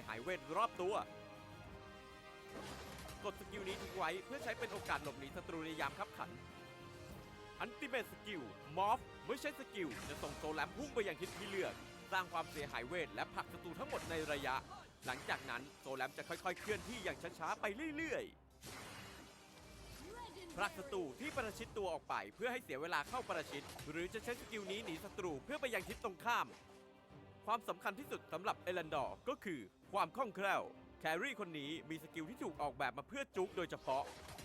หายเวทรอบตัวกดสกิลนี้ทิ้งไว้เพื่อใช้เป็นโอกาสหลบหนีศัตรูในยามคับขันอันติเมตสกิลมอฟเมื่อใช้สกิลจะส่งโซแลมพุ่งไปยังทิศที่เลือกสร้างความเสียหายเวทและผลักศัตรูทั้งหมดในระยะหลังจากนั้นโซแลมจะค่อยๆเคลื่อนที่อย่างช้าๆไปเรื่อยๆผลักศัตรูที่ประชิดตัวออกไปเพื่อให้เสียเวลาเข้าประชิดหรือจะใช้สกิลนี้หนีศัตรูเพื่อไปยังทิศตรงข้ามความสำคัญที่สุดสำหรับเอลันดอร์ก็คือความคล่องแคล่วแครี่คนนี้มีสกิลที่ถูกออกแบบมาเพื่อจุกโดยเฉพาะ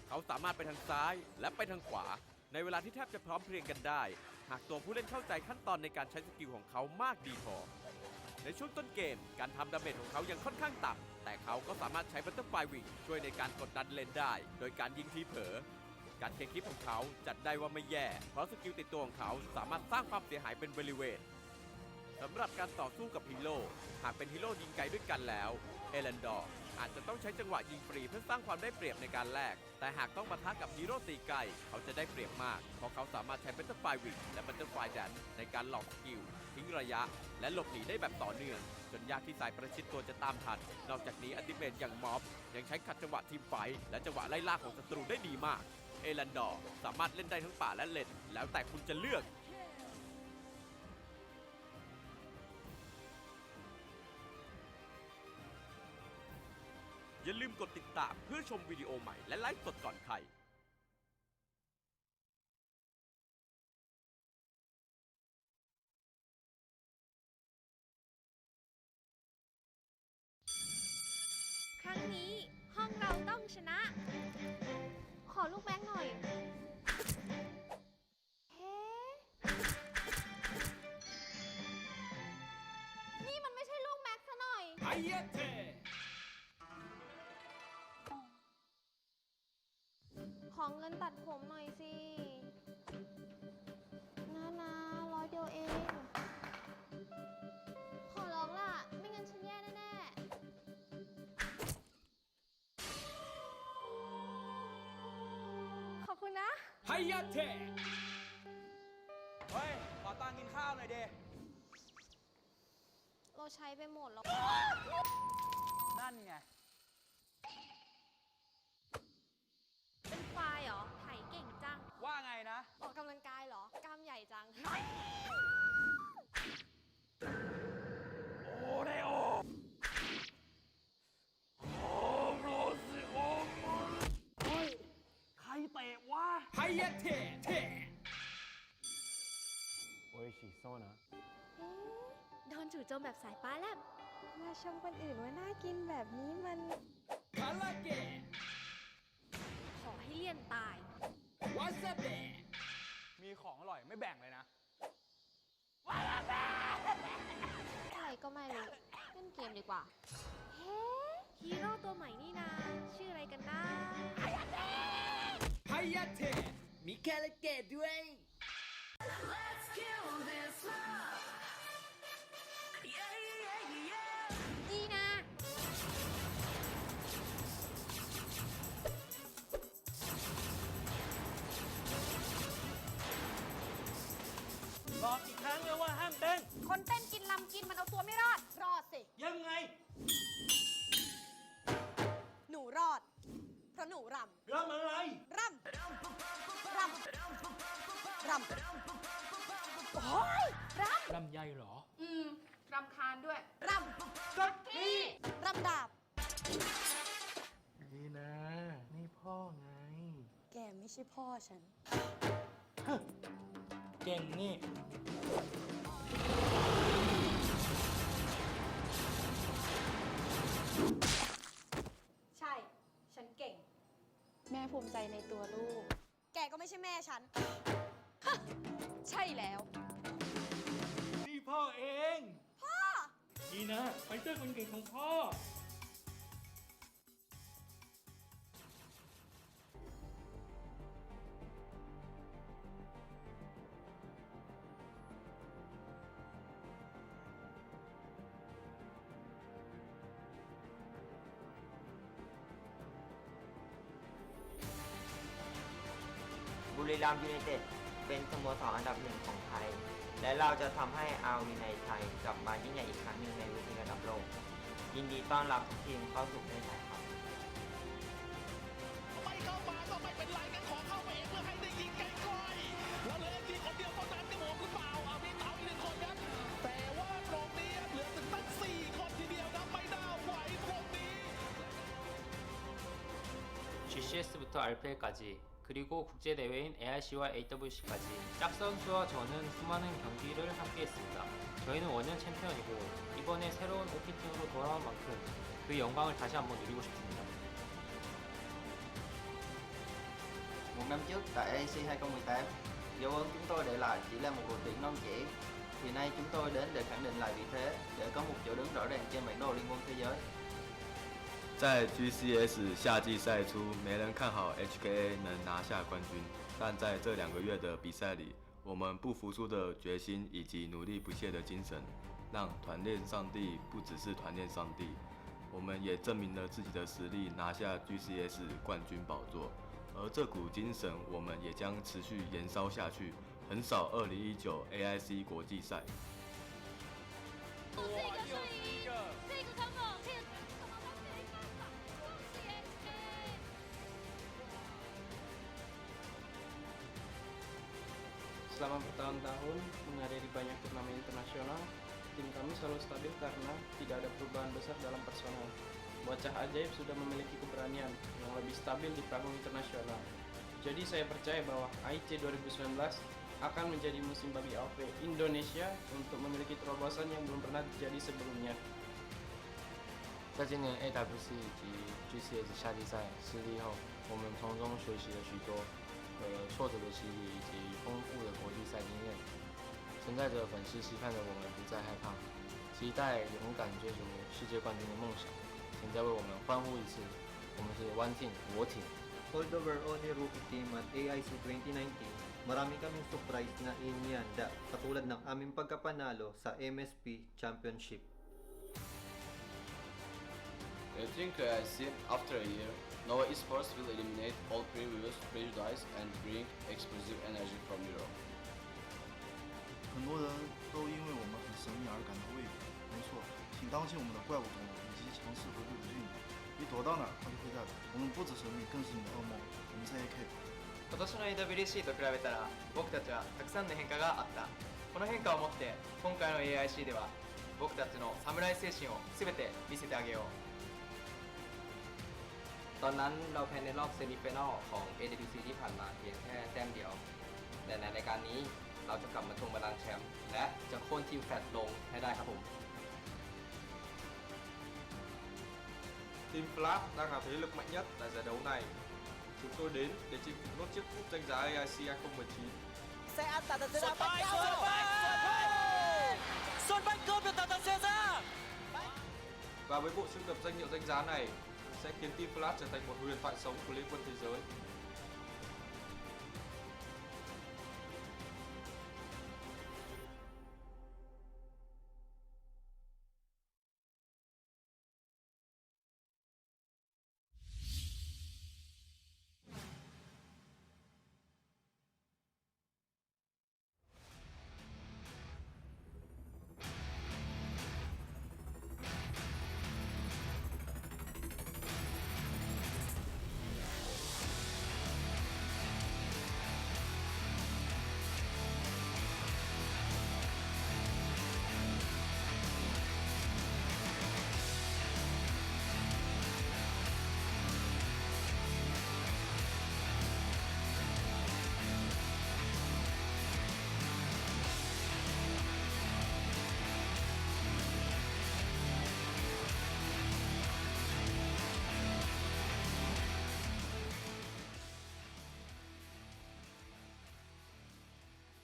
เขาสามารถไปทางซ้ายและไปทางขวาในเวลาที่แทบจะพร้อมเพรียงกันได้หากตัวผู้เล่นเข้าใจขั้นตอนในการใช้สกิลของเขามากดีพอในช่วงต้นเกมการทำดาเมจของเขายังค่อนข้างต่ำแต่เขาก็สามารถใช้บัตเตอร์ไฟวิงช่วยในการกดดันเลนได้โดยการยิงทีเผลอการเคลียร์คลิปของเขาจัดได้ว่าไม่แย่เพราะสกิลติดตัวของเขาสามารถสร้างความเสียหายเป็นบริเวณสำหรับการต่อสู้กับฮีโร่หากเป็นฮีโร่ยิงไกลด้วยกันแล้วเอลันดอร์อาจจะต้องใช้จังหวะยิงฟรีเพื่อสร้างความได้เปรียบในการแลกแต่หากต้องปะทะกับฮีโร่ตีไกลเขาจะได้เปรียบมากเพราะเขาสามารถใช้บัตเตอร์ไฟวิงและบัตเตอร์ไฟแดนในการหลอกสกิลทิ้งระยะและหลบหนีได้แบบต่อเนื่องจนยากที่สายประชิดตัวจะตามทันนอกจากนี้อัลติเมทอย่างม็อบยังใช้ขัดจังหวะทีมไฟและจังหวะไล่ล่าของศัตรูได้ดีมากเอลันดอร์สามารถเล่นได้ทั้งป่าและเลนแล้วแต่คุณจะเลือกอย่าลืมกดติดตามเพื่อชมวิดีโอใหม่และไลฟ์สดก่อนใครครั้งนี้ห้องเราต้องชนะขอลูกแบงค์หน่อยเฮ้นี่มันไม่ใช่ลูกแม็กซ์ซะหน่อยไฮเยเทขอเงินตัดผมหน่อยสินะ100 เดียวเองขอร้องล่ะไม่งั้นฉันแย่แน่ๆขอบคุณนะไฮยะเทเฮ้ยขอตังค์กินข้าวหน่อยเดเราใช้ไปหมดแล้วนั่นไงเป็นไฟเหรอไถเก่งจังว่าไงนะออกกำลังกายเหรอกล้ามใหญ่จังโอเรโอโรซิโอมันเฮ้ยใครเตะวะไฮยะเทโอ้ยชิโซนะโดนจู่โจมแบบสายฟ้าแลบมาชมคนอื่นว่าน่ากินแบบนี้มันคาราเกะขอให้เลี่ยนตายวาซาเบะมีของอร่อยไม่แบ่งเลยนะอะไรก็ไม่รู้เล่นเกมดีกว่าเฮ้ฮีโร่ตัวใหม่นี่นาชื่ออะไรกันนะไฮยะเทมีคาราเกะด้วย Let's kill this love. Yeah, yeah, yeah. ดีนะบอกอีกครั้งเลยว่าห้ามเต้นคนเต้นกินลำกินมันเอาตัวไม่รอดรอดสิยังไงหนูรอดเพราะหนูรำอะไรรำโอ้ยรำลำไยเหรอรำคาญด้วยรำสักทีรำดาบดีนะนี่พ่อไงแกไม่ใช่พ่อฉันเก่งนี่ใช่ฉันเก่งแม่ภูมิใจในตัวลูกแกก็ไม่ใช่แม่ฉันใช่แล้วนี่พ่อเองพ่อดีนะไปเจอคนเก่งของพ่อบุรีรัมย์ยูไนเต็ดเป็นสโมสรอันดับหนึ่งของไทยและเราจะทำให้อาร์วีในไทยกลับมายิ่งใหญ่อีกครั้งหนึ่งในเวทีระดับโลกยิ ยินดีต้อนรับทุกทีมเข้าสู่ประเทศไทยครับ ไม่เข้ามาก็ไม่เป็นไรงั้นขอเข้าไปเองเพื่อให้ได้ยิงไกลๆแล้วเหลือทีคนเดียวเท่านั้นจะโหมหรือเปล่ามีเต๋าอีก1 คนครับแต่ว่าตรงนี้เหลือถึงตั้ง4 คนทีเดียวครับไม่น่าไหวตรงนี้ GCS부터 RPL까지 그리고 국제대회인 ARC와 AWC까지 짝 선수와 저는 수많은 경기를 함께했습니다. 저희는 원년 챔피언이고 이번에 새로운 OP팀으로 돌아온 만큼 그 영광을 다시 한번 누리고 싶습니다. Một năm trước tại AAC 2018, dấu ấn chúng tôi để lại chỉ là một đội tuyển non trẻ. Thì nay chúng tôi đến để khẳng định lại vị thế, để có một chỗ đứng rõ ràng trên bản đồ liên quân thế giới. 在 GCS 夏季赛初，没人看好 HKA 能拿下冠军，但在这2个月的比赛里，我们不服输的决心以及努力不懈的精神，让团练上帝不只是团练上帝，我们也证明了自己的实力，拿下 GCS 冠军宝座。而这股精神，我们也将持续延烧下去，横扫2019 AIC 国际赛。这个是赢，这个 come on， 这个恭喜 SK。 Selama bertahun-tahun menghadiri banyak turnamen internasional, tim kami selalu stabil karena tidak ada perubahan besar dalam personal. Bocah ajaib sudah memiliki keberanian yang lebih stabil di panggung internasional. Jadi saya percaya bahwa AIC 2019 akan menjadi musim bagi AOV Indonesia untuk memiliki terobosan yang belum pernah terjadi sebelumnya. 在今年 AWC 以及 GCS 夏季赛失利后，我们从中学习了许多挫折的洗礼以及丰富的国际赛经验。存在着粉丝期盼的我们不再害怕，期待勇敢追逐世界冠军的梦想。请再为我们欢呼一次，我们是 One Team 我挺。 Although we're only rookie team at AIC 2019, marami kaming surprise na inihanda katulad ng aming pagkapanalo sa MSP Championship. I think AIC, after a year, Nova Esports will eliminate all previous prejudice and bring explosive energy from Europe. 很多人都因为我们很神秘而感到畏惧。没错，请当心我们的怪物动物以及强势回归的运动。你躲到哪儿，它就会在哪儿。我们不止神秘，更是你的噩梦。我们是 AK。今年の AWC と比べたら僕たちはたくさんの変化があった。この変化をもって今回の AIC では僕たちの侍精神を全て見せてあげよう。 ตอนนั้นเราแพ้ในรอบเซมิไฟแนลของ AWC ที่ผ่านมาเพียงแค่แต้มเดียว แต่ในรายการนี้เราจะกลับมาทวงบัลลังก์แชมป์และจะโค่นทีมแฟลตลงให้ได้ครับผม Team Flash đang là thế lực mạnh nhất tại giải đấu này. Chúng tôi đến để chinh phục nốt chiếc cúp danh giá AIC 2019. Sẽ ăn tạt tạt ra bách cao rồi. Xuân Bách cướp được tạt tạt ra. Và với bộ sưu tập danh hiệu danh giá này sẽ khiến Team Flash trở thành một huyền thoại sống của Liên quân thế giới.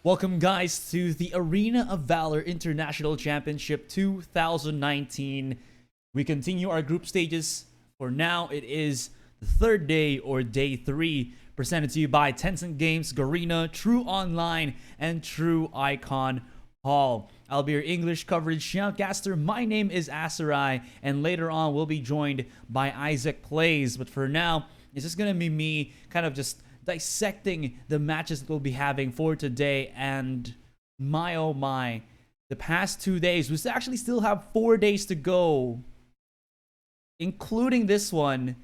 Welcome, guys, to the Arena of Valor International Championship 2019. We continue our group stages. For now, it is the third day, or day 3, presented to you by Tencent Games, Garena, True Online, and True Icon Hall. I'll be your English coverage shoutcaster. My name is Asarai, and later on we'll be joined by Isaac Plays. But for now, it's just gonna be me kind of just dissecting the matches that we'll be having for today. And my oh my, the past 2 days, we actually still have 4 days to go including this one,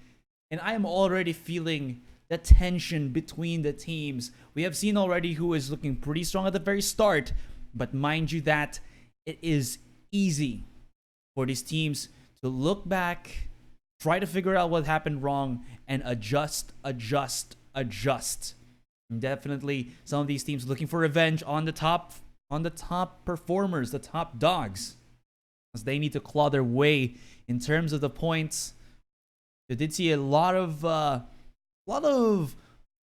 and I am already feeling the tension between the teams. We have seen already who is looking pretty strong at the very start, but mind you that it is easy for these teams to look back, try to figure out what happened wrong, and adjust. And definitely some of these teams looking for revenge on the top performers, the top dogs, as they need to claw their way in terms of the points. You did see a lot of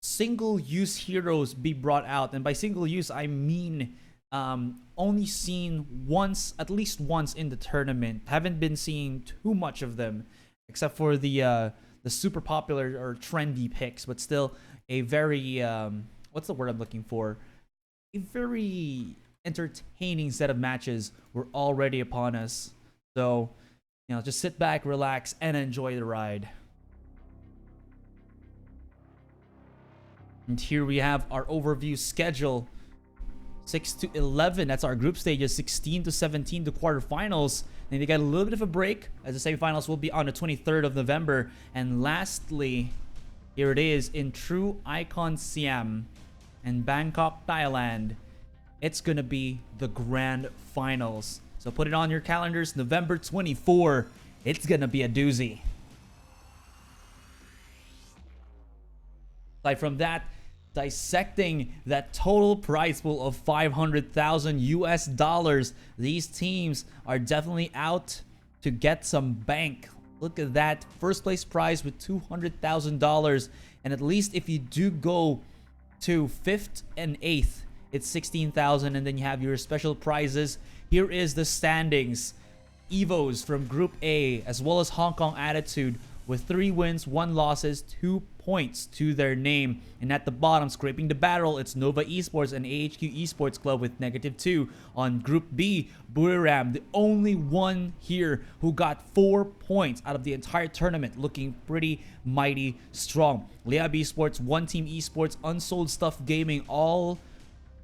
single-use heroes be brought out, and by single-use I mean only seen once, at least once in the tournament. Haven't been seeing too much of them, except for the super popular or trendy picks, but still a very what's the word I'm looking for? A very entertaining set of matches were already upon us. So, you know, just sit back, relax, and enjoy the ride. And here we have our overview schedule. 6 to 11, that's our group stages. 16 to 17, the quarterfinals. Then they get a little bit of a break, as the semifinals will be on the 23rd of November. And lastly, here it is in true icon Siam and Bangkok, Thailand. It's gonna be the grand finals. So put it on your calendars, November 24. It's gonna be a doozy. Aside from that, dissecting that total prize pool of 500,000 US dollars, these teams are definitely out to get some bank. Look at that, first place prize with $200,000, and at least if you do go to 5th and 8th, it's 16,000, and then you have your special prizes. Here is the standings. Evos from Group A, as well as Hong Kong Attitude, with 3 wins, 1 losses, 2 points to their name. And at the bottom, scraping the barrel, it's Nova Esports and AHQ Esports Club with -2. On Group B, Buriram, the only one here who got 4 points out of the entire tournament, looking pretty mighty strong. Liab Esports, One Team Esports, Unsold Stuff Gaming, all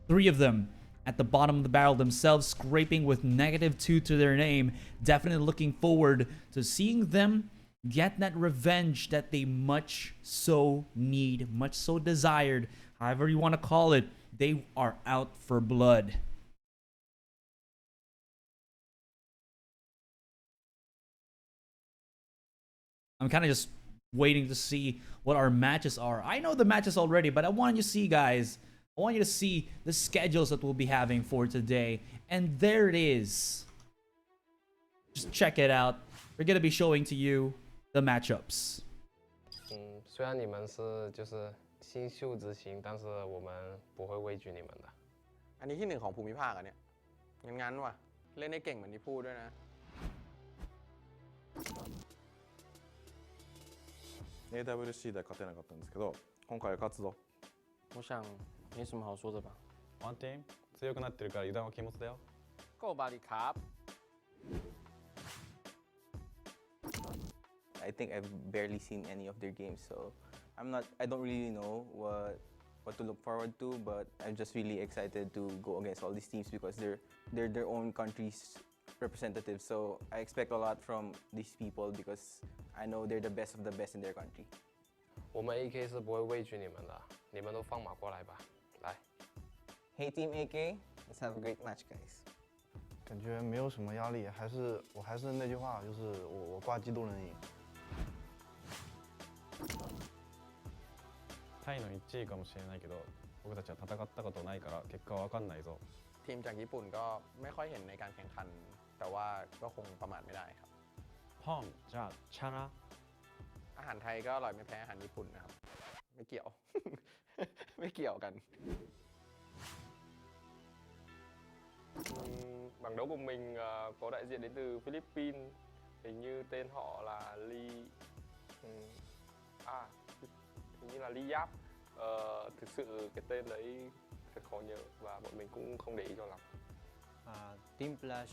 3 of them at the bottom of the barrel themselves, scraping with -2 to their name. Definitely looking forward to seeing them get that revenge that they much so need, much so desired, however you want to call it. They are out for blood. I'm kind of just waiting to see what our matches are. I know the matches already, but I want you to see, guys. I want you to see the schedules that we'll be having for today. And there it is. Just check it out. We're going to be showing to you the matchups. 虽然你们是就是新秀之星，但是我们不会畏惧你们的。อันนี้ที่1ของภูมิภาคอ่ะเนี่ยงั้นว่ะเล่นได้เก่งเหมือนที่พูดด้วยนะ AWC で勝てなかったんですけど、今回は勝つぞ。我想没什么好说的吧。ワンティーム強くなってるから油断は禁物だよ。ก็บาริครับ I think I've barely seen any of their games, so I don't really know what to look forward to, but I'm just really excited to go against all these teams because they're their own country's representatives. So I expect a lot from these people because I know they're the best of the best in their country. 我们 AK 是不会畏惧你们的，你们都放马过来吧，来。Hey Team AK, let's have a great match, guys. 感觉没有什么压力，我还是那句話，就是我掛機都能贏。タイの1位かもしれないけど、僕たちは戦ったことないから結果は分かんないぞ。ทีมจากญี่ปุ่นก็ไม่ค่อยเห็นในการแข่งขันแต่ว่าก็คงประมาทไม่ได้ครับ พร้อมจะชนะ อาหารไทยก็อร่อยไม่แพ้อาหารญี่ปุ่นนะครับไม่เกี่ยว ไม่เกี่ยวกัน Bảng đấu của mình có đại diện đến từ Philippines, hình như tên họ là hình như là Ly Giáp. Thực sự cái tên đấy thật khó nhớ và bọn mình cũng không để ý cho lắm. Team Flash,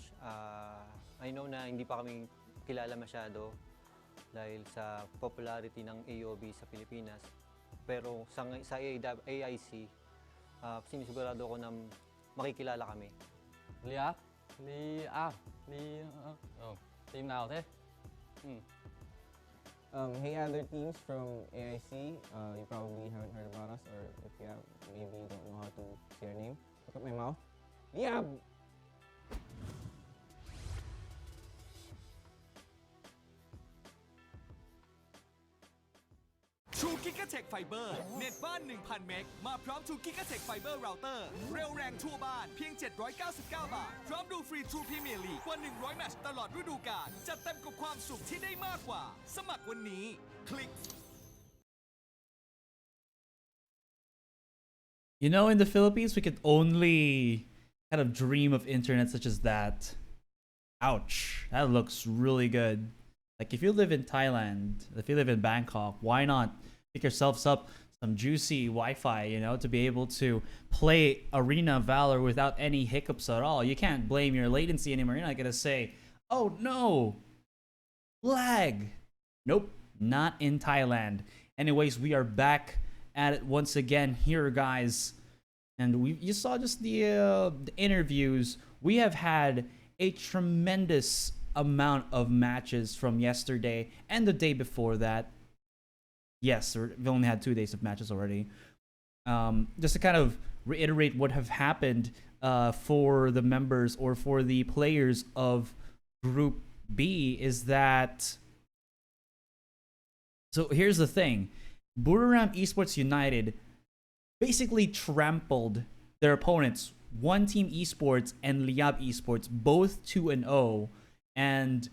I know na hindi pa kami kilala masyado dahil sa popularity ng AOB sa Pilipinas. Pero sa AIC, sinisigurado ko na makikilala kami. Team nào thế? Hey, other teams from AIC, you probably haven't heard about us, or if you have, maybe you don't know how to say your name. Look at my mouth. Yeah. True Gigatech Fiber เน็ตบ้าน 1,000 เมกมาพร้อม True Gigatech Fiber Router เร็วแรงทั่วบ้านเพียง 799 บาท พร้อมดูฟรี True Premier League กว่า 100 แมตช์ตลอดฤดูกาลจัดเต็มกับความสุขที่ได้มากกว่า สมัครวันนี้ คลิก You know, in the Philippines, we could only kind of dream of internet such as that. Ouch. That looks really good. Like, if you live in Thailand, if you live in Bangkok, why not pick yourselves up some juicy Wi-Fi, you know, to be able to play Arena Valor without any hiccups at all. You can't blame your latency anymore. You're not going to say, oh no, lag. Nope, not in Thailand. Anyways, we are back at it once again here, guys. And you saw just the interviews. We have had a tremendous amount of matches from yesterday and the day before that. Yes, we've only had 2 days of matches already. Just to kind of reiterate what have happened for the members or for the players of Group B is that... So here's the thing. Buriram Esports United basically trampled their opponents, One Team Esports and Liab Esports, both 2-0. And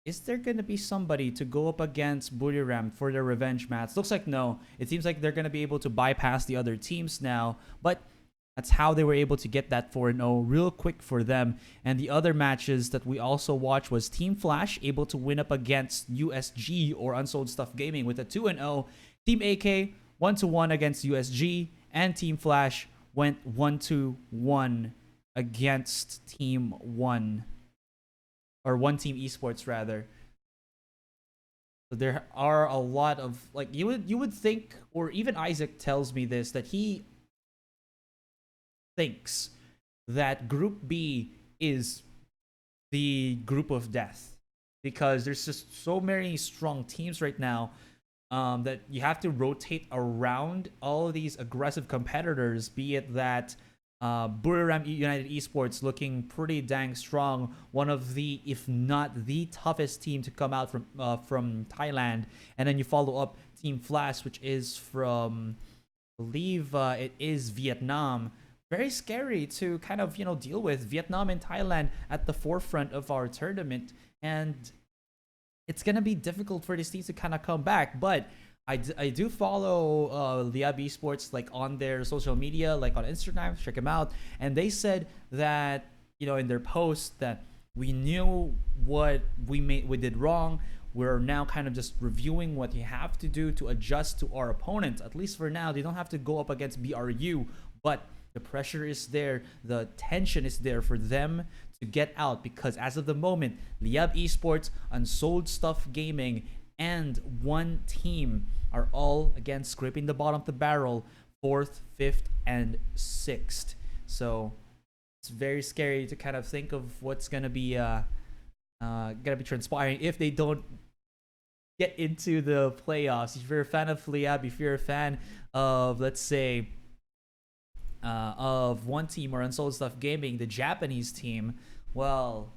is there going to be somebody to go up against Buriram for their revenge match? Looks like no. It seems like they're going to be able to bypass the other teams now. But that's how they were able to get that 4-0 real quick for them. And the other matches that we also watched was Team Flash able to win up against USG or Unsold Stuff Gaming with a 2-0. Team AK 1-1 against USG. And Team Flash went 1-1 against Team 1. Or One Team Esports rather. So there are a lot of, like, you would think, or even Isaac tells me this, that he thinks that Group B is the group of death, because there's just so many strong teams right now that you have to rotate around all of these aggressive competitors, be it that Buriram United Esports looking pretty dang strong, one of the, if not the toughest team to come out from Thailand, and then you follow up Team Flash, which is from, I believe it is Vietnam. Very scary to kind of, you know, deal with. Vietnam and Thailand at the forefront of our tournament, and it's gonna be difficult for these teams to kind of come back. But I do follow Liab Esports, like, on their social media, like on Instagram. Check them out. And they said that, you know, in their post, that we knew what we did wrong. We're now kind of just reviewing what you have to do to adjust to our opponents. At least for now, they don't have to go up against BRU, but the pressure is there. The tension is there for them to get out, because as of the moment, Liab Esports, Unsold Stuff Gaming, and One Team are all, again, scraping the bottom of the barrel, 4th, 5th, and 6th. So it's very scary to kind of think of what's gonna be transpiring if they don't get into the playoffs. If you're a fan of Liab, if you're a fan of, let's say, of One Team or Unsold Stuff Gaming, the Japanese team, well,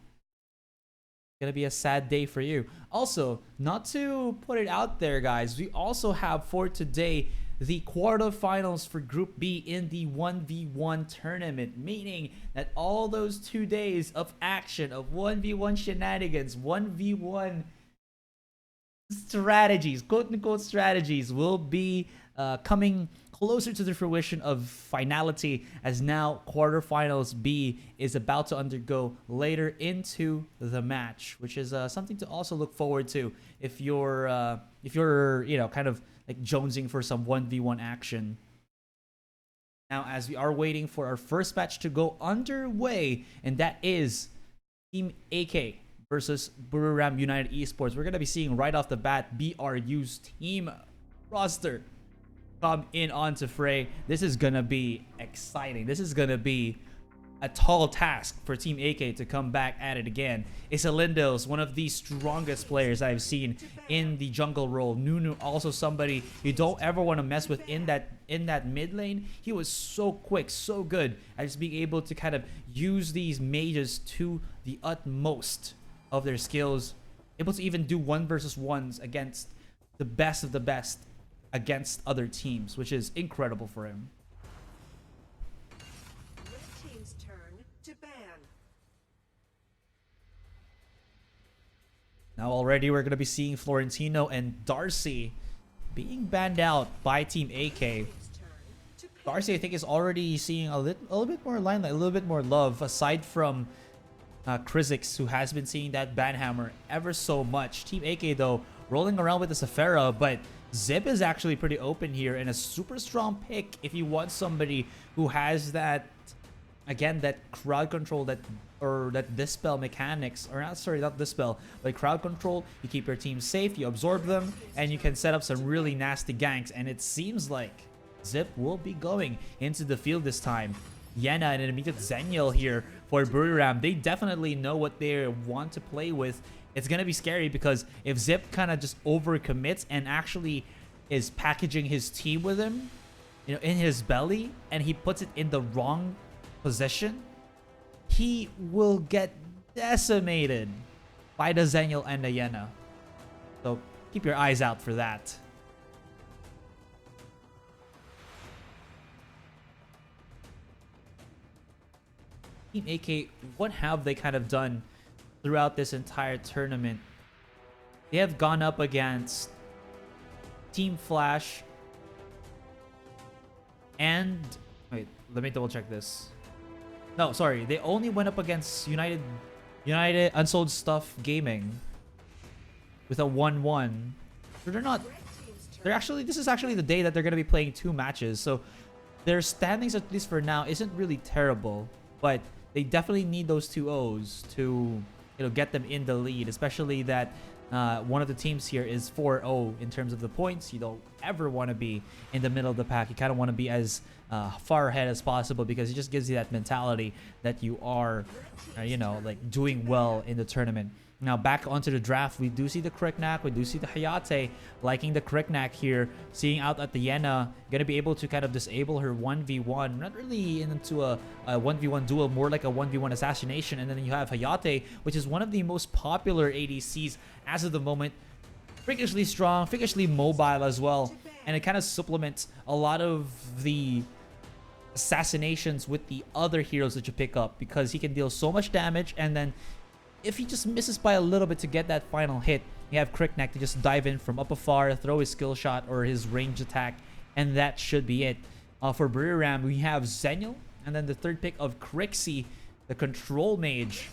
gonna be a sad day for you. Also, not to put it out there, guys, we also have for today the quarterfinals for Group B in the 1v1 tournament, meaning that all those 2 days of action, of 1v1 shenanigans, 1v1 strategies, quote-unquote strategies, will be coming closer to the fruition of finality, as now quarterfinals B is about to undergo later into the match, which is something to also look forward to if you're you know, kind of like jonesing for some 1v1 action. Now, as we are waiting for our first match to go underway, and that is Team AK versus Buriram United Esports, we're going to be seeing right off the bat BRU's team roster come in onto fray. This is going to be exciting. This is going to be a tall task for Team AK to come back at it again. Isalindo's one of the strongest players I've seen in the jungle role. Nunu also somebody you don't ever want to mess with in that mid lane. He was so quick, so good at just being able to kind of use these mages to the utmost of their skills. Able to even do 1 versus 1s against the best of the best against other teams, which is incredible for him. Now already we're going to be seeing Florentino and Darcy being banned out by Team AK. Darcy, I think, is already seeing a little bit more limelight, a little bit more love, aside from Krizix, who has been seeing that ban hammer ever so much. Team AK, though, rolling around with the Sephira, but Zip is actually pretty open here and a super strong pick if you want somebody who has that, again, that crowd control, that dispel mechanics, or not, sorry, not dispel, but crowd control. You keep your team safe, you absorb them, and you can set up some really nasty ganks. And it seems like Zip will be going into the field this time. Yena and an immediate Zenial here for Buriram. They definitely know what they want to play with. It's gonna be scary because if Zip kind of just overcommits and actually is packaging his team with him, you know, in his belly, and he puts it in the wrong position, he will get decimated by the Zenial and the Yena. So keep your eyes out for that. Team AK, what have they kind of done throughout this entire tournament? They have gone up against Team Flash and... wait, let me double check this. No, sorry. They only went up against United Unsold Stuff Gaming with a 1-1. So they're not... They're actually... This is actually the day that they're going to be playing 2 matches. So their standings, at least for now, isn't really terrible. But they definitely need those 2 O's to, you know, get them in the lead. Especially that one of the teams here is 4-0 in terms of the points. You don't ever want to be in the middle of the pack. You kind of want to be as far ahead as possible, because it just gives you that mentality that you are, you know, like doing well in the tournament. Now back onto the draft, we do see the Kriknak, we do see the Hayate liking the Kriknak here, seeing out at the Yena, gonna be able to kind of disable her 1v1, not really into a 1v1 duel, more like a 1v1 assassination. And then you have Hayate, which is one of the most popular ADCs as of the moment, freakishly strong, freakishly mobile as well, and it kind of supplements a lot of the assassinations with the other heroes that you pick up, because he can deal so much damage, and then if he just misses by a little bit to get that final hit, you have Kriknak to just dive in from up afar, throw his skill shot or his range attack, and that should be it. For Buriram, we have Zenial, and then the third pick of Crixie, the control mage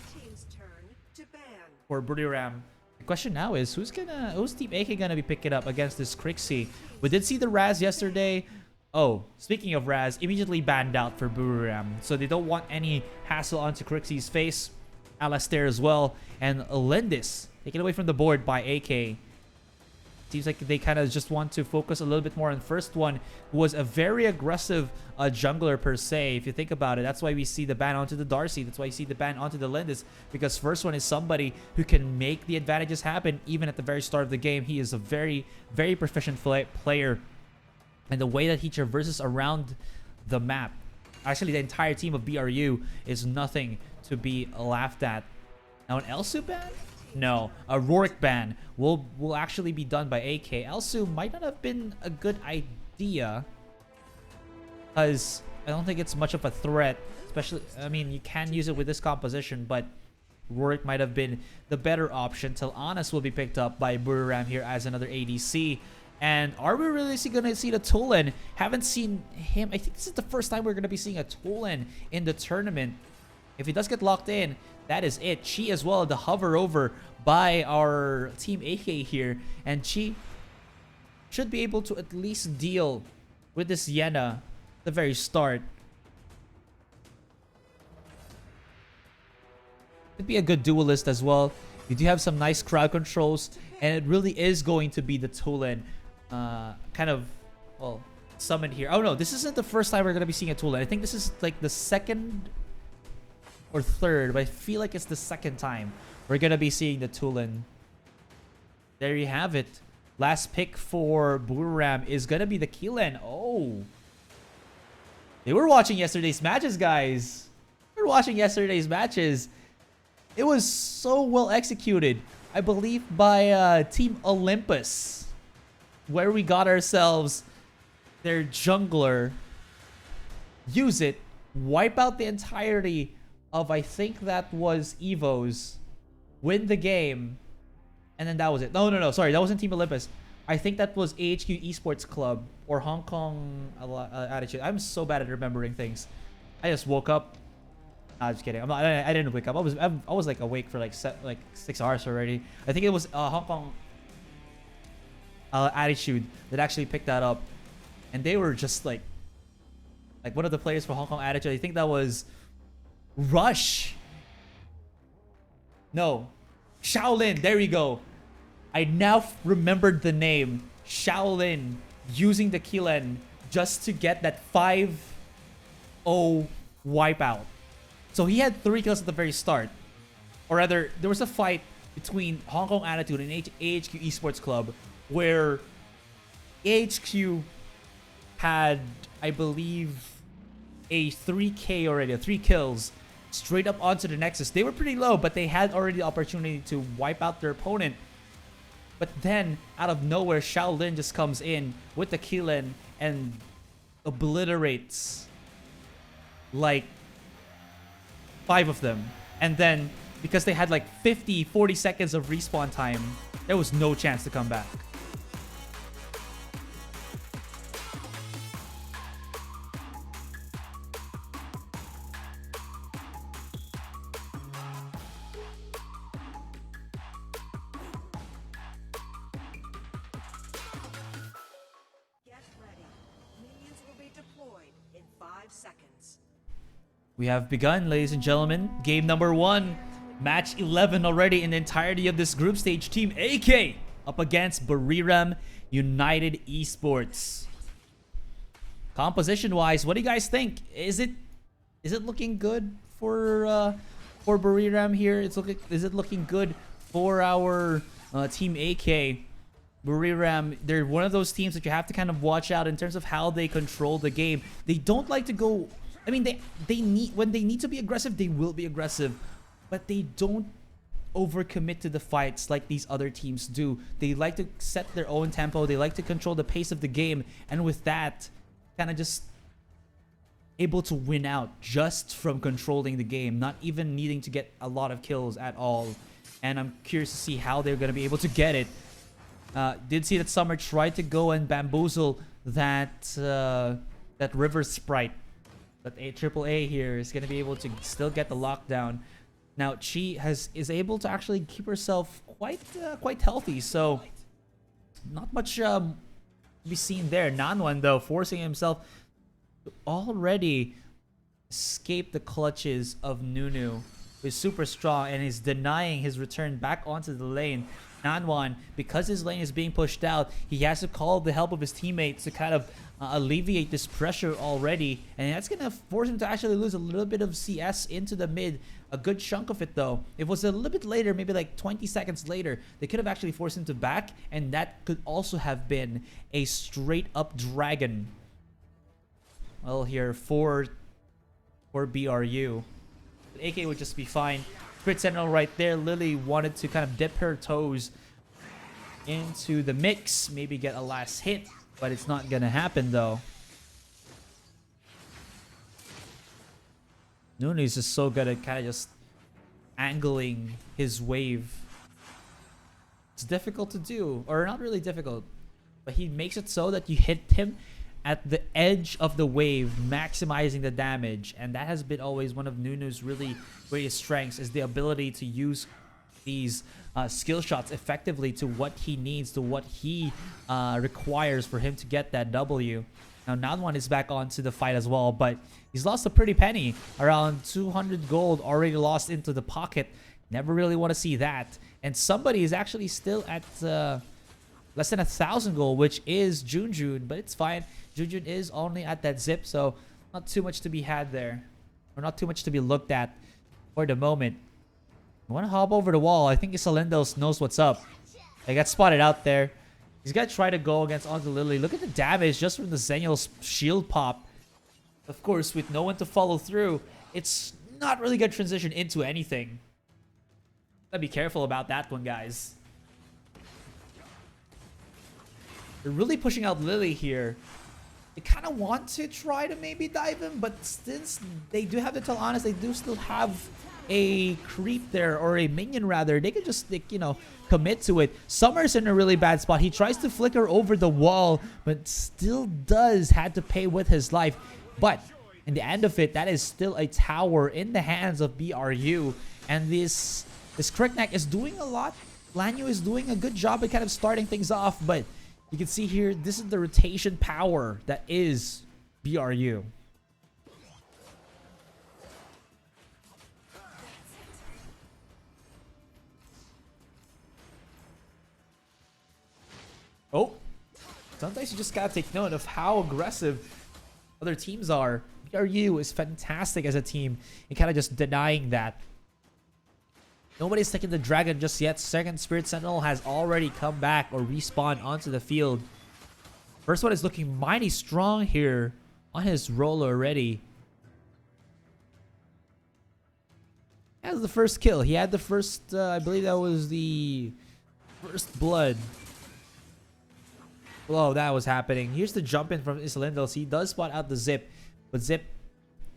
for Buriram. The question now is, who's Team AK gonna be picking up against this Crixie? We did see the Raz yesterday. Oh, speaking of Raz, immediately banned out for Buriram, so they don't want any hassle onto Crixie's face. Alastair as well, and Lindis taken away from the board by AK. Seems like they kind of just want to focus a little bit more on the first one, who was a very aggressive jungler per se. If you think about it, that's why we see the ban onto the Darcy. That's why you see the ban onto the Lindis, because first one is somebody who can make the advantages happen even at the very start of the game. He is a very, very proficient player, and the way that he traverses around the map, actually the entire team of BRU, is nothing to be laughed at. Now an Elsu ban? No, a Rorik ban will actually be done by AK. Elsu might not have been a good idea, because I don't think it's much of a threat. Especially, I mean, you can use it with this composition, but Rorik might have been the better option. Till Honest will be picked up by Buriram here as another ADC. And are we really going to see the Tulen? Haven't seen him. I think this is the first time we're going to be seeing a Tulen in the tournament. If he does get locked in, that is it. Chi as well, the hover over by our Team AK here. And Chi should be able to at least deal with this Yena at the very start. Could be a good duelist as well. You do have some nice crowd controls, and it really is going to be the Tulen kind of, well, summoned here. Oh no, this isn't the first time we're going to be seeing a Tulen. I think this is like the second or third, but I feel like it's the second time we're gonna be seeing the Tulin. There you have it. Last pick for Buriram is gonna be the Keelan. Oh. They were watching yesterday's matches, guys. We were watching yesterday's matches. It was so well executed. I believe by Team Olympus, where we got ourselves their jungler, use it, wipe out the entirety of, I think that was Evo's, win the game, and then that was it. No, sorry, that wasn't Team Olympus. I think that was AHQ Esports Club or Hong Kong Attitude. I'm so bad at remembering things. I just woke up. Nah, just kidding. I didn't wake up. I was like awake for like 6 hours already. I think it was Hong Kong Attitude that actually picked that up, and they were just like one of the players for Hong Kong Attitude. I think that was Rush. No, Shaolin. There we go. I now remembered the name. Shaolin using the Keelan just to get that 5-0 wipeout. So he had 3 kills at the very start. Or rather, there was a fight between Hong Kong Attitude and AHQ Esports Club where AHQ had, I believe, a 3K already, 3 kills straight up onto the Nexus. They were pretty low, but they had already the opportunity to wipe out their opponent. But then, out of nowhere, Shaolin just comes in with the Keelan and obliterates like 5 of them. And then, because they had like 40 seconds of respawn time, there was no chance to come back. We have begun, ladies and gentlemen. Game number 1. Match 11 already in the entirety of this group stage. Team AK up against Buriram United Esports. Composition-wise, what do you guys think? Is it looking good for Buriram here? Is it looking good for our Team AK? Buriram, they're one of those teams that you have to kind of watch out in terms of how they control the game. They don't like to go... I mean, when they need to be aggressive, they will be aggressive, but they don't overcommit to the fights like these other teams do. They like to set their own tempo. They like to control the pace of the game, and with that, kind of just able to win out just from controlling the game, not even needing to get a lot of kills at all. And I'm curious to see how they're going to be able to get it. Did see that Summer tried to go and bamboozle that River Sprite. But AAA here is going to be able to still get the lockdown. Now, Chi is able to actually keep herself quite healthy, so not much to be seen there. Nanwan, though, forcing himself to already escape the clutches of Nunu, who is super strong and is denying his return back onto the lane. Nanwan, because his lane is being pushed out, he has to call the help of his teammates to kind of alleviate this pressure already, and that's gonna force him to actually lose a little bit of CS into the mid. A good chunk of it, though. If it was a little bit later, maybe like 20 seconds later, they could have actually forced him to back, and that could also have been a straight up dragon. Well, here for BRU, but AK would just be fine. Crit Sentinel right there. Lily wanted to kind of dip her toes into the mix, maybe get a last hit, but it's not gonna happen though. Nunu is just so good at kind of just angling his wave. It's difficult to do, or not really difficult, but he makes it so that you hit him at the edge of the wave, maximizing the damage, and that has been always one of Nunu's really greatest strengths, is the ability to use these skill shots effectively to what he needs, to what he requires for him to get that W. Now, Nanwan is back onto the fight as well, but he's lost a pretty penny. Around 200 gold already lost into the pocket. Never really want to see that. And somebody is actually still at less than 1,000 gold, which is Junjun, but it's fine. Junjun is only at that zip, so not too much to be had there, or not too much to be looked at. for the moment. I want to hop over the wall. I think Isolindels knows what's up. They got spotted out there. He's going to try to go against onto Lily. Look at the damage just from the Zenial's shield pop. Of course, with no one to follow through, it's not really going to transition into anything. Gotta be careful about that one, guys. They're really pushing out Lily here. They kind of want to try to maybe dive him, but since they do have the Teleanas, they do still have a creep there, or a minion rather. They could just, like, you know, commit to it. Summer's in a really bad spot. He tries to flicker over the wall, but still does had to pay with his life. But in the end of it, that is still a tower in the hands of BRU. And this Crickneck is doing a lot. Lanyu is doing a good job at kind of starting things off, but you can see here, this is the rotation power that is BRU. Oh, sometimes you just gotta take note of how aggressive other teams are. BRU is fantastic as a team and kind of just denying that. Nobody's taking the dragon just yet. Second Spirit Sentinel has already come back or respawned onto the field. First one is looking mighty strong here on his roller already. He has the first kill. He had the first, I believe that was the first blood. Whoa, that was happening. Here's the jump in from Isolindels. He does spot out the Zip, but Zip,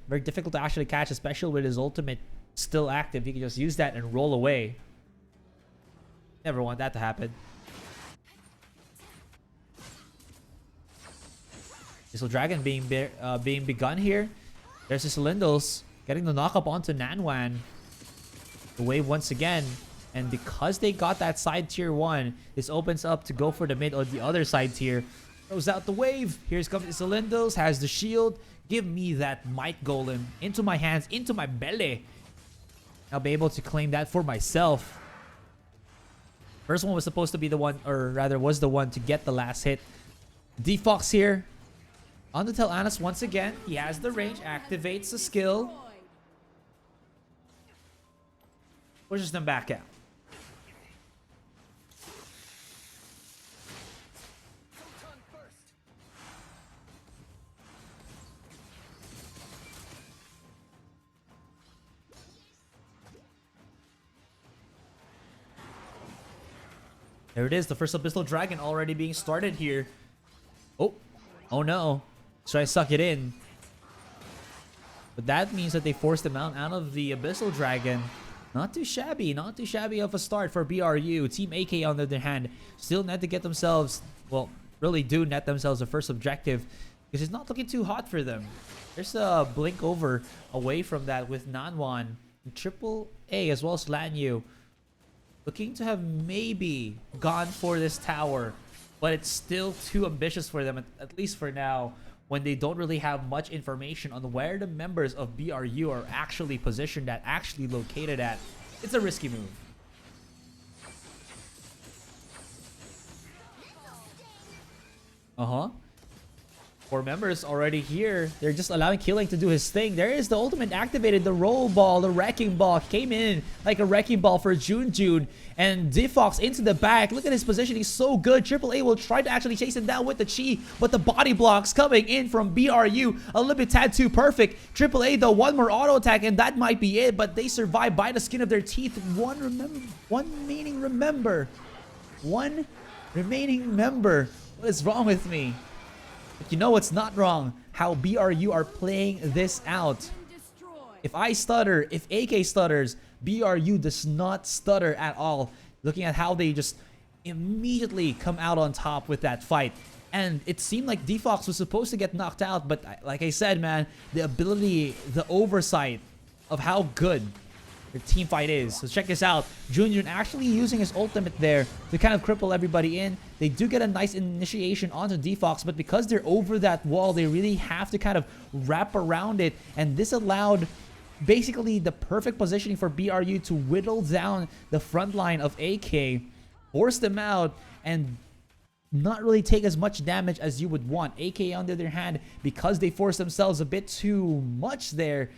very difficult to actually catch, especially with his ultimate still active. He can just use that and roll away. Never want that to happen. Diesel Dragon being begun here. There's Isolindels getting the knockup onto Nanwan. The wave once again. And because they got that side tier 1, this opens up to go for the mid or the other side tier. Throws out the wave. Here comes Isolindels. Has the shield. Give me that Might Golem into my hands, into my belly. I'll be able to claim that for myself. First one was supposed to be the one, or rather was the one to get the last hit. Defox here. On the Teleanas once again. He has the range, activates the skill. Pushes them back out. There it is, the first Abyssal Dragon already being started here. Oh no. Try to suck it in. But that means that they forced him out of the Abyssal Dragon. Not too shabby of a start for BRU. Team AK on the other hand, still need to get themselves, well, really do net themselves the first objective, because it's not looking too hot for them. There's a blink over away from that with Nanwan, Triple A as well as Lanyu. Looking to have maybe gone for this tower, but it's still too ambitious for them, at least for now, when they don't really have much information on where the members of BRU are actually positioned at, actually located at. It's a risky move. Four members already here. They're just allowing Killing to do his thing. There is the ultimate activated. The roll ball, the wrecking ball came in like a wrecking ball for Jun. And Defox into the back. Look at his position. He's so good. Triple A will try to actually chase him down with the chi. But the body blocks coming in from BRU. A little bit tad too perfect. Triple A though, one more auto attack and that might be it. But they survive by the skin of their teeth. One remaining member. What is wrong with me? But you know what's not wrong? How BRU are playing this out. If I stutter, if AK stutters, BRU does not stutter at all. Looking at how they just immediately come out on top with that fight. And it seemed like Defox was supposed to get knocked out, but like I said, man, the ability, the oversight of how good their team fight is. So check this out. Junior actually using his ultimate there to kind of cripple everybody in. They do get a nice initiation onto Defox, but because they're over that wall, they really have to kind of wrap around it. And this allowed basically the perfect positioning for BRU to whittle down the front line of AK, force them out, and not really take as much damage as you would want. AK, on the other hand, because they force themselves a bit too much there,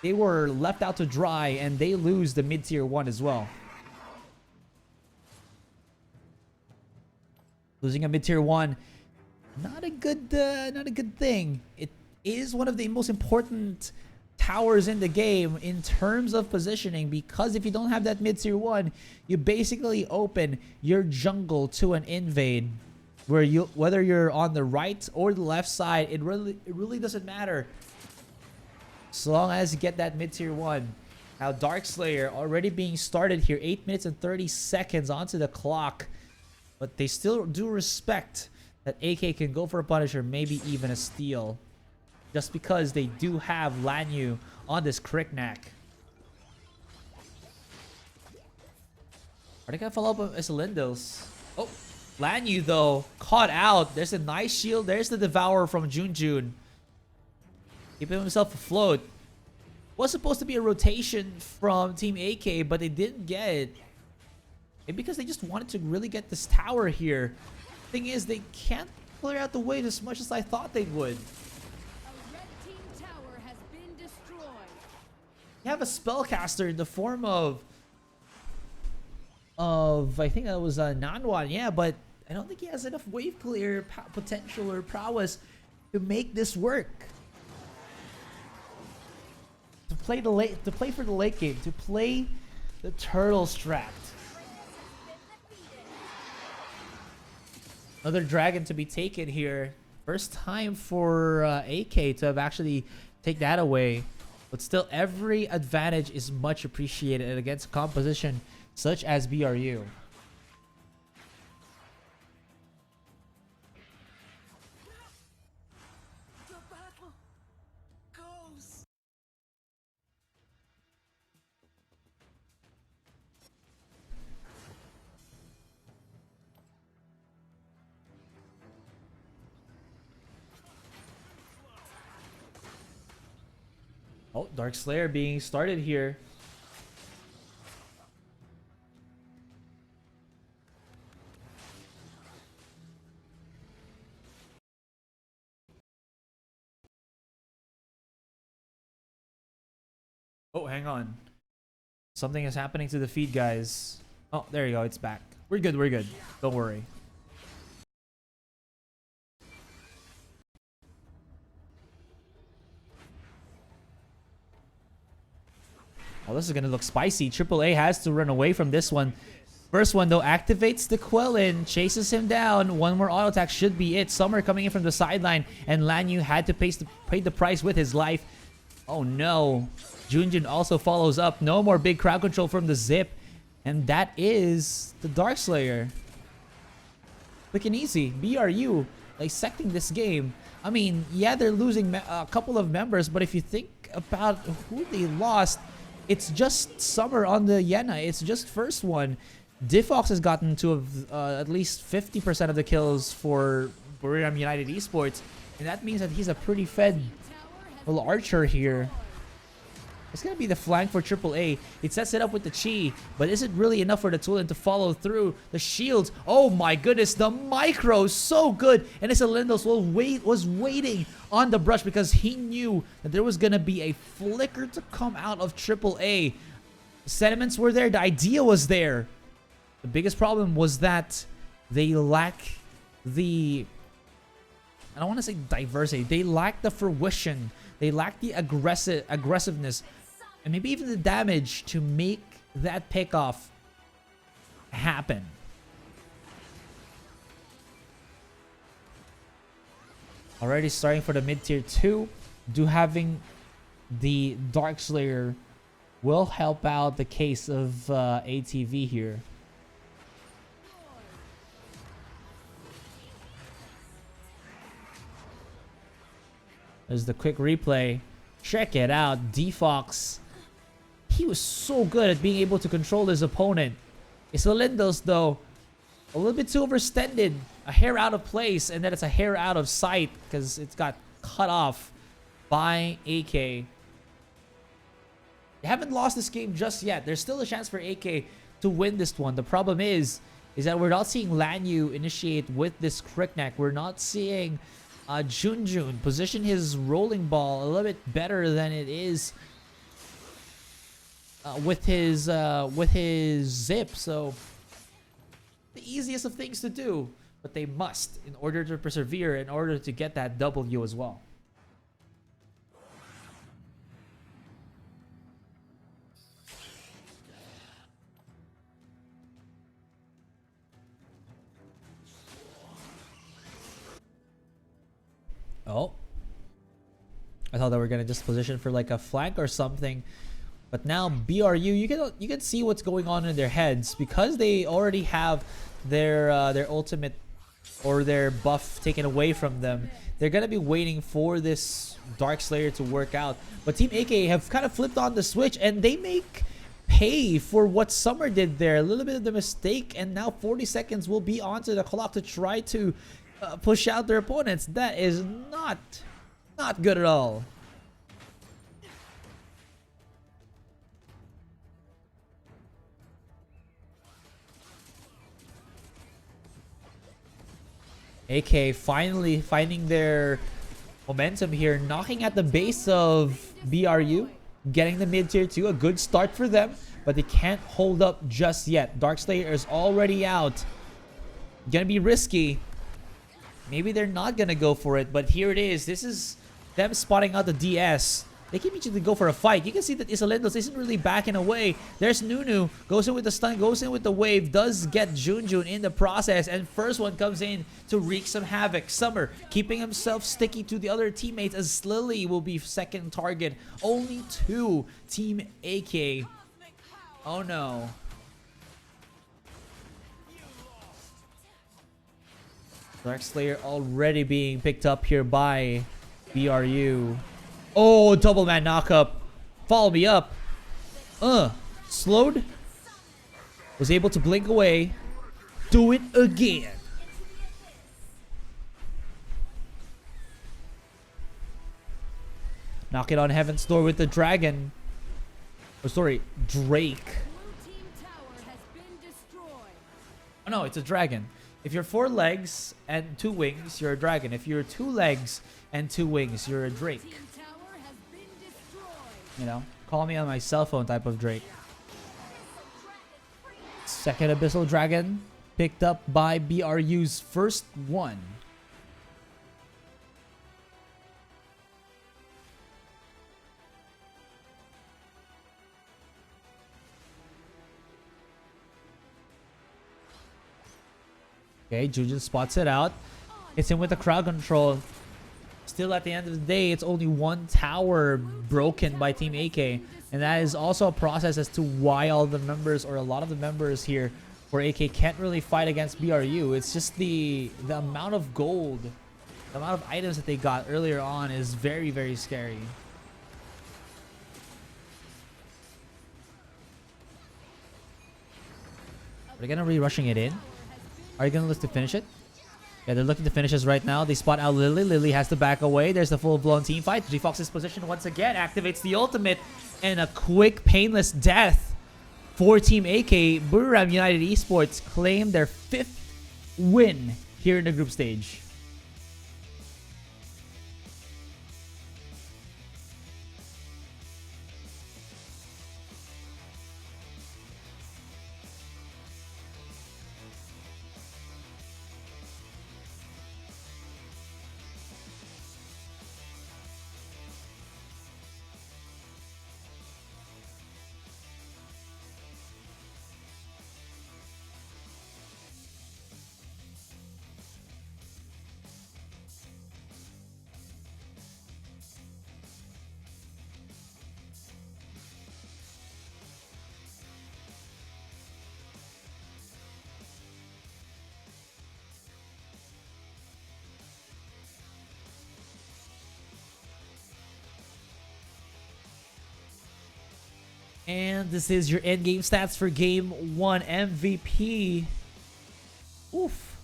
they were left out to dry, and they lose the mid-tier 1 as well. Losing a mid-tier 1, not a good thing. It is one of the most important towers in the game in terms of positioning, because if you don't have that mid-tier 1, you basically open your jungle to an invade, where whether you're on the right or the left side, it really doesn't matter, so long as you get that mid-tier 1. Now Darkslayer already being started here, 8 minutes and 30 seconds onto the clock, but they still do respect that AK can go for a Punisher, maybe even a steal, just because they do have Lanyu on this Cricknack. Are they gonna follow up with Isolindos? Oh, Lanyu though, caught out. There's a nice shield. There's the Devourer from Junjun, keeping himself afloat. Was supposed to be a rotation from Team AK, but they didn't get it. Maybe because they just wanted to really get this tower here. Thing is, they can't clear out the wave as much as I thought they would. You have a spellcaster in the form of I think that was Nanwan, yeah, but I don't think he has enough wave clear potential or prowess to make this work. To play for the late game, to play the turtle strat. Another dragon to be taken here. First time for AK to have actually take that away. But still, every advantage is much appreciated against a composition such as BRU. Oh, Darkslayer being started here. Oh, hang on. Something is happening to the feed, guys. Oh, there you go. It's back. We're good. We're good. Don't worry. Oh, this is going to look spicy. AAA has to run away from this one. First one, though, activates the Quillin, chases him down. One more auto attack should be it. Summer coming in from the sideline, and Lanyu had to pay the price with his life. Oh, no. Junjun also follows up. No more big crowd control from the Zip. And that is the Darkslayer. Quick and easy. BRU dissecting this game. I mean, yeah, they're losing a couple of members, but if you think about who they lost, it's just Summer on the Yena. It's just first one. Difox has gotten to at least 50% of the kills for Buriram United Esports. And that means that he's a pretty fed little archer here. It's going to be the flank for AAA. It sets it up with the Chi, but is it really enough for the Tulin to follow through? The shields, oh my goodness, the micro, so good. And Isolindos was waiting on the brush because he knew that there was going to be a flicker to come out of AAA. The sentiments were there, the idea was there. The biggest problem was that they lack the, I don't want to say diversity, they lack the fruition, they lack the aggressiveness, and maybe even the damage to make that pickoff happen. Already starting for the mid-tier 2, having the Darkslayer will help out the case of ATV here. There's the quick replay. Check it out. Defox. He was so good at being able to control his opponent. Isolindos, though, a little bit too overextended. A hair out of place, and then it's a hair out of sight because it's got cut off by AK. They haven't lost this game just yet. There's still a chance for AK to win this one. The problem is that we're not seeing Lanyu initiate with this Cricknack. We're not seeing Junjun position his rolling ball a little bit better than it is with his zip. So the easiest of things to do, but they must in order to persevere, in order to get that W as well. Oh. I thought they were gonna just position for like a flank or something. But now BRU, you can see what's going on in their heads because they already have their ultimate or their buff taken away from them. They're gonna be waiting for this Dark Slayer to work out. But Team AK have kind of flipped on the switch and they make pay for what Summer did there. A little bit of the mistake, and now 40 seconds will be onto the clock to try to push out their opponents. That is not good at all. AK finally finding their momentum here, knocking at the base of BRU, getting the mid tier 2, a good start for them, but they can't hold up just yet. Darkslayer is already out. Gonna be risky. Maybe they're not gonna go for it, but here it is. This is them spotting out the DS. They keep each other to go for a fight. You can see that Isalendos isn't really backing away. There's Nunu. Goes in with the stun. Goes in with the wave. Does get Junjun in the process. And first one comes in to wreak some havoc. Summer keeping himself sticky to the other teammates as Lily will be second target. Only 2 Team AK. Oh no. Darkslayer already being picked up here by BRU. Oh, double man knockup. Follow me up. Slowed. Was able to blink away. Do it again. Knock it on Heaven's Door with the dragon. Oh, sorry, Drake. Oh no, it's a dragon. If you're 4 legs and 2 wings, you're a dragon. If you're 2 legs and 2 wings, you're a Drake. You know, call me on my cell phone type of Drake. Second Abyssal Dragon picked up by BRU's first one. Okay, Jujin spots it out. Hits him with the crowd control. Still, at the end of the day, it's only 1 tower broken by Team AK. And that is also a process as to why all the members, or a lot of the members here for AK, can't really fight against BRU. It's just the amount of gold, the amount of items that they got earlier on is very, very scary. Are they going to be rushing it in? Are you going to look to finish it? Yeah, they're looking to finish us right now. They spot out Lily. Lily has to back away. There's the full-blown team fight. G-Fox's position once again activates the ultimate. And a quick, painless death for Team AK. Buriram United Esports claim their 5th win here in the group stage. And this is your endgame stats for Game 1 MVP. Oof.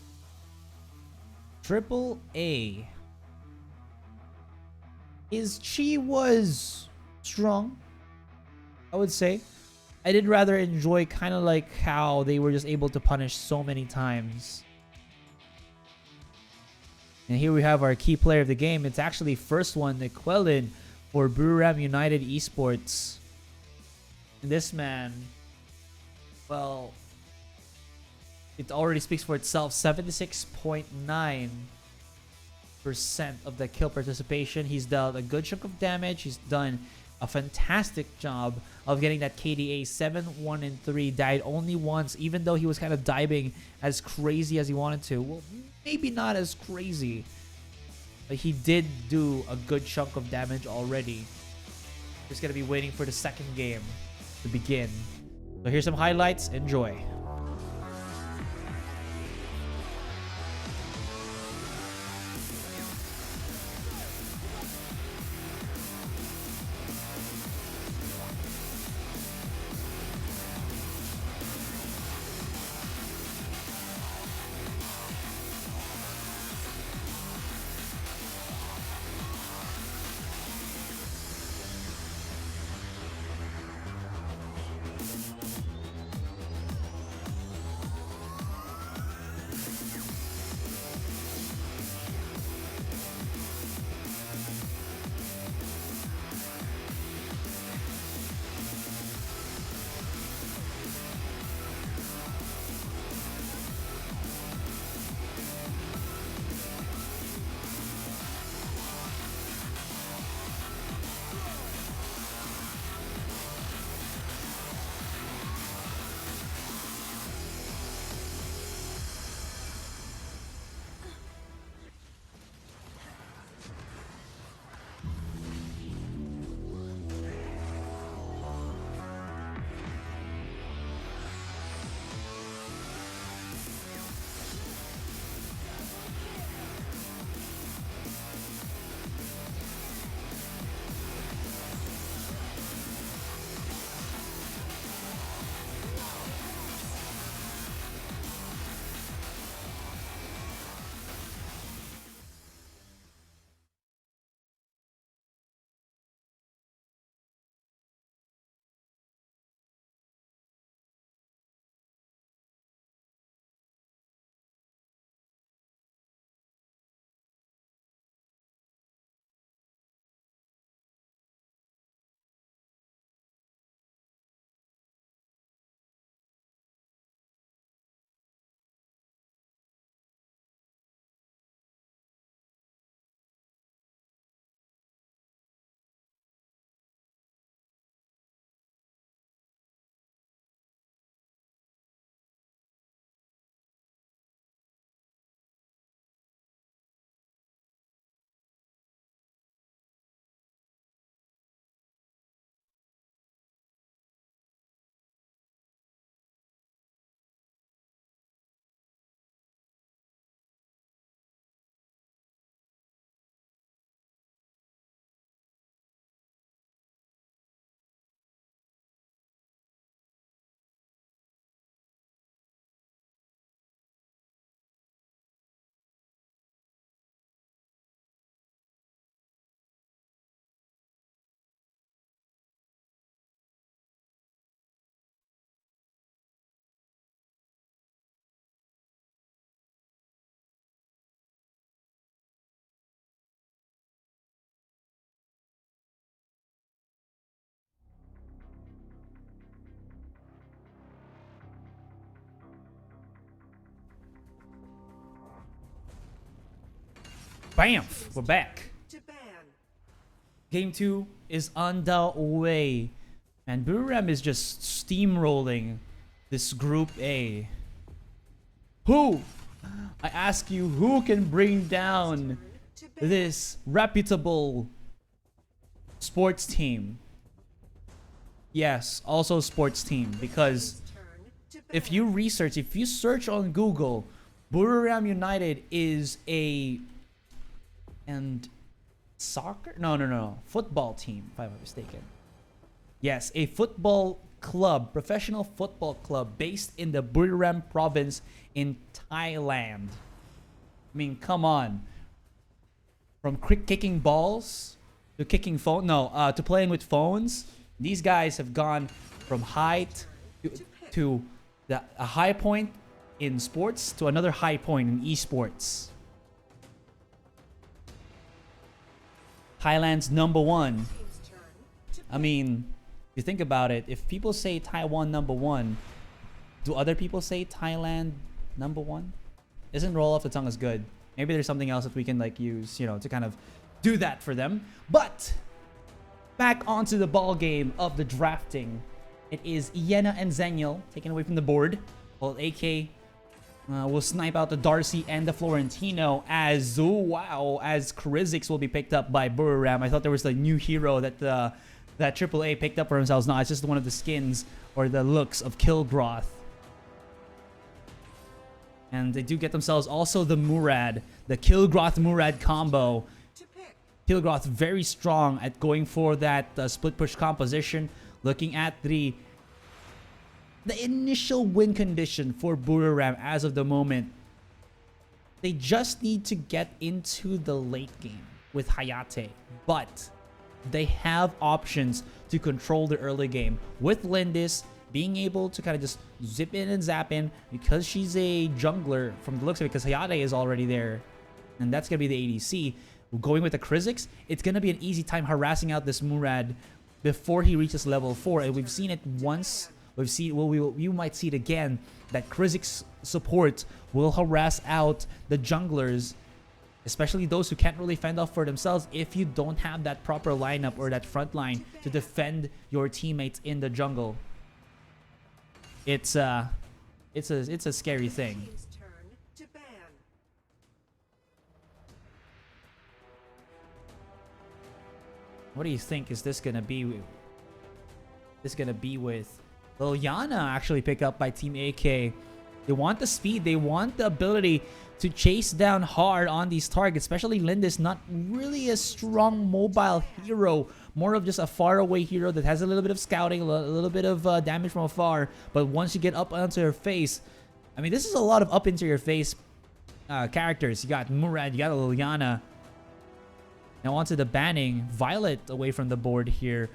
Triple A. His chi was strong, I would say. I did rather enjoy kind of like how they were just able to punish so many times. And here we have our key player of the game. It's actually first one, Niquelin, for Buriram United Esports. This man, well, it already speaks for itself. 76.9% of the kill participation. He's dealt a good chunk of damage. He's done a fantastic job of getting that KDA. 7-1-3. Died only once, even though he was kind of diving as crazy as he wanted to. Well, maybe not as crazy, but he did do a good chunk of damage already. Just gonna be waiting for the second game to begin. So here's some highlights. Enjoy. Bamf! We're back. Game 2 is on the way. And Buram is just steamrolling this Group A. Who? I ask you, who can bring down this reputable sports team? Yes, also sports team. Because if you search on Google, Buriram United is a... and soccer? No. Football team, if I'm not mistaken. Yes, a football club, professional football club based in the Buriram province in Thailand. I mean, come on. From kicking balls to kicking to playing with phones, these guys have gone from height to a high point in sports to another high point in esports. Thailand's #1. I mean, you think about it, if people say Taiwan #1, do other people say Thailand #1? Isn't roll off the tongue as good? Maybe there's something else that we can like use, to kind of do that for them. But back onto the ball game of the drafting. It is Iena and Zenial taken away from the board, while AK will snipe out the Darcy and the Florentino as Krizzix will be picked up by Buriram. I thought there was a new hero that that AAA picked up for themselves. No, it's just one of the skins or the looks of Kilgroth. And they do get themselves also the Murad, the Kilgroth-Murad combo. Kilgroth very strong at going for that split push composition. Looking at the initial win condition for Buriram as of the moment. They just need to get into the late game with Hayate. But they have options to control the early game. With Lindis being able to kind of just zip in and zap in because she's a jungler from the looks of it, because Hayate is already there. And that's going to be the ADC. Going with the Krizzix, it's going to be an easy time harassing out this Murad before he reaches level 4. And we've seen it once. You might see it again, that Krizzix support will harass out the junglers, especially those who can't really fend off for themselves if you don't have that proper lineup or that front line to defend your teammates in the jungle. It's a scary thing. What do you think is this gonna be? With Liliana actually pick up by Team AK. They want the speed, they want the ability to chase down hard on these targets, especially Lindis, not really a strong mobile hero, more of just a faraway hero that has a little bit of scouting, a little bit of damage from afar, but once you get up onto her face, I mean, this is a lot of up into your face characters. You got Murad, you got Liliana. Now onto the banning, Violet away from the board here.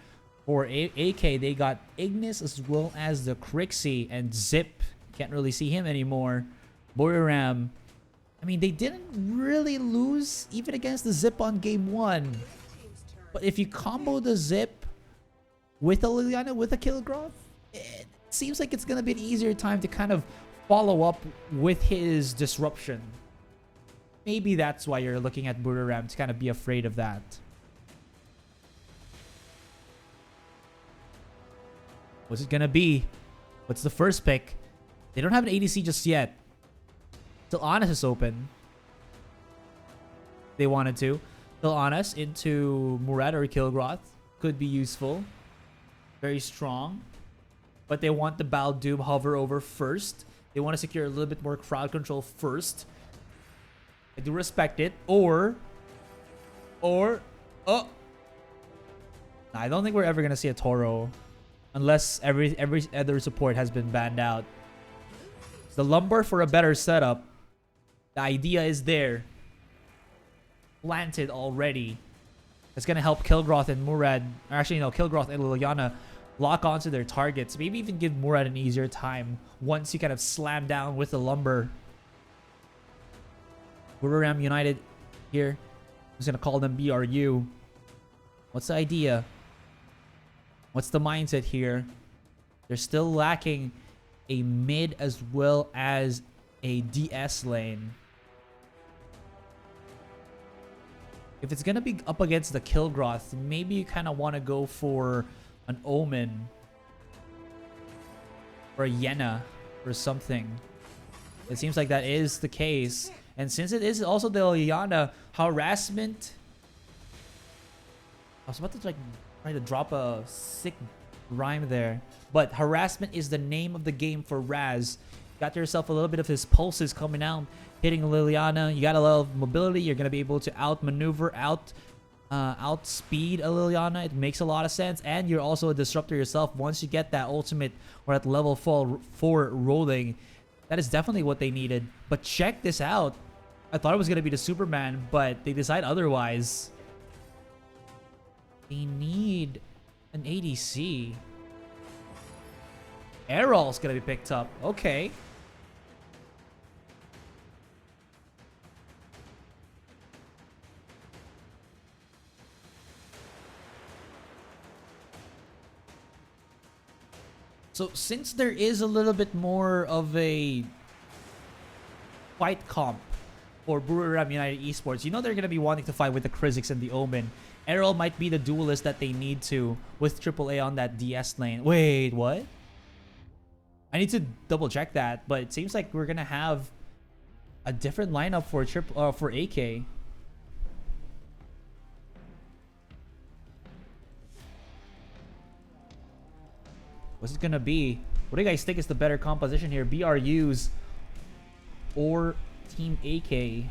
For AK, they got Ignis as well as the Crixie, and Zip. Can't really see him anymore. Buriram, I mean, they didn't really lose even against the Zip on game 1. But if you combo the Zip with a Liliana, with a Kilgroth, it seems like it's going to be an easier time to kind of follow up with his disruption. Maybe that's why you're looking at Buriram, to kind of be afraid of that. What's it gonna be? What's the first pick? They don't have an ADC just yet. Till Honest is open. They wanted to. Till Honest into Murad or Kilgroth could be useful. Very strong. But they want the Baldoom hover over first. They want to secure a little bit more crowd control first. I do respect it. Oh. I don't think we're ever gonna see a Toro. Unless every other support has been banned out. The lumber for a better setup. The idea is there. Planted already. It's going to help Kilgroth and Murad. Or actually, no, Kilgroth and Liliana lock onto their targets. Maybe even give Murad an easier time once you kind of slam down with the lumber. Buriram United here. I'm just going to call them BRU. What's the idea? What's the mindset here? They're still lacking a mid as well as a DS lane. If it's going to be up against the Kilgroth, maybe you kind of want to go for an Omen. Or a Yena or something. It seems like that is the case. And since it is also the Liliana, harassment... I was about to try to drop a sick rhyme there. But harassment is the name of the game for Raz. Got yourself a little bit of his pulses coming out, hitting Liliana. You got a lot of mobility. You're going to be able to outmaneuver, outspeed a Liliana. It makes a lot of sense. And you're also a disruptor yourself once you get that ultimate or at level 4 rolling. That is definitely what they needed. But check this out. I thought it was going to be the Superman, but they decide otherwise. They need an ADC. Errol's gonna be picked up. Okay. So since there is a little bit more of a fight comp for Buriram United Esports, you know they're going to be wanting to fight with the Kriziks and the Omen. Errol might be the duelist that they need to with AAA on that DS lane. Wait, what? I need to double check that, but it seems like we're going to have a different lineup for AK. What's it gonna be? What do you guys think is the better composition here? BRUs or Team AK?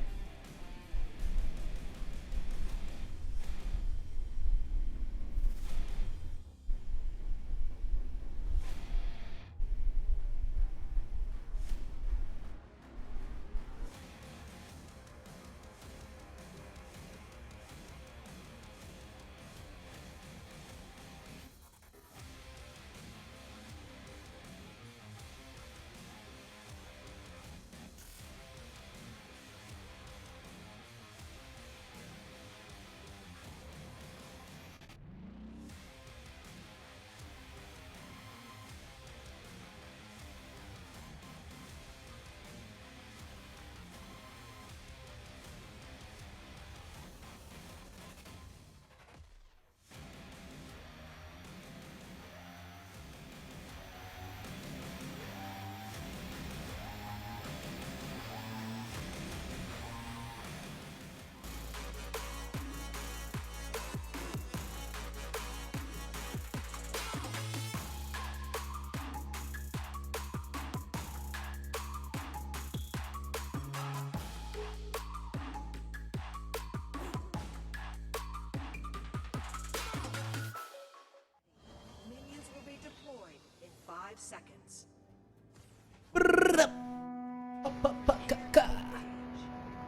Minions will be deployed in 5 seconds.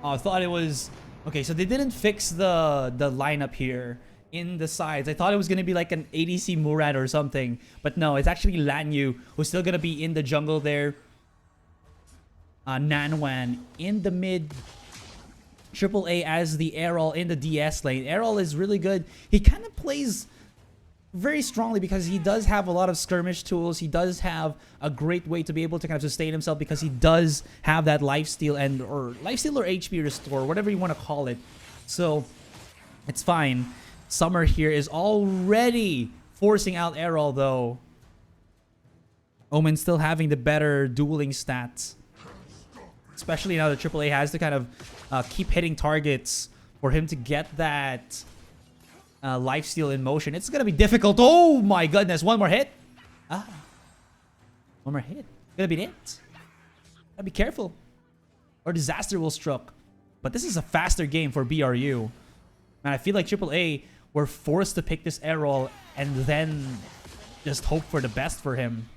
Oh, I thought it was... Okay, so they didn't fix the lineup here in the sides. I thought it was going to be like an ADC Murad or something. But no, it's actually Lanyu who's still going to be in the jungle there. Nanwan in the mid. AAA as the Errol in the DS lane. Errol is really good. He kind of plays very strongly because he does have a lot of skirmish tools. He does have a great way to be able to kind of sustain himself because he does have that lifesteal or HP restore, whatever you want to call it. So it's fine. Summer here is already forcing out Errol though. Omen still having the better dueling stats. Especially now that AAA has to kind of keep hitting targets for him to get that lifesteal in motion. It's going to be difficult. Oh my goodness. One more hit. One more hit. Gonna be it. Gotta be careful, or disaster will struck. But this is a faster game for BRU. And I feel like AAA were forced to pick this Errol and then just hope for the best for him.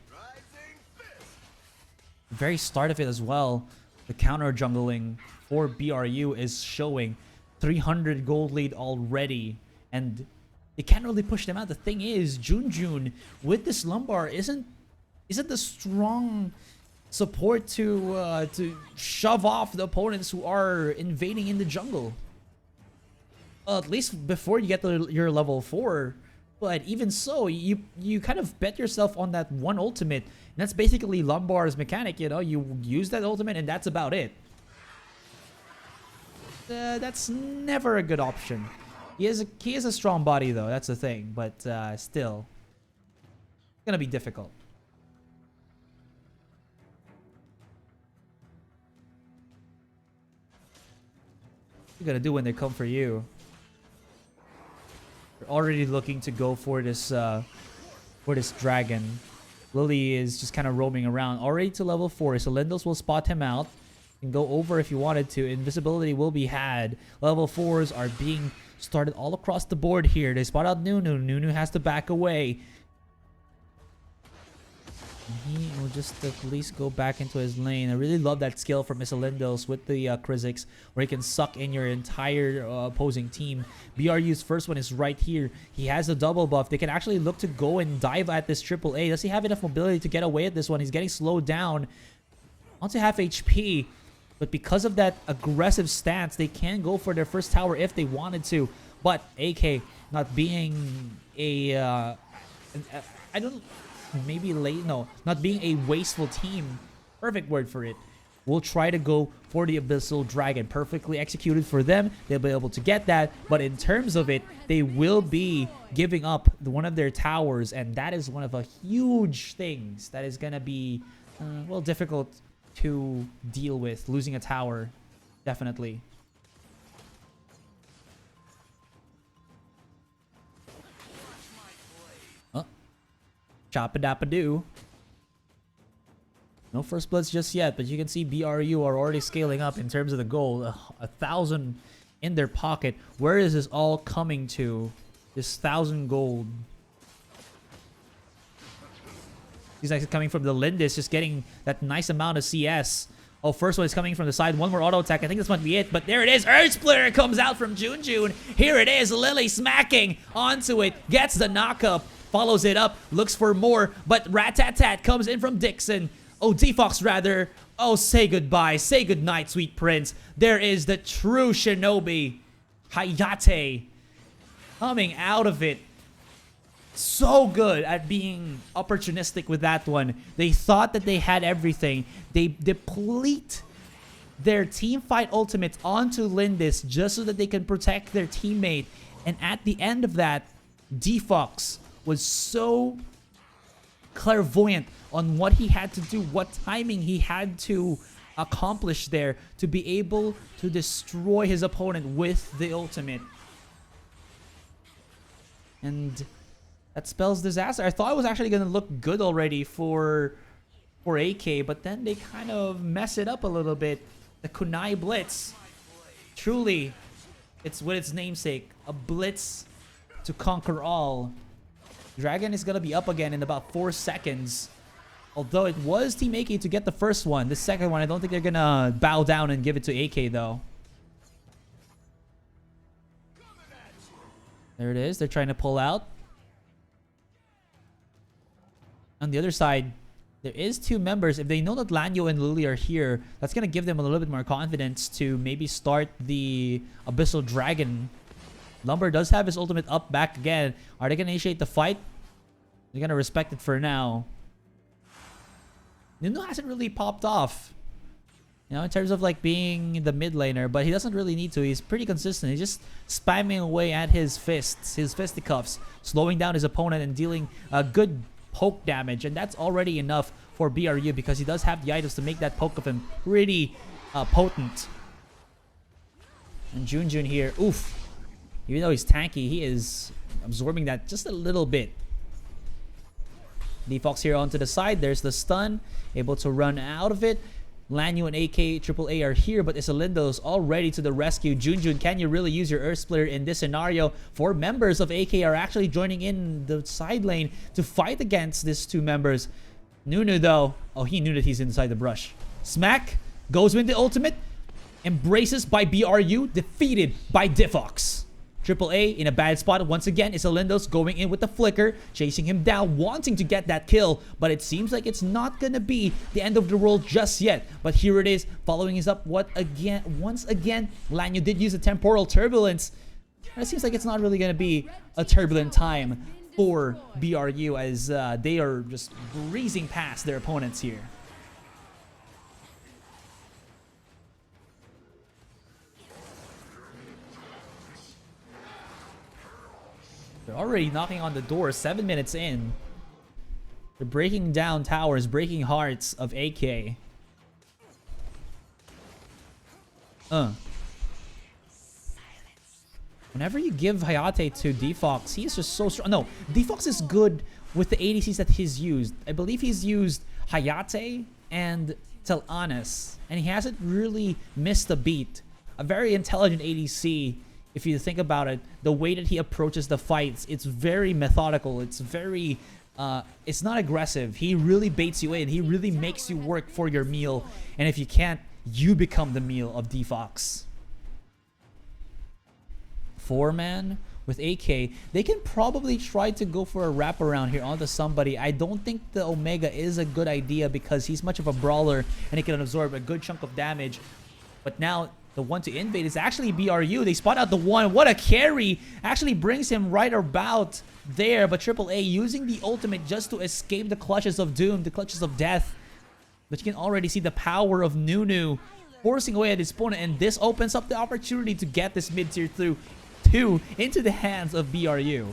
The very start of it as well, the counter jungling for BRU is showing 300 gold lead already. And they can't really push them out. The thing is, Junjun with this lumbar isn't the strong support to shove off the opponents who are invading in the jungle. Well, at least before you get to your level 4. But even so, you kind of bet yourself on that one ultimate. And that's basically Lumbar's mechanic, you know? You use that ultimate and that's about it. That's never a good option. He is a strong body though, that's the thing. But still, it's gonna be difficult. What you gonna do when they come for you? They're already looking to go for this dragon. Lily is just kind of roaming around, already to level 4. So Lindels will spot him out and go over if you wanted to. Invisibility will be had. Level 4s are being started all across the board here. They spot out Nunu. Nunu has to back away. He will just at least go back into his lane. I really love that skill from Lindels with the Kriziks, where he can suck in your entire opposing team. BRU's first one is right here. He has a double buff. They can actually look to go and dive at this AAA. Does he have enough mobility to get away at this one? He's getting slowed down onto half HP. But because of that aggressive stance, they can go for their first tower if they wanted to. But AK not being a... maybe late, no, not being a wasteful team. Perfect word for it. Will try to go for the Abyssal Dragon. Perfectly executed for them. They'll be able to get that. But in terms of it, they will be giving up one of their towers. And that is one of the huge things that is going to be, well, difficult to deal with. Losing a tower, definitely. Chop-a-dap-a-doo. No first bloods just yet, but you can see BRU are already scaling up in terms of the gold. 1,000 in their pocket. Where is this all coming to? This 1,000 gold. He's like coming from the Lindis, just getting that nice amount of CS. Oh, first one is coming from the side. One more auto attack. I think this might be it, but there it is. Earth Splitter comes out from Junjun. Here it is. Lily smacking onto it. Gets the knockup. Follows it up. Looks for more, but Rat-Tat-Tat comes in from Dixon. Oh, Defox rather. Oh, say goodbye. Say goodnight, sweet prince. There is the true shinobi. Hayate. Coming out of it. So good at being opportunistic with that one. They thought that they had everything. They deplete their team fight ultimates onto Lindis just so that they can protect their teammate. And at the end of that, Defox was so clairvoyant on what he had to do, what timing he had to accomplish there to be able to destroy his opponent with the ultimate. And that spells disaster. I thought it was actually going to look good already for AK, but then they kind of mess it up a little bit. The Kunai Blitz. Truly, it's with its namesake. A blitz to conquer all. Dragon is going to be up again in about 4 seconds. Although it was Team AK to get the first one. The second one, I don't think they're going to bow down and give it to AK, though. There it is. They're trying to pull out. On the other side, there is 2 members. If they know that Lanyo and Lily are here, that's going to give them a little bit more confidence to maybe start the Abyssal Dragon. Lumber does have his ultimate up back again. Are they going to initiate the fight? They're going to respect it for now. Nuno hasn't really popped off, you know, in terms of like being the mid laner, but he doesn't really need to. He's pretty consistent. He's just spamming away at his fists, his fisticuffs, slowing down his opponent and dealing good poke damage, and that's already enough for BRU because he does have the items to make that poke of him pretty potent. And Junjun here, oof. Even though he's tanky, he is absorbing that just a little bit. Defox here onto the side. There's the stun. Able to run out of it. Lanyu and AK AAA are here, but Isalindo's all ready to the rescue. Junjun, can you really use your Earth Splitter in this scenario? 4 members of AK are actually joining in the side lane to fight against these 2 members. Nunu, though. Oh, he knew that he's inside the brush. Smack goes with the ultimate. Embraces by BRU. Defeated by Defox. AAA in a bad spot once again. Isalindo's going in with the flicker, chasing him down, wanting to get that kill, but it seems like it's not gonna be the end of the world just yet. But here it is, following his up once again. Lanyo did use a temporal turbulence. And it seems like it's not really gonna be a turbulent time for BRU as they are just breezing past their opponents here. They're already knocking on the door 7 minutes in. They're breaking down towers, breaking hearts of AK. Whenever you give Hayate to Defox, he is just so strong. No, Defox is good with the ADCs that he's used. I believe he's used Hayate and Telanis, and he hasn't really missed a beat. A very intelligent ADC. If you think about it, the way that he approaches the fights, it's very methodical. It's very, it's not aggressive. He really baits you in. He really makes you work for your meal. And if you can't, you become the meal of Defox. 4-man with AK. They can probably try to go for a wraparound here onto somebody. I don't think the Omega is a good idea because he's much of a brawler and he can absorb a good chunk of damage. But now, The one to invade is actually BRU. They spot out the one. What a carry. Actually brings him right about there. But AAA using the ultimate just to escape the clutches of doom, the clutches of death. But you can already see the power of Nunu forcing away at his opponent. And this opens up the opportunity to get this mid-tier through 2 into the hands of BRU.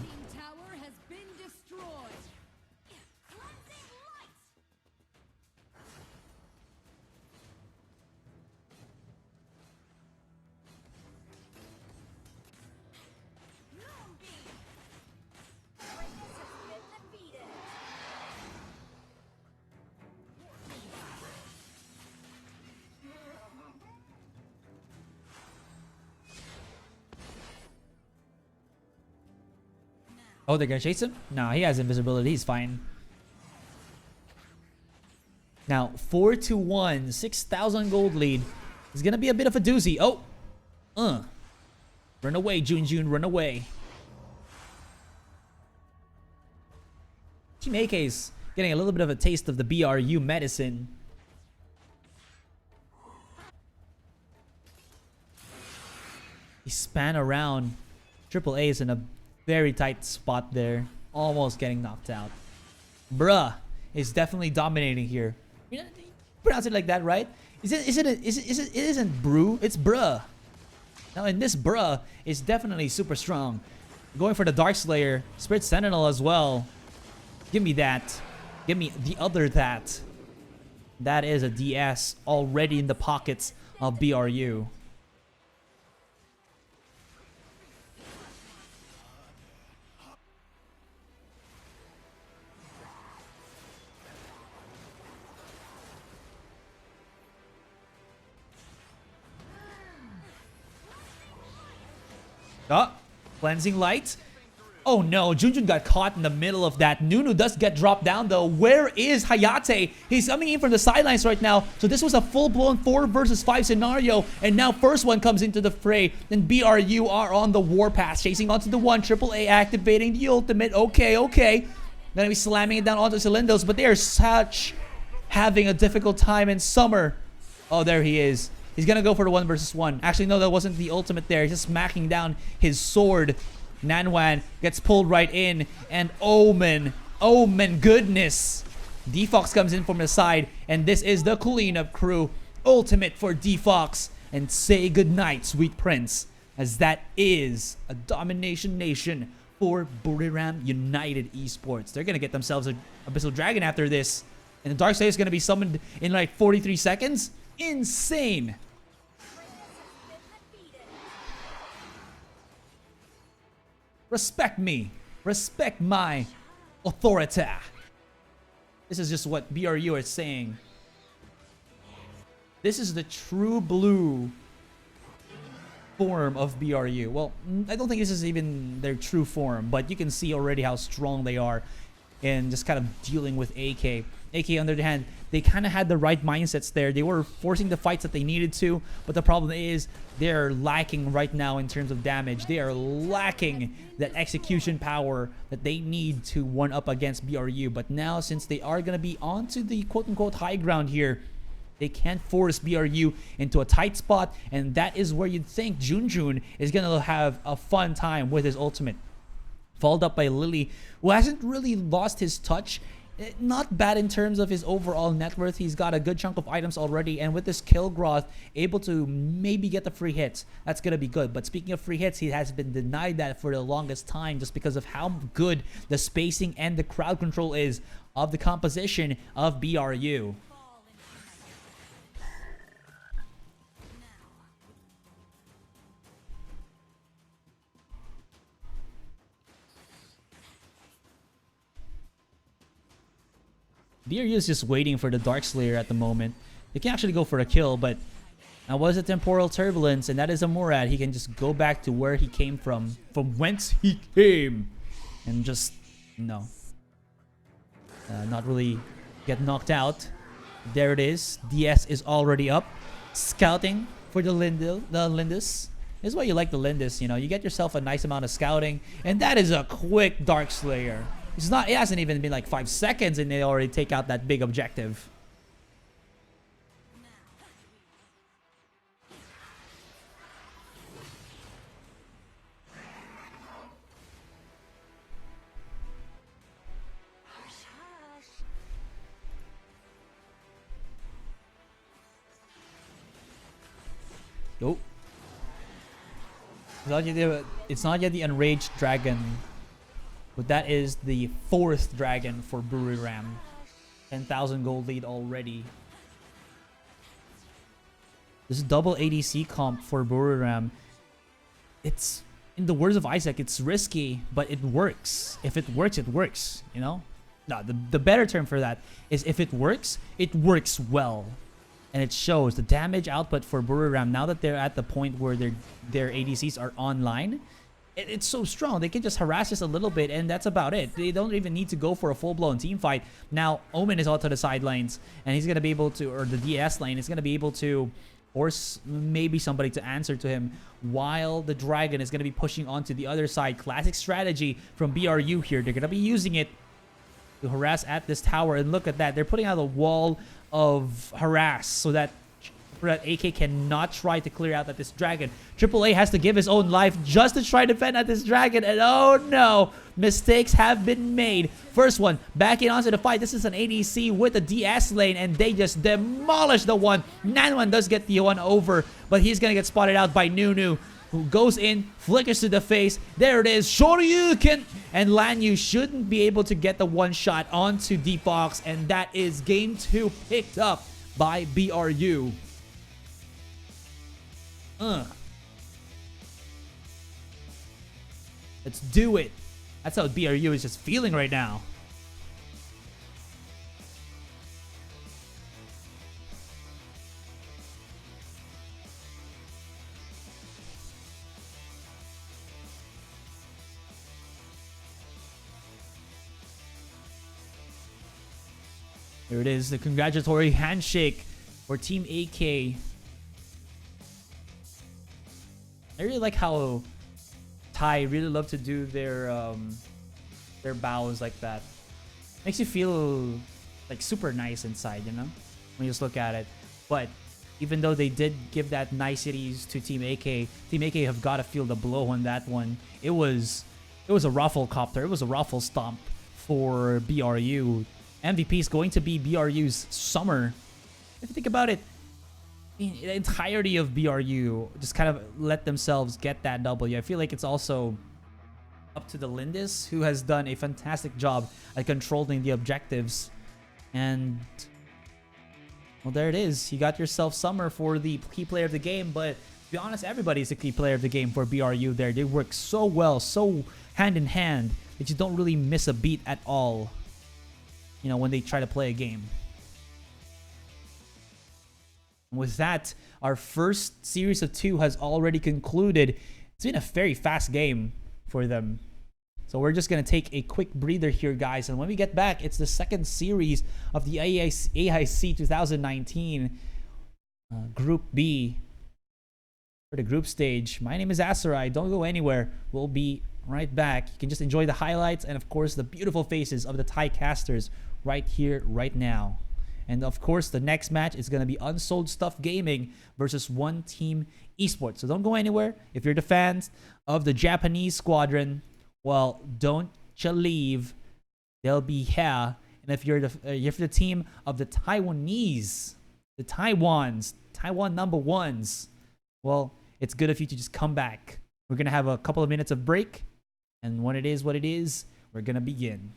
Oh, they're gonna chase him? No, he has invisibility. He's fine. Now, 4-1, 6,000 gold lead. It's gonna be a bit of a doozy. Oh! Run away, Jun, run away. Team AK's getting a little bit of a taste of the BRU medicine. He span around. AAA is in a very tight spot there. Almost getting knocked out. Bruh is definitely dominating here. You pronounce it like that, right? It isn't brew, it's bruh. Now, in this bruh is definitely super strong. Going for the Dark Slayer, Spirit Sentinel as well. Give me that. Give me the other that. That is a DS already in the pockets of BRU. Oh, cleansing light. Oh no, Junjun got caught in the middle of that. Nunu does get dropped down though. Where is Hayate? He's coming in from the sidelines right now. So this was a full-blown 4 versus 5 scenario. And now first one comes into the fray. Then BRU are on the warpath, chasing onto the one. AAA activating the ultimate. Okay. Gonna be slamming it down onto Cylindos, but they are having a difficult time in summer. Oh, there he is. He's gonna go for the 1 versus 1. Actually, no, that wasn't the ultimate there. He's just smacking down his sword. Nanwan gets pulled right in. And Omen, goodness. D-Fox comes in from the side. And this is the cleanup crew. Ultimate for D-Fox. And say goodnight, sweet prince. As that is a domination nation for Buriram United Esports. They're gonna get themselves an Abyssal Dragon after this. And the Dark Slayer is gonna be summoned in like 43 seconds. Insane. Respect me. Respect my authority. This is just what BRU are saying. This is the true blue form of BRU. Well, I don't think this is even their true form, but you can see already how strong they are in just kind of dealing with AK. AK, on the other hand, they kind of had the right mindsets there. They were forcing the fights that they needed to, but the problem is they're lacking right now in terms of damage. They are lacking that execution power that they need to one up against BRU. But now, since they are going to be onto the quote-unquote high ground here, they can't force BRU into a tight spot, and that is where you'd think Junjun is going to have a fun time with his ultimate. Followed up by Lily, who hasn't really lost his touch. Not bad in terms of his overall net worth. He's got a good chunk of items already, and with this kill growth, able to maybe get the free hits. That's going to be good. But speaking of free hits, he has been denied that for the longest time just because of how good the spacing and the crowd control is of the composition of BRU. BRU is just waiting for the Dark Slayer at the moment. They can actually go for a kill, but now was a temporal turbulence, and that is a Murad. He can just go back to where he came from whence he came, and just, no. Not really get knocked out. There it is. DS is already up. Scouting for the Lindis. This is why you like the Lindis, you know. You get yourself a nice amount of scouting, and that is a quick Dark Slayer. It hasn't even been like 5 seconds and they already take out that big objective. Nope. It's not yet the Enraged Dragon, but that is the 4th dragon for Buriram. 10,000 gold lead already. This double ADC comp for Buriram, it's, in the words of Isaac, it's risky, but it works. If it works, it works, you know? No, the better term for that is if it works well. And it shows the damage output for Buriram, now that they're at the point where their ADCs are online, it's so strong. They can just harass us a little bit, and that's about it. They don't even need to go for a full-blown team fight. Now, Omen is out to the sidelines, and he's going to be able to, or the DS lane is going to be able to force maybe somebody to answer to him, while the Dragon is going to be pushing onto the other side. Classic strategy from BRU here. They're going to be using it to harass at this tower, and look at that. They're putting out a wall of harass so that AK cannot try to clear out at this Dragon. AAA has to give his own life just to try to defend at this Dragon, and oh no, mistakes have been made. First one, backing onto the fight. This is an ADC with a DS lane, and they just demolish the one. Nanwan does get the one over, but he's gonna get spotted out by Nunu, who goes in, flickers to the face. There it is, Shoryuken! And Lanyu shouldn't be able to get the one shot onto Deepox, and that is game 2 picked up by BRU. Let's do it. That's how BRU is just feeling right now. Here it is, the congratulatory handshake for Team AK. I really like how Thai really love to do their bows like that. Makes you feel like super nice inside, you know, when you just look at it. But even though they did give that niceties to Team AK, Team AK have got to feel the blow on that one. It was a ruffle copter. It was a ruffle stomp for BRU. MVP is going to be BRU's summer. If you think about it, the entirety of BRU just kind of let themselves get that W. I feel like it's also up to the Lindis, who has done a fantastic job at controlling the objectives. And, well, there it is. You got yourself Summer for the key player of the game, but to be honest, everybody's a key player of the game for BRU there. They work so well, so hand in hand, that you don't really miss a beat at all, you know, when they try to play a game. With that, our first series of 2 has already concluded. It's been a very fast game for them. So we're just going to take a quick breather here, guys. And when we get back, it's the second series of the AIC 2019 Group B for the group stage. My name is Asarai. Don't go anywhere. We'll be right back. You can just enjoy the highlights and, of course, the beautiful faces of the Thai casters right here, right now. And of course, the next match is going to be Unsold Stuff Gaming versus One Team Esports. So don't go anywhere. If you're the fans of the Japanese squadron, well, don't you leave. They'll be here. And if you're the team of the Taiwanese, the Taiwan number ones, well, it's good of you to just come back. We're going to have a couple of minutes of break. And when it is what it is, we're going to begin.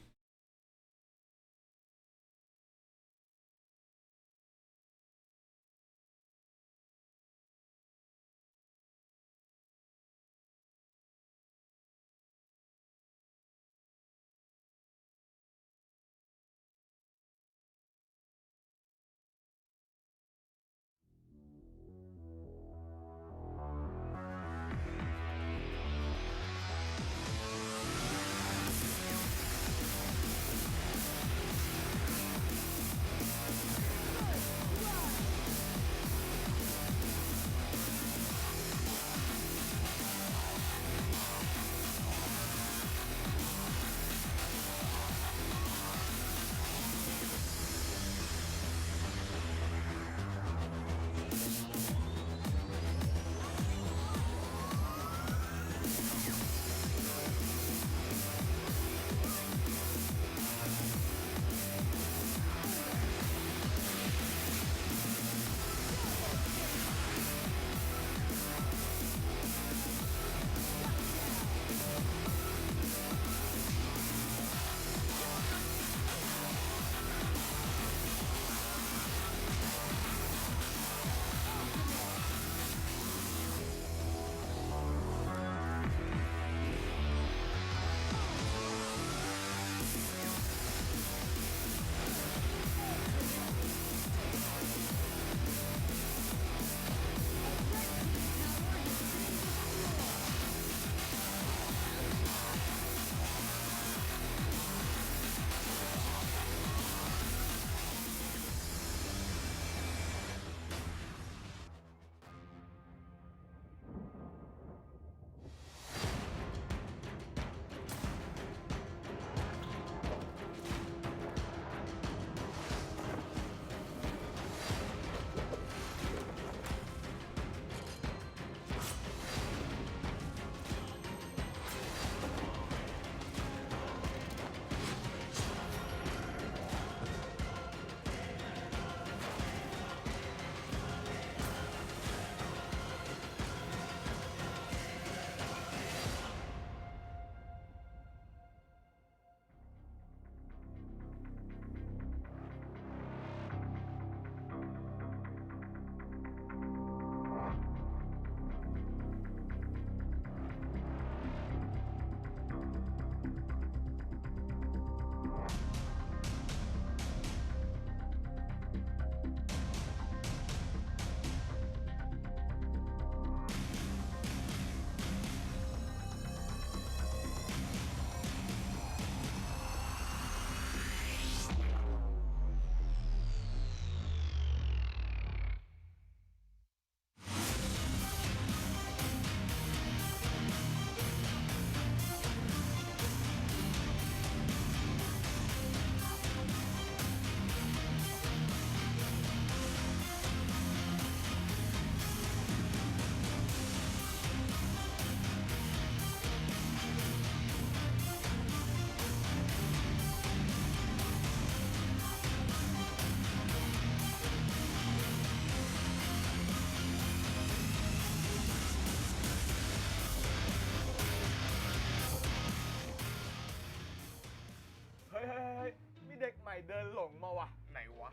เดินหลงมาวะไหนวะ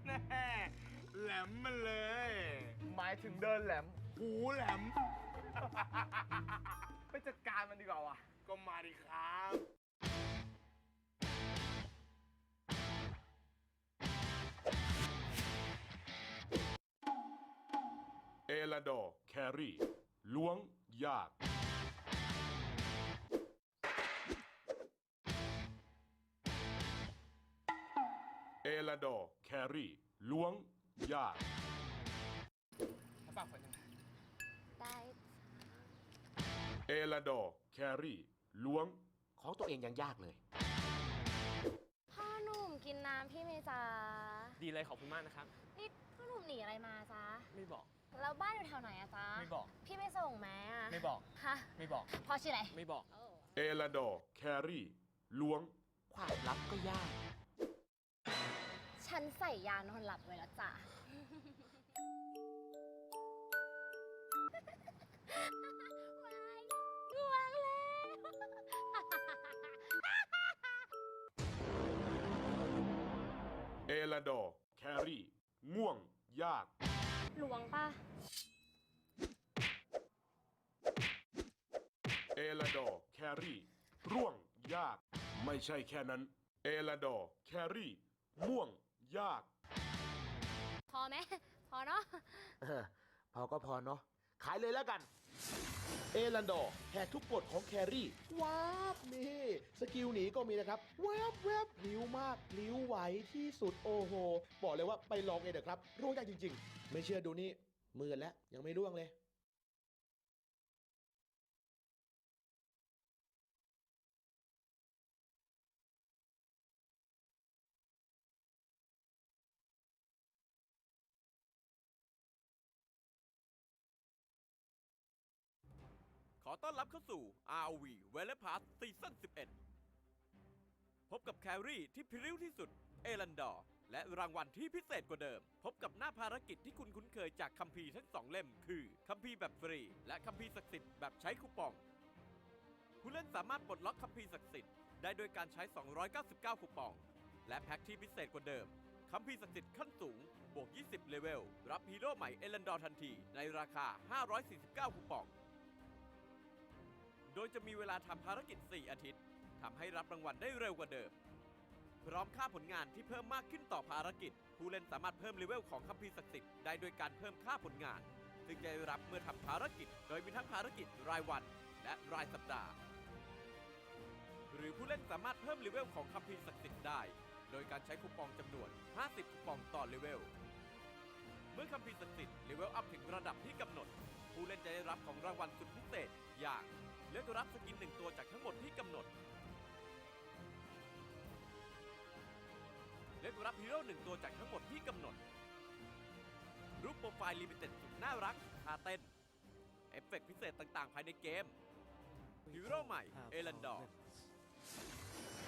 แน่แหลมมาเลย หมายถึงเดินแหลมหูแหลม ไปจัดการมันดีกว่าวะก็มาดิครับ เอลาดอร์แครี่ล้วงยากเอลาดอร์แครี่ล้วงยาก ฝากคนหนึ่ง ได้ เอลาดอร์แครี่ล้วง ของตัวเองยังยากเลย พ่อหนุ่มกินน้ำพี่เมจ้า ดีเลยขอบคุณมากนะครับ นี่พ่อหนุ่มหนีอะไรมาจ๊ะ ไม่บอก แล้วบ้านอยู่แถวไหนอะจ๊ะ ไม่บอก พี่ไม่ส่งไหมอะ ไม่บอก ฮะ ไม่บอก พ่อชื่ออะไร ไม่บอก เอลาดอร์แครี่ล้วง ความลับก็ยาก ฉันใส่ยานอนหลับไว้แล้วจ้ะ วางแล้ว เอลาดอร์แครี่ง่วงยาก หลวงป่ะ เอลาดอร์แครี่ร่วงยาก ไม่ใช่แค่นั้น เอลาดอร์แครี่ม่วงยาก พอไหม พอเนาะ พอก็พอเนาะ ขายเลยแล้วกัน เอลันดอร์แหกทุกกฎของแครี่ว้าบนี่สกิลหนีก็มีนะครับแวบแวบพลิ้วมากพลิ้วไหวที่สุดโอ้โห บอกเลยว่าไปลองเองเถอะครับร่วงยากจริงๆ ไม่เชื่อดูนี่มือแล้วยังไม่ร่วงเลย ขอต้อนรับเข้าสู่ ROV Valor Pass ซีซั่น 11 พบกับแครี่ที่พริ้วที่สุด เอลันดอร์ และรางวัลที่พิเศษกว่าเดิม พบกับหน้าภารกิจที่คุณคุ้นเคยจากคัมภีร์ทั้ง 2 เล่ม คือ คัมภีร์แบบฟรี และคัมภีร์ศักดิ์สิทธิ์แบบใช้คูปอง ผู้เล่นสามารถปลดล็อกคัมภีร์ศักดิ์สิทธิ์ได้โดยการใช้ 299 คูปอง และแพ็กที่พิเศษกว่าเดิม คัมภีร์ศักดิ์สิทธิ์ขั้นสูง บวก 20 เลเวล รับฮีโร่ใหม่เอลันดอร์ทันที ในราคา 549 คูปอง โดยจะมีเวลาทำภารกิจ 4 อาทิตย์ ทำให้รับรางวัลได้เร็วกว่าเดิม พร้อมค่าผลงานที่เพิ่มมากขึ้นต่อภารกิจ ผู้เล่นสามารถเพิ่มเลเวลของคัมภีร์ศักดิ์สิทธิ์ได้โดยการเพิ่มค่าผลงาน ซึ่งจะได้รับเมื่อทำภารกิจ โดยมีทั้งภารกิจรายวันและรายสัปดาห์ หรือผู้เล่นสามารถเพิ่มเลเวลของคัมภีร์ศักดิ์สิทธิ์ได้ โดยการใช้คูปองจำนวน 50 คูปองต่อเลเวล เมื่อคัมภีร์ศักดิ์สิทธิ์เลเวลอัพถึงระดับที่กำหนด ผู้เล่นจะได้รับของรางวัลสุดพิเศษอย่างเลือกรับสกิน1 ตัวจากทั้งหมดที่กำหนด เลือกรับฮีโร่1 ตัวจากทั้งหมดที่กำหนด รูปโปรไฟล์ลิมิเต็ดสุดน่ารักท่าเต้น เอฟเฟกต์พิเศษต่างๆภายในเกม ฮีโร่ใหม่เอลันดอร์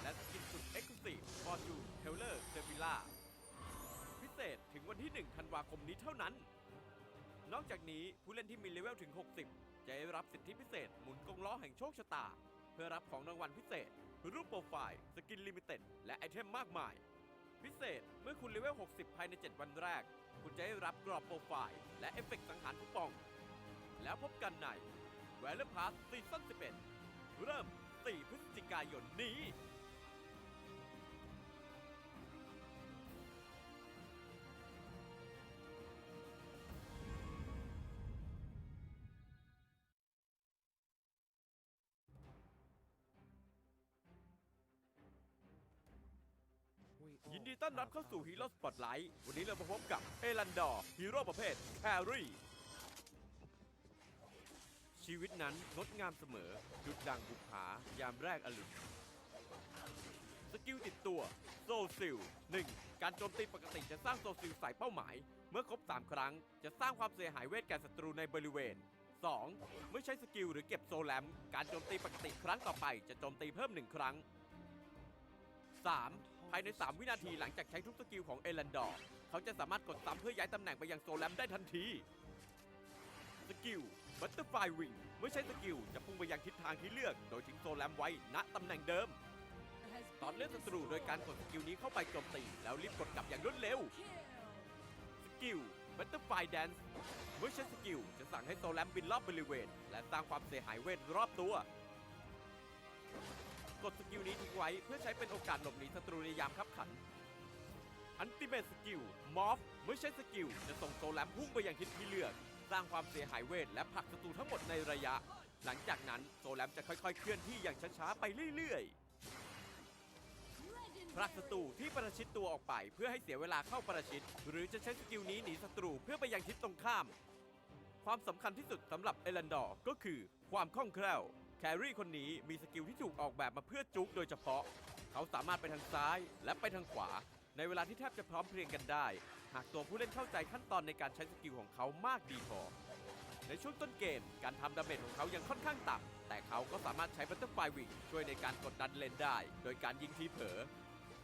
และสกินสุดเอ็กซ์คลูซีฟฟอร์จูนเทเลอร์เซฟิล่าพิเศษถึงวันที่ 1 ธันวาคมนี้เท่านั้น นอกจากนี้ผู้เล่นที่มีเลเวลถึง 60 จะได้รับสิทธิพิเศษหมุนกงล้อแห่งโชคชะตา เพื่อรับของรางวัลพิเศษ รูปโปรไฟล์ สกินลิมิเต็ด และไอเทมมากมาย พิเศษเมื่อคุณเลเวล 60 ภายใน 7 วันแรก คุณจะได้รับกรอบโปรไฟล์ และเอฟเฟกต์สังหารคูปอง แล้วพบกันใน Valor Pass ซีซั่น 11 เริ่ม 4 พฤศจิกายนนี้ ยินดีต้อนรับเข้าสู่ฮีโร่สปอตไลท์ วันนี้เรามาพบกับเอลันดอร์ ฮีโร่ประเภทแครี่ ชีวิตนั้นงดงามเสมอ ดุจดังบุภายามแรกอรุณ สกิลติดตัวโซซิล 1. การโจมตีปกติจะสร้างโซซิลใส่เป้าหมาย เมื่อครบ 3 ครั้ง จะสร้างความเสียหายเวทแก่ศัตรูในบริเวณ 2. เมื่อใช้สกิลหรือเก็บโซแลมการโจมตีปกติครั้งต่อไปจะโจมตีเพิ่ม 1 ครั้ง 3. ภายใน 3 วินาทีหลังจากใช้ทุกสกิลของเอลันดอร์ เขาจะสามารถกดซ้ำเพื่อย้ายตำแหน่งไปยังโซแลมได้ทันที สกิลบัตเตอร์ไฟวิงเมื่อใช้สกิลจะพุ่งไปยังทิศทางที่เลือก โดยทิ้งโซแลมไว้ณตำแหน่งเดิม ตอนเลือกศัตรูโดยการกดสกิลนี้เข้าไปโจมตีแล้วรีบกดกลับอย่างรวดเร็วสกิล Butterfly Dance เมื่อใช้สกิลจะสั่งให้โซแลมบินรอบบริเวณและสร้างความเสียหายเวทรอบตัวกดสกิลนี้ทิ้งไว้เพื่อใช้เป็นโอกาสหลบหนีศัตรูในยามคับขันอันติเมทสกิลมอฟเมื่อใช้สกิลจะส่งโซแลมพุ่งไปยังทิศที่เลือกสร้างความเสียหายเวทและผลักศัตรูทั้งหมดในระยะหลังจากนั้นโซแลมจะค่อยๆเคลื่อนที่อย่างช้าๆไปเรื่อยๆผลักศัตรูที่ประชิดตัวออกไปเพื่อให้เสียเวลาเข้าประชิดหรือจะใช้สกิลนี้หนีศัตรูเพื่อไปยังทิศตรงข้ามความสำคัญที่สุดสำหรับเอลันดอร์ก็คือความคล่องแคล่วแครี่คนนี้มีสกิลที่ถูกออกแบบมาเพื่อจุกโดยเฉพาะเขาสามารถไปทางซ้ายและไปทางขวาในเวลาที่แทบจะพร้อมเพรียงกันได้หากตัวผู้เล่นเข้าใจขั้นตอนในการใช้สกิลของเขามากดีพอในช่วงต้นเกมการทำดาเมจของเขายังค่อนข้างต่ำแต่เขาก็สามารถใช้บัตเตอร์ไฟวิงช่วยในการกดดันเลนได้โดยการยิงทีเผลอ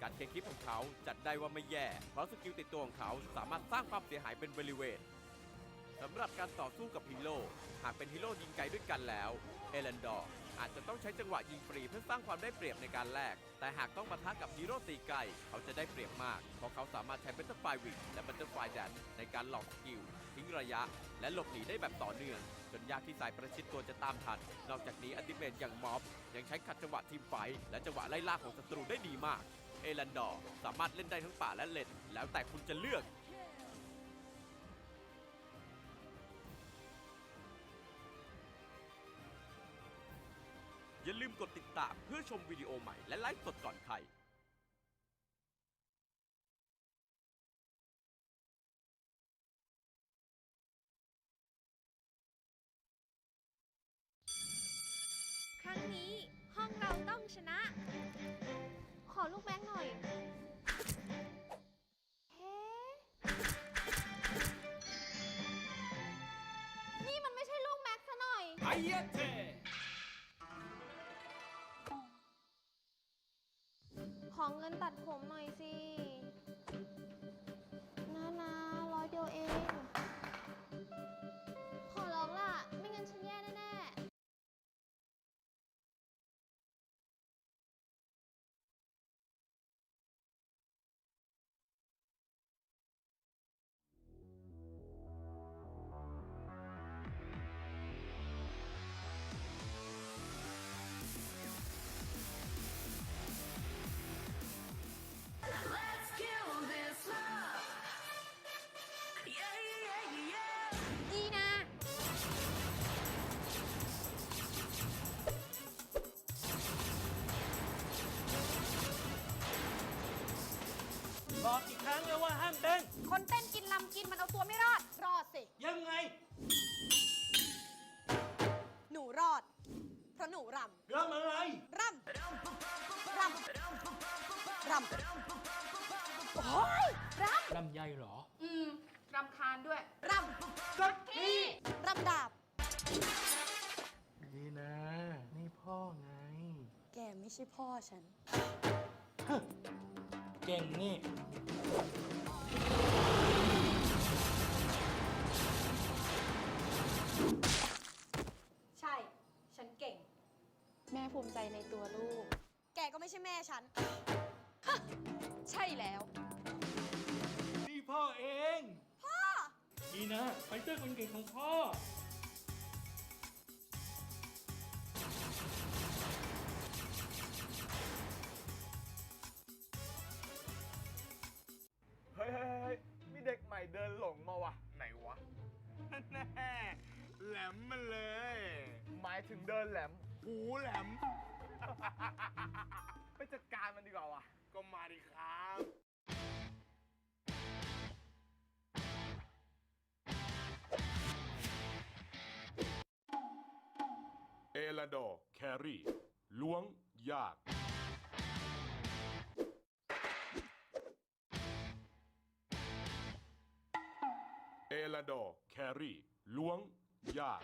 การเคคลิปของเขาจัดได้ว่าไม่แย่เพราะสกิลติดตัวของเขาสามารถสร้างความเสียหายเป็นบริเวณสำหรับการต่อสู้กับฮีโร่หากเป็นฮีโร่ยิงไกลด้วยกันแล้วเอลันดอร์อาจจะต้องใช้จังหวะยิงฟรีเพื่อสร้างความได้เปรียบในการแลกแต่หากต้องปะทะกับฮีโร่ตีไกลเขาจะได้เปรียบมากเพราะเขาสามารถใช้บัตเตอร์ไฟวิงและบัตเตอร์ไฟแดนในการหลอกสกิลทิ้งระยะและหลบหนีได้แบบต่อเนื่องจนยากที่สายประชิดตัวจะตามทันนอกจากนี้อัลติเมทอย่างม็อบยังใช้ขัดจังหวะทีมไฟท์และจังหวะไล่ล่าของศัตรูได้ดีมากเอลันดอร์สามารถเล่นได้ทั้งป่าและเลนแล้วแต่คุณจะเลือกอย่าลืมกดติดตามเพื่อชมวิดีโอใหม่และไลฟ์สดก่อนใครครั้งนี้ห้องเราต้องชนะขอลูกแบงค์หน่อยเฮ้นี่มันไม่ใช่ลูกแม็กซ์ซะหน่อยไอเยเทขอเงินตัดผมหน่อยสินะ100 เดียวเอง ขอร้องล่ะ ไม่งั้นฉันแย่แน่ๆ ดีนะ บอกอีกครั้งแล้วว่าห้ามเต้น คนเต้นกินลำกินมันเอาตัวไม่รอด รอดสิ ยังไง หนูรอด เพราะหนูรำ รำอะไร รำ รำ รำ โอ้ยรำ รำใหญ่เหรอ รำคาญด้วย รำสักทีรำดาบ ดีนะ นี่พ่อไง แกไม่ใช่พ่อฉัน เก่งนี่ ใช่ ฉันเก่ง แม่ภูมิใจในตัวลูก แกก็ไม่ใช่แม่ฉัน ฮะ ใช่แล้ว นี่พ่อเอง พ่อ ดีนะไฟเตอร์คนเก่งของพ่อ เฮ้ยมีเด็กใหม่เดินหลงมาว่ะ ไหนวะแน่แหลมมาเลย หมายถึงเดินแหลม หูแหลม ไปจัดการมันดีกว่าวะก็มาดิครับ เอลาดอร์แครี่ล้วงยากเอลาดอร์แครี่ล้วงยาก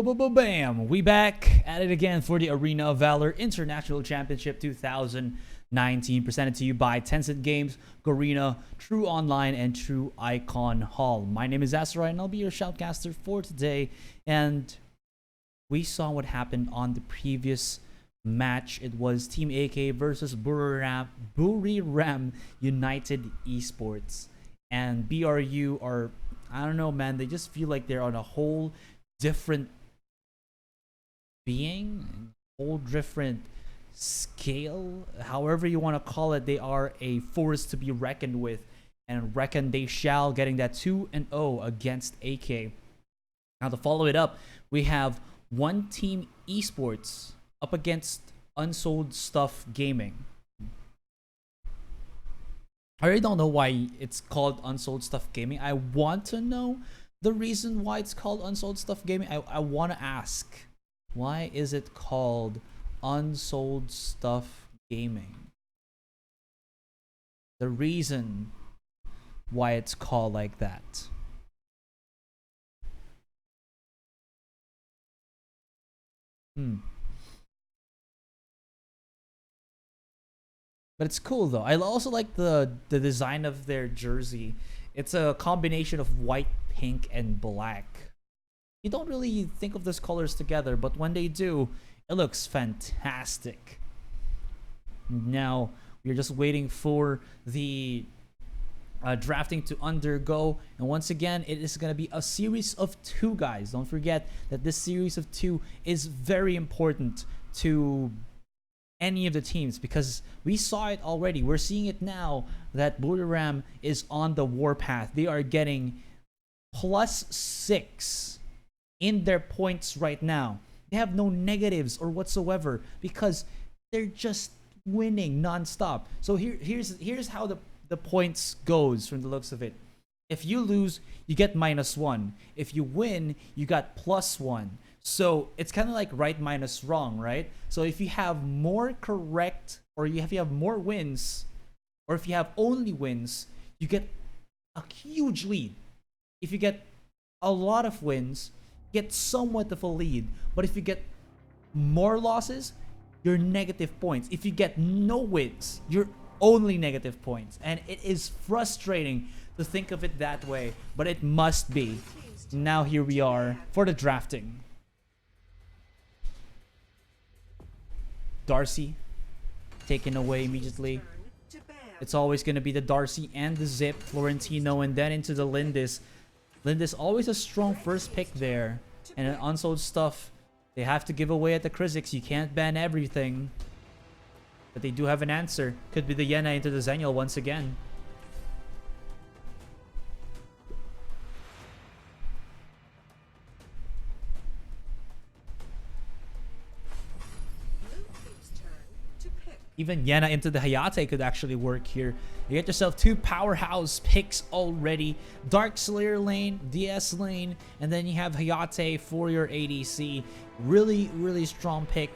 Bam! We back at it again for the Arena of Valor International Championship 2019, presented to you by Tencent Games, Garena, True Online, and True Icon Hall. My name is Asarai, and I'll be your shoutcaster for today. And we saw what happened on the previous match. It was Team AK versus Buriram United Esports. And BRU are, I don't know, man, they just feel like they're on a whole different being, whole different scale, however you want to call it. They are a force to be reckoned with, and reckon they shall, getting that 2-0 against AK. Now to follow it up, we have One Team Esports up against Unsold Stuff Gaming. I really don't know why it's called Unsold Stuff Gaming. I want to know the reason why it's called Unsold Stuff Gaming. I want to ask, why is it called Unsold Stuff Gaming? The reason why it's called like that. But it's cool though. I also like the design of their jersey. It's a combination of white, pink, and black. You don't really think of those colors together, but when they do, it looks fantastic. Now, we're just waiting for the drafting to undergo. And once again, it is going to be a series of 2, guys. Don't forget that this series of 2 is very important to any of the teams, because we saw it already. We're seeing it now that Buriram is on the warpath. They are getting +6 in their points right now. They have no negatives or whatsoever because they're just winning non-stop. So here's how the points goes from the looks of it. If you lose, you get -1. If you win, you got +1. So it's kind of like right minus wrong, right? So if you have more correct, or if you have more wins, or if you have only wins, you get a huge lead. If you get a lot of wins, you get somewhat of a lead. But if you get more losses, you're negative points. If you get no wins, you're only negative points. And it is frustrating to think of it that way, but it must be. Now here we are for the drafting. Darcy taken away immediately. It's always going to be the Darcy and the Zip, Florentino, and then into the Lindis. Lindis always a strong first pick there. And an Unsold Stuff, they have to give away at the Kha'Zix. You can't ban everything. But they do have an answer. Could be the Yena into the Zenial once again. Even Yena into the Hayate could actually work here. You get yourself 2 powerhouse picks already. Dark Slayer lane, DS lane, and then you have Hayate for your ADC. Really, really strong pick.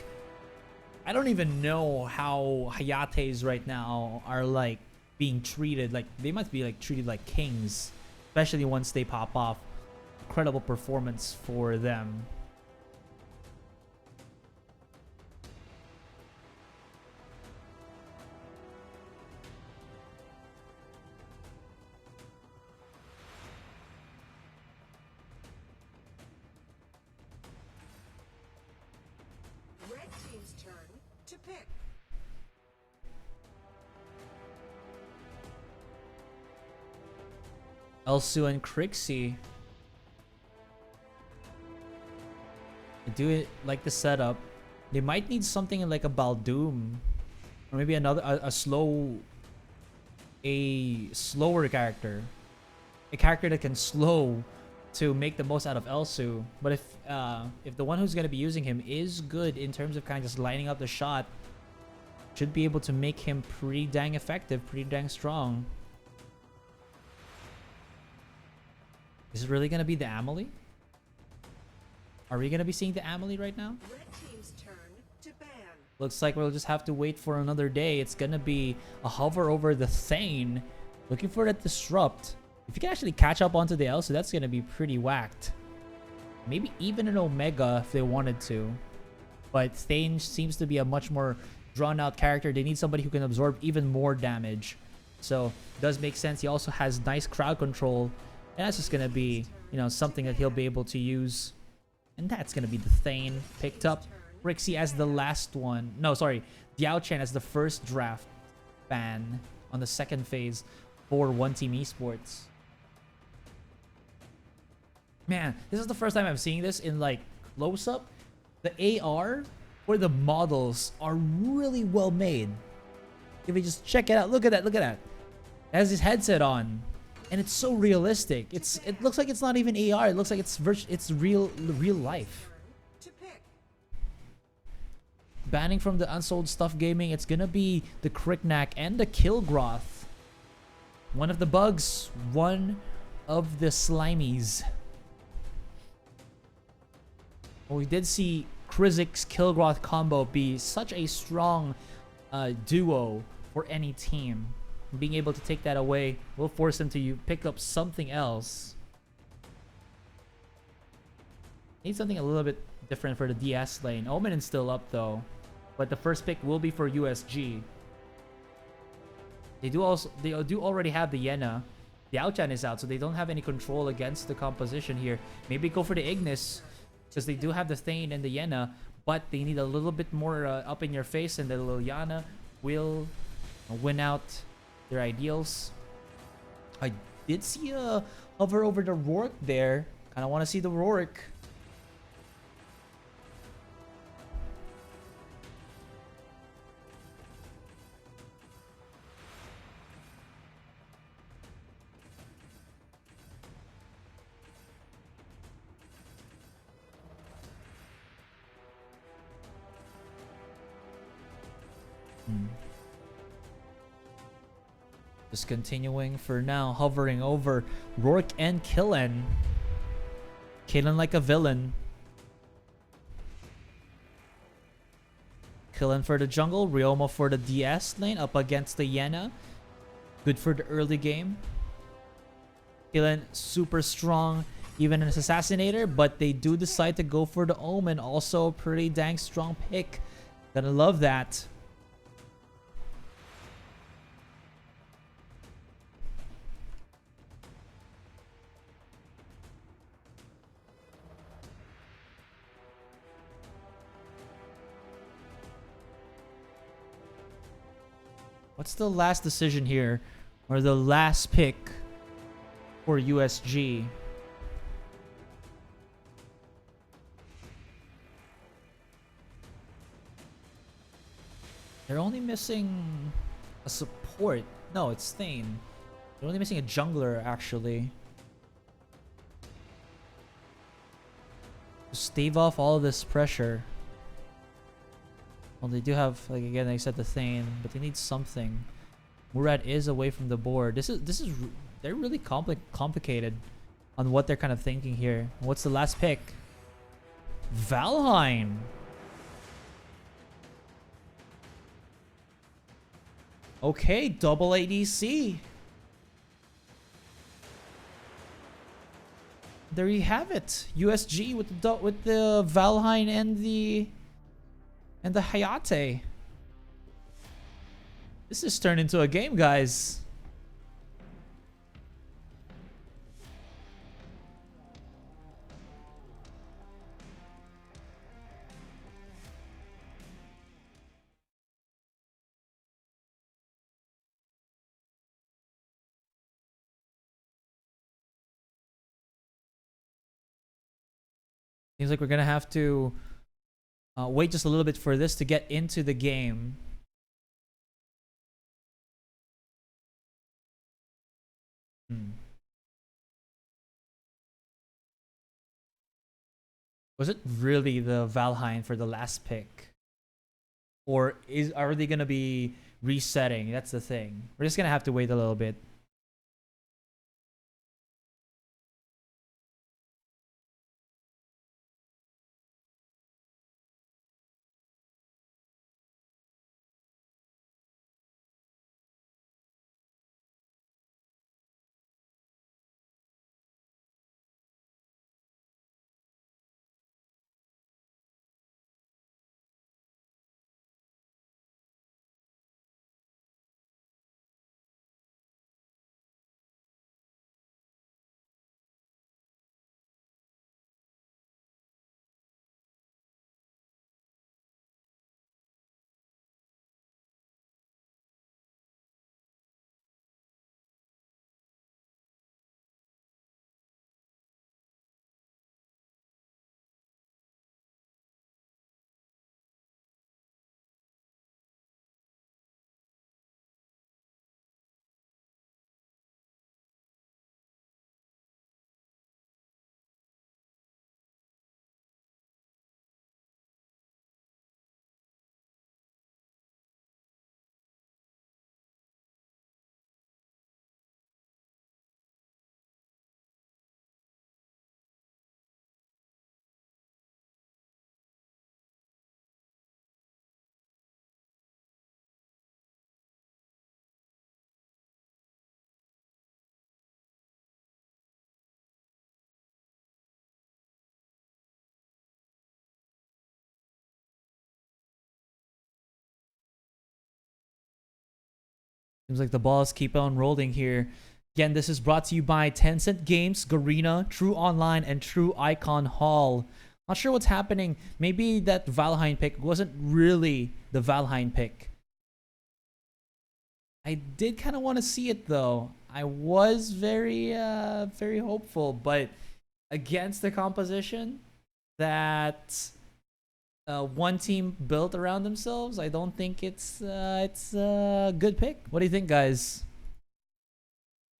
I don't even know how Hayates right now are like being treated. Like, they must be like treated like kings, especially once they pop off. Incredible performance for them. Elsu and Crixie. I do it like the setup. They might need something like a Baldoom, or maybe another a slower character, a character that can slow to make the most out of Elsu. But if the one who's gonna be using him is good in terms of kind of just lining up the shot, should be able to make him pretty dang effective, pretty dang strong. Is it really going to be the Amelie? Are we going to be seeing the Amelie right now? Looks like we'll just have to wait for another day. It's going to be a hover over the Thane. Looking for that Disrupt. If you can actually catch up onto the Elsa, that's going to be pretty whacked. Maybe even an Omega if they wanted to. But Thane seems to be a much more drawn-out character. They need somebody who can absorb even more damage. So, does make sense. He also has nice crowd control. And that's just going to be, you know, something that he'll be able to use. And that's going to be the Thane picked up. Rixie as the last one. No, sorry. Diao Chen as the first draft ban on the second phase for One Team Esports. Man, this is the first time I'm seeing this in like close-up. The AR or the models are really well made. If you just check it out, look at that, look at that. It has his headset on, and it's so realistic. It looks like it's not even AR. It looks like it's real life. Banning from the Unsold Stuff Gaming, it's gonna be the Cricknack and the Kilgroth. One of the bugs, one of the Slimies. Well, we did see Krizik's Kilgroth combo be such a strong duo for any team. Being able to take that away will force them to pick up something else. Need something a little bit different for the DS lane. Omen is still up though, but the first pick will be for USG. They do already have the Yena. The Outchan is out, so they don't have any control against the composition here. Maybe go for the Ignis, because they do have the Thane and the Yena, but they need a little bit more up in your face, and the Liliana will win out their ideals. I did see a hover over the Rourke there. Kind of want to see the Rourke. Just continuing for now, hovering over Rourke and Killen. Killen like a villain. Killen for the jungle, Ryoma for the DS lane up against the Yena. Good for the early game. Killen super strong, even as Assassinator, but they do decide to go for the Omen. Also a pretty dang strong pick. Gonna love that. What's the last decision here? Or the last pick for USG? They're only missing a support. No, it's Thane. They're only missing a jungler, actually. To stave off all of this pressure. Well, they do have, like, again, they said the Thane, but they need something. Murad is away from the board. They're really complicated on what they're kind of thinking here. What's the last pick? Valheim. Okay, double ADC. There you have it. USG with the Valheim and the Hayate. This has turned into a game, guys. Seems like we're gonna have to wait just a little bit for this to get into the game. Was it really the Valheim for the last pick? Or are they gonna be resetting? That's the thing. We're just gonna have to wait a little bit. Seems like the balls keep on rolling here. Again, this is brought to you by Tencent Games, Garena, True Online, and True Icon Hall. Not sure what's happening. Maybe that Valheim pick wasn't really the Valheim pick. I did kind of want to see it though. I was very hopeful, but against the composition that one team built around themselves, I don't think it's a good pick. What do you think, guys?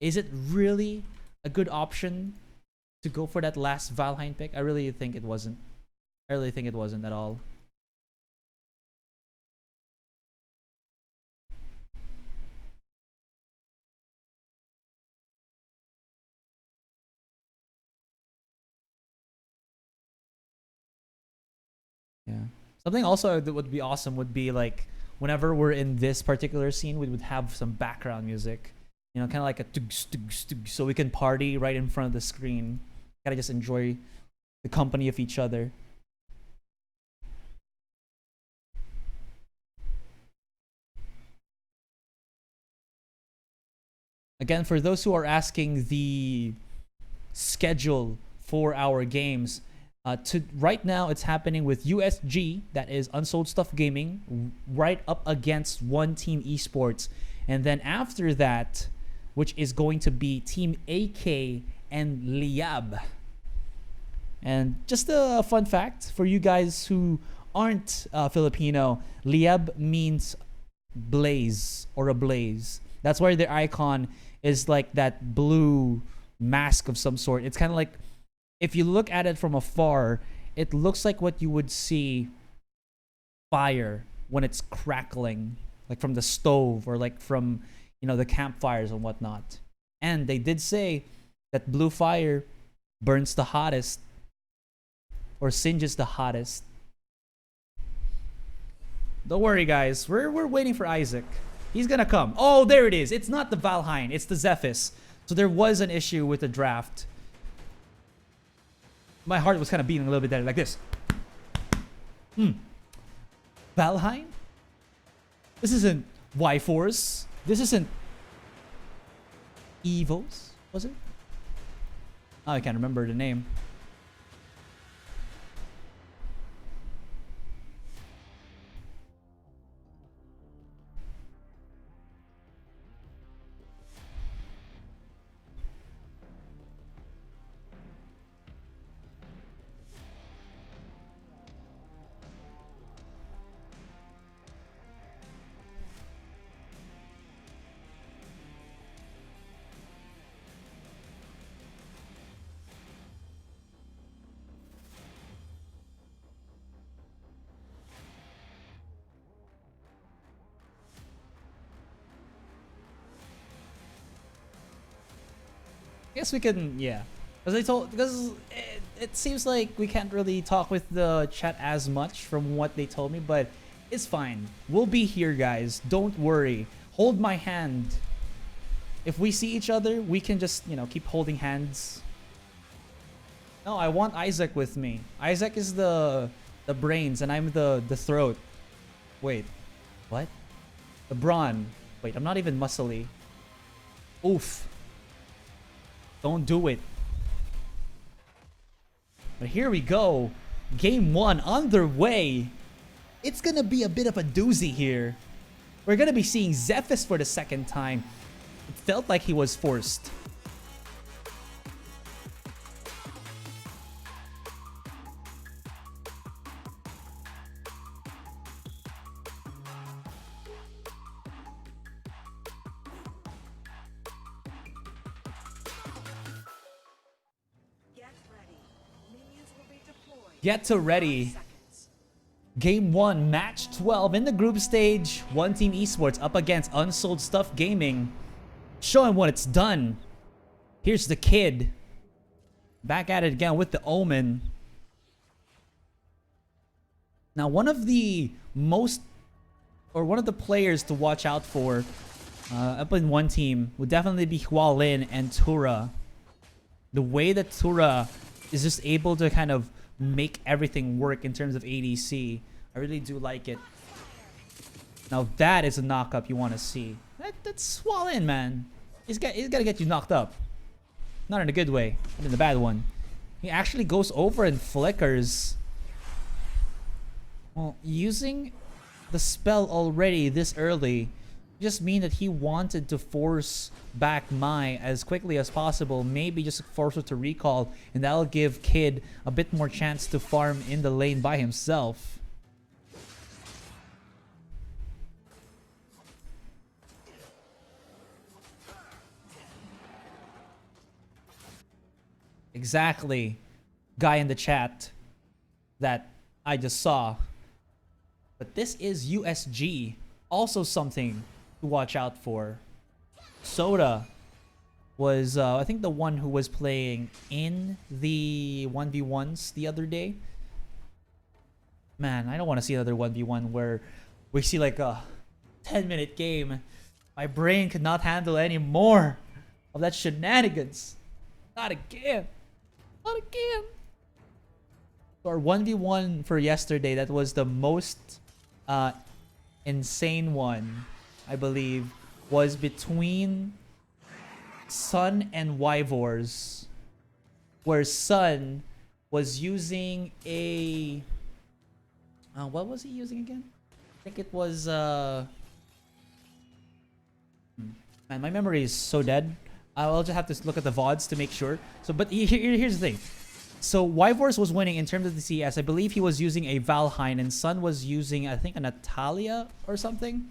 Is it really a good option to go for that last Valheim pick? I really think it wasn't. I really think it wasn't at all. Yeah. Something also that would be awesome would be like whenever we're in this particular scene, we would have some background music. You know, kind of like a so we can party right in front of the screen. Gotta just enjoy the company of each other. Again, for those who are asking the schedule for our games, right now it's happening with USG, that is Unsold Stuff Gaming, right up against One Team Esports. And then after that, which is going to be Team AK and Liab. And just a fun fact for you guys who aren't Filipino, Liab means blaze or a blaze. That's why their icon is like that blue mask of some sort. It's kind of like, if you look at it from afar, it looks like what you would see fire when it's crackling, like from the stove or like from, you know, the campfires and whatnot. And they did say that blue fire burns the hottest or singes the hottest. Don't worry, guys. We're waiting for Isaac. He's gonna come. Oh, there it is. It's not the Valheim. It's the Zephys. So there was an issue with the draft. My heart was kind of beating a little bit there, like this. Valheim? This isn't Y-Force. This isn't Evos, was it? Oh, I can't remember the name. Guess we can, yeah. Because it seems like we can't really talk with the chat as much from what they told me, but it's fine. We'll be here, guys. Don't worry. Hold my hand. If we see each other, we can just, you know, keep holding hands. No, I want Isaac with me. Isaac is the brains and I'm the throat. Wait. What? The brawn. Wait, I'm not even muscly. Oof. Don't do it. But here we go. Game 1 underway. It's gonna be a bit of a doozy here. We're gonna be seeing Zephys for the second time. It felt like he was forced. Get to ready. Game 1, match 12 in the group stage. One Team Esports up against Unsold Stuff Gaming. Show him what it's done. Here's the kid. Back at it again with the Omen. Now, one of the players to watch out for up in one team would definitely be Hualin and Tura. The way that Tura is just able to kind of make everything work in terms of ADC. I really do like it. Now that is a knockup you want to see. That's swell in, man. He's gotta get you knocked up. Not in a good way, but in the bad one. He actually goes over and flickers. Well, using the spell already this early just mean that he wanted to force back Mai as quickly as possible. Maybe just force her to recall, and that'll give Kid a bit more chance to farm in the lane by himself. Exactly, guy in the chat that I just saw. But this is USG, also something to watch out for. Soda was, I think, the one who was playing in the 1v1s the other day. Man, I don't want to see another 1v1 where we see like a 10-minute game. My brain could not handle any more of that shenanigans. Not again. Not again. Our 1v1 for yesterday, that was the most insane one, I believe, was between Sun and Wyvors, where Sun was using a what was he using again? I think it was man, my memory is so dead. I'll just have to look at the VODs to make sure. So, but here's the thing. So Wyvors was winning in terms of the CS. I believe he was using a Valheim, and Sun was using, I think, a Natalia or something.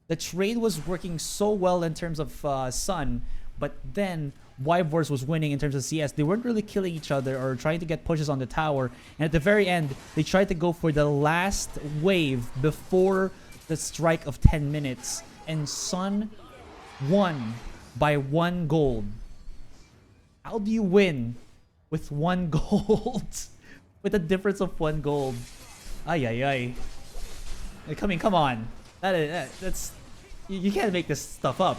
The trade was working so well in terms of Sun, but then Wyvors was winning in terms of CS. They weren't really killing each other or trying to get pushes on the tower. And at the very end, they tried to go for the last wave before the strike of 10 minutes. And Sun won by 1 gold. How do you win with 1 gold? With a difference of 1 gold. Ay, ay, ay. I mean, come on. That's... You can't make this stuff up.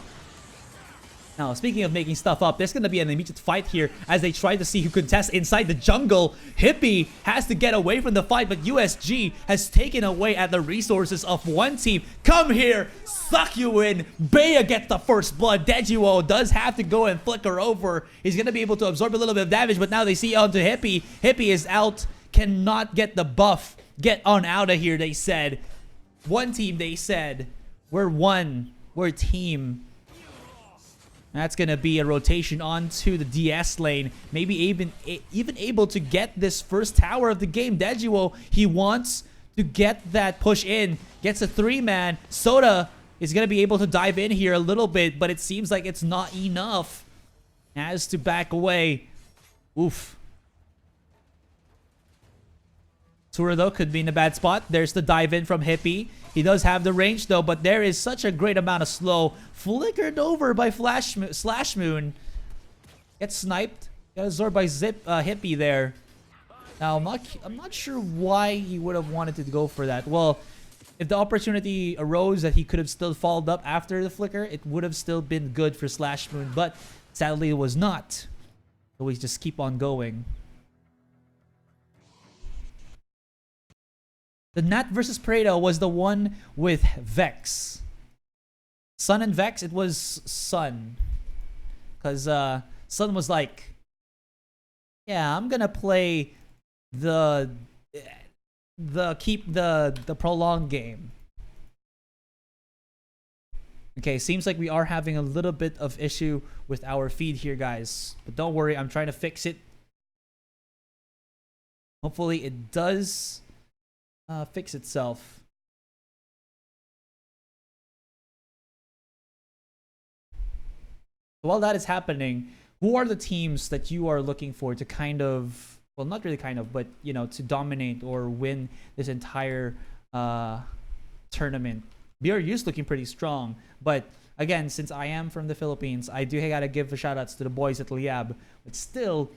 Now, speaking of making stuff up, there's going to be an immediate fight here as they try to see who contests inside the jungle. Hippie has to get away from the fight, but USG has taken away at the resources of one team. Come here, suck you in. Bea gets the first blood. Dejuo does have to go and flicker over. He's going to be able to absorb a little bit of damage, but now they see onto Hippie. Hippie is out, cannot get the buff. Get on out of here, they said. One team, they said. We're one. We're a team. That's going to be a rotation onto the DS lane. Maybe even able to get this first tower of the game. Dejuo, he wants to get that push in. Gets a 3-man. Soda is going to be able to dive in here a little bit, but it seems like it's not enough. Has to back away. Oof. Tura, though, could be in a bad spot. There's the dive in from Hippie. He does have the range, though, but there is such a great amount of slow. Flickered over by Slash Moon. Gets sniped. Got absorbed by Hippie there. Now, I'm not sure why he would have wanted to go for that. Well, if the opportunity arose that he could have still followed up after the flicker, it would have still been good for Slash Moon, but sadly it was not. So we just keep on going. The Nat versus Pareto was the one with Vex. Sun and Vex, it was Sun. Because Sun was like, yeah, I'm gonna play the prolonged game. Okay, seems like we are having a little bit of issue with our feed here, guys. But don't worry, I'm trying to fix it. Hopefully it does fix itself. While that is happening, who are the teams that you are looking for to kind of, well, not really kind of, but, you know, to dominate or win this entire tournament? BRU's looking pretty strong, but again, since I am from the Philippines, I do gotta give the shoutouts to the boys at Liab, but still,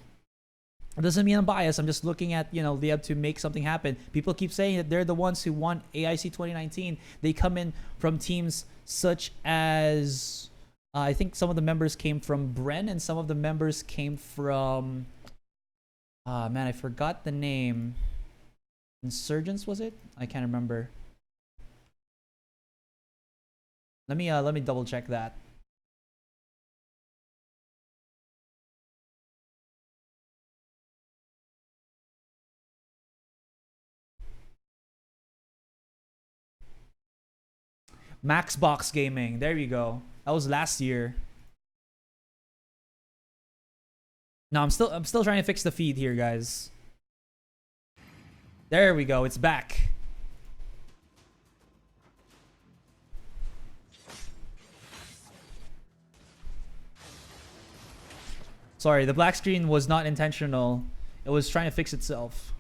it doesn't mean I'm biased. I'm just looking at, you know, Liab to make something happen. People keep saying that they're the ones who won AIC 2019. They come in from teams such as, I think some of the members came from Bren, and some of the members came from, man, I forgot the name. Insurgents, was it? I can't remember. Let me double check that. Maxbox Gaming. There you go. That was last year. No, I'm still trying to fix the feed here, guys. There we go. It's back. Sorry, the black screen was not intentional. It was trying to fix itself.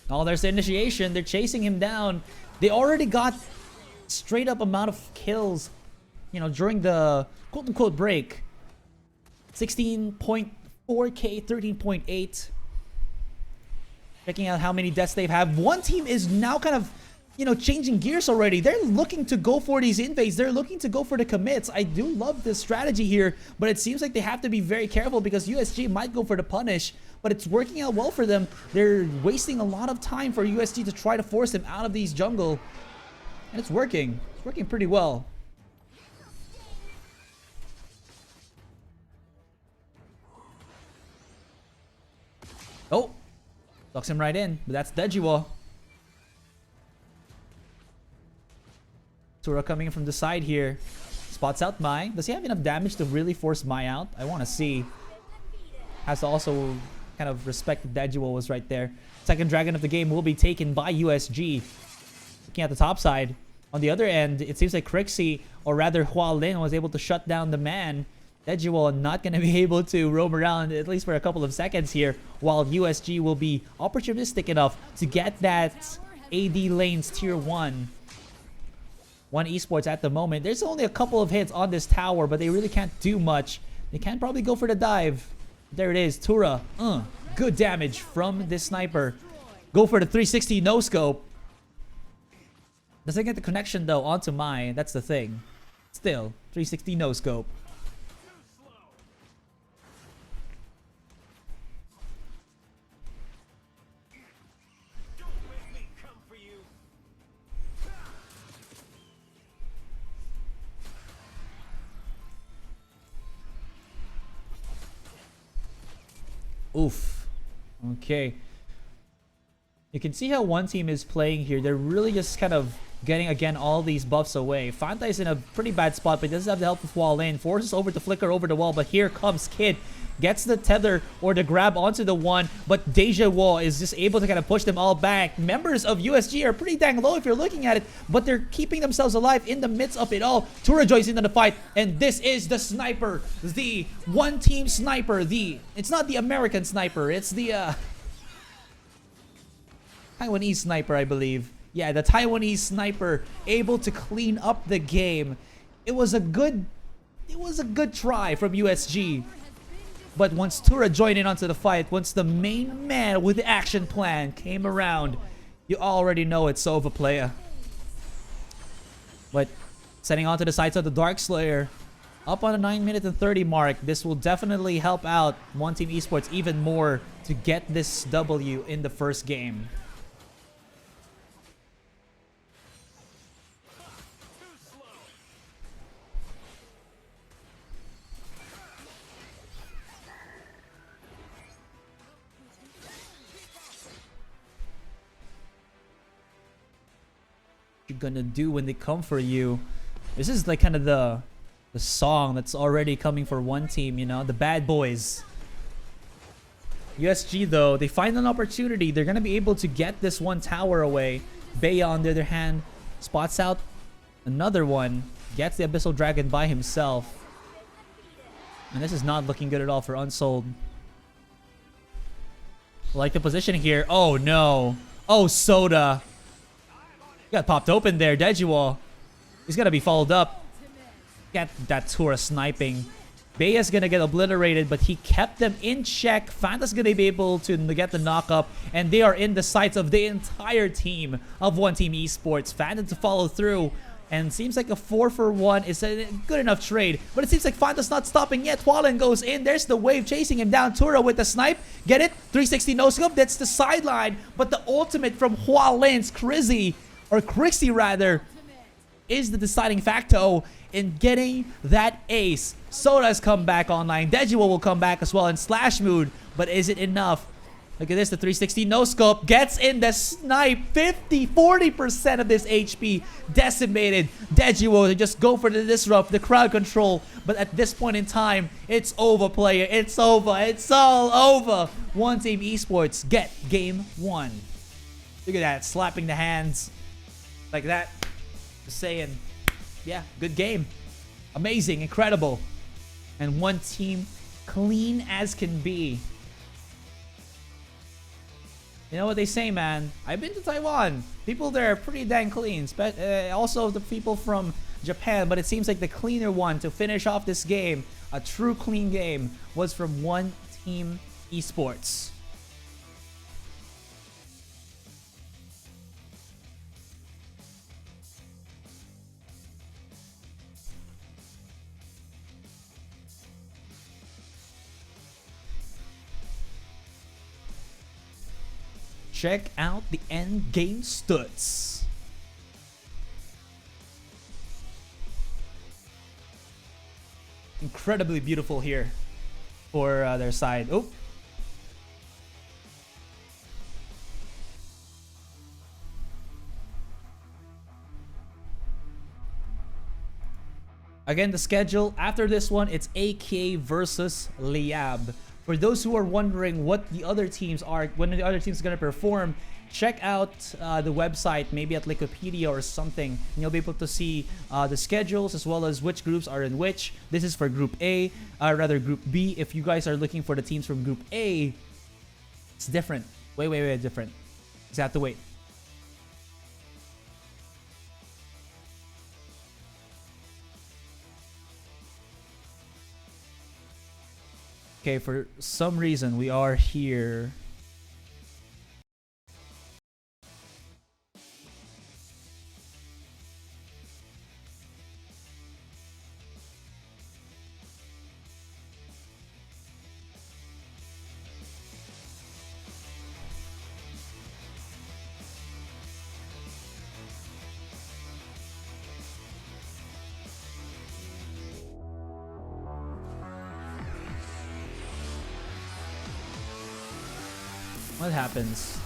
Oh, there's the initiation. They're chasing him down. They already got straight up amount of kills, you know, during the quote-unquote break. 16.4k, 13.8. Checking out how many deaths they've had. One team is now kind of, you know, changing gears already. They're looking to go for these invades. They're looking to go for the commits. I do love this strategy here, but it seems like they have to be very careful because USG might go for the punish, but it's working out well for them. They're wasting a lot of time for USG to try to force them out of these jungle, and it's working. It's working pretty well. Oh, locks him right in, but that's Dejiwo. Tura coming in from the side here. Spots out Mai. Does he have enough damage to really force Mai out? I want to see. Has to also kind of respect that Dejiwo was right there. Second dragon of the game will be taken by USG. Looking at the top side. On the other end, it seems like Crixie, or rather Hua Lin, was able to shut down the man. Dejiwo not going to be able to roam around at least for a couple of seconds here, while USG will be opportunistic enough to get that AD lanes tier 1. One esports at the moment. There's only a couple of hits on this tower, but they really can't do much. They can probably go for the dive. There it is. Tura. Good damage from this sniper. Go for the 360 no scope. Doesn't get the connection though onto Mai. That's the thing. Still, 360 no scope. Oof. Okay. You can see how one team is playing here. They're really just kind of getting, again, all these buffs away. Fanta is in a pretty bad spot, but he doesn't have the help of Wall in. Forces over to flicker over the wall, but here comes Kid. Gets the tether or the grab onto the one, but Deja Wall is just able to kind of push them all back. Members of USG are pretty dang low if you're looking at it, but they're keeping themselves alive in the midst of it all. Tura joins into the fight, and this is the sniper, the one-team sniper. It's not the American sniper, it's the Taiwanese sniper, I believe. Yeah, the Taiwanese sniper able to clean up the game. It was a good try from USG. But once Tura joined in onto the fight, once the main man with the action plan came around, you already know it's Sova player. But setting onto the sides of the Dark Slayer, up on the 9 minute and 30 mark, this will definitely help out One Team Esports even more to get this W in the first game. You're gonna do when they come for you. This is like kind of the song that's already coming for one team, you know, the bad boys. USG though, they find an opportunity. They're gonna be able to get this one tower away. Baya on the other hand spots out another one, gets the Abyssal Dragon by himself, and this is not looking good at all for Unsold. Like the position here. Oh no. Oh, Soda. Got popped open there. Dejiwo. He's gonna be followed up. Get that Tura sniping. Baya's gonna get obliterated, but he kept them in check. Fanta's gonna be able to get the knock up, and they are in the sights of the entire team of One Team Esports. Fanta to follow through. And seems like a 4-for-1 is a good enough trade. But it seems like Fanta's not stopping yet. Hualin goes in. There's the wave chasing him down. Tura with the snipe. Get it? 360 no-scope. That's the sideline. But the ultimate from Hualin's Crixie rather, is the deciding factor in getting that ace. Soda's come back online. Dejuo will come back as well in Slash Mood. But is it enough? Look at this, the 360 no-scope gets in the snipe. 40% of this HP decimated. Dejuo to just go for the disrupt, the crowd control. But at this point in time, it's over, player. It's over. It's all over. One Team Esports get game 1. Look at that, slapping the hands like that. Just saying, yeah, good game. Amazing, incredible. And one team clean as can be. You know what they say, man. I've been to Taiwan. People there are pretty dang clean. Also the people from Japan. But it seems like the cleaner one to finish off this game, a true clean game, was from One Team Esports. Check out the end game studs. Incredibly beautiful here for their side. Oh. Again, the schedule after this one, it's AK versus Liab. For those who are wondering what the other teams are, when the other teams are going to perform, check out the website, maybe at Wikipedia or something. And you'll be able to see the schedules as well as which groups are in which. This is for Group A, rather Group B. If you guys are looking for the teams from Group A, it's different. Way different. Just have to wait. Okay, for some reason we are here. What happens,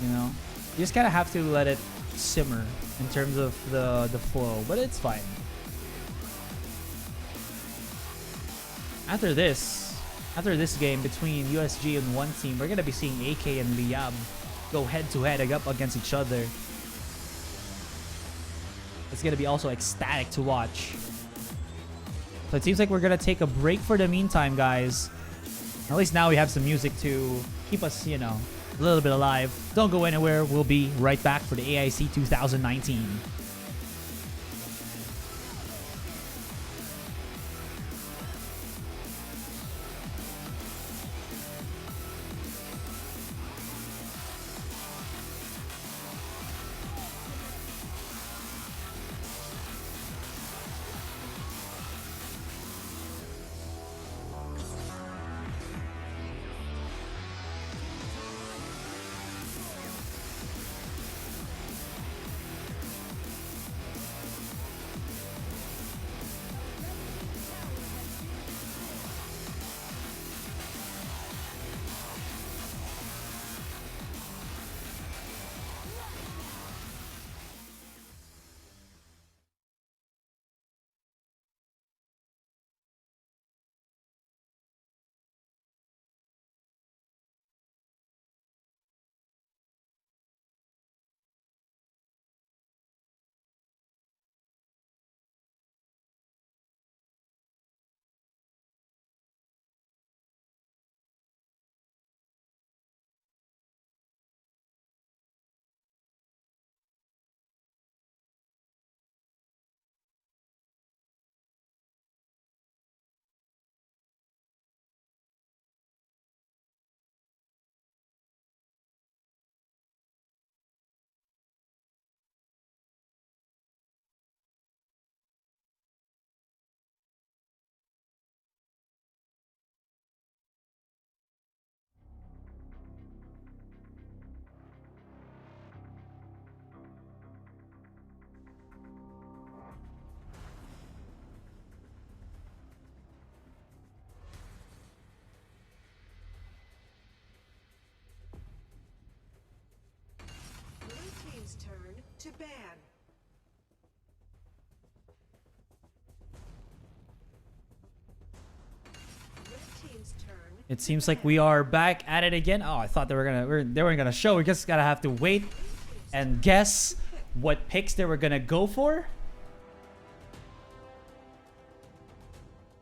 you know? You just kind of have to let it simmer in terms of the flow, but it's fine. After this game between USG and one team, we're gonna be seeing AK and Liab go head-to-head up against each other. It's gonna be also ecstatic to watch. So it seems like we're gonna take a break for the meantime, guys. At least now we have some music to keep us, you know, a little bit alive. Don't go anywhere. We'll be right back for the AIC 2019. ban. Red team's turn. It seems like we are back at it again. Oh, I thought they weren't gonna show. We just gotta have to wait and guess what picks they were gonna go for.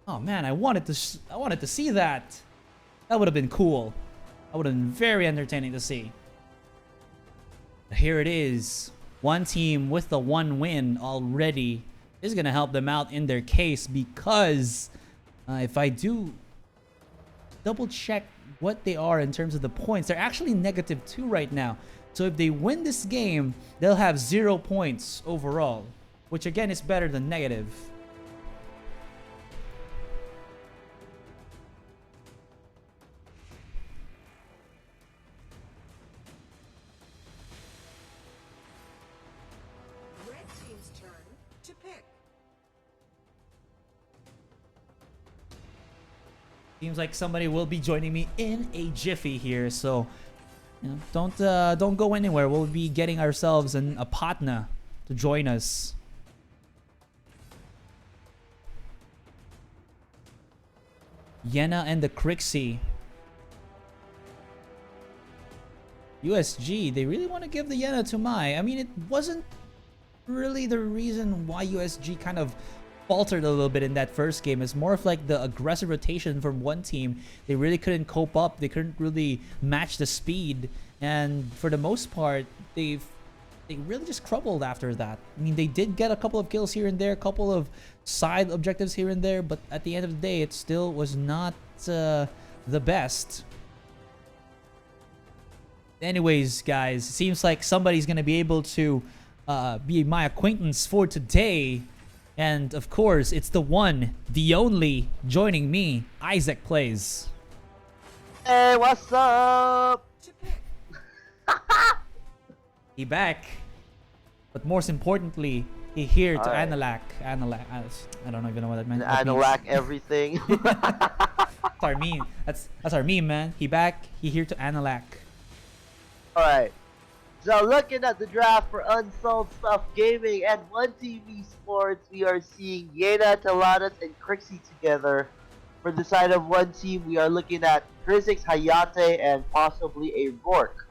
Oh man, I wanted to see that. That would have been cool. That would have been very entertaining to see. Here it is. One team with the 1 win already is gonna help them out in their case because if I do double check what they are in terms of the points, they're actually -2 right now. So if they win this game, they'll have 0 points overall, which again is better than negative. Red team's turn to pick. Seems like somebody will be joining me in a jiffy here, so you know, don't go anywhere. We'll be getting ourselves a partner to join us. Yena and the Crixie. USG, they really want to give the Yena to Mai. I mean, it wasn't really the reason why USG kind of faltered a little bit in that first game. It's more of like the aggressive rotation from one team. They really couldn't cope up. They couldn't really match the speed, and for the most part, they really just crumbled after that. I mean, they did get a couple of kills here and there, a couple of side objectives here and there, but at the end of the day, it still was not the best. Anyways, guys, it seems like somebody's gonna be able to be my acquaintance for today. And of course, it's the one, the only, joining me, Isaac Plays. Hey, what's up? He back. But most importantly, he here to Alright. Analak. I don't even know what that meant. Analak everything. That's our meme. That's our meme, man. He back. He here to Analak. Alright. So looking at the draft for Unsold Stuff Gaming and One Team Esports, we are seeing Yena, Taladas, and Crixie together. For the side of One Team, we are looking at Krizzix, Hayate, and possibly a Rourke.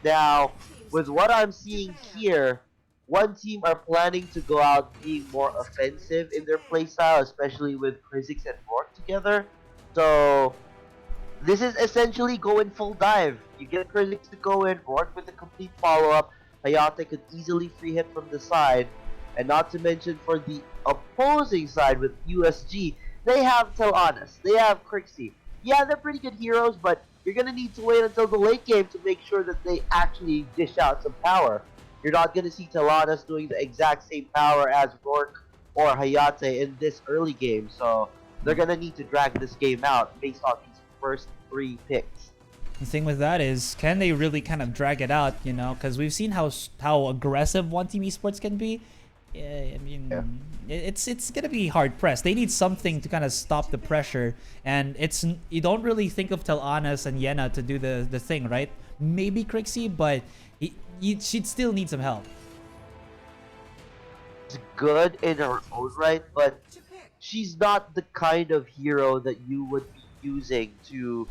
Now, with what I'm seeing here, One Team are planning to go out being more offensive in their playstyle, especially with Krizzix and Rourke together. So this is essentially going full dive. You get Krizzix to go in, Rourke with a complete follow-up. Hayate could easily free hit from the side. And not to mention for the opposing side with USG, they have Taladas, they have Crixie. Yeah, they're pretty good heroes, but you're going to need to wait until the late game to make sure that they actually dish out some power. You're not going to see Taladas doing the exact same power as Rourke or Hayate in this early game, so they're going to need to drag this game out based on these first 3 picks. The thing with that is, can they really kind of drag it out, you know? Because we've seen how aggressive One Team Esports can be. I mean, it's gonna be hard pressed. They need something to kind of stop the pressure, and you don't really think of Taladas and Yena to do the thing, right? Maybe Crixie, but she'd still need some help. She's good in her own right, but she's not the kind of hero that you would be using to,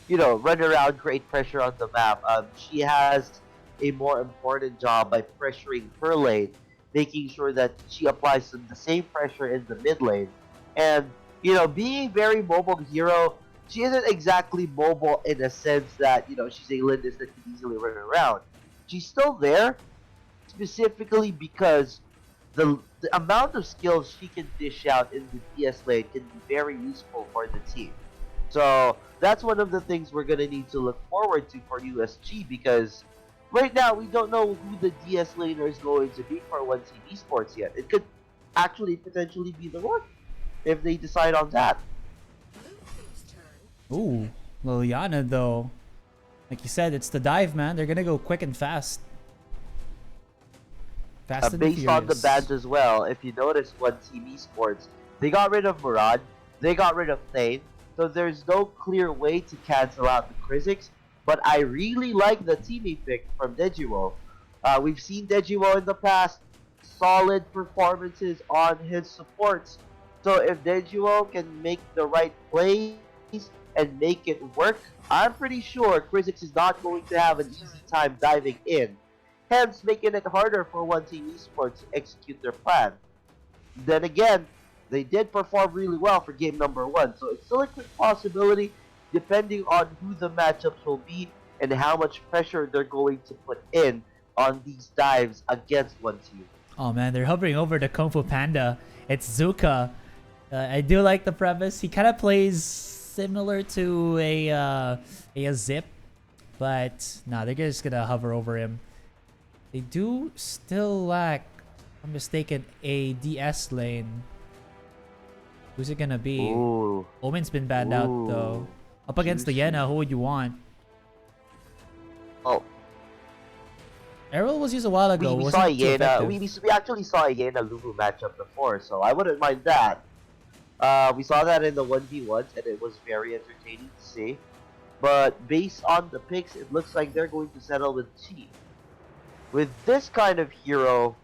you know, run around, create pressure on the map. She has a more important job by pressuring her lane, making sure that she applies the same pressure in the mid lane. And, you know, being a very mobile hero, she isn't exactly mobile in a sense that, you know, she's a Lindis that can easily run around. She's still there, specifically because the amount of skills she can dish out in the DS lane can be very useful for the team. So that's one of the things we're going to need to look forward to for USG, because right now we don't know who the DS laner is going to be for One Team Esports yet. It could actually potentially be the Rourke if they decide on that. Ooh, Liliana though. Like you said, it's the dive, man. They're gonna go quick and fast. Fast and Based on the furious. bans as well, if you notice One Team Esports, they got rid of Murad, they got rid of Thane, so there's no clear way to cancel out the Krizzix. But I really like the teammate pick from Nejuo. We've seen Dejiwo in the past, solid performances on his supports. So if Dejiwo can make the right plays and make it work, I'm pretty sure Crizix is not going to have an easy time diving in, hence making it harder for One Team Esports to execute their plan. Then again, they did perform really well for game number 1, so it's still a quick possibility depending on who the matchups will be and how much pressure they're going to put in on these dives against One Team. Oh man, they're hovering over the Kung Fu Panda. It's Zuka. I do like the premise. He kind of plays similar to a Zip, but nah, they're just gonna hover over him. They do still lack, if I'm mistaken, a DS lane. Who's it gonna be? Ooh. Omen's been banned out though. Up against the Yena, who would you want? Oh. Errol was used a while ago. We saw Wasn't too Yena. effective. We actually saw a Yena Lulu matchup before, so I wouldn't mind that. We saw that in the 1v1s, and it was very entertaining to see. But based on the picks, it looks like they're going to settle with Chi. With this kind of hero,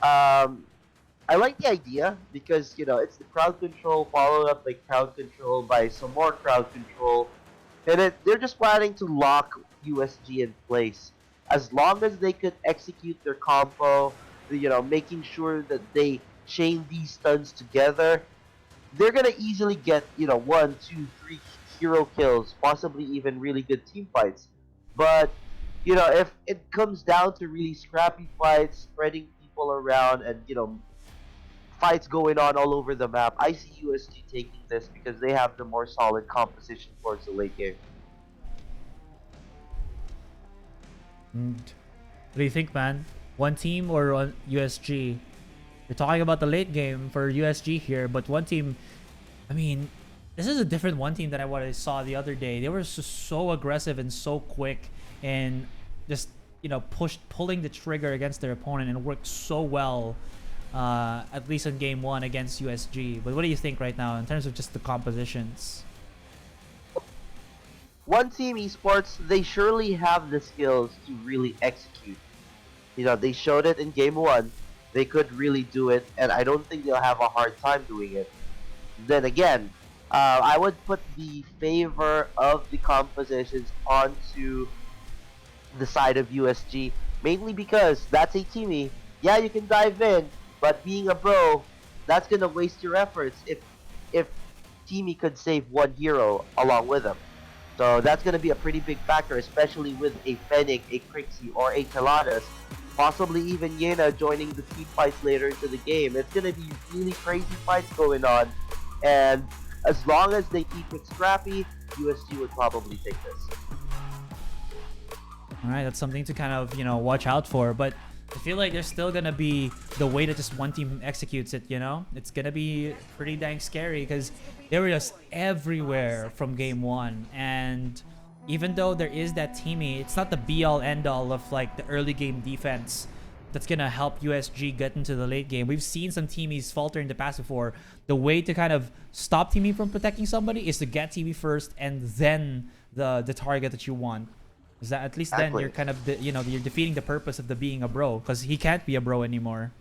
I like the idea because, you know, it's the crowd control followed up by crowd control by some more crowd control. And they're just planning to lock USG in place. As long as they could execute their combo, you know, making sure that they chain these stuns together, they're gonna easily get, you know, 1, 2, 3 hero kills, possibly even really good team fights. But, you know, if it comes down to really scrappy fights, spreading people around, and, you know, fights going on all over the map, I see USG taking this because they have the more solid composition towards the late game. What do you think, man? One team or one USG? We're talking about the late game for USG here, but one team, I mean, this is a different one team than what I saw the other day. They were just so aggressive and so quick and just, you know, pulling the trigger against their opponent, and it worked so well, at least in game 1 against USG. But what do you think right now in terms of just the compositions? One Team Esports, they surely have the skills to really execute. You know, they showed it in game 1. They could really do it, and I don't think they'll have a hard time doing it. Then again, I would put the favor of the compositions onto the side of USG, mainly because that's a teamie. Yeah, you can dive in, but being a bro, that's gonna waste your efforts if teamie could save one hero along with him. So that's gonna be a pretty big factor, especially with a Fennec, a Crixie, or a Taladas, possibly even Yena joining the team fights later into the game. It's gonna be really crazy fights going on, and as long as they keep it scrappy, USG would probably take this. All right, that's something to kind of, you know, watch out for. But I feel like there's still gonna be the way that just one team executes it. You know, it's gonna be pretty dang scary because they were just everywhere from game 1. And even though there is that teamie, it's not the be-all end-all of like the early game defense that's gonna help USG get into the late game. We've seen some teamies falter in the past before. The way to kind of stop teamie from protecting somebody is to get teamie first and then the target that you want. Is that at least then you're kind of, you know, you're defeating the purpose of the being a bro, because he can't be a bro anymore.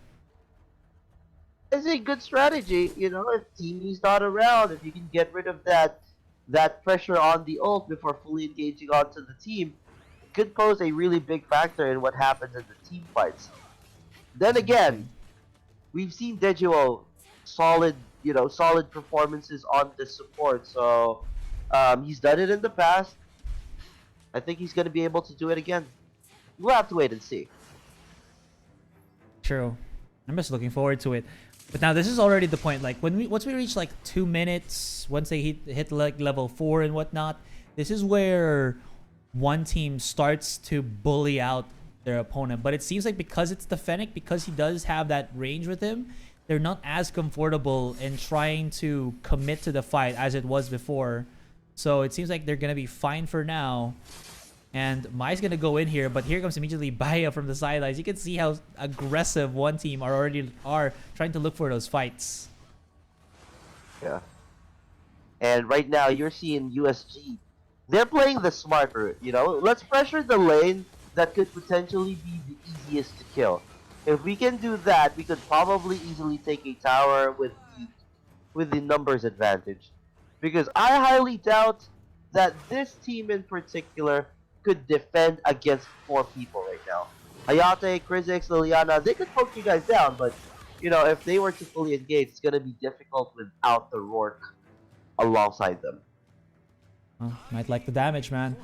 It's a good strategy, you know, if teamie's not around, if you can get rid of that pressure on the ult before fully engaging onto the team, it could pose a really big factor in what happens in the team fights. Then again, we've seen Dejuo solid, you know, solid performances on the support, so he's done it in the past. I think he's going to be able to do it again. We'll have to wait and see. True. I'm just looking forward to it. But now this is already the point. Like once we reach like 2 minutes, once they hit like level 4 and whatnot, this is where one team starts to bully out their opponent. But it seems like because it's the Fennec, because he does have that range with him, they're not as comfortable in trying to commit to the fight as it was before. So it seems like they're gonna be fine for now. And Mai's gonna go in here, but here comes immediately Baya from the sidelines. You can see how aggressive one team already are trying to look for those fights. Yeah. And right now you're seeing USG. They're playing the smart route, you know. Let's pressure the lane that could potentially be the easiest to kill. If we can do that, we could probably easily take a tower with the numbers advantage. Because I highly doubt that this team in particular could defend against 4 people right now. Hayate, Krizix, Liliana, they could poke you guys down, but you know, if they were to fully engage, it's gonna be difficult without the Rourke alongside them. Oh, might like the damage, man.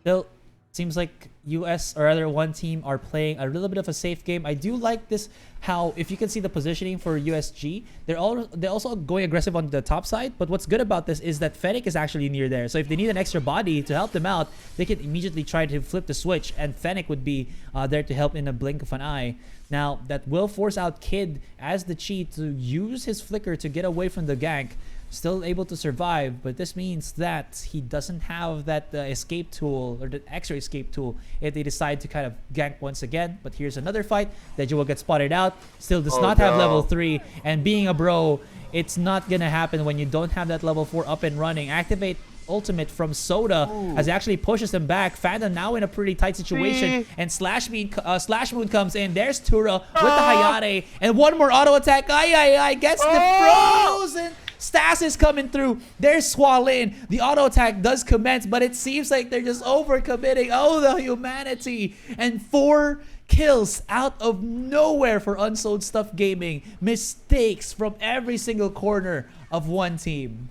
Still, seems like US or other one team are playing a little bit of a safe game. I do like this, how if you can see the positioning for USG, they're also going aggressive on the top side. But what's good about this is that Fennec is actually near there. So if they need an extra body to help them out, they can immediately try to flip the switch, and Fennec would be there to help in a blink of an eye. Now, that will force out Kid as the cheat to use his flicker to get away from the gank. Still able to survive, but this means that he doesn't have that escape tool or the extra escape tool if they decide to kind of gank once again. But here's another fight. Deji will get spotted out. Still does not have level 3, and being a bro, it's not gonna happen when you don't have that level 4 up and running. Activate ultimate from Soda as it actually pushes them back. Phantom now in a pretty tight situation, and Slash Moon comes in. There's Tura with the Hayate, and one more auto attack. Ay, gets the frozen. Stas is coming through. There's Swalin. The auto attack does commence, but it seems like they're just overcommitting. Oh, the humanity. And 4 kills out of nowhere for Unsold Stuff Gaming. Mistakes from every single corner of one team.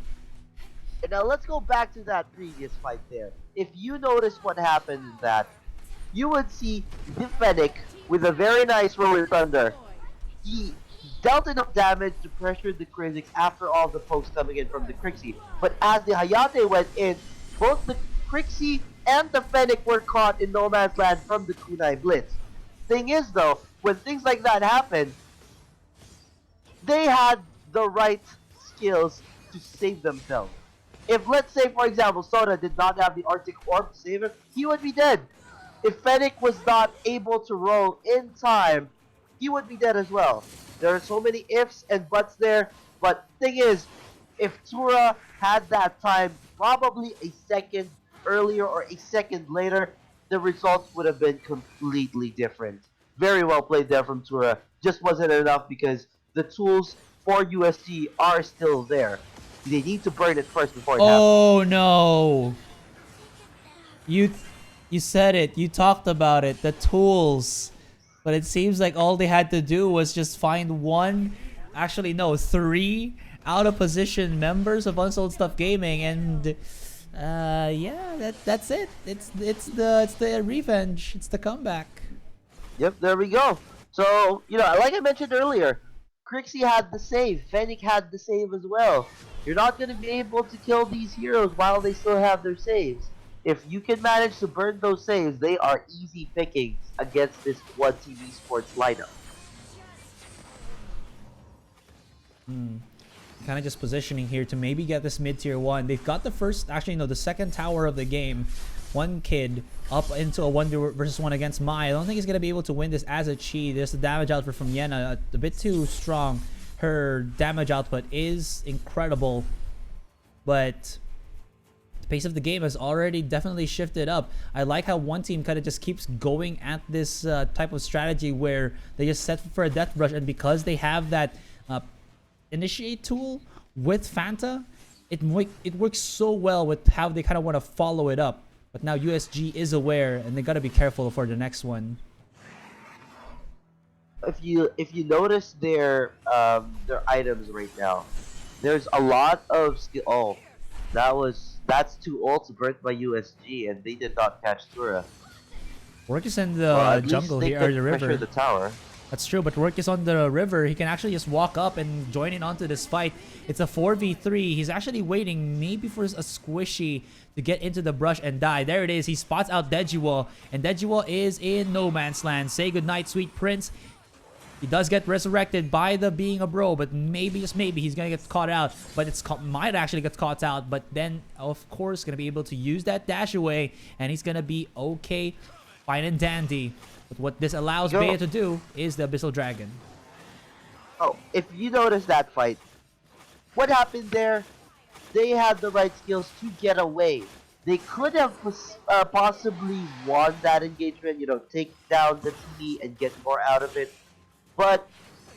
And now let's go back to that previous fight there. If you notice what happened in that, you would see the Fennec with a very nice Rolling Thunder. He dealt enough damage to pressure the Krizix after all the pokes coming in from the Crixie. But as the Hayate went in, both the Crixie and the Fennec were caught in no man's land from the Kunai Blitz. Thing is though, when things like that happen, they had the right skills to save themselves. If, let's say, for example, Soda did not have the Arctic Orb to save him, he would be dead. If Fennec was not able to roll in time, he would be dead as well. There are so many ifs and buts there, but thing is, if Tura had that time probably a second earlier or a second later, the results would have been completely different. Very well played there from Tura. Just wasn't enough because the tools for USG are still there. They need to burn it first before it happens. Oh no! You said it. You talked about it. The tools. But it seems like all they had to do was just find actually no, 3 out of position members of Unsold Stuff Gaming, and yeah, that's it. It's the revenge. It's the comeback. Yep, there we go. So, you know, like I mentioned earlier, Crixie had the save, Fennec had the save as well. You're not going to be able to kill these heroes while they still have their saves. If you can manage to burn those saves, they are easy pickings against this One Team Esports lineup. Kind of just positioning here to maybe get this mid-tier 1. They've got the first, actually no, the second tower of the game. One kid up into a 1v1 against Mai. I don't think he's going to be able to win this as a chi. There's the damage output from Yena, a bit too strong. Her damage output is incredible, but the pace of the game has already definitely shifted up. I like how one team kind of just keeps going at this type of strategy where they just set for a death rush, and because they have that initiate tool with Fanta, it works so well with how they kind of want to follow it up. But now USG is aware, and they got to be careful for the next one. If you notice their items right now, there's a lot of skill. Oh, that's 2 ults burnt by USG, and they did not catch Tura. Work is in the jungle here, or the river. The tower. That's true, but Work is on the river. He can actually just walk up and join in onto this fight. It's a 4v3. He's actually waiting maybe for a squishy to get into the brush and die. There it is. He spots out Dejiwall, and Dejiwall is in no man's land. Say goodnight, sweet prince. He does get resurrected by the being a bro, but maybe, just maybe, he's gonna get caught out. But might actually get caught out, but then, of course, gonna be able to use that dash away, and he's gonna be okay, fine and dandy. But what this allows Bea to do is the Abyssal Dragon. Oh, if you notice that fight, what happened there? They had the right skills to get away they could have possibly won that engagement, you know, take down the TV and get more out of it. But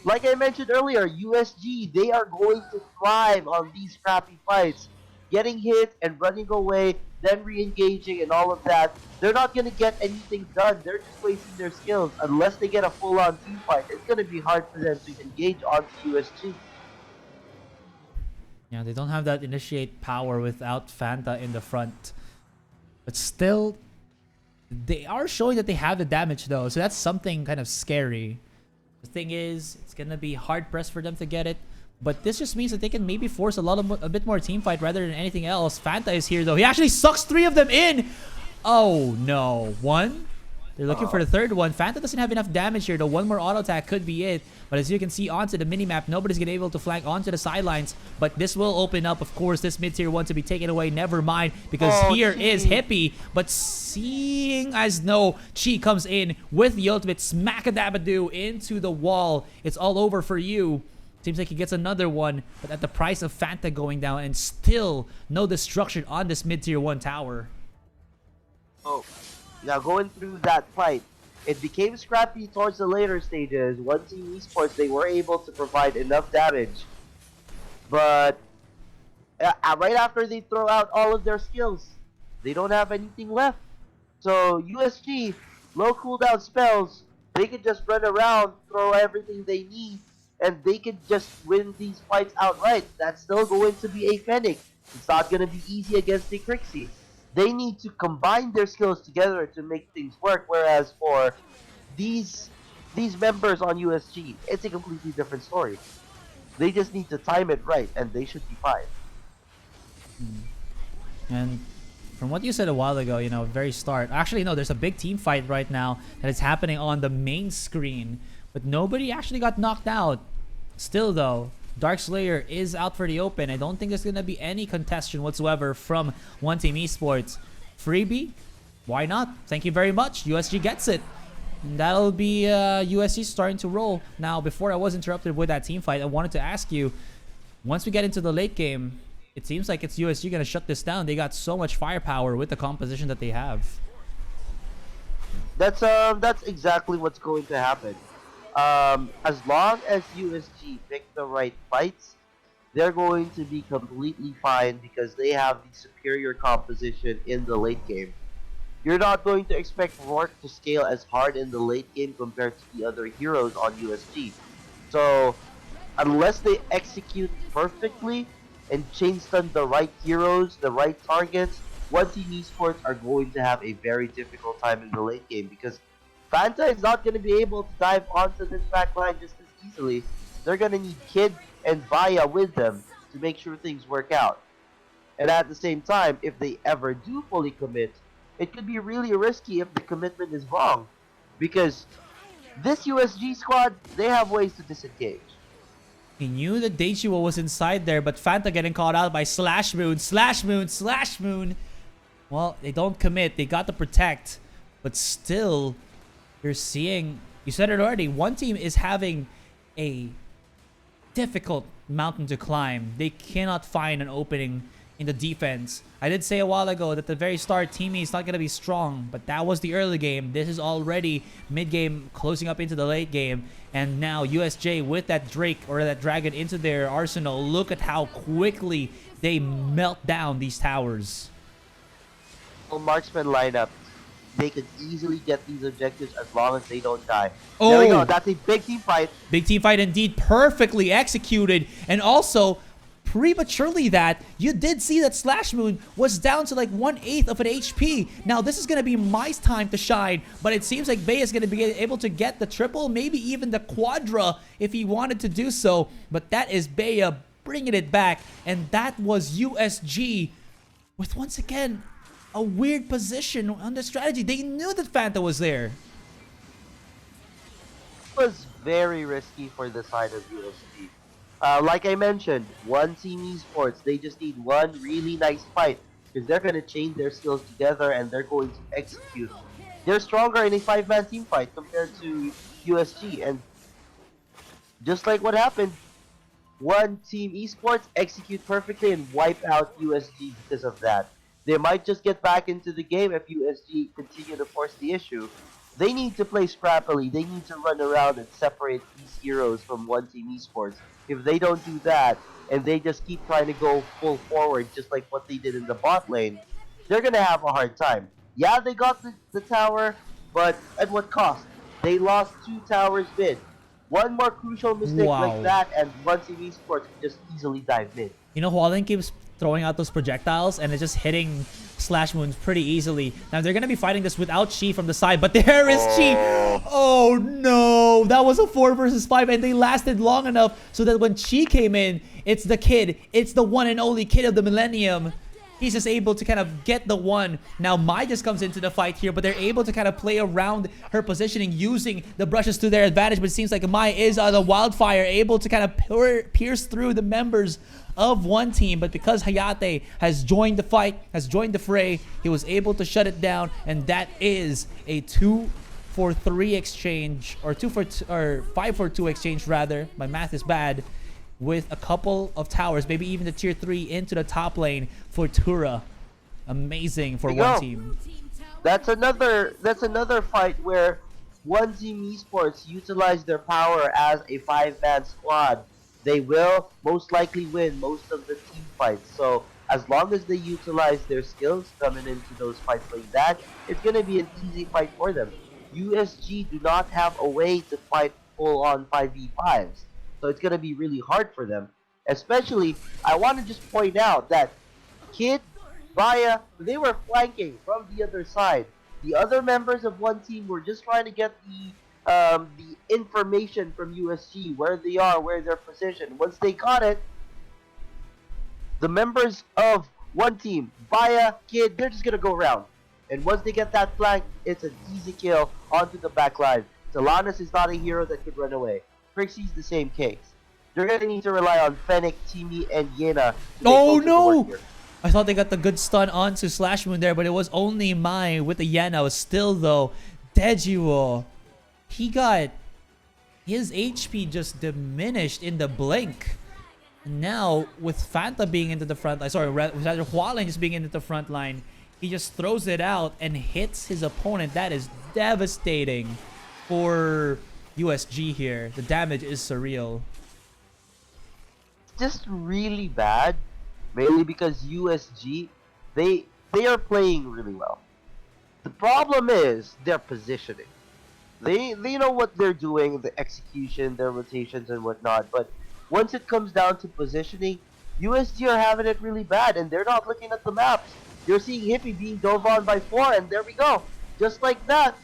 like I mentioned earlier, USG, they are going to thrive on these crappy fights. Getting hit and running away, then re-engaging and all of that. They're not going to get anything done. They're just wasting their skills. Unless they get a full-on team fight, it's going to be hard for them to engage onto USG. Yeah, they don't have that initiate power without Fanta in the front. But still, they are showing that they have the damage though. So that's something kind of scary. The thing is, it's going to be hard pressed for them to get it. But this just means that they can maybe force a bit more team fight rather than anything else. Fanta is here though. He actually sucks 3 of them in. Oh no. 1? They're looking for the third one. Fanta doesn't have enough damage here though. 1 more auto attack could be it. But as you can see onto the minimap, nobody's going to be able to flank onto the sidelines. But this will open up, of course, this mid-tier 1 to be taken away. Never mind, because here is Hippie. But seeing as no, Chi comes in with the ultimate smack-a-dab-a-doo into the wall. It's all over for you. Seems like he gets another one, but at the price of Fanta going down and still no destruction on this mid-tier 1 tower. Oh, now going through that fight, it became scrappy towards the later stages. One Team Esports, they were able to provide enough damage. But right after they throw out all of their skills, they don't have anything left. So USG, low cooldown spells, they could just run around, throw everything they need, and they could just win these fights outright. That's still going to be a Fennec. It's not going to be easy against the Crixie. They need to combine their skills together to make things work, whereas for these members on USG, it's a completely different story. They just need to time it right, and they should be fine. And from what you said a while ago, you know, very start. Actually, no, there's a big team fight right now that is happening on the main screen. But nobody actually got knocked out. Still, though, Dark Slayer is out for the open. I don't think there's going to be any contestation whatsoever from One Team Esports. Freebie? Why not? Thank you very much. USG gets it. And that'll be USG starting to roll. Now, before I was interrupted with that team fight, I wanted to ask you, once we get into the late game, it seems like it's USG going to shut this down. They got so much firepower with the composition that they have. That's exactly what's going to happen. As long as USG pick the right fights, they're going to be completely fine because they have the superior composition in the late game. You're not going to expect Rourke to scale as hard in the late game compared to the other heroes on USG. So, unless they execute perfectly and chain stun the right heroes, the right targets, One Team Esports are going to have a very difficult time in the late game because Fanta is not going to be able to dive onto this backline just as easily. They're going to need Kid and Baya with them to make sure things work out. And at the same time, if they ever do fully commit, it could be really risky if the commitment is wrong. Because this USG squad, they have ways to disengage. He knew that Deichiwa was inside there, but Fanta getting caught out by Slash Moon, Slash Moon, Slash Moon. Well, they don't commit. They got to protect. But still, you're seeing, you said it already, One Team is having a difficult mountain to climb. They cannot find an opening in the defense. I did say a while ago that the very start, Teamy is not going to be strong, but that was the early game. This is already mid-game, closing up into the late game. And now USJ with that Drake or that Dragon into their arsenal. Look at how quickly they melt down these towers. Marksman lineup, they could easily get these objectives as long as they don't die. Oh, there we go. That's a big team fight. Big team fight indeed. Perfectly executed. And also, prematurely that, you did see that Slash Moon was down to like 1/8 of an HP. Now, this is going to be Mai's time to shine, but it seems like Bay is going to be able to get the triple, maybe even the quadra if he wanted to do so. But that is Baya bringing it back, and that was USG with, once again, a weird position on the strategy. They knew that Fanta was there. It was very risky for the side of USG. Like I mentioned, One Team Esports, they just need one really nice fight because they're going to chain their skills together and they're going to execute. They're stronger in a 5-man team fight compared to USG, and just like what happened, One Team Esports execute perfectly and wipe out USG because of that. They might just get back into the game if USG continue to force the issue. They need to play scrappily. They need to run around and separate these heroes from One Team Esports. If they don't do that, and they just keep trying to go full forward, just like what they did in the bot lane, they're gonna have a hard time. Yeah, they got the tower, but at what cost? They lost 2 towers mid. One more crucial mistake like Wow. that, and One Team Esports could just easily dive mid. You know, Hualin keeps throwing out those projectiles and it's just hitting Slash Moons pretty easily. Now, they're going to be fighting this without Chi from the side, but there is Chi. Oh, no. That was a 4 versus 5, and they lasted long enough so that when Chi came in, it's the kid. It's the one and only kid of the Millennium. He's just able to kind of get the one. Now, Mai just comes into the fight here, but they're able to kind of play around her positioning using the brushes to their advantage. But it seems like Mai is the Wildfire, able to kind of pierce through the members of one team. But because Hayate has joined the fight, has joined the fray, he was able to shut it down. And that is a 2-for-3 exchange, or 5-for-2 exchange rather. My math is bad. With a couple of towers, maybe even the tier 3 into the top lane for Tura. Amazing for one team. That's another fight where One Team Esports utilize their power as a 5-man squad. They will most likely win most of the team fights. So as long as they utilize their skills coming into those fights like that, it's gonna be an easy fight for them. USG do not have a way to fight full-on 5v5s. So it's going to be really hard for them. Especially, I want to just point out that Kid, Vaya, they were flanking from the other side. The other members of one team were just trying to get the information from USG, where they are, where they're positioned. Once they got it, the members of one team, Vaya, Kid, they're just going to go around. And once they get that flank, it's an easy kill onto the back line. Talanis is not a hero that could run away. Crixie's the same case. They're gonna need to rely on Fennec, Timmy, and Yena. Oh no! I thought they got the good stun onto Slash Moon there, but it was only Mai with the Yena. Still though, Dejuo, he got his HP just diminished in the blink. And now with Fanta being into the front line, sorry, rather Hualin just being into the front line, he just throws it out and hits his opponent. That is devastating for USG here. The damage is surreal. Just really bad, mainly because USG, they are playing really well. The problem is their positioning. They know what they're doing, the execution, their rotations and whatnot, but once it comes down to positioning, USG are having it really bad, and they're not looking at the maps. You're seeing Hippie being dove on by 4, and there we go. Just like that.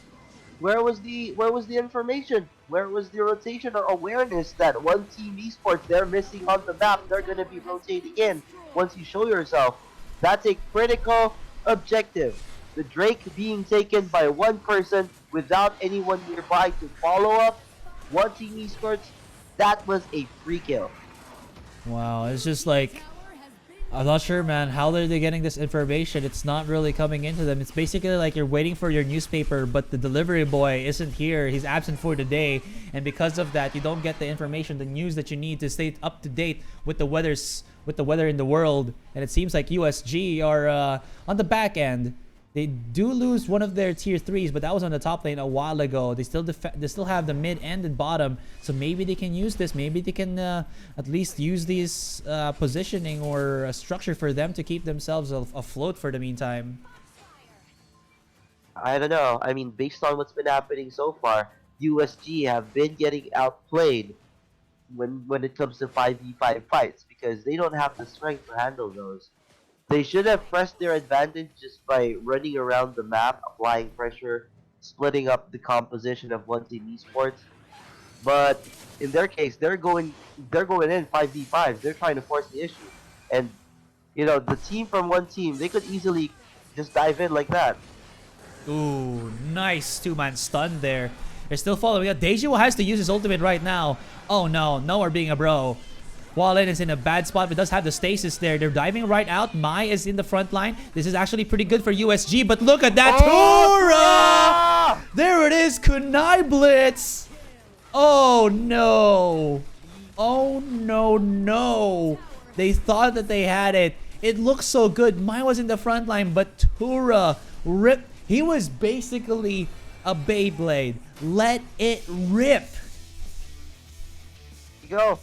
Where was the information? Where was the rotation or awareness that One Team Esports, they're missing on the map, they're going to be rotating in once you show yourself? That's a critical objective. The Drake being taken by one person without anyone nearby to follow up. One Team Esports, that was a free kill. Wow, it's just like, I'm not sure, man. How are they getting this information? It's not really coming into them. It's basically like you're waiting for your newspaper, but the delivery boy isn't here. He's absent for the day, and because of that, you don't get the information, the news that you need to stay up to date with the weather in the world. And it seems like USG are on the back end. They do lose one of their tier 3s, but that was on the top lane a while ago. They still have the mid and the bottom, so maybe they can use this. Maybe they can at least use these positioning or structure for them to keep themselves afloat for the meantime. I don't know. I mean, based on what's been happening so far, USG have been getting outplayed when it comes to 5v5 fights because they don't have the strength to handle those. They should have pressed their advantage just by running around the map, applying pressure, splitting up the composition of One Team Esports. But in their case, they're going in 5v5s. They're trying to force the issue, and you know the team from one team, they could easily just dive in like that. Ooh, nice 2-man stun there. They're still following up. Dejuo has to use his ultimate right now. Oh no, Noah being a bro. Hualin is in a bad spot, but does have the stasis there. They're diving right out. Mai is in the front line. This is actually pretty good for USG, but look at that. Tura! There it is, Kunai Blitz. Oh no. Oh no, no. They thought that they had it. It looked so good. Mai was in the front line, but Tura ripped. He was basically a Beyblade. Let it rip. You go.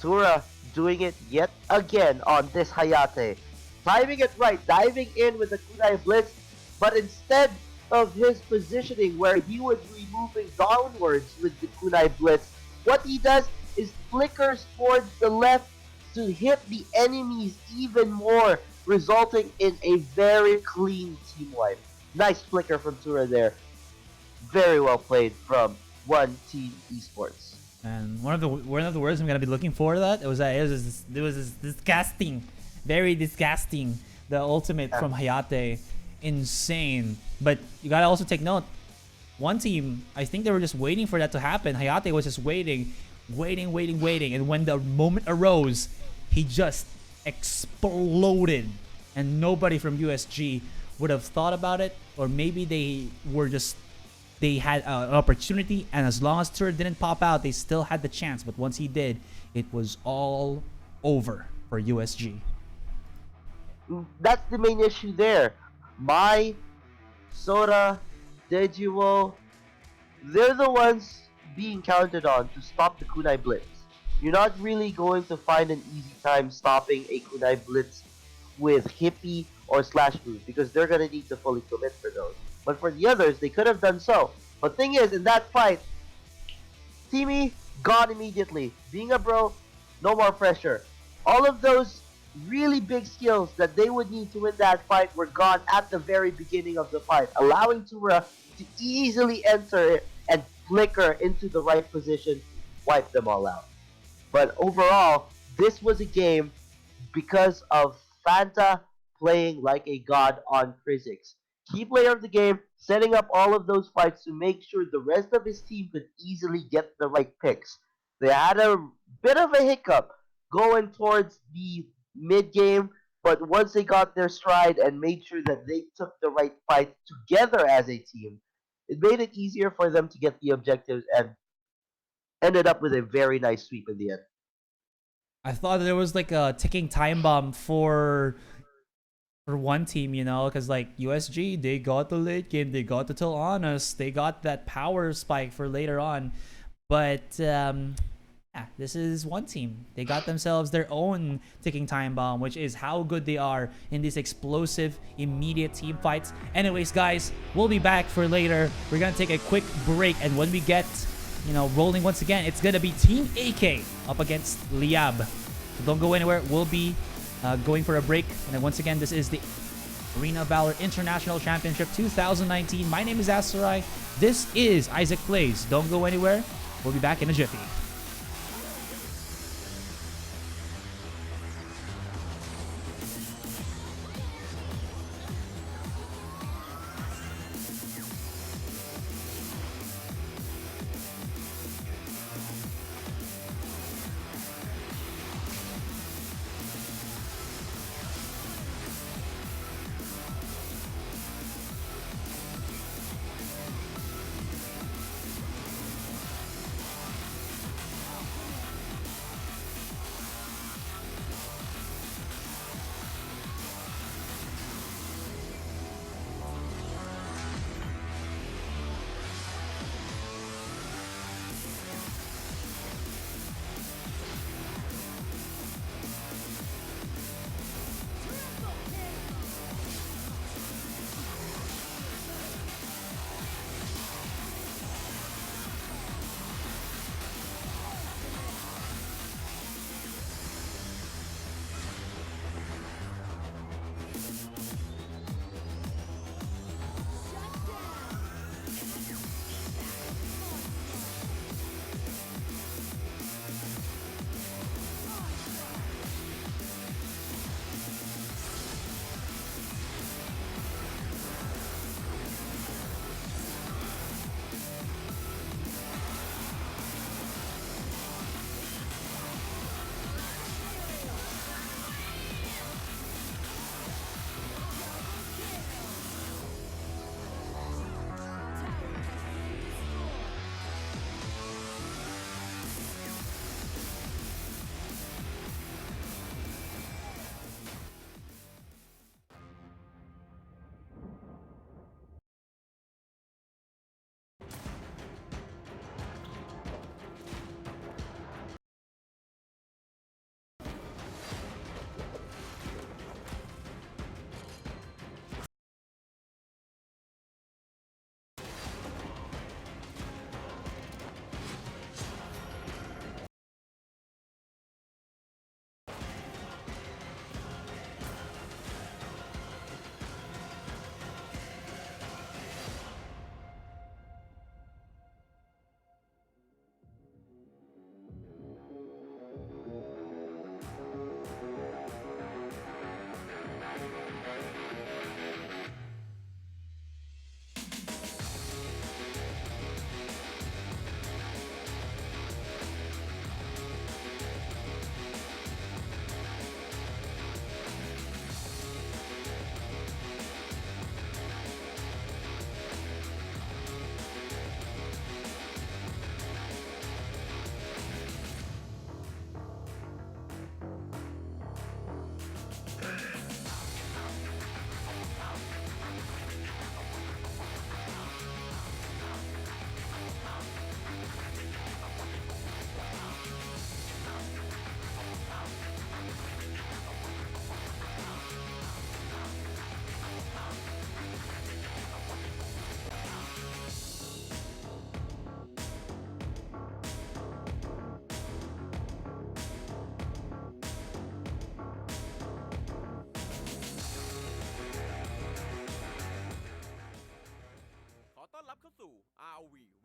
Tura doing it yet again on this Hayate. Timing it right, diving in with the kunai blitz, but instead of his positioning where he was moving downwards with the kunai blitz, what he does is flickers towards the left to hit the enemies even more, resulting in a very clean team wipe. Nice flicker from Tura there. Very well played from One Team Esports. And one of the words I'm gonna be looking for it was disgusting, very disgusting. The ultimate from Hayate, insane. But you gotta also take note. One Team, I think they were just waiting for that to happen. Hayate was just waiting, and when the moment arose, he just exploded, and nobody from USG would have thought about it, or maybe they had an opportunity, and as long as Tura didn't pop out, they still had the chance. But once he did, it was all over for USG. That's the main issue there. Mai, Sora, Dejuo, they're the ones being counted on to stop the kunai blitz. You're not really going to find an easy time stopping a kunai blitz with Hippie or Slash Move because they're going to need to fully commit for those. But for the others, they could have done so. But thing is, in that fight, Teamy gone immediately. Being a bro, no more pressure. All of those really big skills that they would need to win that fight were gone at the very beginning of the fight, allowing Tura to easily enter and flicker into the right position to wipe them all out. But overall, this was a game because of Fanta playing like a god on Krizix. Key player of the game, setting up all of those fights to make sure the rest of his team could easily get the right picks. They had a bit of a hiccup going towards the mid game, but once they got their stride and made sure that they took the right fight together as a team, it made it easier for them to get the objectives and ended up with a very nice sweep in the end. I thought there was like a ticking time bomb for One Team, you know, because like USG, they got the late game, they got the till on us, they got that power spike for later on. But yeah, this is One Team. They got themselves their own ticking time bomb, which is how good they are in these explosive, immediate team fights. Anyways, guys, we'll be back for later. We're gonna take a quick break, and when we get, you know, rolling once again, it's gonna be Team AK up against Liab. So don't go anywhere. We'll be going for a break. And then once again, this is the Arena of Valor International Championship 2019. My name is Asarai. This is Isaac Plays. Don't go anywhere. We'll be back in a jiffy.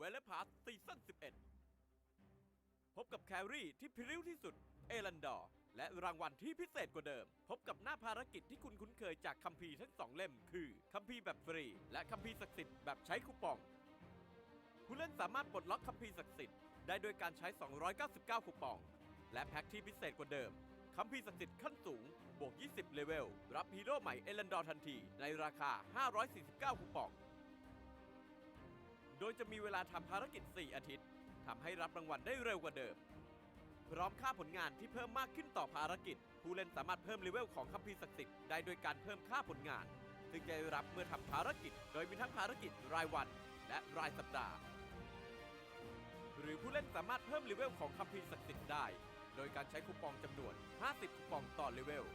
Valor Pass ซีซั่น 11 พบกับแครี่ที่พริ้วที่สุดเอลันดอร์และรางวัลที่พิเศษกว่าเดิมพบกับหน้าภารกิจที่คุณคุ้นเคยจากคัมภีร์ทั้ง2เล่มคือคัมภีร์แบบฟรีและคัมภีร์ศักดิ์สิทธิ์แบบใช้คูปองผู้เล่นสามารถปลดล็อกคัมภีร์ศักดิ์สิทธิ์ได้โดยการใช้299คูปองและแพ็กที่พิเศษกว่าเดิมคัมภีร์ศักดิ์สิทธิ์ขั้นสูงบวก20เลเวลรับฮีโร่ใหม่เอลันดอร์ทันทีในราคา549คูปองโดยจะมีเวลาทำภารกิจ4อาทิตย์ทำให้รับรางวัลได้เร็วกว่าเดิมพร้อมค่าผลงานที่เพิ่มมากขึ้นต่อภารกิจผู้เล่นสามารถเพิ่มเลเวลของคัมภีร์ศักดิ์สิทธิ์ได้โดยการเพิ่มค่าผลงานซึ่งจะได้รับเมื่อทำภารกิจโดยมีทั้งภารกิจรายวันและรายสัปดาห์หรือผู้เล่นสามารถเพิ่มเลเวลของคัมภีร์ศักดิ์สิทธิ์ได้โดยการใช้คูปองจำนวน50คูปองต่อเลเวล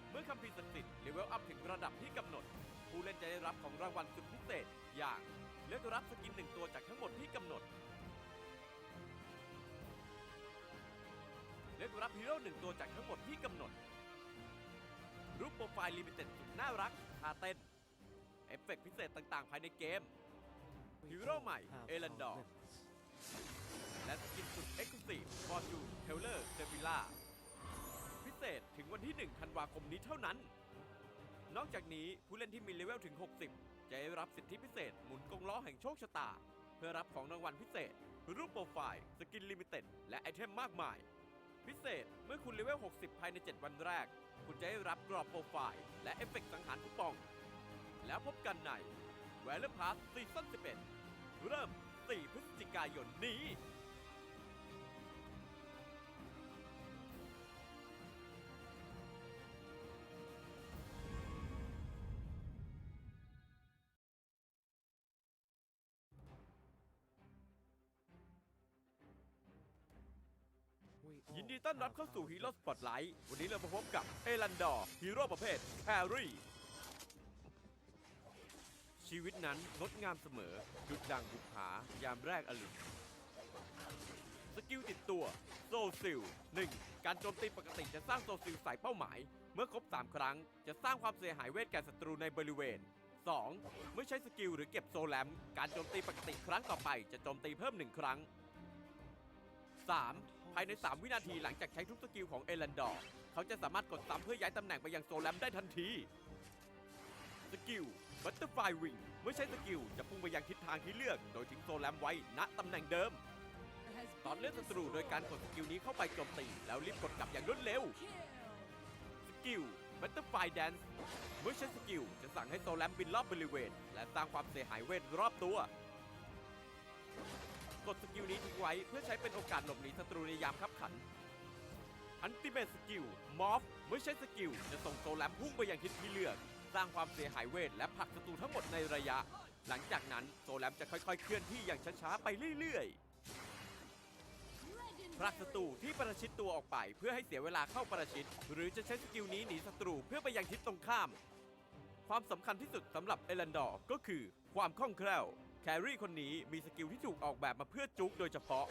เมื่อคัมภีร์ศักดิ์สิทธิ์เลเวลอัพถึงระดับที่กำหนดผู้เล่นจะได้รับของรางวัลสุดพิเศษอย่างเลือกรับสกิน1ตัวจากทั้งหมดที่กำหนดเลือกรับฮีโร่1ตัวจากทั้งหมดที่กำหนดรูปโปรไฟล์ลิมิเต็ดสุดน่ารักท่าเต้นเอฟเฟกต์พิเศษต่างๆภายในเกมฮีโร่ใหม่เอลันดอร์และสกินสุดเอ็กซ์คลูซีฟฟอร์จูนเทเลอร์เซฟิล่าพิเศษถึงวันที่1ธันวาคมนี้เท่านั้นนอกจากนี้ผู้เล่นที่มีเลเวลถึง60จะได้รับสิทธิพิเศษหมุนกงล้อแห่งโชคชะตาเพื่อรับของรางวัลพิเศษรูปโปรไฟล์สกินลิมิเต็ดและไอเทมมากมายพิเศษเมื่อคุณเลเวล60ภายใน7วันแรกคุณจะได้รับกรอบโปรไฟล์และเอฟเฟกต์สังหารคูปองแล้วพบกันใน Valor Pass ซีซั่น 11 เริ่ม4 พฤศจิกายนนี้ยินดีต้อนรับเข้าสู่ฮีโร่สปอตไลท์วันนี้เรามาพบกับเอลันดอร์ฮีโร่ประเภทแครี่ชีวิตนั้นงดงามเสมอดุจดังบุกผายามแรกอรุณสกิลติดตัวโซซิล 1. การโจมตีปกติจะสร้างโซซิลใส่เป้าหมายเมื่อครบ3ครั้งจะสร้างความเสียหายเวทแก่ศัตรูในบริเวณ 2. เมื่อใช้สกิลหรือเก็บโซแลมการโจมตีปกติครั้งต่อไปจะโจมตีเพิ่ม1ครั้ง 3. ภายใน3วินาทีหลังจากใช้ทุกสกิลของเอลันดอร์เขาจะสามารถกดซ้ำเพื่อย้ายตำแหน่งไปยังโซแลมได้ทันทีสกิลบัตเตอร์ไฟวิงเมื่อใช้สกิลจะพุ่งไปยังทิศทางที่เลือกโดยทิ้งโซแลมไว้ณตำแหน่งเดิมตอนเลือกศัตรูโดยการกดสกิลนี้เข้าไปโจมตีแล้วรีบกดกลับอย่างรวดเร็วสกิลบัตเตอร์ไฟแดนซ์เมื่อใช้สกิลจะสั่งให้โซแลมบินรอบบริเวณและสร้างความเสียหายเวทรอบตัวกดสกิลนี้ทิ้งไว้เพื่อใช้เป็นโอกาสหลบหนีศัตรูในยามคับขันอันติเมทสกิลมอฟเมื่อใช้สกิลจะส่งโซแลมพุ่งไปยังทิศที่เลือกสร้างความเสียหายเวทและผลักศัตรูทั้งหมดในระยะหลังจากนั้นโซแลมจะค่อยๆเคลื่อนที่อย่างช้าๆไปเรื่อยๆผลักศัตรูที่ประชิดตัวออกไปเพื่อให้เสียเวลาเข้าประชิดหรือจะใช้สกิลนี้หนีศัตรูเพื่อไปยังทิศตรงข้ามความสำคัญที่สุดสำหรับเอลันดอร์ก็คือความคล่องแคล่วแครี่คนนี้มีสกิลที่ถูกออกแบบมาเพื่อจุกโดยเฉพาะ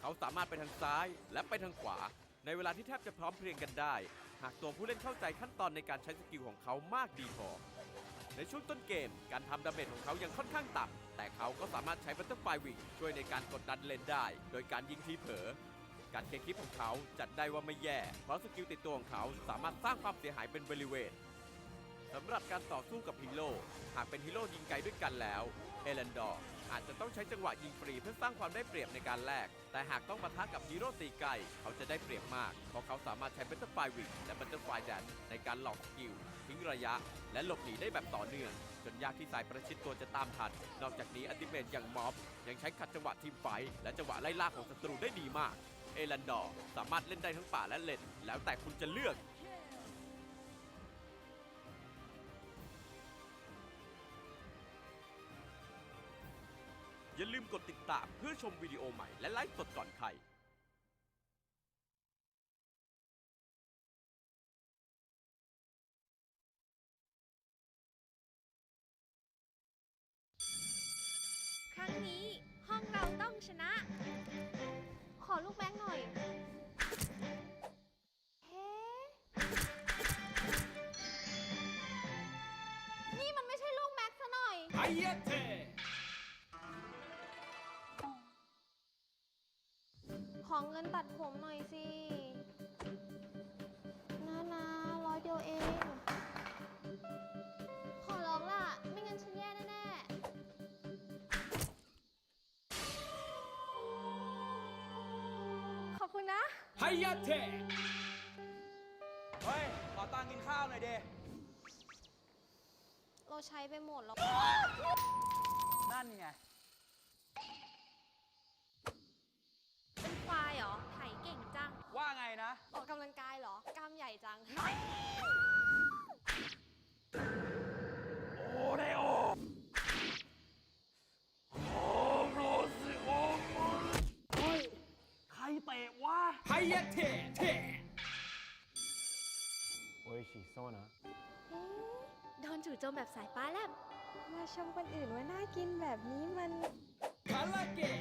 เขาสามารถไปทางซ้ายและไปทางขวาในเวลาที่แทบจะพร้อมเพรียงกันได้หากตัวผู้เล่นเข้าใจขั้นตอนในการใช้สกิลของเขามากดีพอในช่วงต้นเกมการทำดาเมจของเขายังค่อนข้างต่ำแต่เขาก็สามารถใช้บัตเตอร์ไฟวิงช่วยในการกดดันเลนได้โดยการยิงทีเผลอการเคลียร์คลิปของเขาจัดได้ว่าไม่แย่เพราะสกิลติดตัวของเขาสามารถสร้างความเสียหายเป็นบริเวณสำหรับการต่อสู้กับฮีโร่หากเป็นฮีโร่ยิงไกลด้วยกันแล้วเอลันดอร์อาจจะต้องใช้จังหวะยิงฟรีเพื่อสร้างความได้เปรียบในการแลกแต่หากต้องปะทะกับฮีโร่ตีไกลเขาจะได้เปรียบมากเพราะเขาสามารถใช้บัตเตอร์ไฟวิงและบัตเตอร์ไฟแดนในการหลอกสกิลทิ้งระยะและหลบหนีได้แบบต่อเนื่องจนยากที่สายประชิดตัวจะตามทันนอกจากนี้อัลติเมทอย่างม็อบยังใช้ขัดจังหวะทีมไฟและจังหวะไล่ล่าของศัตรูได้ดีมากเอลันดอร์สามารถเล่นได้ทั้งป่าและเลนแล้วแต่คุณจะเลือกอย่าลืมกดติดตามเพื่อชมวิดีโอใหม่และไลฟ์สดก่อนใครครั้งนี้ห้องเราต้องชนะขอลูกแบงค์หน่อยเฮ้นี่มันไม่ใช่ลูกแม็กซ์ซะหน่อยไอเยเท อเงินตัดผมหน่อยสินะ100 เดียวเอง ขอร้องล่ะ ไม่งั้นฉันแย่แน่ๆ ขอบคุณนะ ไฮยาเทเฮ้ย ขอตังค์กินข้าวหน่อยเด เราใช้ไปหมดแล้ว นั่นไง เป็นควายเหรอ ไถเก่งจัง ว่าไงนะ ออกกำลังกายเหรอ กล้ามใหญ่จัง โอเดโอโรซิโอเฮ้ย ใครเตะวะไฮยาเท美味しそうな。โดนจู่โจมแบบสายฟ้าแลบมาชมคนอื่นว่าน่ากินแบบนี้มัน คาราเกะ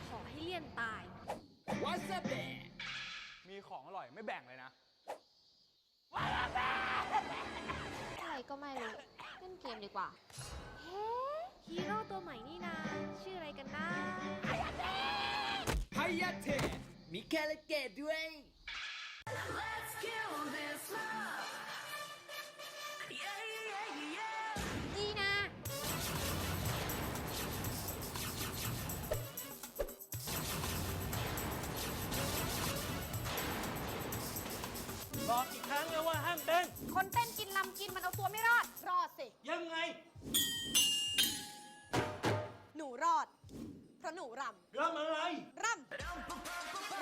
ขอให้เลี่ยนตาย วาซาบิมีของอร่อยไม่แบ่งเลยนะ อะไรก็ไม่รู้ เล่นเกมดีกว่า เฮ้ฮีโร่ตัวใหม่นี่นา ชื่ออะไรกันนะ ไฮยาเทมีคาราเกะด้วย Let's kill this love. Yeah, yeah, yeah. ดีนะ บอกอีกครั้งแล้วว่าห้ามเต้น คนเต้นกินลำกินมันเอาตัวไม่รอด รอดสิ ยังไง หนูรอด เพราะหนูรำ รำอะไร รำ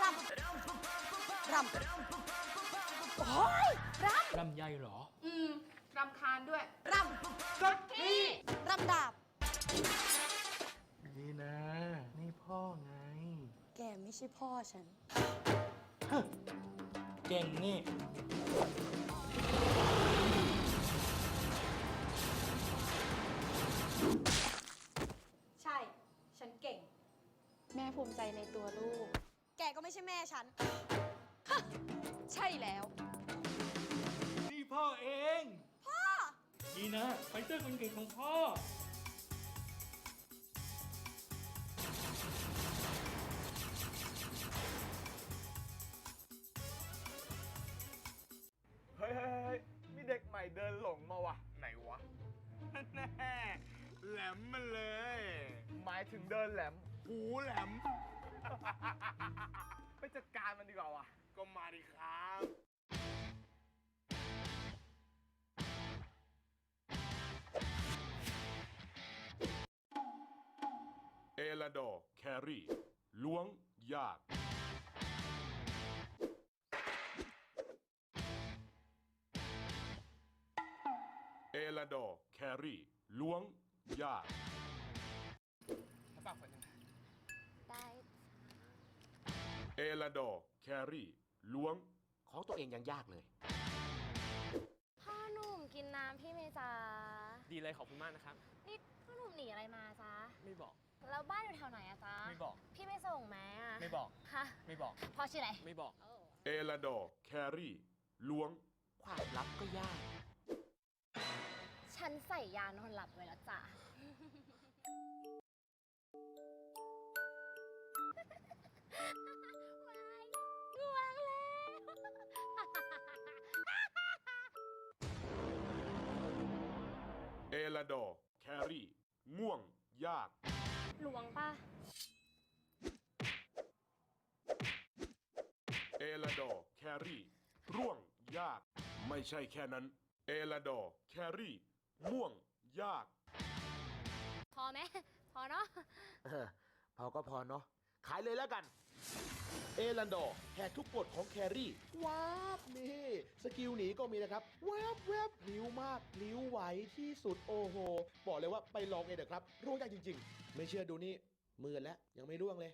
รำ รำ โอ้ยรำ รำใหญ่เหรอ รำคาญด้วย รำก็นี่รำดาบ นี่นะ นี่พ่อไง แกไม่ใช่พ่อฉัน เก่งนี่ ใช่ ฉันเก่ง แม่ภูมิใจในตัวลูก แกก็ไม่ใช่แม่ฉัน ใช่แล้ว นี่พ่อเอง พ่อ นี่นะไฟเตอร์คนเก่งของพ่อ เฮ้ย มีเด็กใหม่เดินหลงมาว่ะ ไหนวะ แน่แหลมมาเลย หมายถึงเดินแหลม หูแหลม ไปจัดการมันดีกว่าวะ ก็มาดิครับ เอลาดอร์แครี่ล้วงยาก เอลาดอร์แครี่ล้วงยาก ได้ เอลาดอร์แครี่ล้วง ของตัวเองยังยากเลย พ่อหนุ่มกินน้ำพี่เมจ๋า ดีเลยขอบคุณมากนะครับ นี่พ่อหนุ่มหนีอะไรมาจ๊ะ ไม่บอก แล้วบ้านอยู่แถวไหนอะจ๊ะ ไม่บอก พี่ไม่ส่งไหมอะ ไม่บอก ฮะ ไม่บอก พ่อชื่ออะไร ไม่บอก เอลาดอร์แครี่ล้วง ความลับก็ยาก ฉันใส่ยานอนหลับไว้แล้วจ้ะ ง่วงแล้ว เอลาดอร์แครี่ง่วงยาก หลวงป่ะ เอลาดอร์แครี่ร่วงยาก ไม่ใช่แค่นั้น เอลาดอร์แครี่ม่วงยาก พอไหม พอเนาะ พอก็พอเนาะ ขายเลยแล้วกัน เอรันดอร์แหกทุกกฎของแครี่ว้าบนี่ สกิลหนีก็มีนะครับแวบแวบพลิ้วมากพลิ้วไหวที่สุดโอ้โห บอกเลยว่าไปลองเองเถอะครับร่วงยากจริงๆ ไม่เชื่อดูนี่มือแล้วยังไม่ร่วงเลย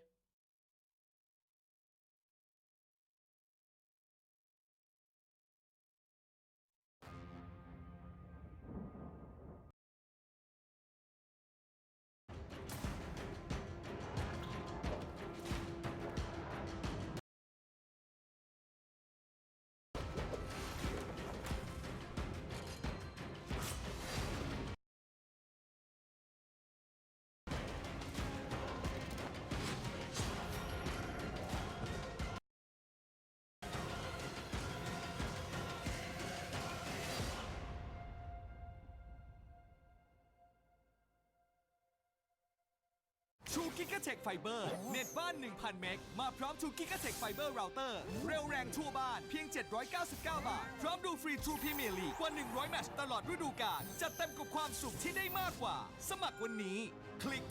True Gigatech Fiber เน็ตบ้าน 1,000 เมกมาพร้อม True Gigatech Fiber Router เร็วแรงทั่วบ้านเพียง 799 บาท พร้อมดูฟรี True Premier League กว่า 100 แมตช์ตลอดฤดูกาลจัดเต็มกับความสุขที่ได้มากกว่า สมัครวันนี้ คลิก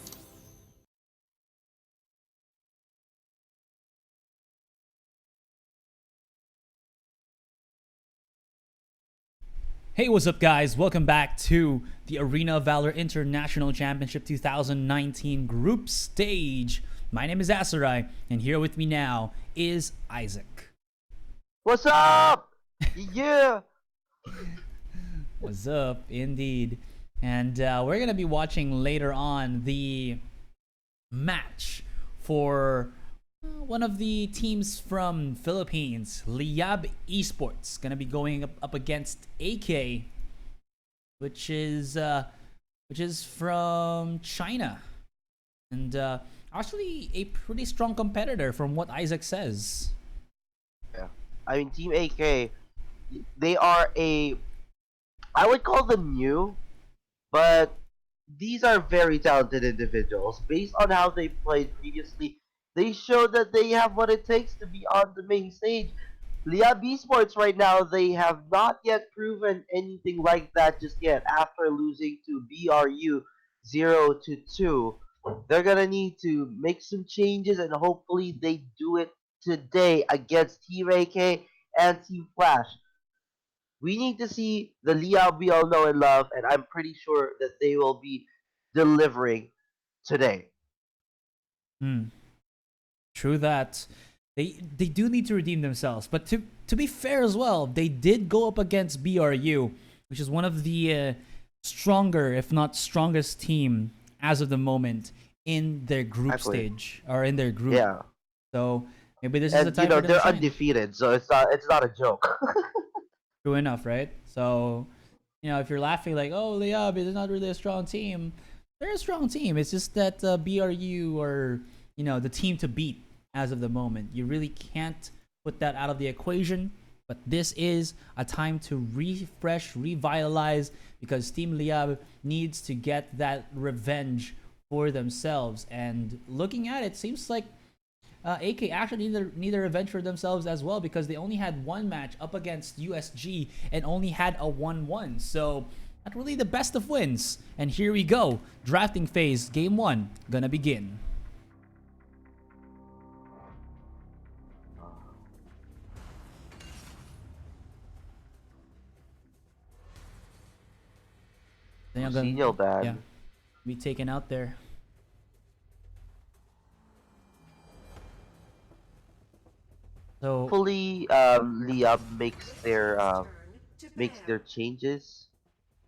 Hey, what's up, guys? Welcome back to the Arena of Valor International Championship 2019 Group Stage. My name is Asarai, and here with me now is Isaac. What's up? Yeah. What's up, indeed. And we're going to be watching later on the match for one of the teams from Philippines, Liab Esports, gonna be going up against AK, which is from China, and actually a pretty strong competitor from what Isaac says. Yeah, I mean Team AK, they are I would call them new, but these are very talented individuals. Based on how they played previously, they show that they have what it takes to be on the main stage. Liab Esports right now, they have not yet proven anything like that just yet after losing to BRU 0-2. They're gonna need to make some changes and hopefully they do it today against Team AK and Team Flash. We need to see the Liab we all know and love, and I'm pretty sure that they will be delivering today. True that. They do need to redeem themselves, but to be fair as well, they did go up against BRU, which is one of the stronger, if not strongest team as of the moment in their group stage or in their group. Yeah. So maybe this is the time. They're undefeated, so it's not a joke. True enough, right? So, if you're laughing like, oh, Liab is not really a strong team, they're a strong team. It's just that BRU are, the team to beat as of the moment. You really can't put that out of the equation, but this is a time to refresh, revitalize, because Team Liab needs to get that revenge for themselves. And looking at it, seems like AK actually need a revenge for themselves as well, because they only had one match up against USG and only had a 1-1. So not really the best of wins. And here we go. Drafting phase, game 1, gonna begin. Yeah, be taken out there. So hopefully Liab makes their changes,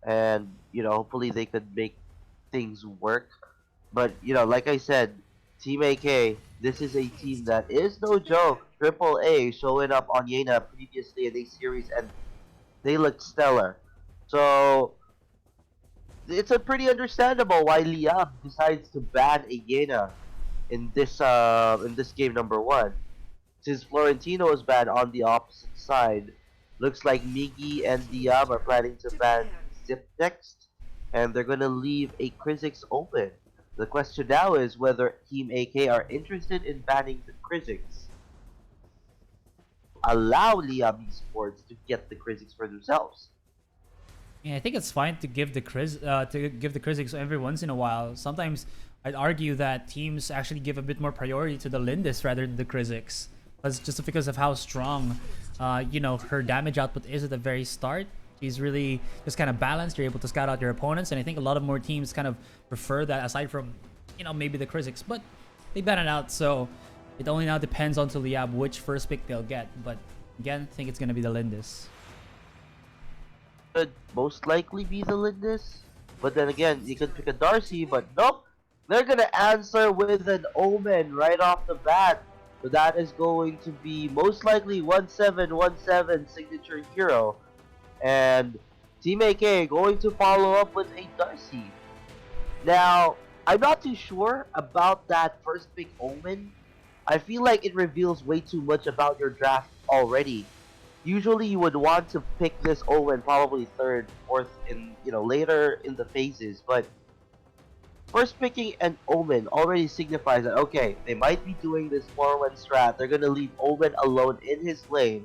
and hopefully they could make things work. But like I said, Team AK, this is a team that is no joke. Triple A showing up on Yena previously in a series, and they looked stellar. So it's a pretty understandable why Liab decides to ban a Yena in this game number 1. Since Florentino is banned on the opposite side, looks like Miggy and Liab are planning to ban Zip next, and they're gonna leave a Krizix open. The question now is whether Team AK are interested in banning the Krizix. Allow Liab Esports to get the Krizix for themselves. Yeah, I think it's fine to give the Krizix every once in a while. Sometimes I'd argue that teams actually give a bit more priority to the Lindis rather than the Krizix. Just because of how strong, her damage output is at the very start. She's really just kind of balanced. You're able to scout out your opponents, and I think a lot of more teams kind of prefer that aside from, maybe the Krizix. But they ban it out, so it only now depends on to Liab which first pick they'll get. But again, I think it's gonna be the Lindis. Could most likely be the Lindis, but then again, you could pick a Darcy, but nope. They're gonna answer with an Omen right off the bat. So that is going to be most likely 1717 signature hero. And Team AK going to follow up with a Darcy. Now, I'm not too sure about that first pick Omen. I feel like it reveals way too much about your draft already. Usually you would want to pick this Omen probably 3rd, 4th, in later in the phases, but first picking an Omen already signifies that, okay, they might be doing this 4-1 strat. They're going to leave Omen alone in his lane.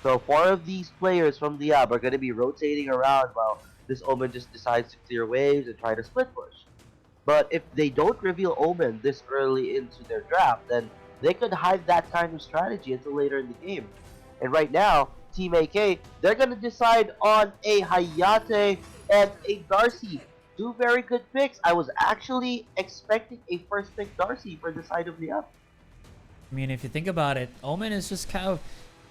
So 4 of these players from Liab are going to be rotating around while this Omen just decides to clear waves and try to split push. But if they don't reveal Omen this early into their draft, then they could hide that kind of strategy until later in the game. And right now, Team AK, they're going to decide on a Hayate and a Darcy. Two very good picks. I was actually expecting a first pick Darcy for the side of Liab. I mean, if you think about it, Omen is just kind of...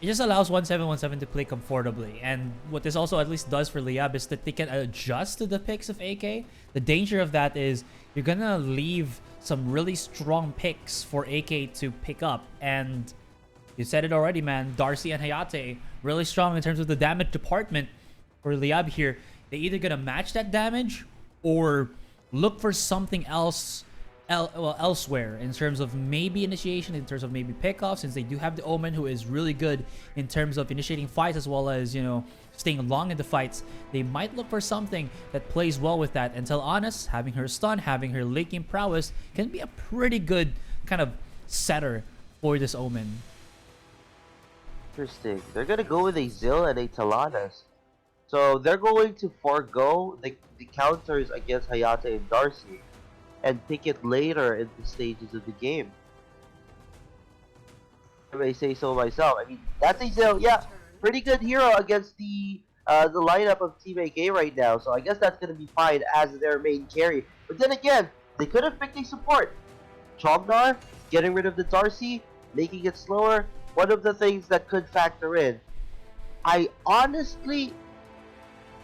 It just allows 1717 to play comfortably. And what this also at least does for Liab is that they can adjust to the picks of AK. The danger of that is you're going to leave some really strong picks for AK to pick up. And you said it already, man. Darcy and Hayate, really strong in terms of the damage department for Liab here. They're either going to match that damage or look for something else elsewhere in terms of maybe initiation, in terms of maybe pickoff, since they do have the Omen who is really good in terms of initiating fights as well as, you know, staying long in the fights. They might look for something that plays well with that. And Tel'Anis, having her stun, having her late game prowess, can be a pretty good kind of setter for this Omen. Interesting. They're going to go with a Zill and a Tel'Anis. So they're going to forego the counters against Hayate and Darcy and pick it later in the stages of the game. I may say so myself. I mean, that's a Zill, yeah, pretty good hero against the lineup of Team AK right now. So I guess that's going to be fine as their main carry. But then again, they could have picked a support. Chognar, getting rid of the Darcy, making it slower, one of the things that could factor in. I honestly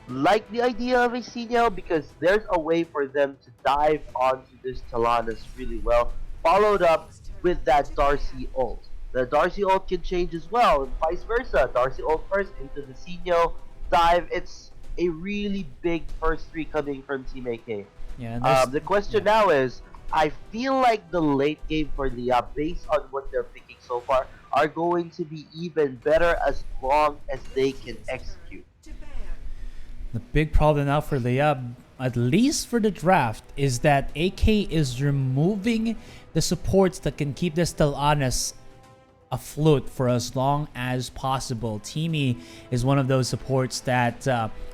like the idea of a CDL because there's a way for them to dive onto this Tel'Anis really well, followed up with that Darcy ult. The Darcy ult can change as well, and vice versa. Darcy ult first into the CDL dive. It's a really big first three coming from Team AK. Yeah, the question now is, I feel like the late game for Liab, based on what they're picking so far, are going to be even better as long as they can execute. The big problem now for Liab, at least for the draft, is that AK is removing the supports that can keep this Tel'Anis afloat for as long as possible. Teamy is one of those supports that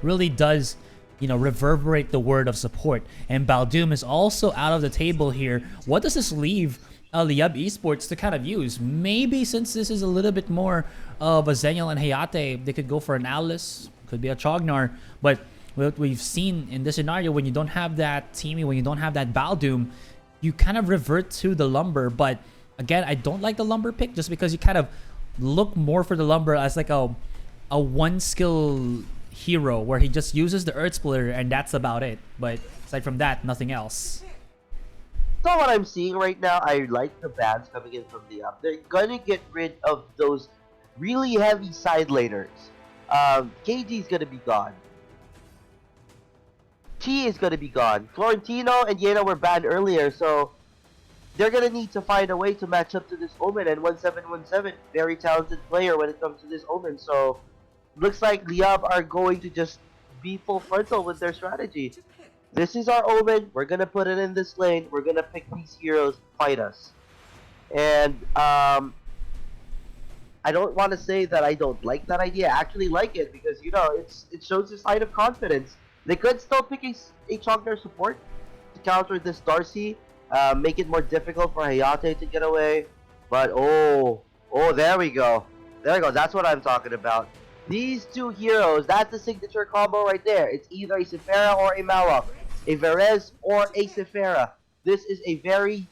really does, you know, reverberate the word of support. And Baldoom is also out of the table here. What does this leave Liab Esports to kind of use? Maybe since this is a little bit more of a Zenial and Hayate, they could go for an Alice. Could be a Chognar, but what we've seen in this scenario, when you don't have that Teamy, when you don't have that Baldoom, you kind of revert to the Lumber. But again, I don't like the Lumber pick just because you kind of look more for the Lumber as like a one skill hero where he just uses the Earth Splitter and that's about it. But aside from that, nothing else. So what I'm seeing right now, I like the bans coming in from the up. They're gonna get rid of those really heavy side laners. KG is gonna be gone. Chi is gonna be gone. Florentino and Yena were banned earlier, so they're gonna need to find a way to match up to this Omen. And 1717, very talented player when it comes to this Omen. So looks like Liab are going to just be full frontal with their strategy. This is our Omen. We're gonna put it in this lane. We're gonna pick these heroes. Fight us. And I don't want to say that I don't like that idea. I actually like it because, you know, it shows a sign of confidence. They could still pick a Chognar support to counter this Darcy, make it more difficult for Hayate to get away. But oh, there we go. There we go. That's what I'm talking about. These two heroes, that's the signature combo right there. It's either a Sephira or a Malok, a Verez or a Sephira. This is a very,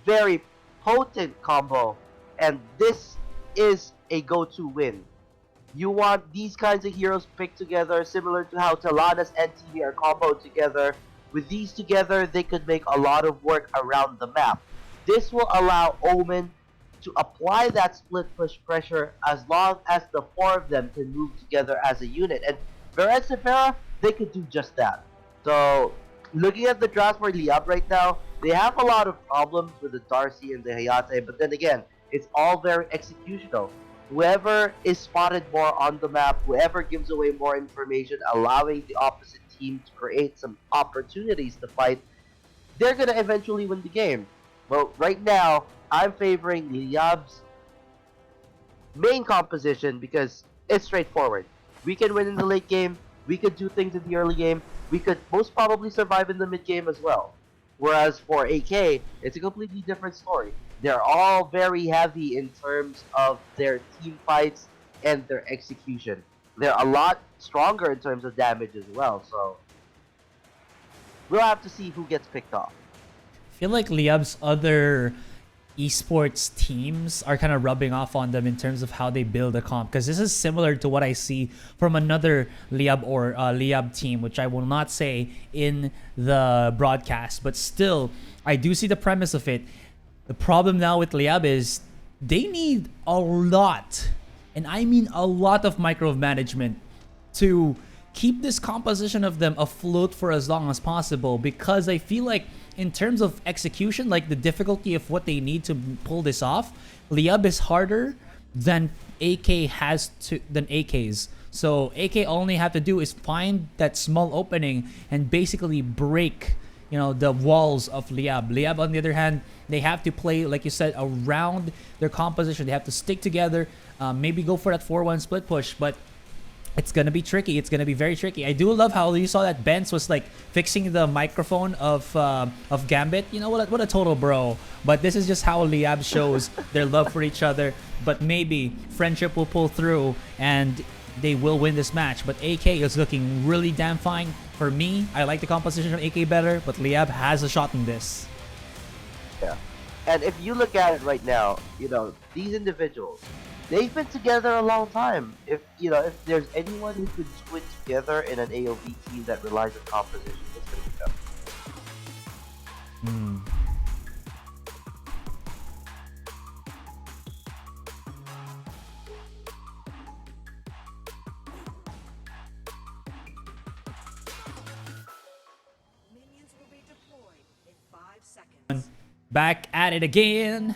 very potent combo, and this is a go-to win. You want these kinds of heroes picked together, similar to how Tel'Anis and TV are comboed together. With these together, they could make a lot of work around the map. This will allow Omen to apply that split push pressure as long as the 4 of them can move together as a unit. And Verez Sephira, they could do just that. So, looking at the draft for Liab right now, they have a lot of problems with the Darcy and the Hayate, but then again, it's all very executional. Whoever is spotted more on the map, whoever gives away more information, allowing the opposite team to create some opportunities to fight, they're gonna eventually win the game. But right now, I'm favoring Liab's main composition because it's straightforward. We can win in the late game. We could do things in the early game. We could most probably survive in the mid game as well. Whereas for AK, it's a completely different story. They're all very heavy in terms of their team fights and their execution. They're a lot stronger in terms of damage as well. So we'll have to see who gets picked off. I feel like Liab's other esports teams are kind of rubbing off on them in terms of how they build a comp, because this is similar to what I see from another Liab or Liab team, which I will not say in the broadcast, but still I do see the premise of it. The problem now with Liab is they need a lot, and I mean a lot, of micromanagement to keep this composition of them afloat for as long as possible, because I feel like in terms of execution, like the difficulty of what they need to pull this off, Liab is harder than AK has to than AK's. So AK only have to do is find that small opening and basically break, you know, the walls of Liab. Liab, on the other hand, they have to play, like you said, around their composition. They have to stick together, maybe go for that 4-1 split push, but it's gonna be tricky. It's gonna be very tricky. I do love how you saw that Benz was like fixing the microphone of Gambit. You know what a total bro. But this is just how Liab shows their love for each other. But maybe friendship will pull through and they will win this match. But AK is looking really damn fine. For me, I like the composition of AK better, but Liab has a shot in this. Yeah. And if you look at it right now, you know, these individuals, they've been together a long time. If there's anyone who could switch together in an AOV team that relies on composition, it's gonna be them. Back at it again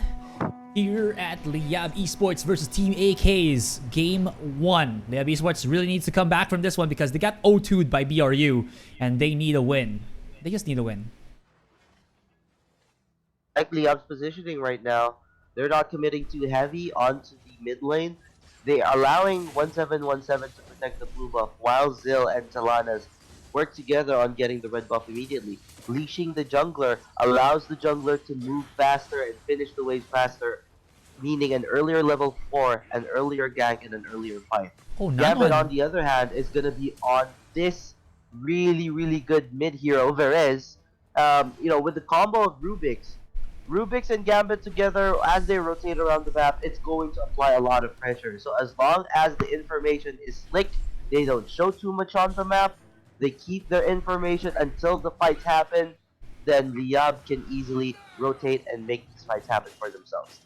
here at Liab Esports versus Team AK's Game 1. Liab Esports really needs to come back from this one because they got 0-2'd by BRU and they need a win. They just need a win. Like Liab's positioning right now, they're not committing too heavy onto the mid lane. They're allowing 1717 to protect the blue buff while Zill and Talanas work together on getting the red buff immediately. Leashing the jungler allows the jungler to move faster and finish the wave faster, meaning an earlier level 4, an earlier gank, and an earlier fight. Oh, Gambit, on the other hand, is going to be on this really, really good mid hero, Verez. With the combo of Rubik's and Gambit together, as they rotate around the map, it's going to apply a lot of pressure. So as long as the information is slick, they don't show too much on the map, they keep their information until the fights happen, then Liab can easily rotate and make these fights happen for themselves.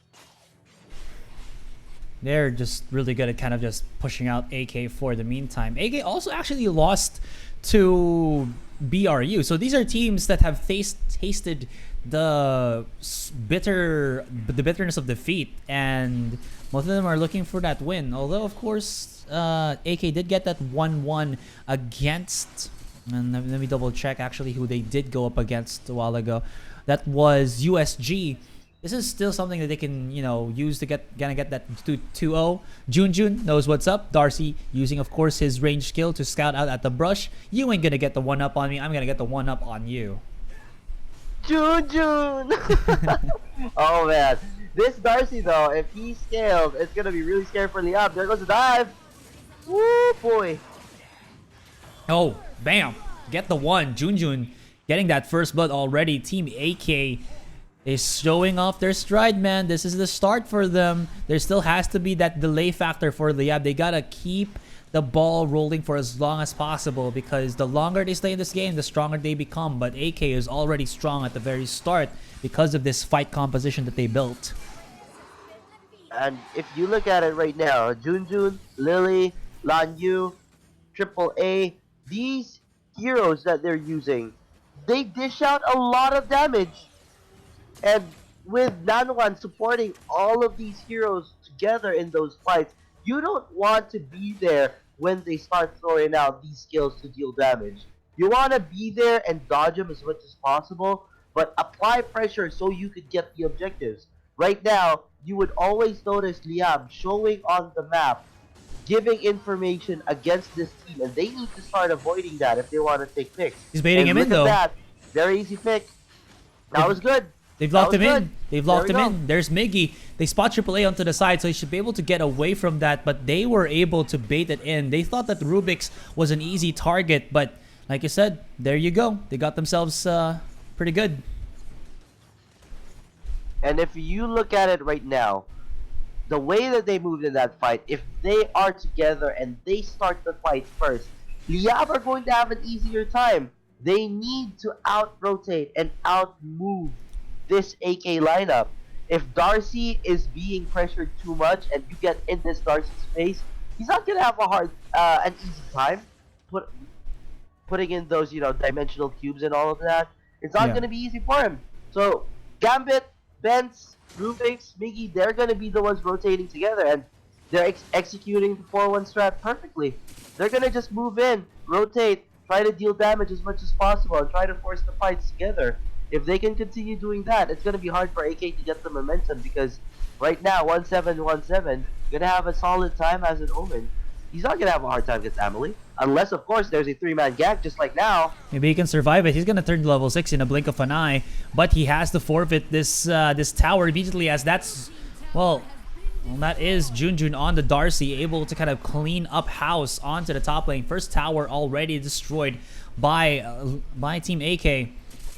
They're just really good at kind of just pushing out AK for the meantime. AK also actually lost to BRU. So these are teams that have tasted the bitterness of defeat, and most of them are looking for that win. Although, of course, AK did get that 1-1 against, and let me double check actually who they did go up against a while ago. That was USG. This is still something that they can, use to get that 2-0. Junjun knows what's up. Darcy using, of course, his range skill to scout out at the brush. You ain't gonna get the 1-up on me. I'm gonna get the 1-up on you. Junjun! Oh man. This Darcy though, if he scales, it's gonna be really scary for Liab. There goes the dive! Woo boy! Oh, bam! Get the 1. Junjun getting that first blood already. Team AK is showing off their stride, man. This is the start for them. There still has to be that delay factor for Liab. They gotta keep the ball rolling for as long as possible, because the longer they stay in this game, the stronger they become. But AK is already strong at the very start because of this fight composition that they built. And if you look at it right now, Junjun, Lily, Lan Yu, Triple A, these heroes that they're using, they dish out a lot of damage. And with Nanwan supporting all of these heroes together in those fights, you don't want to be there when they start throwing out these skills to deal damage. You want to be there and dodge them as much as possible, but apply pressure so you could get the objectives. Right now, you would always notice Liam showing on the map, giving information against this team, and they need to start avoiding that if they want to take picks. He's baiting And him in look at though. that. Very easy pick. That was good. They've That locked was him good. in. They've There locked we him go. in. There's Miggy. They spot AAA onto the side, so he should be able to get away from that, but they were able to bait it in. They thought that Rubik's was an easy target, but like you said, there you go. They got themselves pretty good. And if you look at it right now, the way that they moved in that fight, if they are together and they start the fight first, Liab are going to have an easier time. They need to out-rotate and out-move this AK lineup. If Darcy is being pressured too much and you get in this Darcy's face, he's not going to have an easy time putting in those, dimensional cubes and all of that. It's not going to be easy for him. So, Gambit, Bence, Rubix, Miggy, they're going to be the ones rotating together, and they're executing the 4-1 strat perfectly. They're going to just move in, rotate, try to deal damage as much as possible, and try to force the fights together. If they can continue doing that, it's going to be hard for AK to get the momentum, because right now, 1-7-1-7, going to have a solid time as an Omen. He's not going to have a hard time against Amelie, unless, of course, there's a 3-man gag just like now. Maybe he can survive it. He's gonna turn to level 6 in a blink of an eye, but he has to forfeit this this tower immediately, as that's that is Junjun on the Darcy, able to kind of clean up house onto the top lane. First tower already destroyed by Team AK,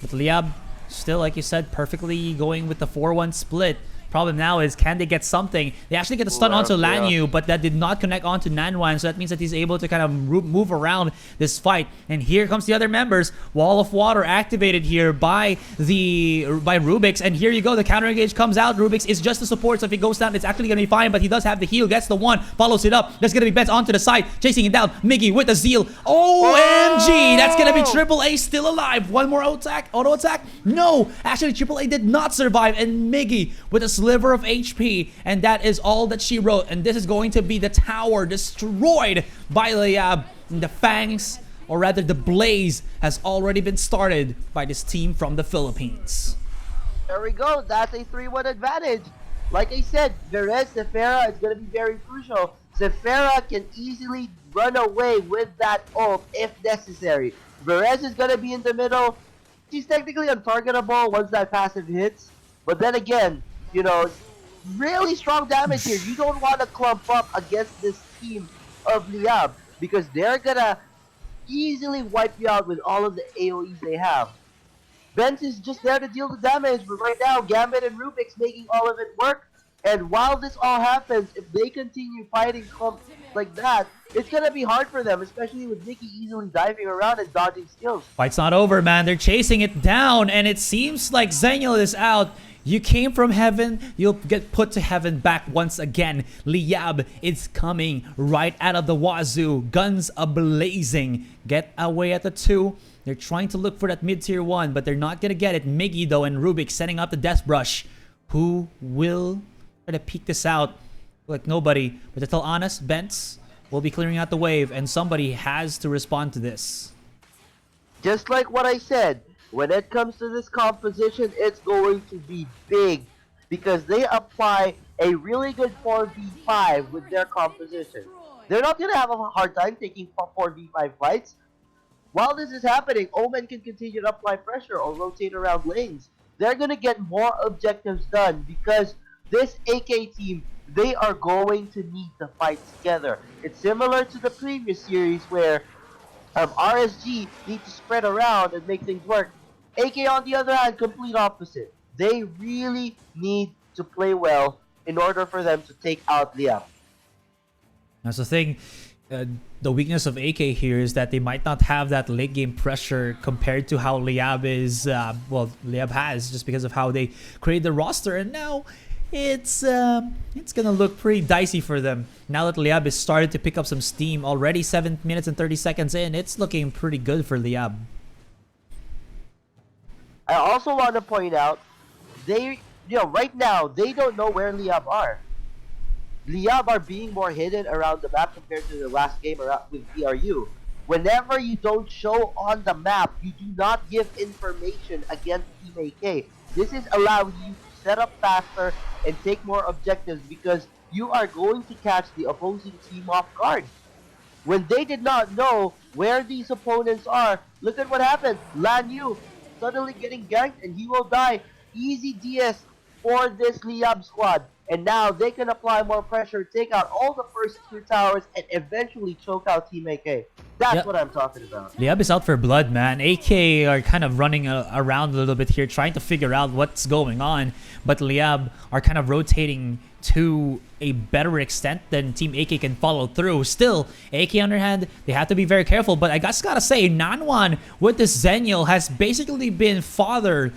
but Liab still, like you said, perfectly going with the 4-1 split. Problem now is, can they get something? They actually get a stun onto Lanyu, but that did not connect onto Nanwan, so that means that he's able to kind of move around this fight. And here comes the other members. Wall of Water activated here by Rubix, and here you go. The counter engage comes out. Rubix is just a support, so if he goes down, it's actually gonna be fine. But he does have the heal. Gets the one, follows it up. There's gonna be Bets onto the side, chasing it down. Miggy with the zeal. OMG! That's gonna be AAA still alive. One more auto attack. No, actually AAA did not survive, and Miggy with a sliver of HP, and that is all that she wrote. And this is going to be the tower destroyed by Liab. The Fangs, or rather the Blaze, has already been started by this team from the Philippines. There we go. That's a 3-1 advantage. Like I said, Verez, Sephara is going to be very crucial. Sephara can easily run away with that ult if necessary. Verez is going to be in the middle. She's technically untargetable once that passive hits. But then again, really strong damage here. You don't want to clump up against this team of Liab, because they're gonna easily wipe you out with all of the AoEs they have. Bent is just there to deal the damage, but right now Gambit and Rubik's making all of it work. And while this all happens, if they continue fighting clumps like that, it's gonna be hard for them, especially with Nikki easily diving around and dodging skills. Fight's not over, man. They're chasing it down, and it seems like Zenial is out. You came from heaven, you'll get put to heaven back once again. Liab is coming right out of the wazoo. Guns a-blazing. Get away at the 2. They're trying to look for that mid-tier 1, but they're not gonna get it. Miggy, though, and Rubik setting up the Death Brush. Who will try to peek this out? Like nobody. But to tell honest, Bents will be clearing out the wave, and somebody has to respond to this. Just like what I said, when it comes to this composition, it's going to be big, because they apply a really good 4v5 with their composition. They're not going to have a hard time taking 4v5 fights. While this is happening, Omen can continue to apply pressure or rotate around lanes. They're going to get more objectives done, because this AK team, they are going to need to fight together. It's similar to the previous series where RSG need to spread around and make things work. AK, on the other hand, complete opposite. They really need to play well in order for them to take out Liab. That's the thing. The weakness of AK here is that they might not have that late game pressure compared to how Liab is. Liab has, just because of how they create the roster, and now it's gonna look pretty dicey for them. Now that Liab is started to pick up some steam, already 7 minutes and 30 seconds in, it's looking pretty good for Liab. I also want to point out, right now, they don't know where Liab are. Liab are being more hidden around the map compared to the last game with ERU. Whenever you don't show on the map, you do not give information against Team AK. This is allowing you to set up faster and take more objectives because you are going to catch the opposing team off guard. When they did not know where these opponents are, look at what happened. Lan Yu suddenly getting ganked and he will die. Easy DS for this Liab squad. And now they can apply more pressure, take out all the first tier towers, and eventually choke out Team AK. That's Yep. what I'm talking about. Liab is out for blood, man. AK are kind of running around a little bit here, trying to figure out what's going on. But Liab are kind of rotating to a better extent than Team AK can follow through. Still, AK on their hand, they have to be very careful. But I just gotta say, Nanwan with this Zenial has basically been father,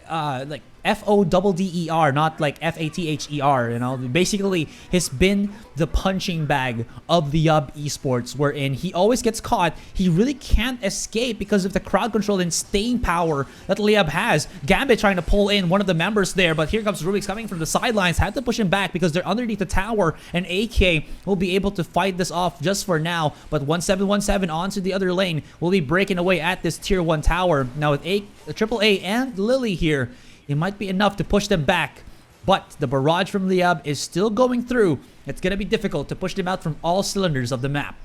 like FODDER, not like FATHER, you know. Basically, he's been the punching bag of the Liab Esports, wherein he always gets caught. He really can't escape because of the crowd control and staying power that Liab has. Gambit trying to pull in one of the members there, but here comes Rubik's coming from the sidelines. Had to push him back because they're underneath the tower, and AK will be able to fight this off just for now. But 1717 onto the other lane will be breaking away at this tier 1 tower. Now with AAA and Lily here, it might be enough to push them back, but the barrage from Liab is still going through. It's going to be difficult to push them out from all cylinders of the map.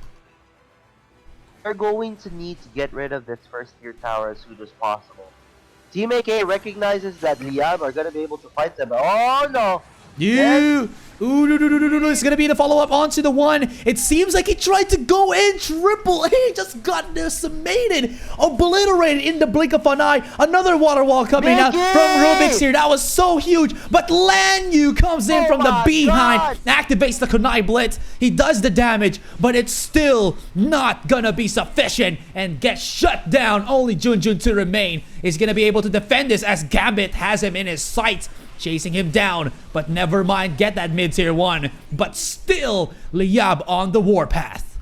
They're going to need to get rid of this first tier tower as soon as possible. Team AK recognizes that Liab are going to be able to fight them. Oh no! Ooh, no, it's gonna be the follow-up onto the one. It seems like he tried to go in. Triple A just got decimated, obliterated in the blink of an eye. Another water wall coming out from Rubik's here. That was so huge. But Lan Yu comes in from the behind, activates the Kunai Blitz. He does the damage, but it's still not gonna be sufficient and gets shut down. Only Junjun to remain is gonna be able to defend this as Gambit has him in his sights, chasing him down, but never mind, get that mid-tier 1. But still, Liab on the warpath.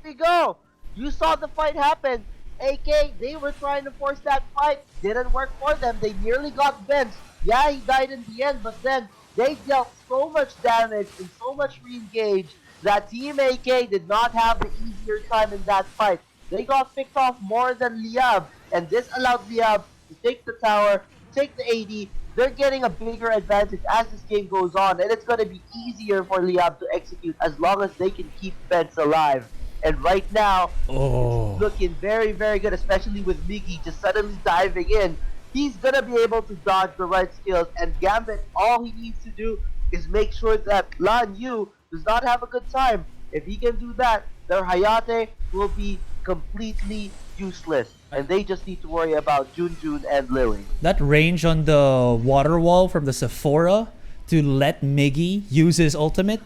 There you go. You saw the fight happen. AK, they were trying to force that fight. Didn't work for them. They nearly got benched. Yeah, he died in the end, but then they dealt so much damage and so much re-engage that Team AK did not have the easier time in that fight. They got picked off more than Liab, and this allowed Liab to take the tower, take the AD. They're getting a bigger advantage as this game goes on, and it's going to be easier for Liab to execute as long as they can keep Fence alive. And right now, it's looking very, very good, especially with Miggy just suddenly diving in. He's going to be able to dodge the right skills, and Gambit, all he needs to do is make sure that Lan Yu does not have a good time. If he can do that, their Hayate will be completely useless, and they just need to worry about Junjun and Lily. That range on the water wall from the Sephora to let Miggy use his ultimate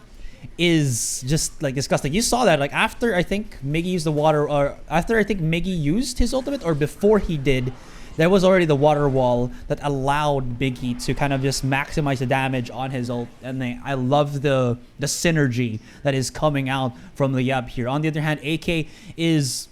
is just like disgusting. You saw that, like, after I think Miggy used the water, or after I think Miggy used his ultimate, or before he did, there was already the water wall that allowed Miggy to kind of just maximize the damage on his ult. And I love the synergy that is coming out from Liab here. On the other hand, AK is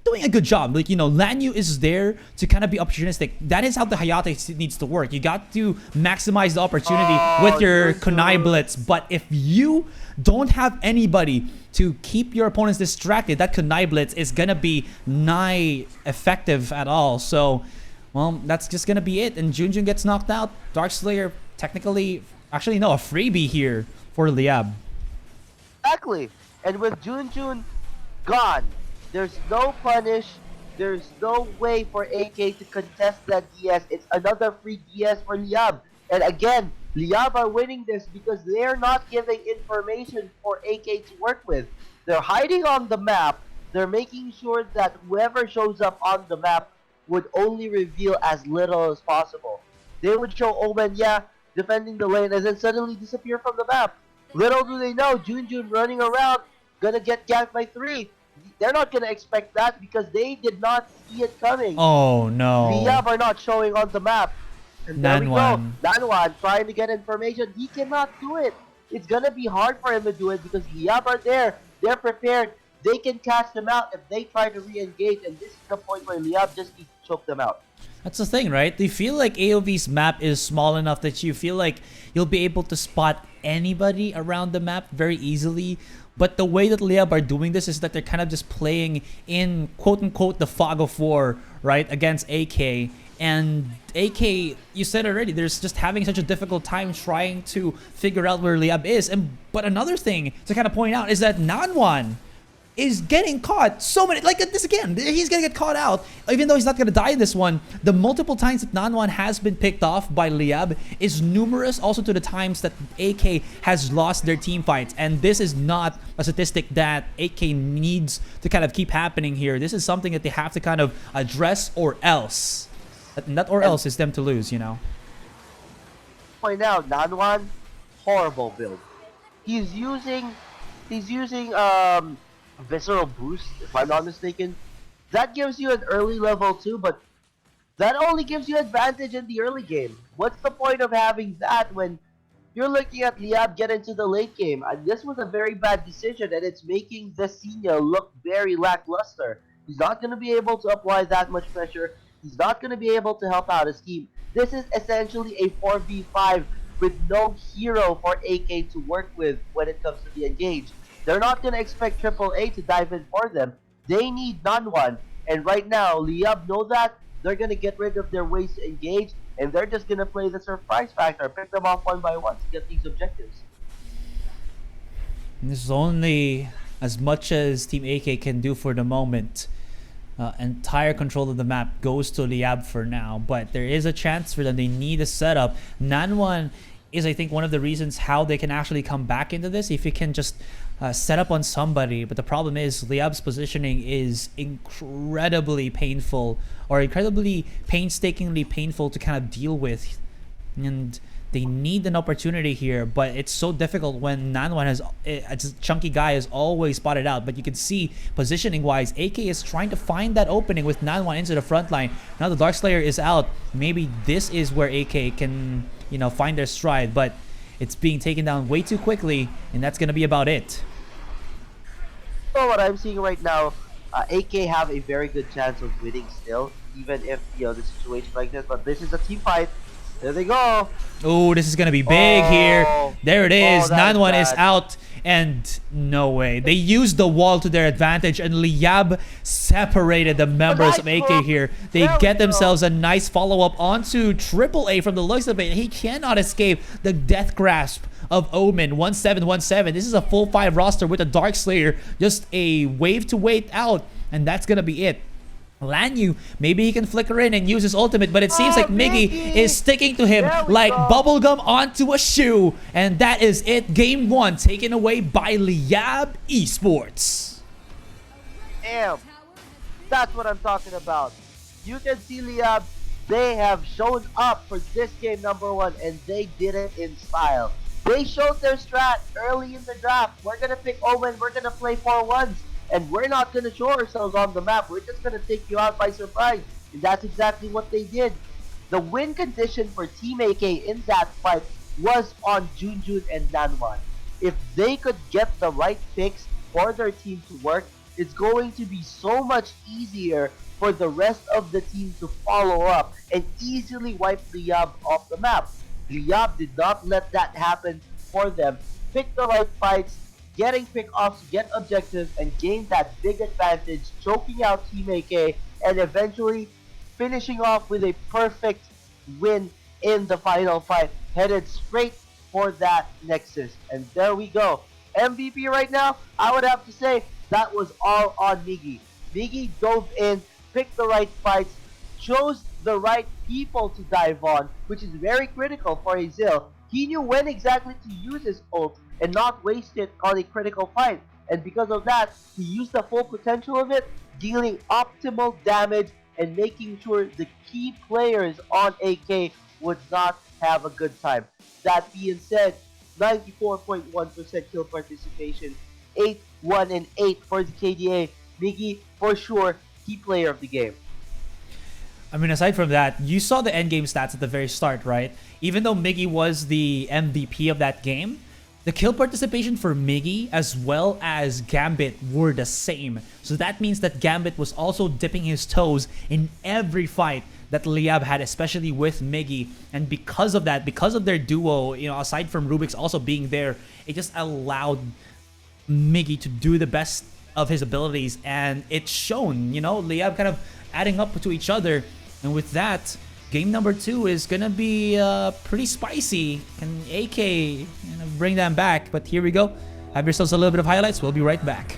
doing a good job. Like, you know, Lan Yu is there to kind of be opportunistic. That is how the Hayate needs to work. You got to maximize the opportunity with your Kunai Blitz. But if you don't have anybody to keep your opponents distracted, that Kunai Blitz is gonna be nigh effective at all. So, well, that's just gonna be it. And Junjun gets knocked out. Darkslayer technically, actually no, a freebie here for Liab. Exactly. And with Junjun gone, there's no punish. There's no way for AK to contest that DS. It's another free DS for Liab. And again, Liab are winning this because they're not giving information for AK to work with. They're hiding on the map. They're making sure that whoever shows up on the map would only reveal as little as possible. They would show Omen, yeah, defending the lane, and then suddenly disappear from the map. Little do they know, Junjun running around, gonna get ganked by 3. They're not gonna expect that because they did not see it coming. Oh no. Liab are not showing on the map. And there we go. Nanwan. Nanwan trying to get information. He cannot do it. It's gonna be hard for him to do it because Liab are there. They're prepared. They can catch them out if they try to re-engage, and this is the point where Liab just needs to choke them out. That's the thing, right? They feel like AOV's map is small enough that you feel like you'll be able to spot anybody around the map very easily. But the way that Liab are doing this is that they're kind of just playing in quote-unquote the fog of war, right? Against AK. And AK, you said already, there's just having such a difficult time trying to figure out where Liab is. But another thing to kind of point out is that Nanwan is getting caught so many, like this again, he's gonna get caught out, even though he's not gonna die in this one. The multiple times that Nanwan has been picked off by Liab is numerous, also to the times that AK has lost their team fights. And this is not a statistic that AK needs to kind of keep happening here. This is something that they have to kind of address, or else. That or else is them to lose, you know. Point out, Nanwan, horrible build. He's using Visceral Boost, if I'm not mistaken. That gives you an early level too, but that only gives you advantage in the early game. What's the point of having that when you're looking at Liab get into the late game? This was a very bad decision, and it's making Vecina look very lackluster. He's not going to be able to apply that much pressure. He's not going to be able to help out his team. This is essentially a 4v5 with no hero for AK to work with when it comes to the engage. They're not going to expect AAA to dive in for them. They need Nanwan. And right now, Liab know that. They're going to get rid of their ways to engage, and they're just going to play the surprise factor, pick them off one by one to get these objectives. And this is only as much as Team AK can do for the moment. Entire control of the map goes to Liab for now, but there is a chance for them. They need a setup. Nanwan is, I think, one of the reasons how they can actually come back into this, if you can just set up on somebody. But the problem is Liab's positioning is incredibly painful, or incredibly painstakingly painful to kind of deal with, and they need an opportunity here. But it's so difficult when Nanwan has a chunky guy is always spotted out. But you can see positioning wise, AK is trying to find that opening with Nanwan into the front line. Now the Darkslayer is out. Maybe this is where AK can, you know, find their stride, but it's being taken down way too quickly, and that's gonna be about it. So what I'm seeing right now, AK have a very good chance of winning still, even if, you know, the situation like this. But this is a team fight. There they go. Oh, this is gonna be big here. There it is. Nanwan is bad. out, and no way. They used the wall to their advantage, and Liab separated the members of AK here. They get themselves a nice follow-up onto AAA from the looks of it. He cannot escape the death grasp of Omen. 1717. This is a full 5 roster with a Darkslayer. Just a wave to wait out, and that's gonna be it. Lanyu, maybe he can flicker in and use his ultimate, but it seems like Miggy is sticking to him like bubblegum onto a shoe. And that is it. Game 1 taken away by Liab Esports. Damn. That's what I'm talking about. You can see Liab, they have shown up for this game number 1, and they did it in style. They showed their strat early in the draft. We're going to pick Omen, we're going to play 4-1s. And we're not going to show ourselves on the map. We're just going to take you out by surprise. And that's exactly what they did. The win condition for Team AK in that fight was on Junjun and Nanwan. If they could get the right picks for their team to work, it's going to be so much easier for the rest of the team to follow up and easily wipe Liab off the map. Liab did not let that happen for them. Pick the right fights, getting pick-offs, get objectives, and gain that big advantage, choking out Team AK, and eventually finishing off with a perfect win in the final fight, headed straight for that Nexus. And there we go. MVP right now, I would have to say that was all on Miggy. Miggy dove in, picked the right fights, chose the right people to dive on, which is very critical for a Zill. He knew when exactly to use his ult and not waste it on a critical fight. And because of that, he used the full potential of it, dealing optimal damage and making sure the key players on AK would not have a good time. That being said, 94.1% kill participation, 8-1 and 8 for the KDA. Miggy, for sure, key player of the game. I mean, aside from that, you saw the endgame stats at the very start, right? Even though Miggy was the MVP of that game, the kill participation for Miggy as well as Gambit were the same. So that means that Gambit was also dipping his toes in every fight that Liab had, especially with Miggy. And because of that, because of their duo, you know, aside from Rubik's also being there, it just allowed Miggy to do the best of his abilities, and it's shown, you know, Liab kind of adding up to each other. And with that, game number 2 is gonna be pretty spicy. Can AK, you know, bring them back? But here we go. Have yourselves a little bit of highlights. We'll be right back.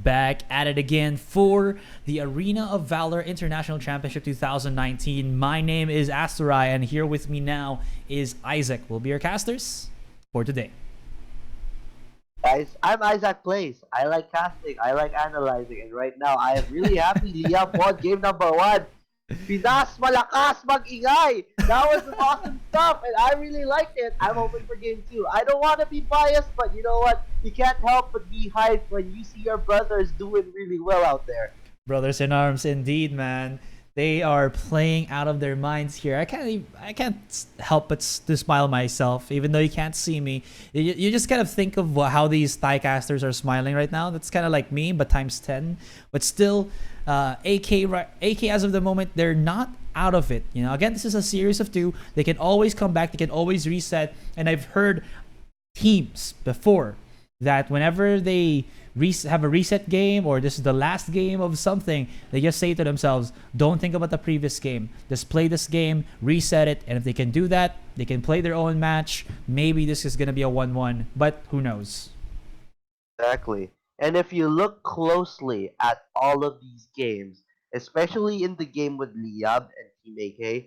back at it again for the Arena of Valor International Championship 2019. My name is Asterai, and here with me now is Isaac. Will be your casters for today. Guys, I'm Isaac Plays. I like casting, I like analyzing, and right now I am really happy Liam won game number 1. Pinas malakas mag-ingay. That was some awesome stuff, and I really liked it. I'm hoping for game 2. I don't want to be biased, but you know what? You can't help but be hyped when you see your brothers doing really well out there. Brothers in arms, indeed, man. They are playing out of their minds here. I can't help but to smile myself, even though you can't see me. You just kind of think of how these Thai casters are smiling right now. That's kind of like me, but times 10. But still, AK as of the moment, they're not out of it. You know, again, this is a series of 2. They can always come back. They can always reset. And I've heard teams before that whenever they have a reset game or this is the last game of something, they just say to themselves, don't think about the previous game. Just play this game, reset it, and if they can do that, they can play their own match. Maybe this is going to be a 1-1, but who knows? Exactly. And if you look closely at all of these games, especially in the game with Liab and Team AK,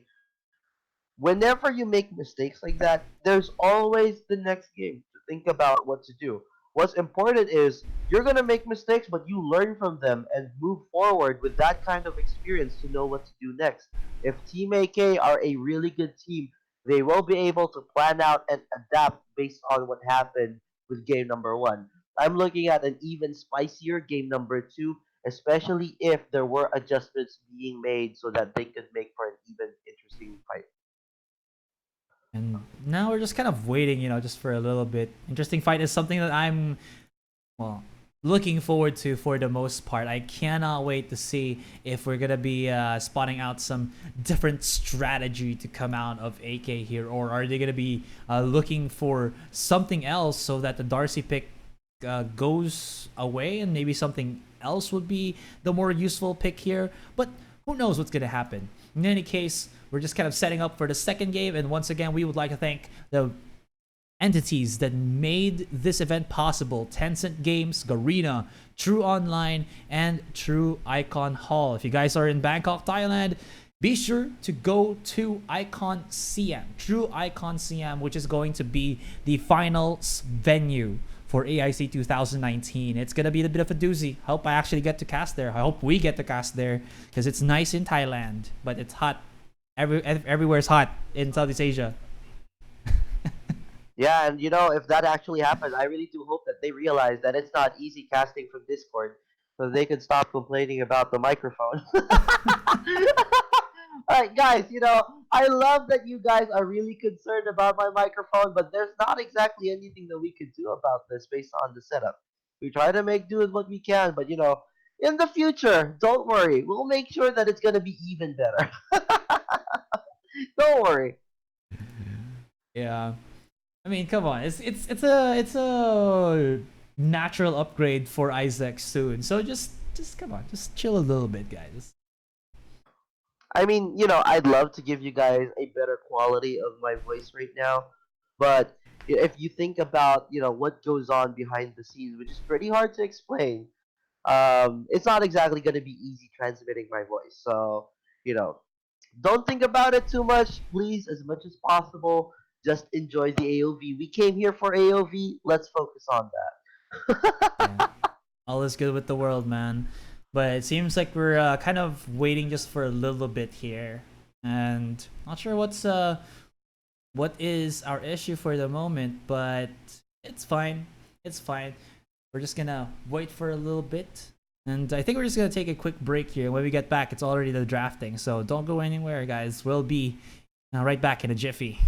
whenever you make mistakes like that, there's always the next game to think about what to do. What's important is you're going to make mistakes, but you learn from them and move forward with that kind of experience to know what to do next. If Team AK are a really good team, they will be able to plan out and adapt based on what happened with game number 1. I'm looking at an even spicier game number 2, especially if there were adjustments being made so that they could make for an even interesting fight. And now we're just kind of waiting, you know, just for a little bit. Interesting fight is something that I'm, well, looking forward to for the most part. I cannot wait to see if we're going to be spotting out some different strategy to come out of AK here. Or are they going to be looking for something else so that the Darcy pick goes away and maybe something else would be the more useful pick here. But who knows what's going to happen. In any case, we're just kind of setting up for the second game, and once again, we would like to thank the entities that made this event possible: Tencent Games, Garena, True Online, and True Icon Hall. If you guys are in Bangkok, Thailand, be sure to go to Icon Siam, True Icon Siam, which is going to be the finals venue for AIC 2019. It's gonna be a bit of a doozy. I hope I actually get to cast there. I hope we get to cast there because it's nice in Thailand, but it's hot. Everywhere's hot in Southeast Asia. Yeah, and you know, if that actually happens, I really do hope that they realize that it's not easy casting from Discord, so they can stop complaining about the microphone. Alright, guys, you know, I love that you guys are really concerned about my microphone, but there's not exactly anything that we could do about this based on the setup. We try to make do with what we can, but you know, in the future, don't worry. We'll make sure that it's gonna be even better. Don't worry. Yeah. I mean, come on. It's a natural upgrade for Isaac soon. So just come on. Just chill a little bit, guys. I mean, you know, I'd love to give you guys a better quality of my voice right now, but if you think about, you know, what goes on behind the scenes, which is pretty hard to explain, it's not exactly going to be easy transmitting my voice. So, you know, don't think about it too much, please, as much as possible. Just enjoy the AOV. We came here for AOV. Let's focus on that. All is good with the world, man. But it seems like we're kind of waiting just for a little bit here, and not sure what is our issue for the moment, but it's fine. It's fine. We're just gonna wait for a little bit, and I think we're just gonna take a quick break here. When we get back, it's already the drafting, so don't go anywhere, guys. We'll be right back in a jiffy.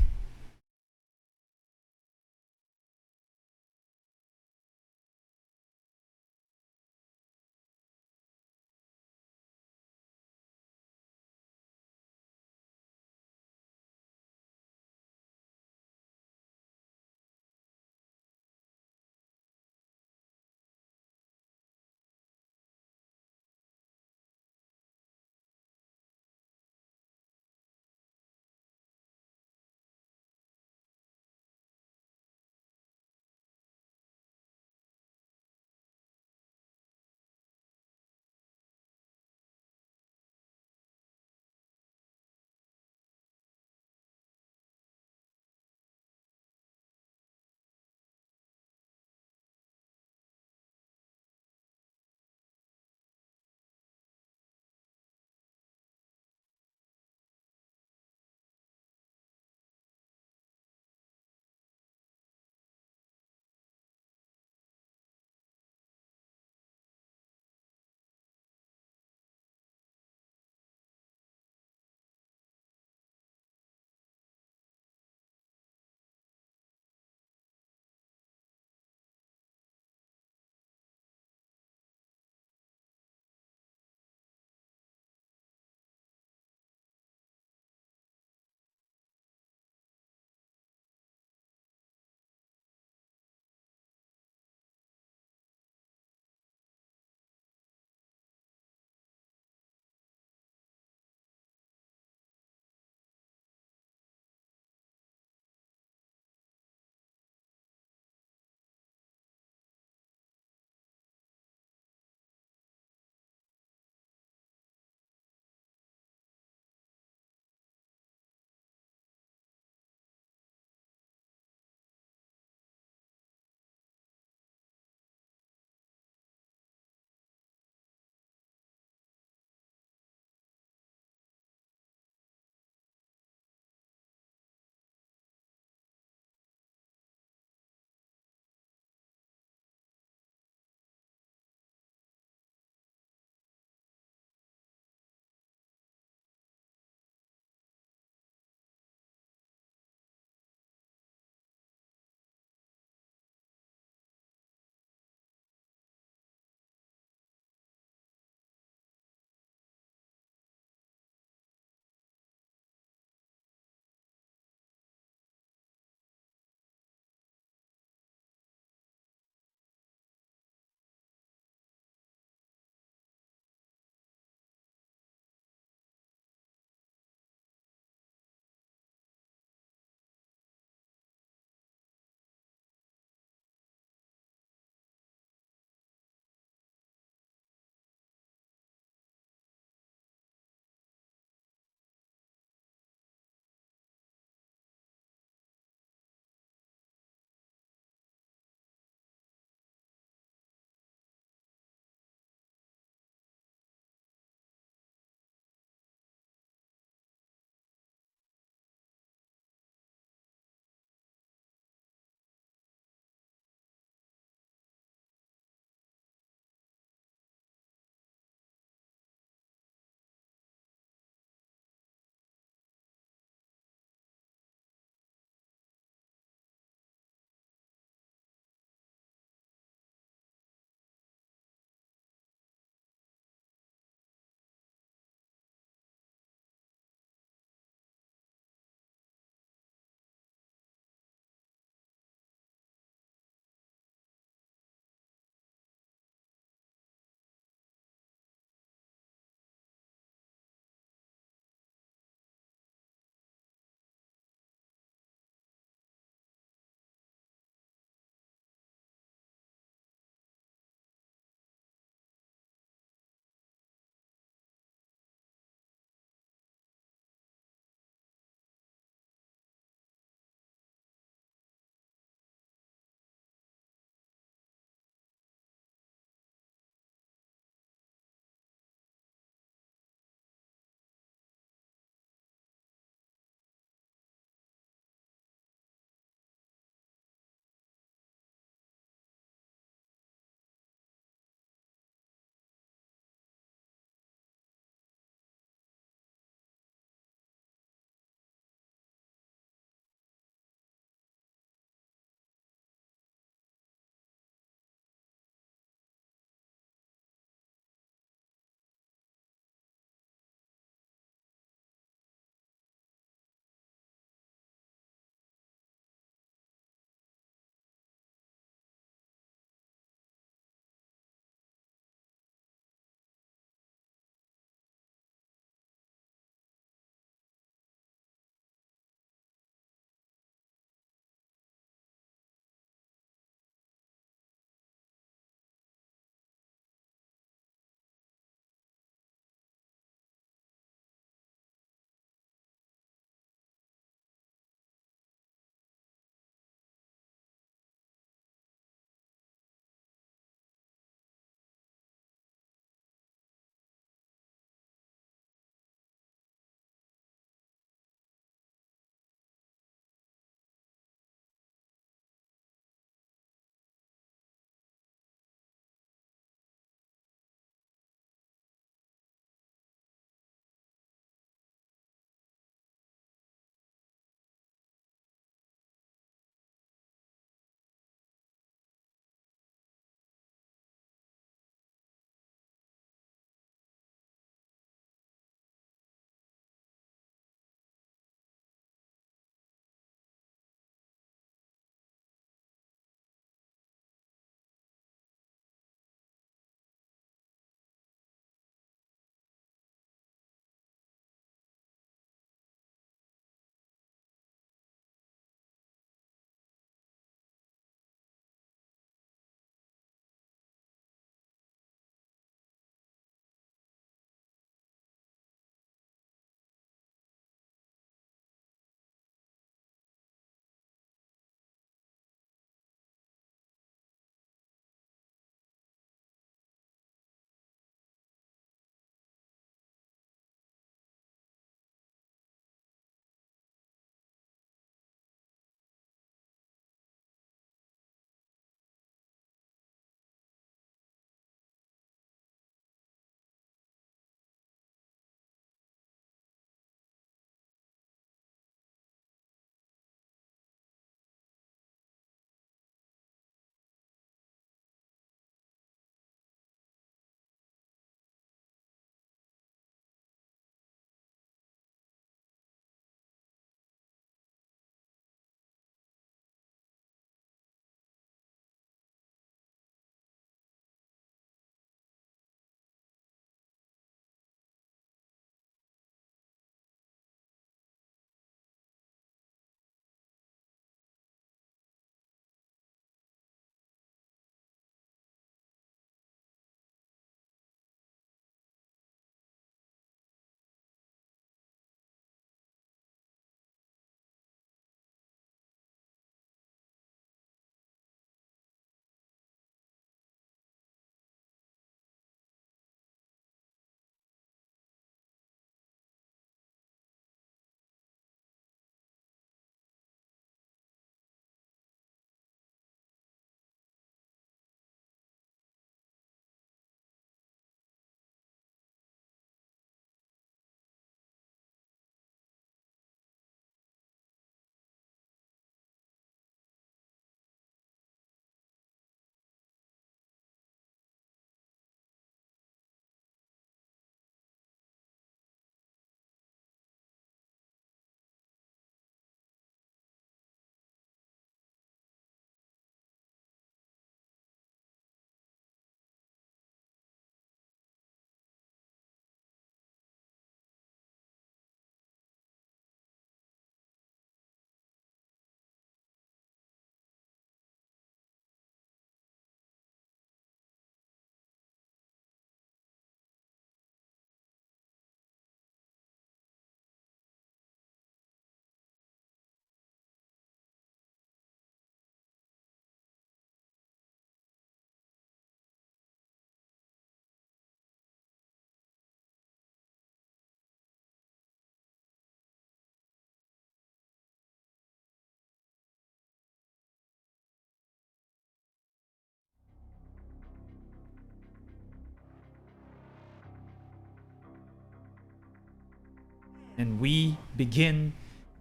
And we begin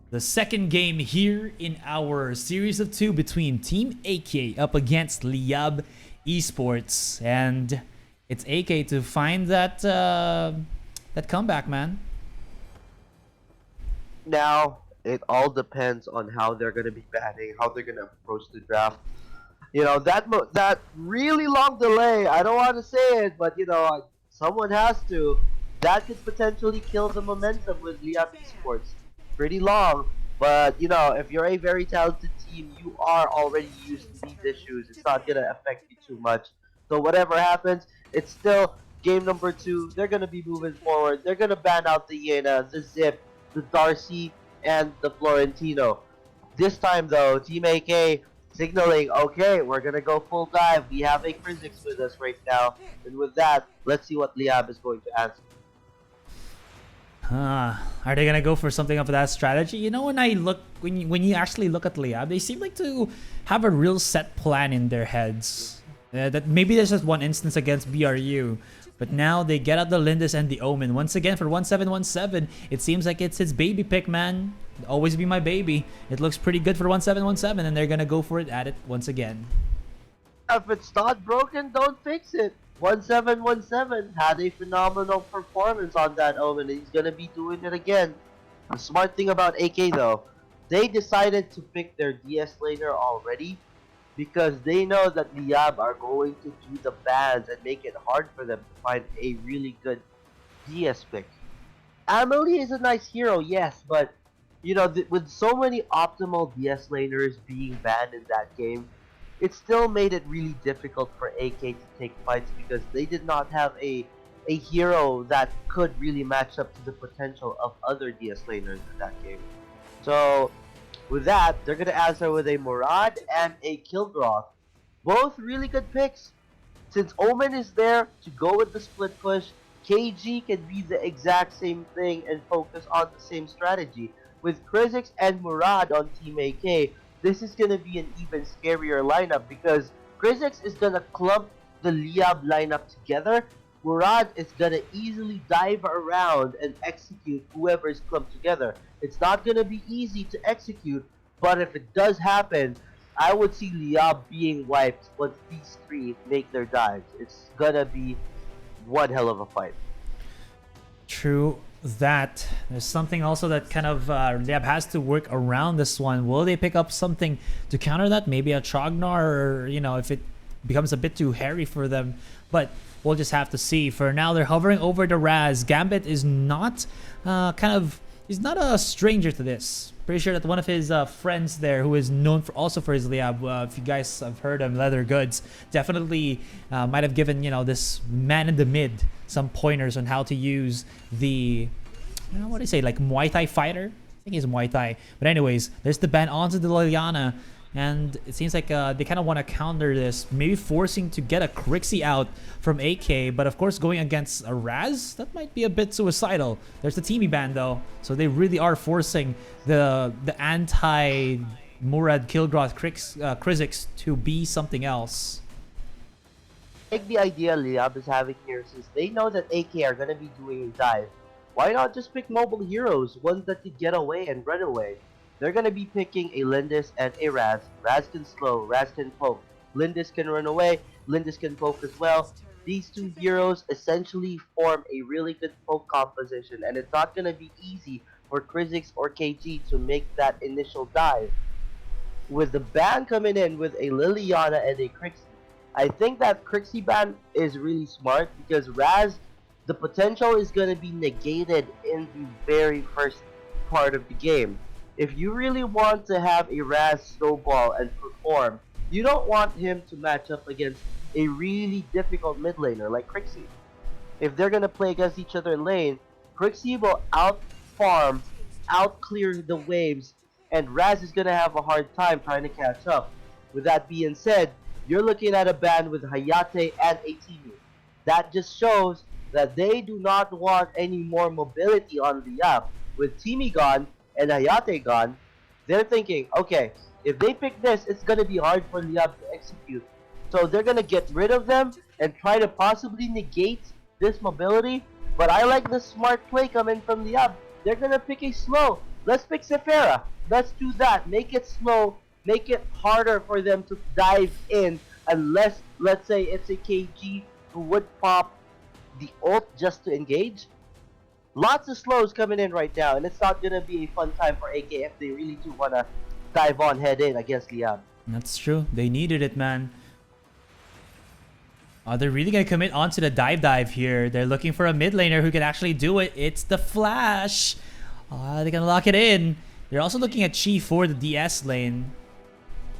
the second game here in our series of 2 between Team AK up against Liab Esports. And it's AK to find that that comeback, man. Now, it all depends on how they're going to be batting, how they're going to approach the draft. You know, that really long delay, I don't want to say it, but, you know, someone has to. That could potentially kill the momentum with Liab Esports. Pretty long, but, you know, if you're a very talented team, you are already used to these issues. It's not going to affect you too much. So whatever happens, it's still game number 2. They're going to be moving forward. They're going to ban out the Yena, the Zip, the Darcy, and the Florentino. This time, though, Team AK signaling, okay, we're going to go full dive. We have a Krizix with us right now. And with that, let's see what Liab is going to answer. Are they gonna go for something of that strategy? You know, when you actually look at Liab, they seem like to have a real set plan in their heads. That maybe there's just one instance against BRU, but now they get out the Lindis and the Omen once again for 1717. It seems like it's his baby pick, man. Always be my baby. It looks pretty good for 1717, and they're gonna go for it at it once again. If it's not broken, don't fix it. 1717 had a phenomenal performance on that Omen, and he's gonna be doing it again. The smart thing about AK though, they decided to pick their DS laner already because they know that Liab are going to do the bans and make it hard for them to find a really good DS pick. Amelie is a nice hero, yes, but you know, with so many optimal DS laners being banned in that game, it still made it really difficult for AK to take fights because they did not have a hero that could really match up to the potential of other DS laners in that game. So with that, they're gonna answer with a Murad and a Kilgroth. Both really good picks. Since Omen is there to go with the split push, KG can be the exact same thing and focus on the same strategy. With Krizix and Murad on Team AK, this is gonna be an even scarier lineup because Krizix is gonna clump the Liab lineup together. Murad is gonna easily dive around and execute whoever is clumped together. It's not gonna be easy to execute, but if it does happen, I would see Liab being wiped once these 3 make their dives. It's gonna be one hell of a fight. True that. There's something also that kind of Liab has to work around this one. Will they pick up something to counter that? Maybe a Trognar, or, you know, if it becomes a bit too hairy for them. But we'll just have to see. For now, they're hovering over the Raz. Gambit is not he's not a stranger to this. Pretty sure that one of his friends there, who is known also for his Liab, if you guys have heard him, Leather Goods, definitely might have given, you know, this man in the mid some pointers on how to use the, you know, what do you say, like Muay Thai fighter? I think he's Muay Thai. But anyways, there's the ban onto the Liliana. And it seems like they kind of want to counter this, maybe forcing to get a Crixie out from AK. But of course, going against a Raz, that might be a bit suicidal. There's the Teamy ban though, so they really are forcing the anti-Murad Kilgroth Krizix to be something else. I like the idea Liab is having here, since they know that AK are going to be doing a dive. Why not just pick mobile heroes, ones that could get away and run away? They're going to be picking a Lindis and a Raz. Raz can slow, Raz can poke. Lindis can run away, Lindis can poke as well. These 2 heroes essentially form a really good poke composition, and it's not going to be easy for Krizix or KG to make that initial dive. With the ban coming in with a Liliana and a Crixie, I think that Crixie ban is really smart because Raz, the potential is going to be negated in the very first part of the game. If you really want to have a Raz snowball and perform, you don't want him to match up against a really difficult mid laner like Crixie. If they're going to play against each other in lane, Crixie will out-farm, out-clear the waves, and Raz is going to have a hard time trying to catch up. With that being said, you're looking at a ban with Hayate and Atimi. That just shows that they do not want any more mobility on the app. With Timi gone and Hayate gone, they're thinking, okay, if they pick this, it's going to be hard for Liab to execute. So they're going to get rid of them and try to possibly negate this mobility. But I like the smart play coming from Liab. They're gonna pick a slow. Let's pick Sephira. Let's do that. Make it slow. Make it harder for them to dive in unless, let's say, it's a KG who would pop the ult just to engage. Lots of slows coming in right now, and it's not gonna be a fun time for AK if they really do wanna dive on head in against Liam. That's true. They needed it, man. Are they really gonna commit onto the dive here? They're looking for a mid laner who can actually do it. It's the Flash. They're gonna lock it in. They're also looking at Chi for the DS lane.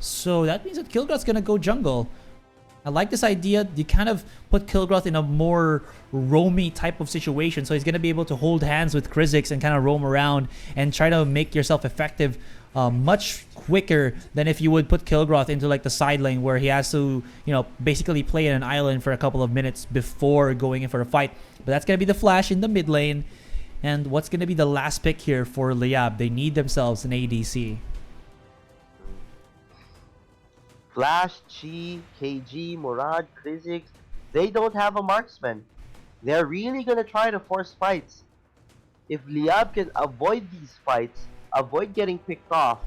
So that means that Kilgroth's gonna go jungle. I like this idea. You kind of put Kilgroth in a more roamy type of situation. So he's going to be able to hold hands with Krizzix and kind of roam around and try to make yourself effective much quicker than if you would put Kilgroth into like the side lane where he has to, you know, basically play in an island for a couple of minutes before going in for a fight. But that's going to be the Flash in the mid lane. And what's going to be the last pick here for Liab? They need themselves an ADC. Flash, Chi, KG, Murad, Krizzix, they don't have a marksman. They're really gonna try to force fights. If Liab can avoid these fights, avoid getting picked off,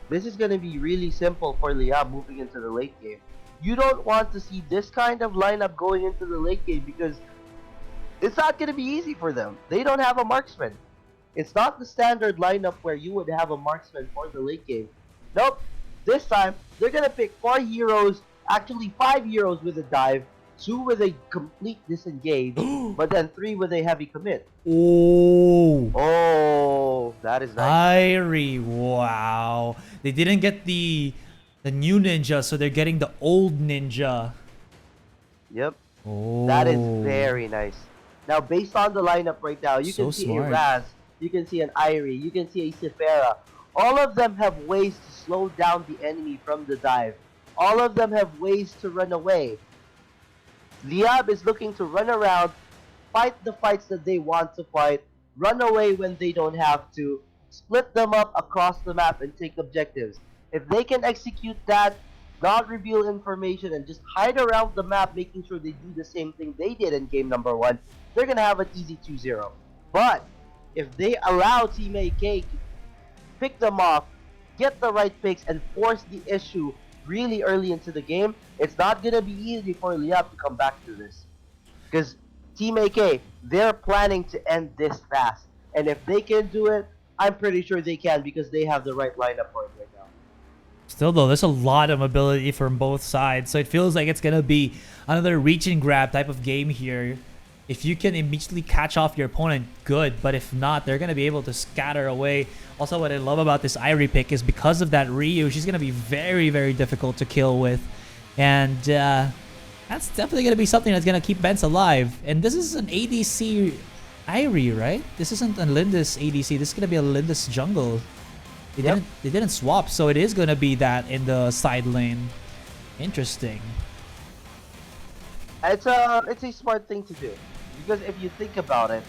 this is gonna be really simple for Liab moving into the late game. You don't want to see this kind of lineup going into the late game because it's not gonna be easy for them. They don't have a marksman. It's not the standard lineup where you would have a marksman for the late game. Nope. This time, they're gonna pick 4 heroes, actually 5 heroes with a dive, 2 with a complete disengage, but then 3 with a heavy commit. Oh, that is nice. Irie, wow. They didn't get the new ninja, so they're getting the old ninja. Yep. Oh. That is very nice. Now, based on the lineup right now, you So can see smart. a Raz, you can see an Irie, you can see a Sephira. All of them have ways to slow down the enemy from the dive. All of them have ways to run away. Liab is looking to run around, fight the fights that they want to fight, run away when they don't have to, split them up across the map and take objectives. If they can execute that, not reveal information, and just hide around the map making sure they do the same thing they did in game number 1, they're gonna have an easy 2-0. But, if they allow Team AK to pick them off, get the right picks, and force the issue really early into the game, it's not gonna be easy for Liab to come back to this. Because Team AK, they're planning to end this fast. And if they can do it, I'm pretty sure they can because they have the right lineup for it right now. Still though, there's a lot of mobility from both sides, so it feels like it's gonna be another reach and grab type of game here. If you can immediately catch off your opponent, good. But if not, they're gonna be able to scatter away. Also, what I love about this Irie pick is because of that Ryu, she's gonna be very, very difficult to kill with. And that's definitely gonna be something that's gonna keep Bence alive. And this is an ADC Irie, right? This isn't a Lindis ADC. This is gonna be a Lindis jungle. They didn't swap, so it is gonna be that in the side lane. Interesting. It's a smart thing to do. Because if you think about it,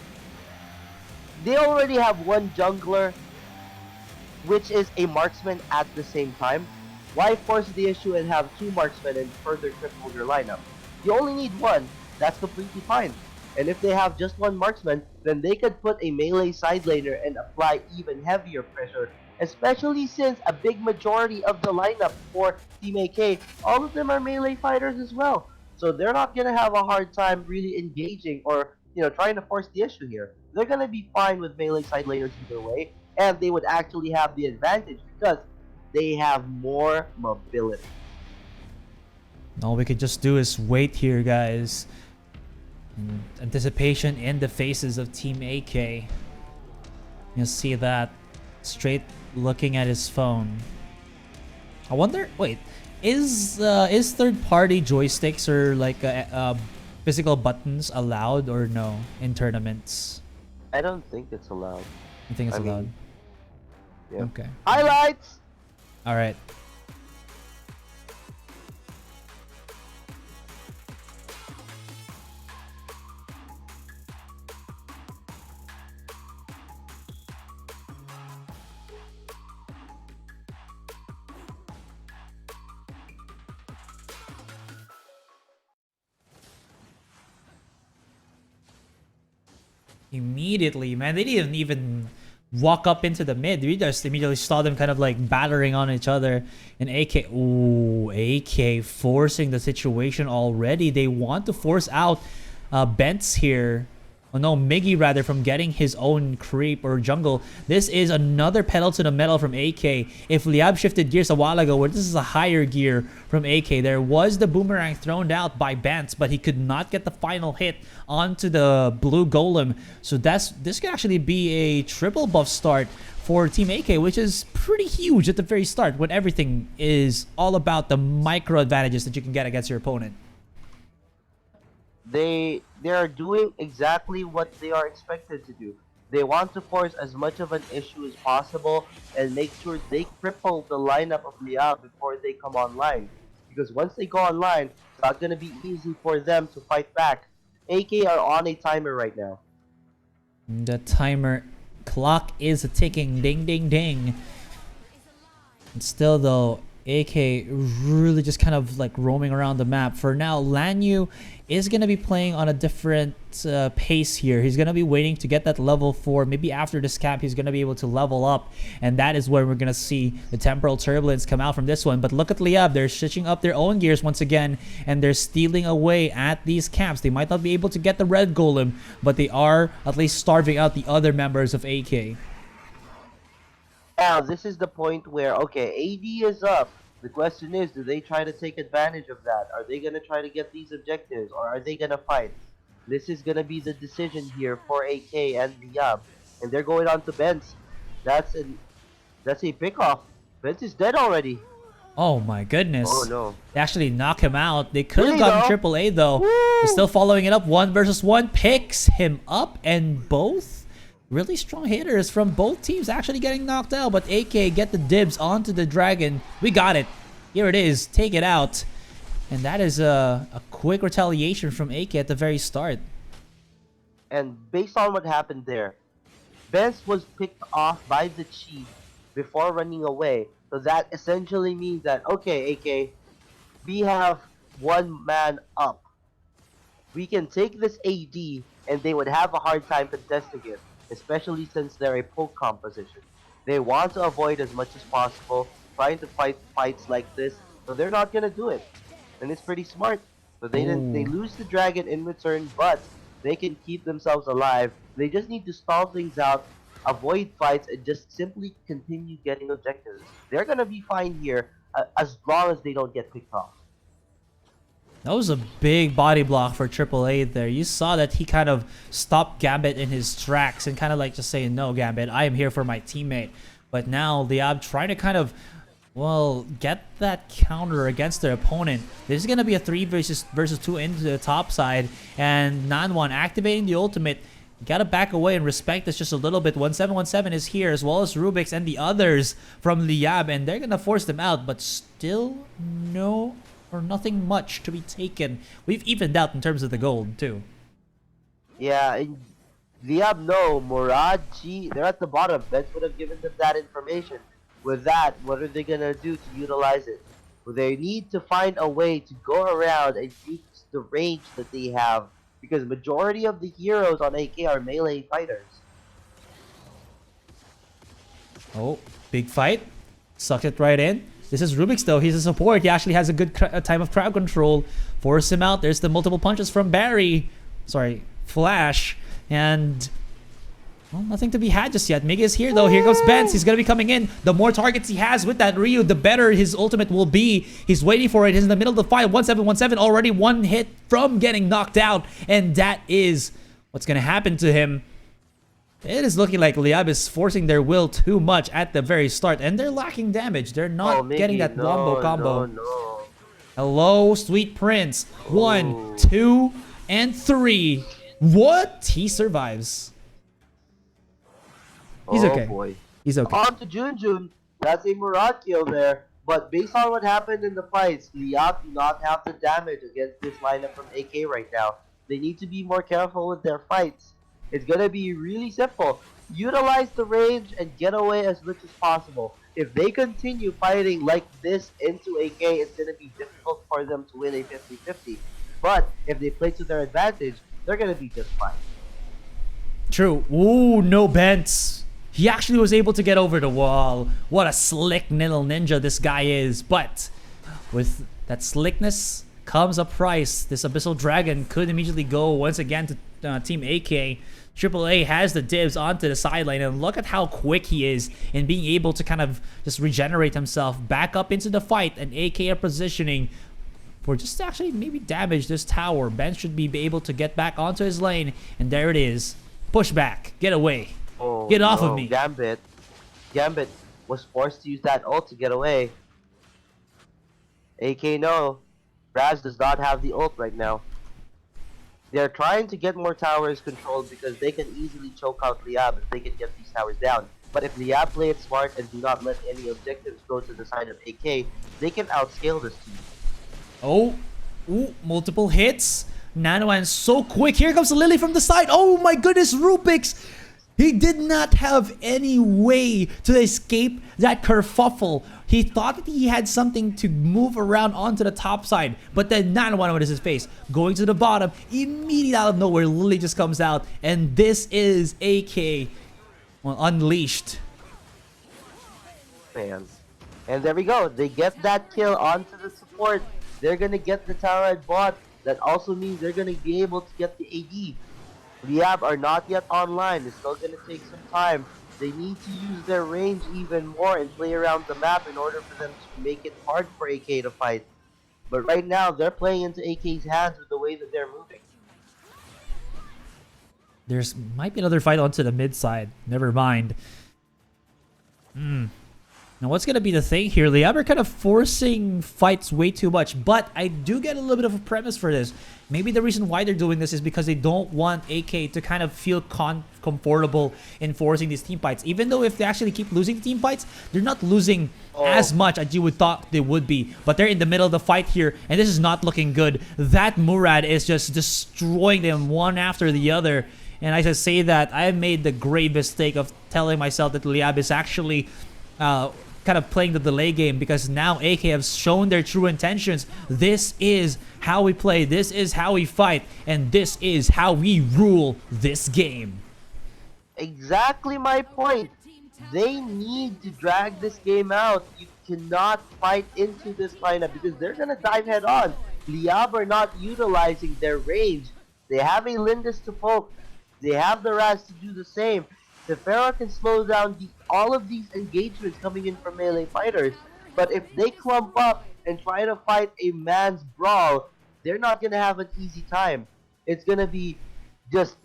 they already have one jungler, which is a marksman at the same time. Why force the issue and have 2 marksmen and further triple your lineup? You only need 1, that's completely fine. And if they have just 1 marksman, then they could put a melee side laner and apply even heavier pressure, especially since a big majority of the lineup for Team AK, all of them are melee fighters as well. So they're not gonna have a hard time really engaging or, you know, trying to force the issue here. They're gonna be fine with melee side laners either way, and they would actually have the advantage because they have more mobility. All we could just do is wait here, guys. Anticipation in the faces of Team AK. You'll see that straight looking at his phone. I wonder, wait, is third-party joysticks or like physical buttons allowed or no in tournaments? I don't think it's allowed. You think it's allowed? Yeah. Okay. Highlights! Alright. Immediately, man. They didn't even walk up into the mid. We just immediately saw them kind of like battering on each other. And AK, ooh, AK forcing the situation already. They want to force out Bents here. Oh no, Miggy rather, from getting his own creep or jungle. This is another pedal to the metal from AK. If Liab shifted gears a while ago, where this is a higher gear from AK, there was the boomerang thrown out by Bents, but he could not get the final hit onto the blue golem. So this could actually be a triple buff start for Team AK, which is pretty huge at the very start when everything is all about the micro advantages that you can get against your opponent. They are doing exactly what they are expected to do. They want to force as much of an issue as possible and make sure they cripple the lineup of Liao before they come online. Because once they go online, it's not going to be easy for them to fight back. AK are on a timer right now. The timer clock is ticking. Ding, ding, ding. And still though, AK really just kind of like roaming around the map. For now, Lanyu is going to be playing on a different pace here. He's going to be waiting to get that level 4. Maybe after this cap, he's going to be able to level up. And that is where we're going to see the Temporal Turbulence come out from this one. But look at Liab. They're stitching up their own gears once again. And they're stealing away at these caps. They might not be able to get the red golem, but they are at least starving out the other members of AK. Now, this is the point where, okay, AD is up. The question is, do they try to take advantage of that? Are they going to try to get these objectives, or are they going to fight? This is going to be the decision here for AK and Liab. And they're going on to Benz. That's a pick-off. Benz is dead already. Oh my goodness. Oh no. They actually knock him out. They could have Really, gotten though? triple A though. They're still following it up. 1 versus 1 picks him up, and both really strong hitters from both teams actually getting knocked out. But AK get the dibs onto the dragon. We got it. Here it is. Take it out. And that is a quick retaliation from AK at the very start. And based on what happened there, Benz was picked off by the Chief before running away. So that essentially means that, okay, AK, we have one man up. We can take this AD, and they would have a hard time contesting it, especially since they're a poke composition. They want to avoid as much as possible trying to fight fights like this, so they're not gonna do it. And it's pretty smart. So they lose the dragon in return, but they can keep themselves alive. They just need to stall things out, avoid fights, and just simply continue getting objectives. They're gonna be fine here as long as they don't get picked off. That was a big body block for Triple A there. You saw that he kind of stopped Gambit in his tracks and kind of like just saying, no, Gambit, I am here for my teammate. But now Liab trying to kind of, well, get that counter against their opponent. This is going to be a 3 versus 2 into the top side. And Nanwan activating the ultimate. Got to back away and respect this just a little bit. 1717 is here, as well as Rubix and the others from Liab. And they're going to force them out. But still nothing much to be taken. We've evened out in terms of the gold, too. Yeah, and Liab, no, Murad, G, they're at the bottom. Benz would have given them that information. With that, what are they going to do to utilize it? Well, they need to find a way to go around and use the range that they have, because majority of the heroes on AK are melee fighters. Oh, big fight. Sucked it right in. This is Rubix though. He's a support. He actually has a good time of crowd control. Force him out. There's the multiple punches from Barry. Sorry, Flash. And well, nothing to be had just yet. Mig is here though. Here comes Benz. He's going to be coming in. The more targets he has with that Ryu, the better his ultimate will be. He's waiting for it. He's in the middle of the fight. 1717 already one hit from getting knocked out. And that is what's going to happen to him. It is looking like Liab is forcing their will too much at the very start. And they're lacking damage. They're not getting that wombo combo. No. Hello, Sweet Prince. 1, 2, and 3. What? He survives. He's okay. Boy. He's okay. On to Junjun. That's a Murad kill there. But based on what happened in the fights, Liab do not have the damage against this lineup from AK right now. They need to be more careful with their fights. It's gonna be really simple. Utilize the range and get away as much as possible. If they continue fighting like this into AK, it's gonna be difficult for them to win a 50-50. But if they play to their advantage, they're gonna be just fine. True. Ooh, no Bents. He actually was able to get over the wall. What a slick little ninja this guy is. But with that slickness comes a price. This Abyssal Dragon could immediately go once again to Team AK. AAA has the dibs onto the sideline, and look at how quick he is in being able to kind of just regenerate himself back up into the fight, and AK are positioning for just to actually maybe damage this tower. Ben should be able to get back onto his lane, and there it is. Push back. Get away. Oh, get off no. of me. Gambit was forced to use that ult to get away. AK no. Raz does not have the ult right now. They're trying to get more towers controlled because they can easily choke out Liab if they can get these towers down. But if Liab play it smart and do not let any objectives go to the side of AK, they can outscale this team. Oh, ooh, multiple hits. Nanoan so quick. Here comes Lily from the side. Oh my goodness, Rubik's. He did not have any way to escape that kerfuffle. He thought that he had something to move around onto the top side, but then Nanoan was his face. Going to the bottom, immediately out of nowhere, Lily just comes out, and this is AK, well, unleashed. Man. And there we go. They get that kill onto the support. They're gonna get the tower at bot. That also means they're gonna be able to get the AD. Liab are not yet online. It's still gonna take some time. They need to use their range even more and play around the map in order for them to make it hard for AK to fight. But right now, they're playing into AK's hands with the way that they're moving. There's might be another fight onto the mid side. Never mind. Now what's gonna be the thing here? Liab are kind of forcing fights way too much, but I do get a little bit of a premise for this. Maybe the reason why they're doing this is because they don't want AK to kind of feel comfortable in forcing these team fights. Even though if they actually keep losing the team fights, they're not losing as much as you would thought they would be. But they're in the middle of the fight here, and this is not looking good. That Murad is just destroying them one after the other. And as I say that, I made the grave mistake of telling myself that Liab is actually kind of playing the delay game, because now AK have shown their true intentions. This is how we play, this is how we fight, and this is how we rule this game. Exactly my point. They need to drag this game out. You cannot fight into this lineup because they're gonna dive head on. Liab are not utilizing their range. They have a Lindis to poke. They have the Raz to do the same. Tefera can slow down all of these engagements coming in from melee fighters. But if they clump up and try to fight a man's brawl, they're not going to have an easy time. It's going to be just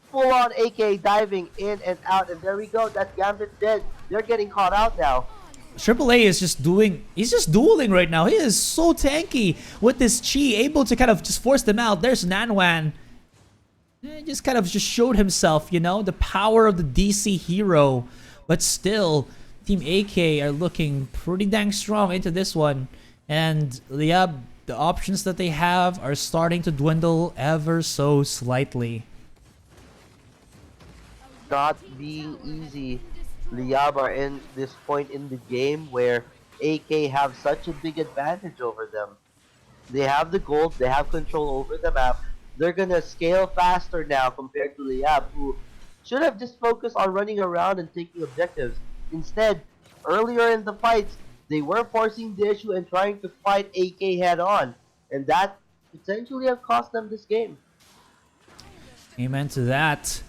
full-on AK diving in and out. And there we go. That Gambit dead. They're getting caught out now. AAA is just he's just dueling right now. He is so tanky with this chi, able to kind of just force them out. There's Nanwan. Just kind of just showed himself, you know, the power of the DC hero. But still, Team AK are looking pretty dang strong into this one. And Liab, the options that they have are starting to dwindle ever so slightly. Not being easy. Liab are in this point in the game where AK have such a big advantage over them. They have the gold, they have control over the map. They're gonna scale faster now compared to Liab, who should have just focused on running around and taking objectives. Instead, earlier in the fights, they were forcing the issue and trying to fight AK head on. And that potentially have cost them this game. Amen to that.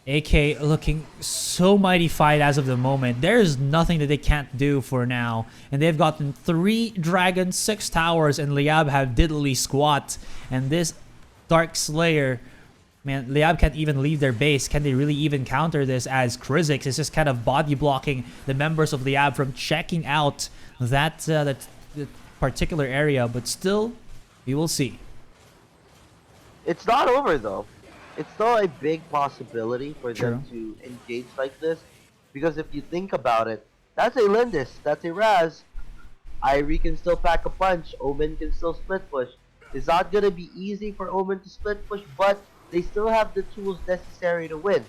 AK looking so mighty fight as of the moment. There's nothing that they can't do for now. And they've gotten 3 dragons, 6 towers, and Liab have diddly squat. And this Dark Slayer, man, Liab can't even leave their base. Can they really even counter this, as Krizix is just kind of body blocking the members of Liab from checking out that particular area? But still, we will see. It's not over though. It's still a big possibility for them to engage like this, because if you think about it, that's a Lindis, that's a Raz. Irie can still pack a punch, Omen can still split push. It's not gonna be easy for Omen to split push, but they still have the tools necessary to win.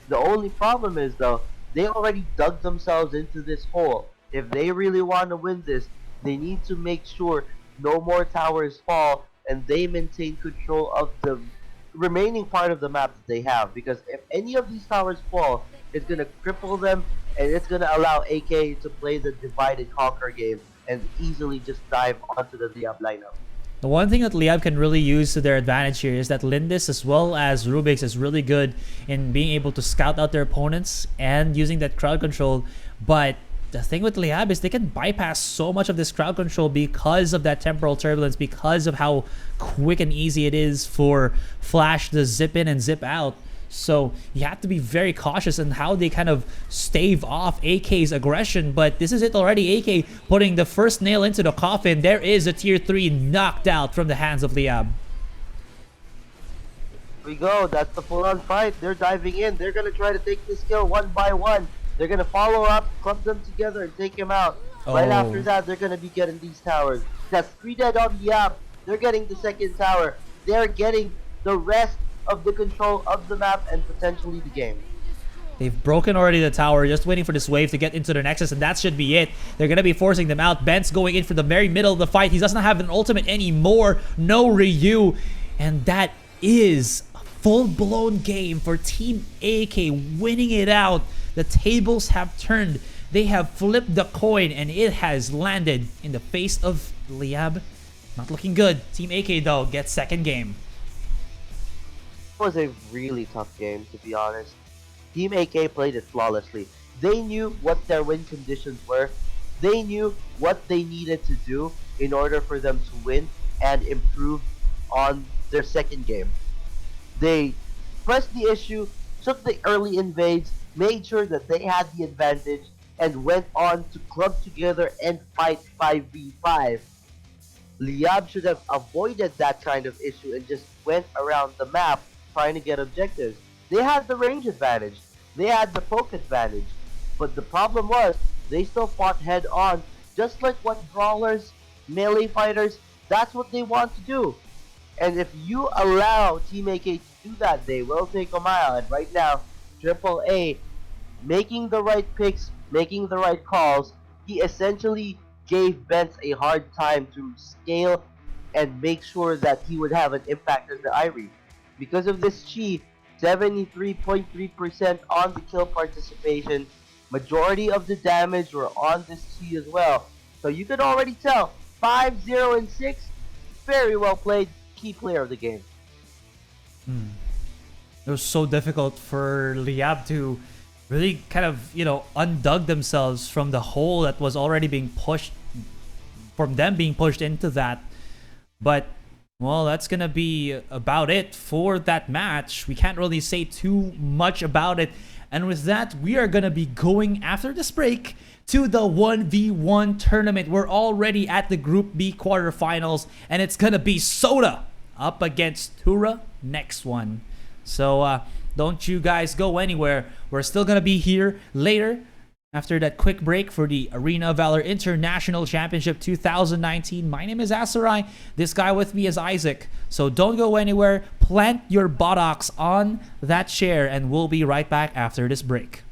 The only problem is though, they already dug themselves into this hole. If they really want to win this, they need to make sure no more towers fall and they maintain control of the remaining part of the map that they have. Because if any of these towers fall, It's gonna cripple them, and it's gonna allow AK to play the divide and conquer game and easily just dive onto the Liab lineup. The one thing that Liab can really use to their advantage here is that Lindis as well as Rubix is really good in being able to scout out their opponents and using that crowd control. But the thing with Liab is they can bypass so much of this crowd control because of that temporal turbulence, because of how quick and easy it is for Flash to zip in and zip out. So you have to be very cautious in how they kind of stave off AK's aggression. But this is it already. AK putting the first nail into the coffin. There is a tier 3 knocked out from the hands of Liab. Here we go. That's the full-on fight. They're diving in. They're going to try to take this kill one by one. They're going to follow up, clump them together, and take him out. Right after that, they're going to be getting these towers. That's 3 dead on Liab. They're getting the second tower. They're getting the rest of the control of the map and potentially the game. They've broken already the tower, just waiting for this wave to get into the Nexus, and that should be it. They're going to be forcing them out. Ben's going in for the very middle of the fight. He doesn't have an ultimate anymore. No Ryu. And that is a full-blown game for Team AK, winning it out. The tables have turned. They have flipped the coin, and it has landed in the face of Liab. Not looking good. Team AK, though, gets second game. Was a really tough game, to be honest. Team AK played it flawlessly. They knew what their win conditions were. They knew what they needed to do in order for them to win and improve on their second game. They pressed the issue, took the early invades, made sure that they had the advantage, and went on to club together and fight 5v5. Liab should have avoided that kind of issue and just went around the map trying to get objectives. They had the range advantage. They had the poke advantage. But the problem was, they still fought head on, just like what brawlers, melee fighters, that's what they want to do. And if you allow Team AK to do that, they will take a mile. And right now, Triple A, making the right picks, making the right calls, he essentially gave Bence a hard time to scale and make sure that he would have an impact on the Irie. Because of this chi, 73.3% on the kill participation, majority of the damage were on this chi as well. So you could already tell, 5-0 and 6, very well played, key player of the game. It was so difficult for Liab to really kind of, undug themselves from the hole that was already being pushed, from them being pushed into that. But, well, that's going to be about it for that match. We can't really say too much about it. And with that, we are going to be going after this break to the 1v1 tournament. We're already at the Group B quarterfinals, and it's going to be Soda up against Tura next one. So don't you guys go anywhere. We're still going to be here later after that quick break for the Arena of Valor International Championship 2019. My name is Asarai. This guy with me is Isaac. So don't go anywhere. Plant your buttocks on that chair, and we'll be right back after this break.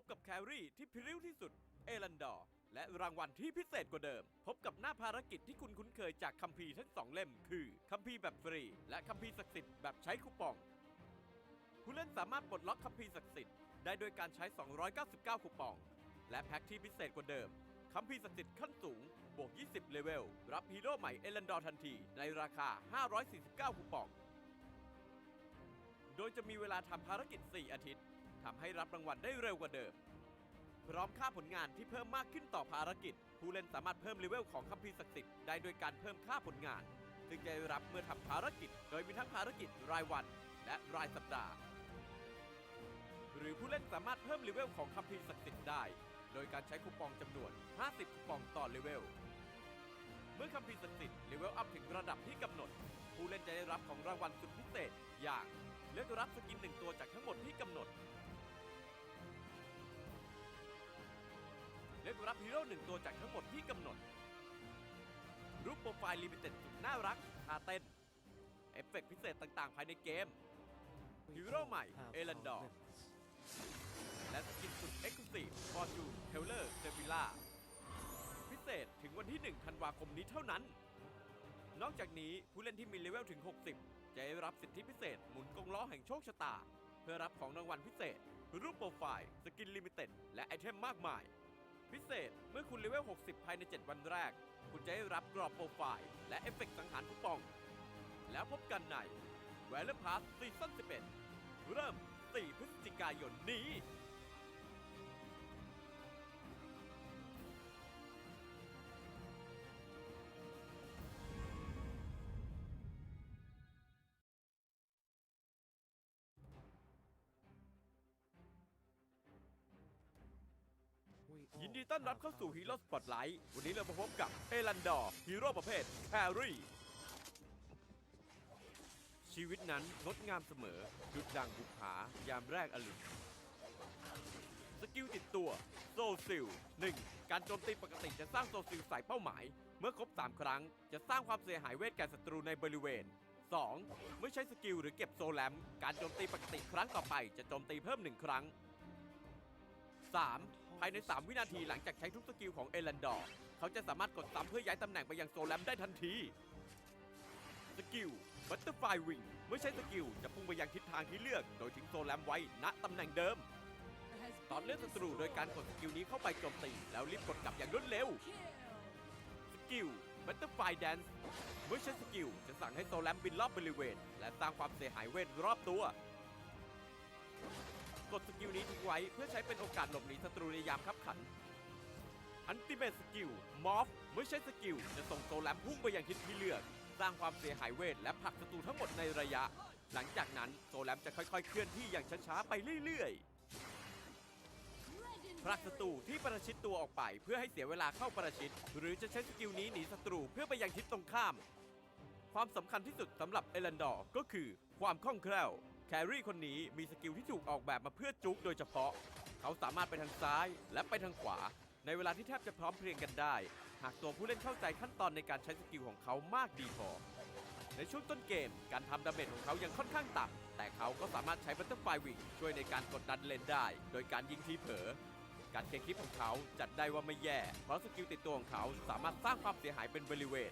บกับแครี่ที่พริ้วที่สุดเอรันดอร์และรางวัลที่พิเศษกว่าเดิมพบกับหน้าภารกิจที่คุณคุ้นเคยจากคัมภีร์ทั้ง2 เล่มคือคัมภีร์แบบฟรีและคัมภีร์ศักดิ์สิทธิ์แบบใช้คูปองผู้เล่นสามารถปลดล็อกคัมภีร์ศักดิ์สิทธิ์ได้โดยการใช้299คูปองและแพ็คที่พิเศษกว่าเดิมคัมภีร์ศักดิ์สิทธิ์ขั้นสูงบวก20เลเวลรับฮีโร่ใหม่เอรันดอร์ทันทีในราคา549คูปองโดยจะมีเวลาทำภารกิจ4 อาทิตย์ทำให้รับรางวัลได้เร็วกว่าเดิมพร้อมค่าผลงานที่เพิ่มมากขึ้นต่อภารกิจผู้เล่นสามารถเพิ่มเลเวลของคัมภีร์ศักดิ์สิทธิ์ได้โดยการเพิ่มค่าผลงานซึ่งจะได้รับเมื่อทำภารกิจโดยมีทั้งภารกิจรายวันและรายสัปดาห์หรือผู้เล่นสามารถเพิ่มเลเวลของคัมภีร์ศักดิ์สิทธิ์ได้โดยการใช้คูปองจำนวน50คูปองต่อเลเวลเมื่อคัมภีร์ศักดิ์สิทธิ์เลเวลอัพถึงระดับที่กำหนดผู้เล่นจะได้รับของรางวัลสุดพิเศษอย่างเลือกรับสกิน1 ตัวจากทั้งหมดที่กำหนดเลือกรับฮีโร่1 ตัวจากทั้งหมดที่กำหนดรูปโปรไฟล์ลิมิเต็ดสุดน่ารักท่าเต้นเอฟเฟกต์พิเศษต่างๆภายในเกมฮีโร่ใหม่เอรันดอร์และสกินสุดเอ็กซ์คลูซีฟฟอร์จูนเทเลอร์เซฟิล่าพิเศษถึงวันที่1 ธันวาคมนี้เท่านั้นนอกจากนี้ผู้เล่นที่มีเลเวลถึง60จะได้รับสิทธิพิเศษหมุนกงล้อแห่งโชคชะตาเพื่อรับของรางวัลพิเศษรูปโปรไฟล์สกินลิมิเต็ดและไอเทมมากมายพิเศษเมื่อคุณเลเวล60ภายใน7 วันแรกคุณจะได้รับกรอบโปรไฟล์และเอฟเฟกต์สังหารคูปองแล้วพบกันใน Valor Pass ซีซั่น 11 เริ่ม 4 พฤศจิกายนนี้ ยินดีต้อนรับเข้าสู่ฮีโร่สปอตไลท์วันนี้เรามาพบกับเอรันดอร์ฮีโร่ประเภทแครี่ชีวิตนั้นงดงามเสมอดุจดังบุกผายามแรกอรุณสกิลติดตัวโซซิล 1. การโจมตีปกติจะสร้างโซซิลใส่เป้าหมายเมื่อครบ3 ครั้งจะสร้างความเสียหายเวทแก่ศัตรูในบริเวณ 2. เมื่อใช้สกิลหรือเก็บโซแลมการโจมตีปกติครั้งต่อไปจะโจมตีเพิ่ม1 ครั้ง 3. ภายใน3 วินาทีหลังจากใช้ทุกสกิลของเอรันดอร์เขาจะสามารถกดซ้ำเพื่อย้ายตำแหน่งไปยังโซแลมได้ทันทีสกิลบัตเตอร์ไฟวิงเมื่อใช้สกิลจะพุ่งไปยังทิศทางที่เลือกโดยทิ้งโซแลมไว้ณตำแหน่งเดิมตอนเลือกศัตรูโดยการกดสกิลนี้เข้าไปโจมตีแล้วรีบกดกลับอย่างรวดเร็วสกิลบัตเตอร์ไฟแดนซ์เมื่อใช้สกิลจะสั่งให้โซแลมบินรอบบริเวณและสร้างความเสียหายเวทรอบตัวกดสกิลนี้ทิ้งไว้เพื่อใช้เป็นโอกาสหลบหนีศัตรูในยามคับขันอันติเมทสกิลมอฟเมื่อใช้สกิลจะส่งโซแลมพุ่งไปยังทิศที่เลือกสร้างความเสียหายเวทและผลักศัตรูทั้งหมดในระยะหลังจากนั้นโซแลมจะค่อยๆเคลื่อนที่อย่างช้าๆไปเรื่อยๆผลักศัตรูที่ประชิดตัวออกไปเพื่อให้เสียเวลาเข้าประชิดหรือจะใช้สกิลนี้หนีศัตรูเพื่อไปยังทิศตรงข้ามความสำคัญที่สุดสำหรับเอรันดอร์ก็คือความคล่องแคล่วแครี่คนนี้มีสกิลที่ถูกออกแบบมาเพื่อจุกโดยเฉพาะเขาสามารถไปทางซ้ายและไปทางขวาในเวลาที่แทบจะพร้อมเพรียงกันได้หากตัวผู้เล่นเข้าใจขั้นตอนในการใช้สกิลของเขามากดีพอในช่วงต้นเกมการทำดาเมจของเขายังค่อนข้างต่ำแต่เขาก็สามารถใช้บัตเตอร์ไฟวิงช่วยในการกดดันเลนได้โดยการยิงทีเผลอการเคลียร์คลิปของเขาจัดได้ว่าไม่แย่เพราะสกิลติดตัวของเขาสามารถสร้างความเสียหายเป็นบริเวณ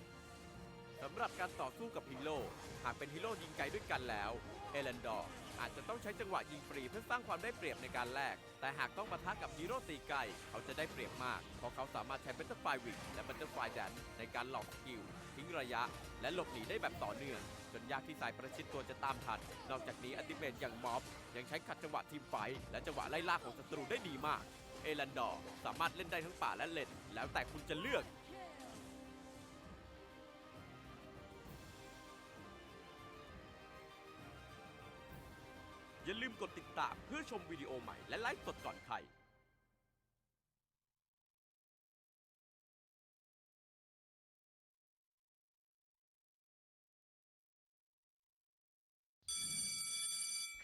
สำหรับการต่อสู้กับฮีโร่หากเป็นฮีโร่ยิงไกลด้วยกันแล้วเอรันดอร์อาจจะต้องใช้จังหวะยิงฟรีเพื่อสร้างความได้เปรียบในการแลกแต่หากต้องปะทะกับฮีโร่ตีไกลเขาจะได้เปรียบมากเพราะเขาสามารถใช้บัตเตอร์ไฟวิงและบัตเตอร์ไฟแดนในการหลอกสกิลทิ้งระยะและหลบหนีได้แบบต่อเนื่องจนยากที่สายประชิดตัวจะตามทันนอกจากนี้อัลติเมทอย่างม็อบยังใช้ขัดจังหวะทีมไฟท์และจังหวะไล่ล่าของศัตรูได้ดีมากเอรันดอร์สามารถเล่นได้ทั้งป่าและเลนแล้วแต่คุณจะเลือกอย่าลืมกดติดตามเพื่อชมวิดีโอใหม่และไลฟ์สดก่อนใคร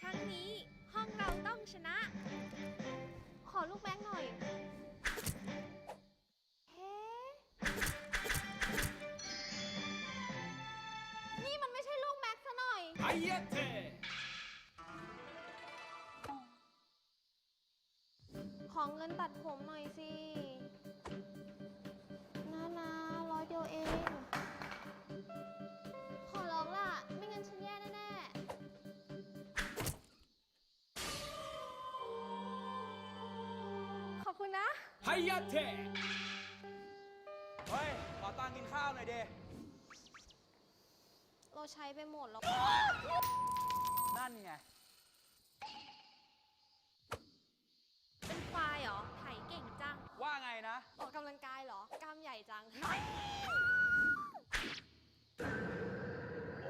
ครั้งนี้ห้องเราต้องชนะขอลูกแบงค์หน่อยเฮ้นี่มันไม่ใช่ลูกแม็กซ์ซะหน่อยไอเยเทของ ดผมหน่อยสินะ100 เดียวเอง ขอร้องล่ะ ไม่งั้นฉันแย่แน่ๆ ขอบคุณนะ ไฮยาเทะ เฮ้ย ขอตังค์กินข้าวหน่อยเด เราใช้ไปหมดแล้ว นั่นไง เป็นไฟล์เหรอ ไถเก่งจัง ว่าไงนะ ออกกำลังกายเหรอ กล้ามใหญ่จัง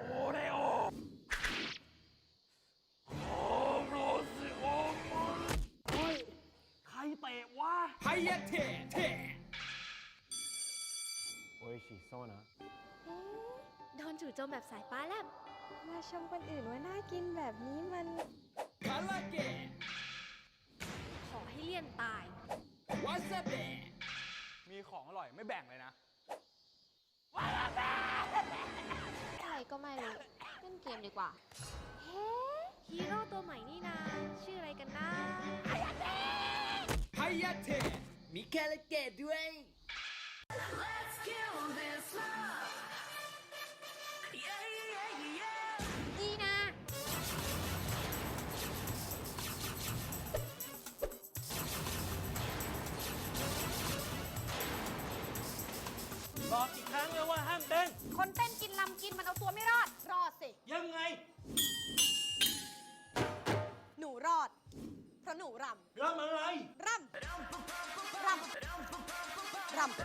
โอเรโอโรซิโอเฮ้ย ใครเตะวะไฮยาเทะเทะ โอ้ยชีโซนะ โดนจู่โจมแบบสายฟ้าแลบมาชมคนอื่นว่าน่ากินแบบนี้มัน คาราเกะ ขอให้เลี่ยนตาย วาซาบิ มีของอร่อยไม่แบ่งเลยนะ อะไรก็ไม่รู้ เล่นเกมดีกว่า เฮ้ฮีโร่ตัวใหม่นี่นา ชื่ออะไรกันนะ ไฮยาเทะมีคาราเกะด้วย Let's kill this love. Yeah, yeah, yeah. ดีนะ บอกอีกครั้งเลยว่าห้ามเต้น คนเต้นกินลำกินมันเอาตัวไม่รอด รอดสิ ยังไง หนูรอด เพราะหนูรำ รำอะไร รำ รำ รำ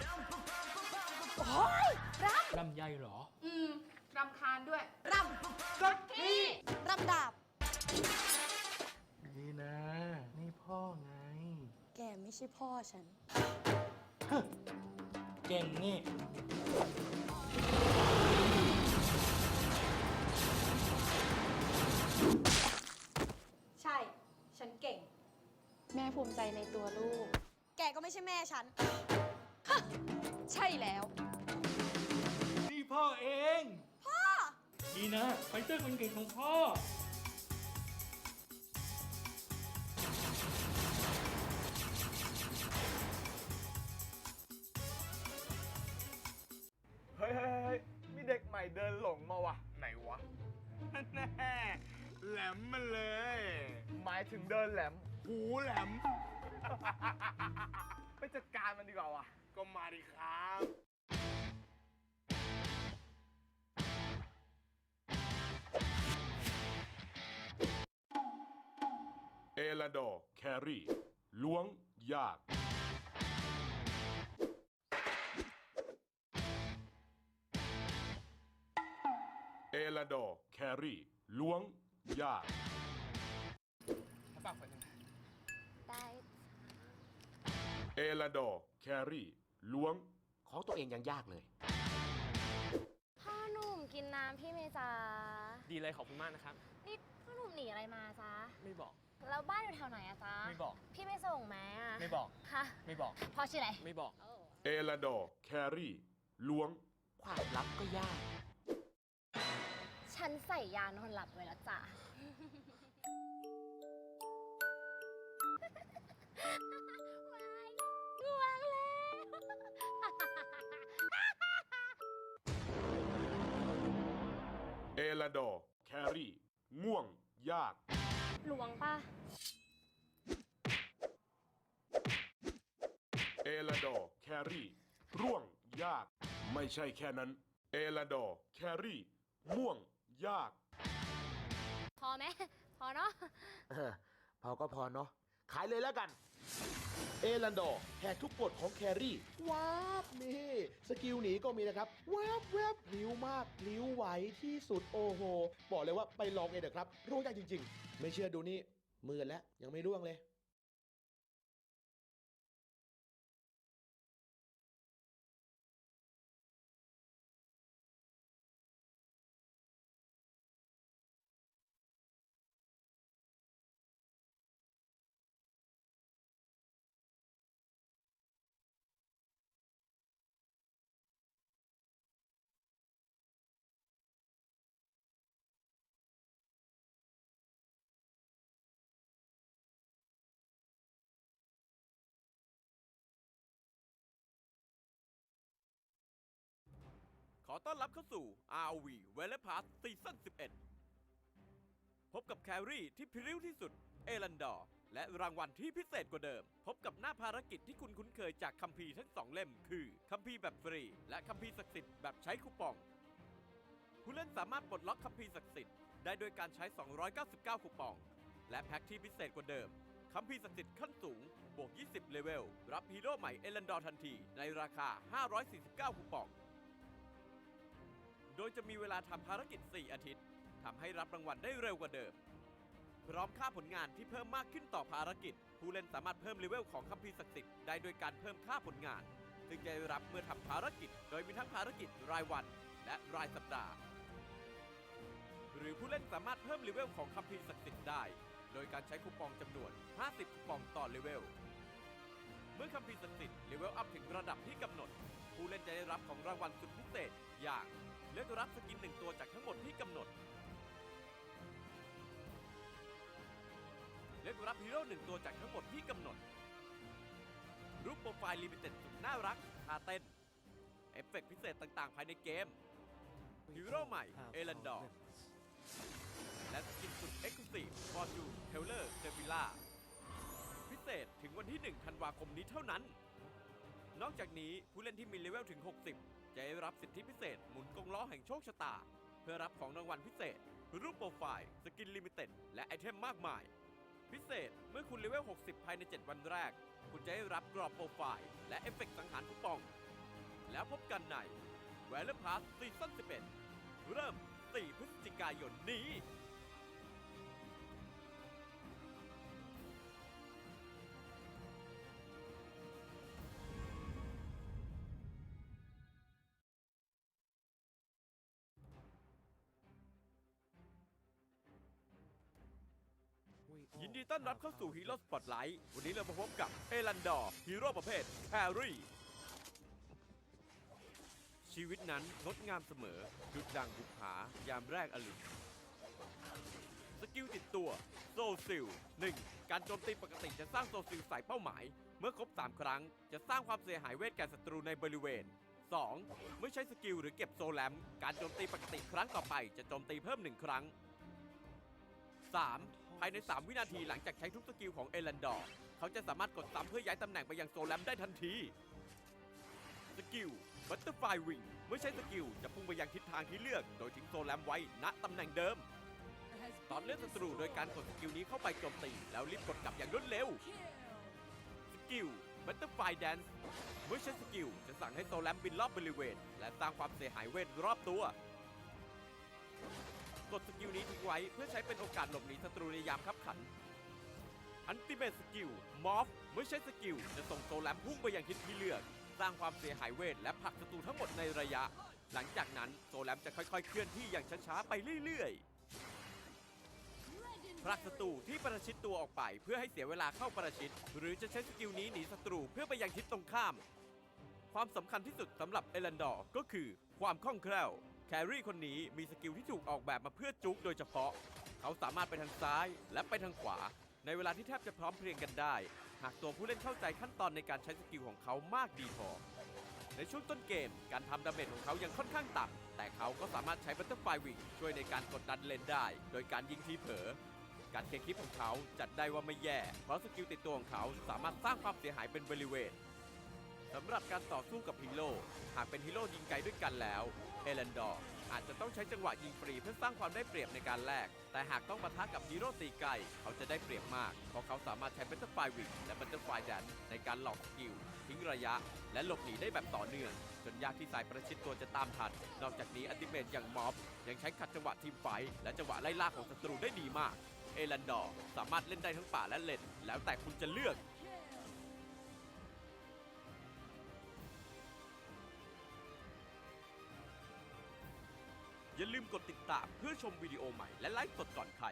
โอ้ยรำ ลำไยเหรอ รำคาญด้วย รำสักทีรำดาบ นี่นะ นี่พ่อไง แกไม่ใช่พ่อฉัน เก่งนี่ ใช่ ฉันเก่ง แม่ภูมิใจในตัวลูก แกก็ไม่ใช่แม่ฉัน ใช่แล้ว นี่พ่อเอง พ่อ ดีนะไฟเตอร์คนเก่งของพ่อ เฮ้ย มีเด็กใหม่เดินหลงมาวะไหนวะ แน่แหลมมาเลย หมายถึงเดินแหลม หูแหลม ไปจัดการมันดีกว่าวะก็มาดิครับ เอลาดอร์แครี่ ล้วงยาก เอลาดอร์แครี่ ล้วงยาก ได้ เอลาดอร์แครี่ ล้วง ของตัวเองยังยากเลย พ่อหนุ่มกินน้ำพี่เมย์จ๋า ดีเลยขอบคุณมากนะครับ นี่พ่อหนุ่มหนีอะไรมาจ๊ะ ไม่บอก แล้วบ้านอยู่แถวไหนอะจ๊ะ ไม่บอก พี่ไม่ส่งไหมอะ ไม่บอก ฮะ ไม่บอก พ่อชื่ออะไร ไม่บอก เอลาดอร์แครี่ ล้วง ความลับก็ยาก ฉันใส่ยานอนหลับไว้แล้วจ้ะ ง่วงแล้ว เอลาดอร์แครี่ ง่วงยาก หลวงป่ะ เอลาดอร์แครี่ ร่วงยาก ไม่ใช่แค่นั้น เอลาดอร์แครี่ ม่วงยาก พอไหม พอเนาะ พอก็พอเนาะ ขายเลยแล้วกัน เอรันดอร์แหกทุกกฎของแครี่ว้าบนี่ สกิลหนีก็มีนะครับแวบพลิ้วมากพลิ้วไหวที่สุดโอ้โห บอกเลยว่าไปลองเองเถอะครับร่วงยากจริงๆ ไม่เชื่อดูนี่มือแล้วยังไม่ร่วงเลย อต้อนรับเข้าสู่ ROV Valor Pass ซีซั่น 11 พบกับแครี่ที่พริ้วที่สุด เอรันดอร์ และรางวัลที่พิเศษกว่าเดิม พบกับหน้าภารกิจที่คุณคุ้นเคยจากคัมภีร์ทั้ง 2 เล่ม คือคัมภีร์แบบฟรี และคัมภีร์ศักดิ์สิทธิ์แบบใช้คูปอง ผู้เล่นสามารถปลดล็อกคัมภีร์ศักดิ์สิทธิ์ได้โดยการใช้ 299 คูปอง และแพ็กที่พิเศษกว่าเดิม คัมภีร์ศักดิ์สิทธิ์ขั้นสูง บวก 20 เลเวล รับฮีโร่ใหม่เอรันดอร์ทันที ในราคา 549 คูปอง โดยจะมีเวลาทำภารกิจ 4 อาทิตย์ ทำให้รับรางวัลได้เร็วกว่าเดิม พร้อมค่าผลงานที่เพิ่มมากขึ้นต่อภารกิจ ผู้เล่นสามารถเพิ่มเลเวลของคัมภีร์ศักดิ์สิทธิ์ได้โดยการเพิ่มค่าผลงาน ซึ่งจะได้รับเมื่อทำภารกิจ โดยมีทั้งภารกิจรายวันและรายสัปดาห์ หรือผู้เล่นสามารถเพิ่มเลเวลของคัมภีร์ศักดิ์สิทธิ์ได้ โดยการใช้คูปองจำนวน 50 คูปองต่อเลเวล เมื่อคัมภีร์ศักดิ์สิทธิ์เลเวลอัพถึงระดับที่กำหนด ผู้เล่นจะได้รับของรางวัลสุดพิเศษอย่างเลือกรับสกิน1ตัวจากทั้งหมดที่กำหนด เลือกรับฮีโร่1ตัวจากทั้งหมดที่กำหนด รูปโปรไฟล์ลิมิเต็ดสุดน่ารักท่าเต้น เอฟเฟกต์พิเศษต่างๆภายในเกม ฮีโร่ใหม่เอรันดอร์ และสกินสุดเอ็กซ์คลูซีฟฟอร์จูนเทเลอร์เซฟิล่าพิเศษถึงวันที่ 1 ธันวาคมนี้เท่านั้น นอกจากนี้ผู้เล่นที่มีเลเวลถึง 60 จะได้รับสิทธิพิเศษหมุนกงล้อแห่งโชคชะตา เพื่อรับของรางวัลพิเศษ รูปโปรไฟล์ สกินลิมิเต็ด และไอเทมมากมาย พิเศษเมื่อคุณเลเวล 60 ภายใน 7 วันแรก คุณจะได้รับกรอบโปรไฟล์ และเอฟเฟกต์สังหารคูปอง แล้วพบกันใน Valor Pass ซีซั่น 11 เริ่ม 4 พฤศจิกายนนี้ ยินดีต้อนรับเข้าสู่ฮีโร่สปอตไลท์วันนี้เรามาพบกับเอรันดอร์ฮีโร่ประเภทแครี่ชีวิตนั้นงดงามเสมอดุจดังบุกผายามแรกอรุณสกิลติดตัวโซซิล 1. การโจมตีปกติจะสร้างโซซิลใส่เป้าหมาย เมื่อครบ 3 ครั้งจะสร้างความเสียหายเวทแก่ศัตรูในบริเวณ 2. เมื่อใช้สกิลหรือเก็บโซแลมการโจมตีปกติครั้งต่อไปจะโจมตีเพิ่ม 1 ครั้ง 3. ภายใน 3 วินาทีหลังจากใช้ทุกสกิลของเอรันดอร์เขาจะสามารถกดซ้ำเพื่อย้ายตำแหน่งไปยังโซแลมได้ทันที สกิลบัตเตอร์ไฟวิงเมื่อใช้สกิลจะพุ่งไปยังทิศทางที่เลือกโดยทิ้งโซแลมไว้ณตำแหน่งเดิม ตอนเลือกศัตรูโดยการกดสกิลนี้เข้าไปโจมตีแล้วรีบกดกลับอย่างรวดเร็ว สกิลบัตเตอร์ไฟแดนซ์เมื่อใช้สกิลจะสั่งให้โซแลมบินรอบบริเวณและสร้างความเสียหายเวทรอบตัวกดสกิลนี้ทิ้งไว้เพื่อใช้เป็นโอกาสหลบหนีศัตรูในยามคับขัน อันติเมทสกิลมอฟเมื่อใช้สกิลจะส่งโซแลมพุ่งไปยังทิศที่เลือกสร้างความเสียหายเวทและผลักศัตรูทั้งหมดในระยะหลังจากนั้นโซแลมจะค่อยๆเคลื่อนที่อย่างช้าๆไปเรื่อยๆผลักศัตรูที่ประชิดตัวออกไปเพื่อให้เสียเวลาเข้าประชิดหรือจะใช้สกิลนี้หนีศัตรูเพื่อไปยังทิศตรงข้ามความสำคัญที่สุดสำหรับเอรันดอร์ก็คือความคล่องแคล่วแครี่คนนี้มีสกิลที่ถูกออกแบบมาเพื่อจุกโดยเฉพาะเขาสามารถไปทางซ้ายและไปทางขวาในเวลาที่แทบจะพร้อมเพรียงกันได้หากตัวผู้เล่นเข้าใจขั้นตอนในการใช้สกิลของเขามากดีพอในช่วงต้นเกมการทำดาเมจของเขายังค่อนข้างต่ำแต่เขาก็สามารถใช้บัตเตอร์ไฟวิงช่วยในการกดดันเลนได้โดยการยิงทีเผลอการเคลียร์คลิปของเขาจัดได้ว่าไม่แย่เพราะสกิลติดตัวของเขาสามารถสร้างความเสียหายเป็นบริเวณสำหรับการต่อสู้กับฮีโร่หากเป็นฮีโร่ยิงไกลด้วยกันแล้วเอรันดอร์อาจจะต้องใช้จังหวะยิงฟรีเพื่อสร้างความได้เปรียบในการแลกแต่หากต้องปะทะกับฮีโร่ตีไกลเขาจะได้เปรียบมากเพราะเขาสามารถใช้บัตเตอร์ไฟวิงและบัตเตอร์ไฟแดนในการหลอกสกิลทิ้งระยะและหลบหนีได้แบบต่อเนื่องจนยากที่สายประชิดตัวจะตามทันนอกจากนี้อัลติเมทอย่างม็อบยังใช้ขัดจังหวะทีมไฟท์และจังหวะไล่ล่าของศัตรูได้ดีมากเอรันดอร์สามารถเล่นได้ทั้งป่าและเลนแล้วแต่คุณจะเลือกอย่าลืมกดติดตามเพื่อชมวิดีโอใหม่และไลฟ์สดก่อนใคร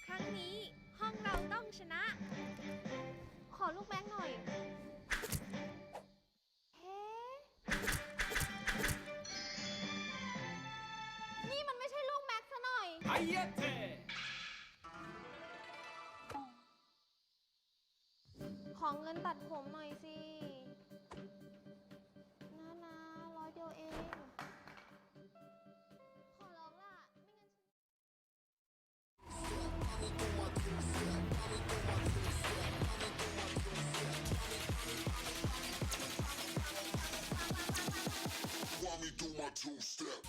ครั้งนี้ห้องเราต้องชนะ ขอลูกแบงค์หน่อย เฮ้ นี่มันไม่ใช่ลูกแม็กซ์ซะหน่อย อ ขอเงินตัดผมหน่อยสินะ100 เดียวเอง ขอร้องล่ะ Want me do my two-step.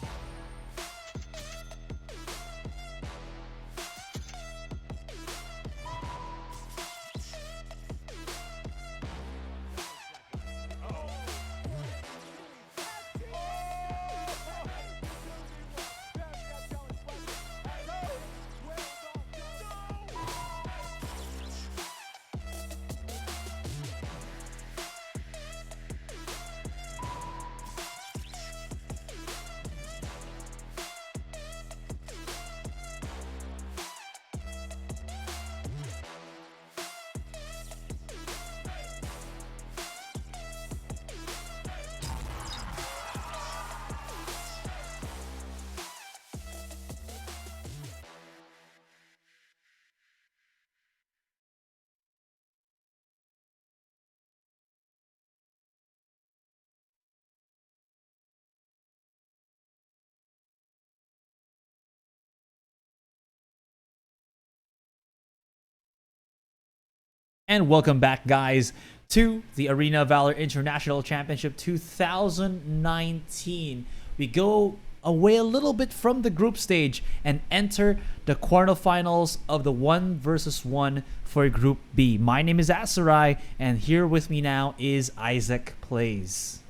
And welcome back, guys, to the Arena of Valor International Championship 2019. We go away a little bit from the group stage and enter the quarterfinals of the 1 versus 1 for Group B. My name is Asarai, and here with me now is Isaac Plays.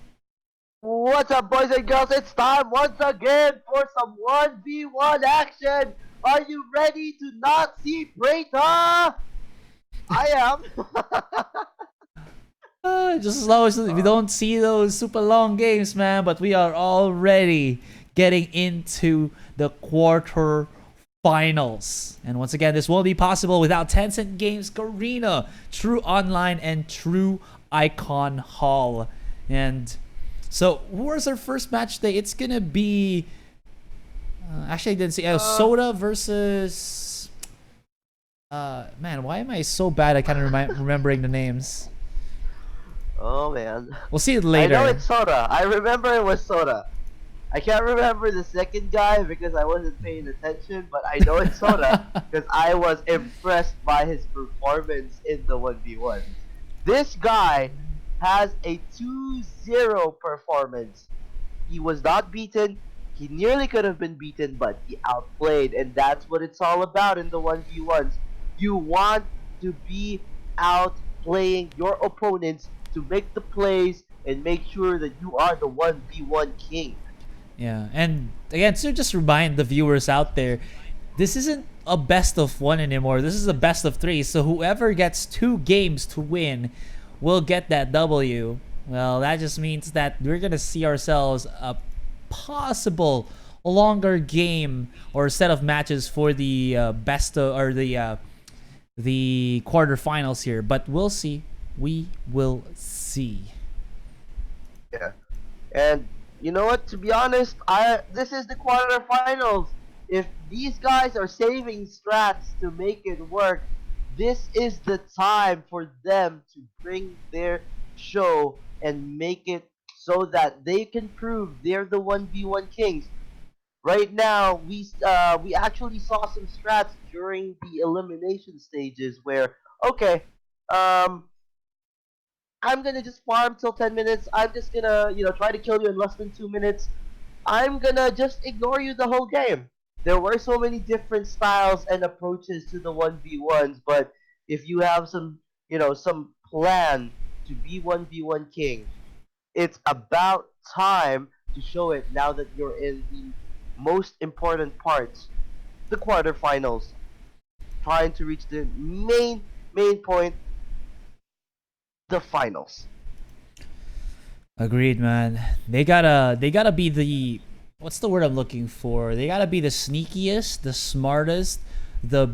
What's up, boys and girls? It's time once again for some 1v1 action. Are you ready to not see Brayta? I am. Just as long as we don't see those super long games, man, but we are already getting into the quarter finals. And once again, this won't be possible without Tencent Games Garena, True Online, and True Icon Hall. And so, who was our first match today? It's gonna be actually, I didn't see Soda versus man, why am I so bad at kind of remembering the names? Oh man. We'll see it later. I know it's Soda. I remember it was Soda. I can't remember the second guy because I wasn't paying attention, but I know it's Soda because I was impressed by his performance in the 1v1. This guy has a 2-0 performance. He was not beaten. He nearly could have been beaten, but he outplayed, and that's what it's all about in the 1v1s. You want to be outplaying your opponents to make the plays and make sure that you are the 1v1 king. Yeah, and again, to just remind the viewers out there, this isn't a best of 1 anymore. This is a best of 3. So whoever gets 2 games to win will get that W. Well, that just means that we're gonna see ourselves a possible longer game or set of matches for the best of, or the quarterfinals here. But we'll see. We will see. Yeah, and you know what? To be honest, this is the quarterfinals. If these guys are saving strats to make it work, this is the time for them to bring their show and make it so that they can prove they're the 1v1 kings. Right now, we actually saw some strats during the elimination stages where, okay, I'm gonna just farm till 10 minutes. I'm just gonna, try to kill you in less than 2 minutes. I'm gonna just ignore you the whole game. There were so many different styles and approaches to the 1v1s, but if you have some, some plan to be 1v1 king, it's about time to show it now that you're in the most important parts, the quarterfinals, trying to reach the main point, the finals. Agreed, man. They gotta be the, what's the word I'm looking for? They gotta be the sneakiest, the smartest, the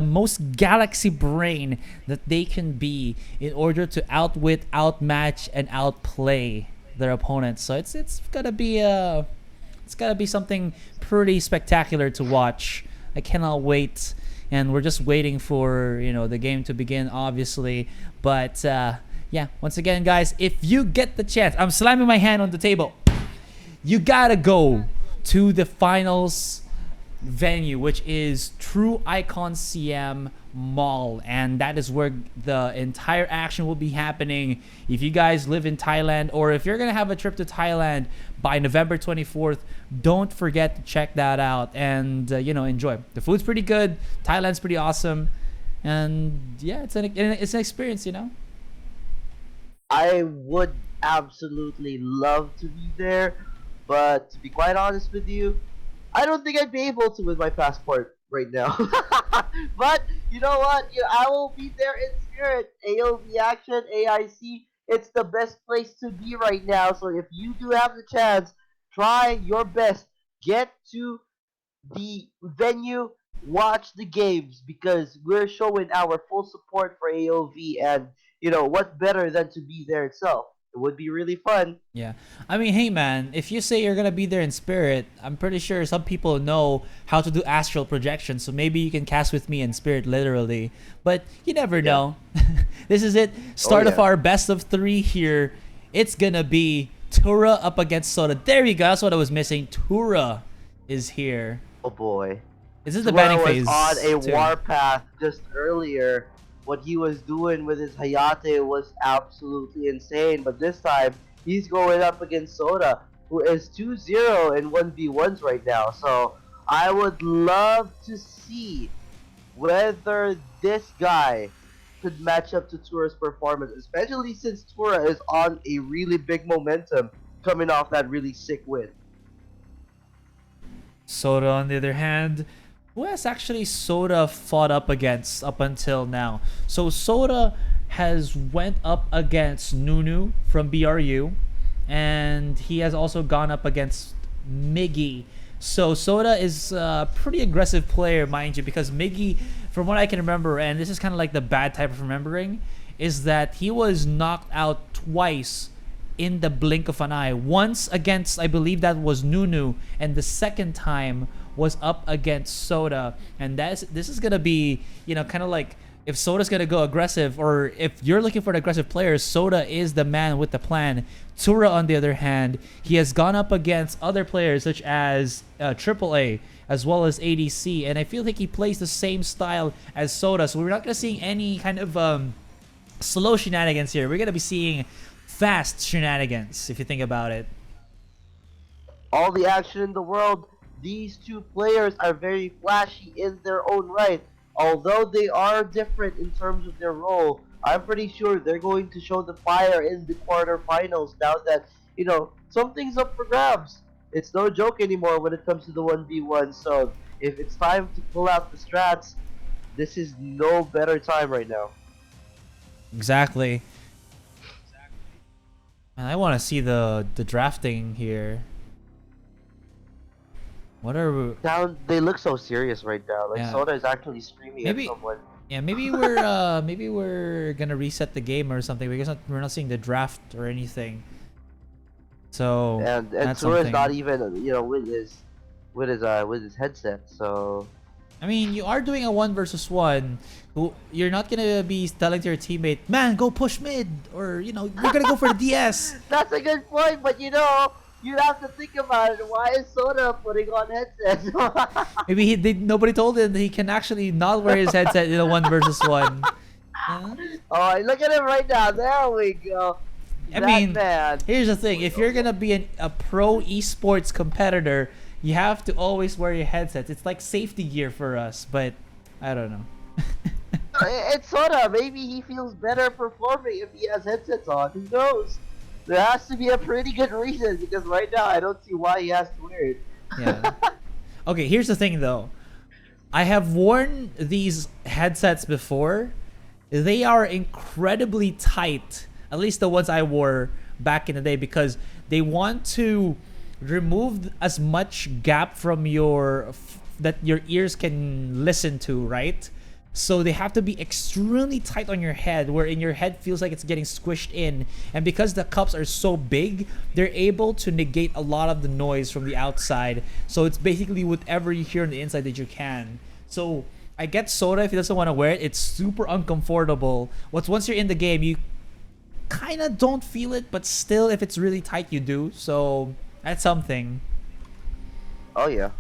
most galaxy brain that they can be in order to outwit, outmatch, and outplay their opponents. So it's gonna be It's gotta be something pretty spectacular to watch. I cannot wait, and we're just waiting for the game to begin, obviously. But yeah, once again, guys, if you get the chance, I'm slamming my hand on the table. You gotta go to the finals venue, which is True Icon CM Mall, and that is where the entire action will be happening. If you guys live in Thailand, or if you're gonna have a trip to Thailand by November 24th, don't forget to check that out and enjoy. The food's pretty good, Thailand's pretty awesome, and yeah, it's an experience. I would absolutely love to be there, but to be quite honest with you, I don't think I'd be able to with my passport right now. But you know what? I will be there in spirit. AOV Action, AIC, it's the best place to be right now. So if you do have the chance, try your best. Get to the venue, watch the games, because we're showing our full support for AOV, and what better than to be there itself? It would be really fun. Yeah. I mean, hey man, if you say you're gonna be there in spirit, I'm pretty sure some people know how to do astral projection, so maybe you can cast with me in spirit literally. But you never know. This is it. Start of our best of 3 here. It's gonna be Tura up against Soda. There you go. That's what I was missing. Tura is here. Oh boy. This is the banning phase. Was on a too. warpath just earlier. What he was doing with his Hayate was absolutely insane. But this time, he's going up against Soda, who is 2-0 in 1v1s right now. So I would love to see whether this guy could match up to Tura's performance, especially since Tura is on a really big momentum coming off that really sick win. Soda, on the other hand, who has actually Soda fought up against up until now? So Soda has went up against Nunu from BRU, and he has also gone up against Miggy. So Soda is a pretty aggressive player, mind you, because Miggy, from what I can remember, and this is kind of like the bad type of remembering, is that he was knocked out twice in the blink of an eye. Once against, I believe that was Nunu, and the second time was up against Soda. And this is gonna be, kind of like, if Soda's gonna go aggressive, or if you're looking for an aggressive player, Soda is the man with the plan. Tura, on the other hand, he has gone up against other players such as AAA as well as ADC, and I feel like he plays the same style as Soda. So we're not gonna see any kind of slow shenanigans here. We're gonna be seeing fast shenanigans, if you think about it. All the action in the world. These two players are very flashy in their own right. Although they are different in terms of their role, I'm pretty sure they're going to show the fire in the quarterfinals now that, something's up for grabs. It's no joke anymore when it comes to the 1v1, so if it's time to pull out the strats, this is no better time right now. Exactly. Man, I want to see the drafting here. What are we? They look so serious right now. Like, Yeah. Soda is actually screaming at someone. Yeah, maybe we're gonna reset the game or something because we're not seeing the draft or anything. So And that's Tura is something. not even with his headset. So I mean, you are doing a 1 versus 1. You're not gonna be telling to your teammate, "Man, go push mid," or you're gonna go for the DS. that's a good point, but you have to think about it. Why is Soda putting on headsets? Maybe nobody told him that he can actually not wear his headset in a 1 versus 1. Oh, look at him right now. There we go. I That mean, man. here's the thing: if you're gonna be a pro esports competitor, you have to always wear your headsets. It's like safety gear for us, but I don't know. It's Soda. Maybe he feels better performing if he has headsets on. Who knows? There has to be a pretty good reason, because right now I don't see why he has to wear it. Yeah. Okay, here's the thing though. I have worn these headsets before. They are incredibly tight. At least the ones I wore back in the day, because they want to remove as much gap from that your ears can listen to, right? So they have to be extremely tight on your head, wherein your head feels like it's getting squished in. And because the cups are so big, they're able to negate a lot of the noise from the outside. So it's basically whatever you hear on the inside that you can. So I get Soda if he doesn't want to wear it. It's super uncomfortable. Once you're in the game, you kind of don't feel it, but still, if it's really tight, you do. So that's something. Oh yeah,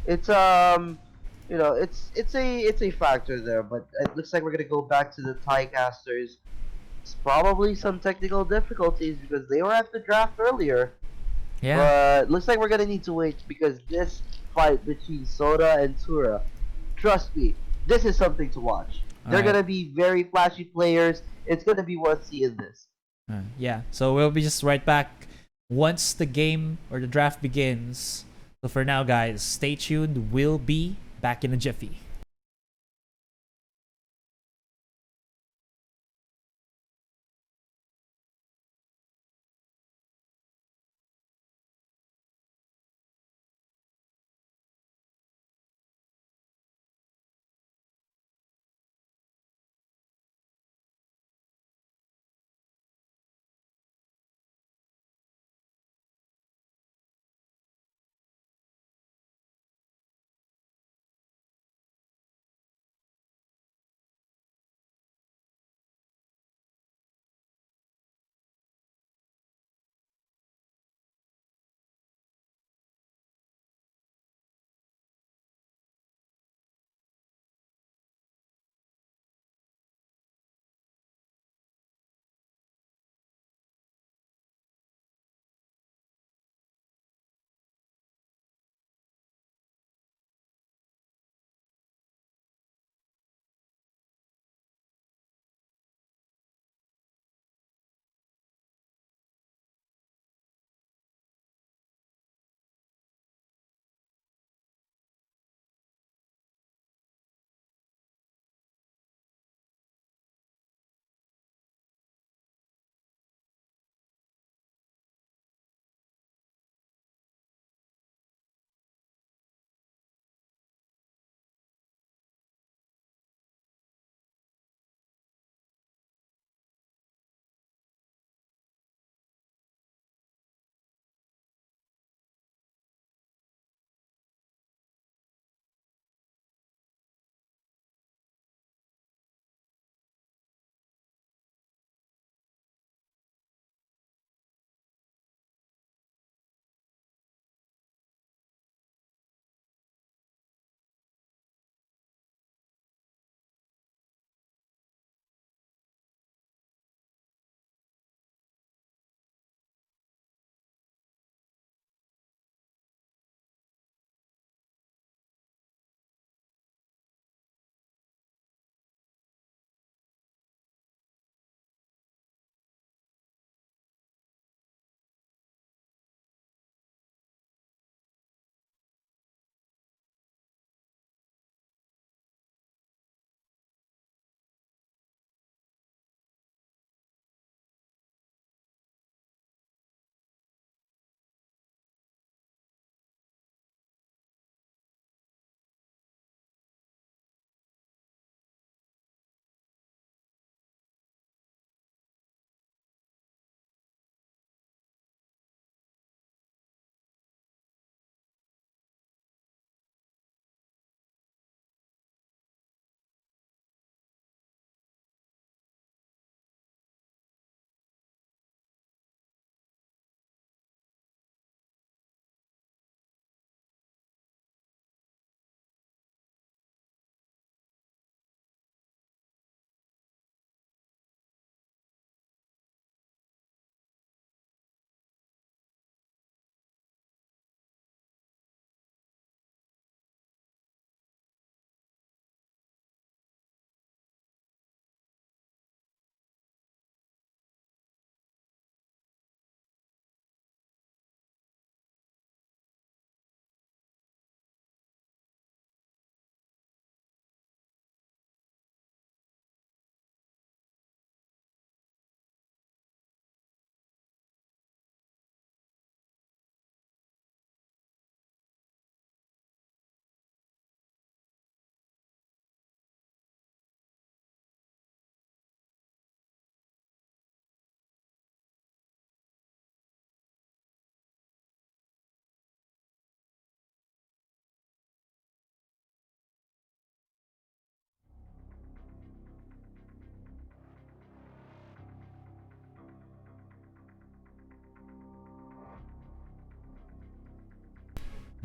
it's you know, it's a factor there, but it looks like we're gonna go back to the Tiecasters. It's probably some technical difficulties because they were at the draft earlier. Yeah. But looks like we're gonna need to wait because this fight between Soda and Tura, trust me, this is something to watch. They're Alright. gonna be very flashy players. It's gonna be worth seeing this. Yeah, so we'll be just right back once the game or the draft begins. So for now, guys, stay tuned. We'll be back in a jiffy.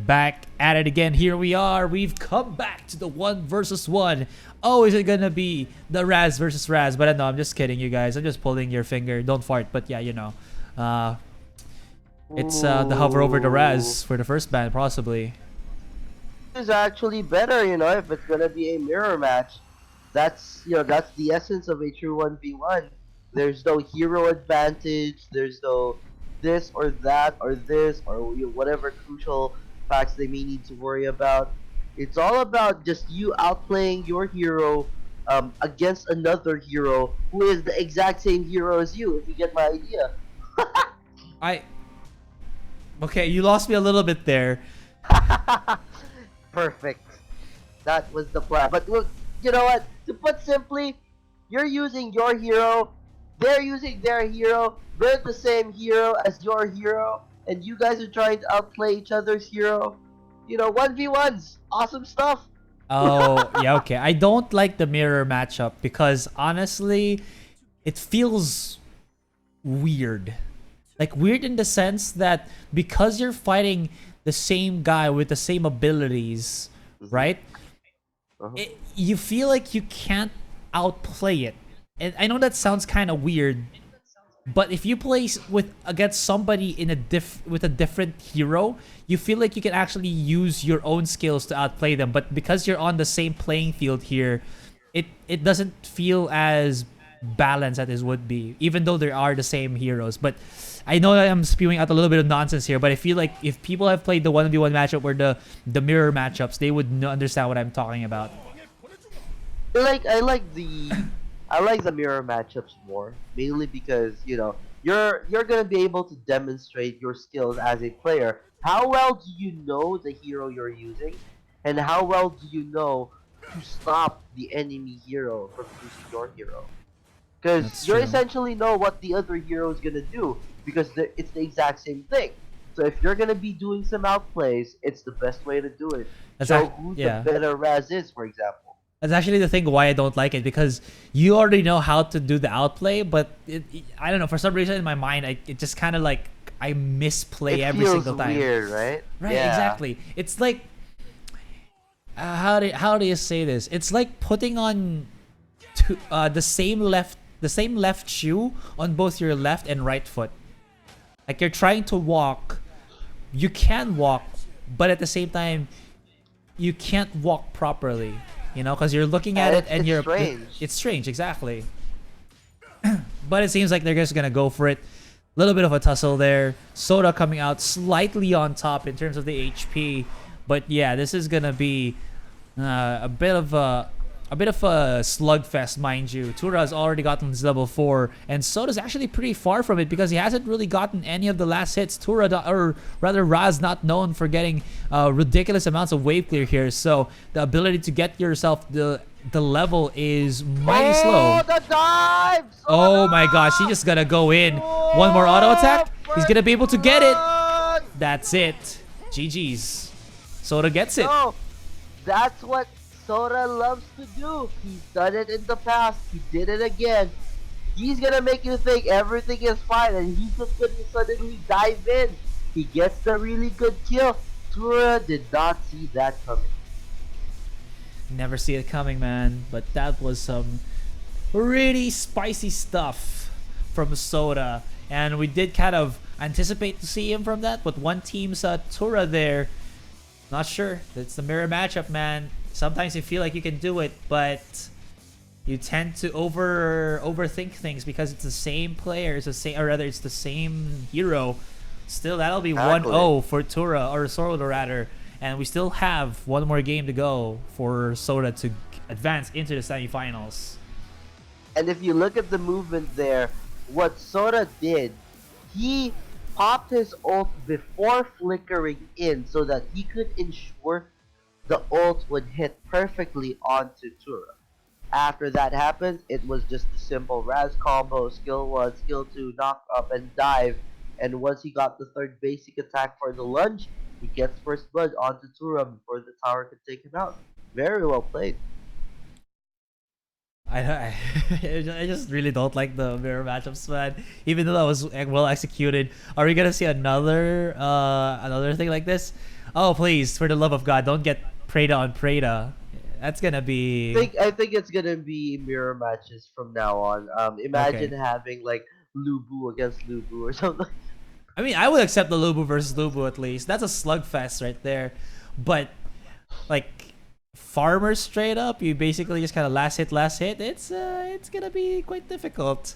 Back at it again. Here we are. We've come back to the 1 versus 1. Oh, is it gonna be the Raz versus Raz? But no, I'm just kidding, you guys. I'm just pulling your finger. Don't fart. But yeah, you know. It's the hover over the Raz for the first ban, possibly. Is actually better, you know, if it's gonna be a mirror match. That's, you know, that's the essence of a true 1v1. There's no hero advantage. There's no this or that or this or, you know, whatever crucial facts they may need to worry about. It's all about just you outplaying your hero against another hero who is the exact same hero as you, if you get my idea. Okay, you lost me a little bit there. Perfect. That was the plan. But look, you know what? To put simply, you're using your hero, they're using their hero, they're the same hero as your hero, and you guys are trying to outplay each other's hero. You know, 1v1s. Awesome stuff. Oh, yeah, okay. I don't like the mirror matchup because honestly, it feels weird. Like weird in the sense that because you're fighting the same guy with the same abilities, right? You feel like you can't outplay it. And I know that sounds kind of weird, but if you play against somebody in with a different hero, you feel like you can actually use your own skills to outplay them. But because you're on the same playing field here, it doesn't feel as balanced as it would be, even though there are the same heroes. But I know that I'm spewing out a little bit of nonsense here, but I feel like if people have played the 1v1 matchup or the mirror matchups, they would understand what I'm talking about. I like the mirror matchups more, mainly because, you know, you're gonna be able to demonstrate your skills as a player. How well do you know the hero you're using, and how well do you know to stop the enemy hero from using your hero? Because you essentially know what the other hero is gonna do, because it's the exact same thing. So if you're gonna be doing some outplays, it's the best way to do it. Show who the better Raz is, for example. That's actually the thing why I don't like it, because you already know how to do the outplay, but I don't know, for some reason in my mind, it just kind of like I misplay every single time. It feels weird, right? Right, exactly. It's like how do you say this? It's like putting on the same left shoe on both your left and right foot. Like you're trying to walk, you can walk, but at the same time, you can't walk properly. You know, because you're looking at it and it's strange. It's strange, exactly. But it seems like they're just gonna go for it. A little bit of a tussle there. Soda coming out slightly on top in terms of the HP, but yeah, this is gonna be a bit of a slugfest, mind you. Tura has already gotten his level 4, and Soda's actually pretty far from it because he hasn't really gotten any of the last hits. Tura, or rather Raz, not known for getting ridiculous amounts of wave clear here, so the ability to get yourself the level is mighty slow. The dive! Oh my gosh, he just gotta go in. One more auto attack. He's gonna be able to get it. That's it. GG's. Soda gets it. No, that's what Soda loves to do. He's done it in the past. He did it again. He's gonna make you think everything is fine, and he's just gonna suddenly dive in. He gets the really good kill. Tura did not see that coming. Never see it coming, man. But that was some really spicy stuff from Soda, and we did kind of anticipate to see him from that. But one team's Tura there. Not sure. It's the mirror matchup, man. Sometimes you feel like you can do it, but you tend to overthink things because it's the same player, it's the same, or rather, it's the same hero. Still, that'll be 1-0 for Tura, or Soda rather, and we still have one more game to go for Soda to advance into the semifinals. And if you look at the movement there, what Soda did, he popped his ult before flickering in so that he could ensure the ult would hit perfectly onto Tura. After that happened, it was just a simple Raz combo, skill 1, skill 2, knock up and dive. And once he got the third basic attack for the lunge, he gets first blood onto Tura before the tower could take him out. Very well played. I just really don't like the mirror matchups, man. Even though that was well executed, are we gonna see another thing like this? Oh, please, for the love of God, don't get Preda on Preda. That's gonna be... I think it's gonna be mirror matches from now on. Imagine Okay. having like Lubu against Lubu or something. I mean, I would accept the Lubu versus Lubu at least. That's a slugfest right there. But, like, Farmer straight up, you basically just kind of last hit. It's gonna be quite difficult.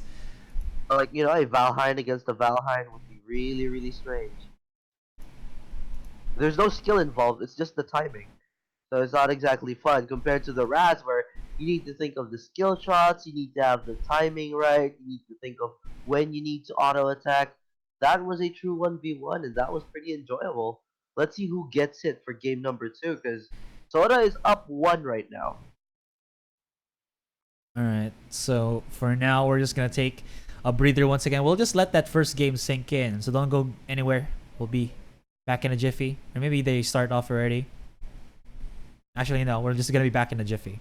Like, you know, a Valheim against a Valheim would be really, really strange. There's no skill involved, it's just the timing. So it's not exactly fun compared to the Raz where you need to think of the skill shots, you need to have the timing right, you need to think of when you need to auto attack. That was a true 1v1 and that was pretty enjoyable. Let's see who gets it for game number 2 because Soda is up 1 right now. Alright, so for now, we're just gonna take a breather once again. We'll just let that first game sink in, so don't go anywhere. We'll be back in a jiffy. Or maybe they start off already. Actually, no, we're just gonna be back in a jiffy.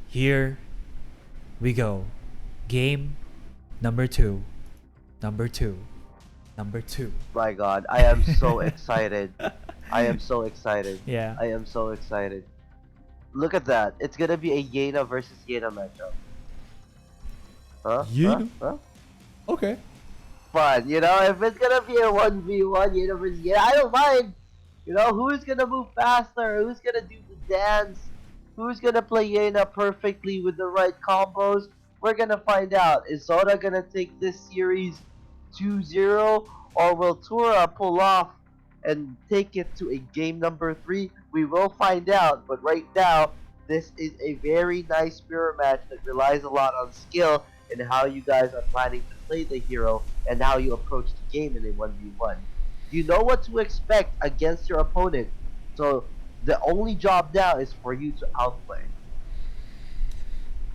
Here we go. Game number 2. Number 2. Number 2. My god, I am so excited. I am so excited. Yeah. I am so excited. Look at that. It's gonna be a Yena versus Yena matchup. Huh? Yena? Huh? Okay. Fun, you know, if it's gonna be a 1v1 Yena versus Yena, I don't mind. You know, who's gonna move faster? Who's gonna do the dance? Who's gonna play Yena perfectly with the right combos? We're gonna find out. Is Zoda gonna take this series 2-0, or will Tura pull off and take it to a game number 3? We will find out, but right now, this is a very nice mirror match that relies a lot on skill and how you guys are planning to play the hero and how you approach the game in a 1v1. You know what to expect against your opponent, so The only job now is for you to outplay.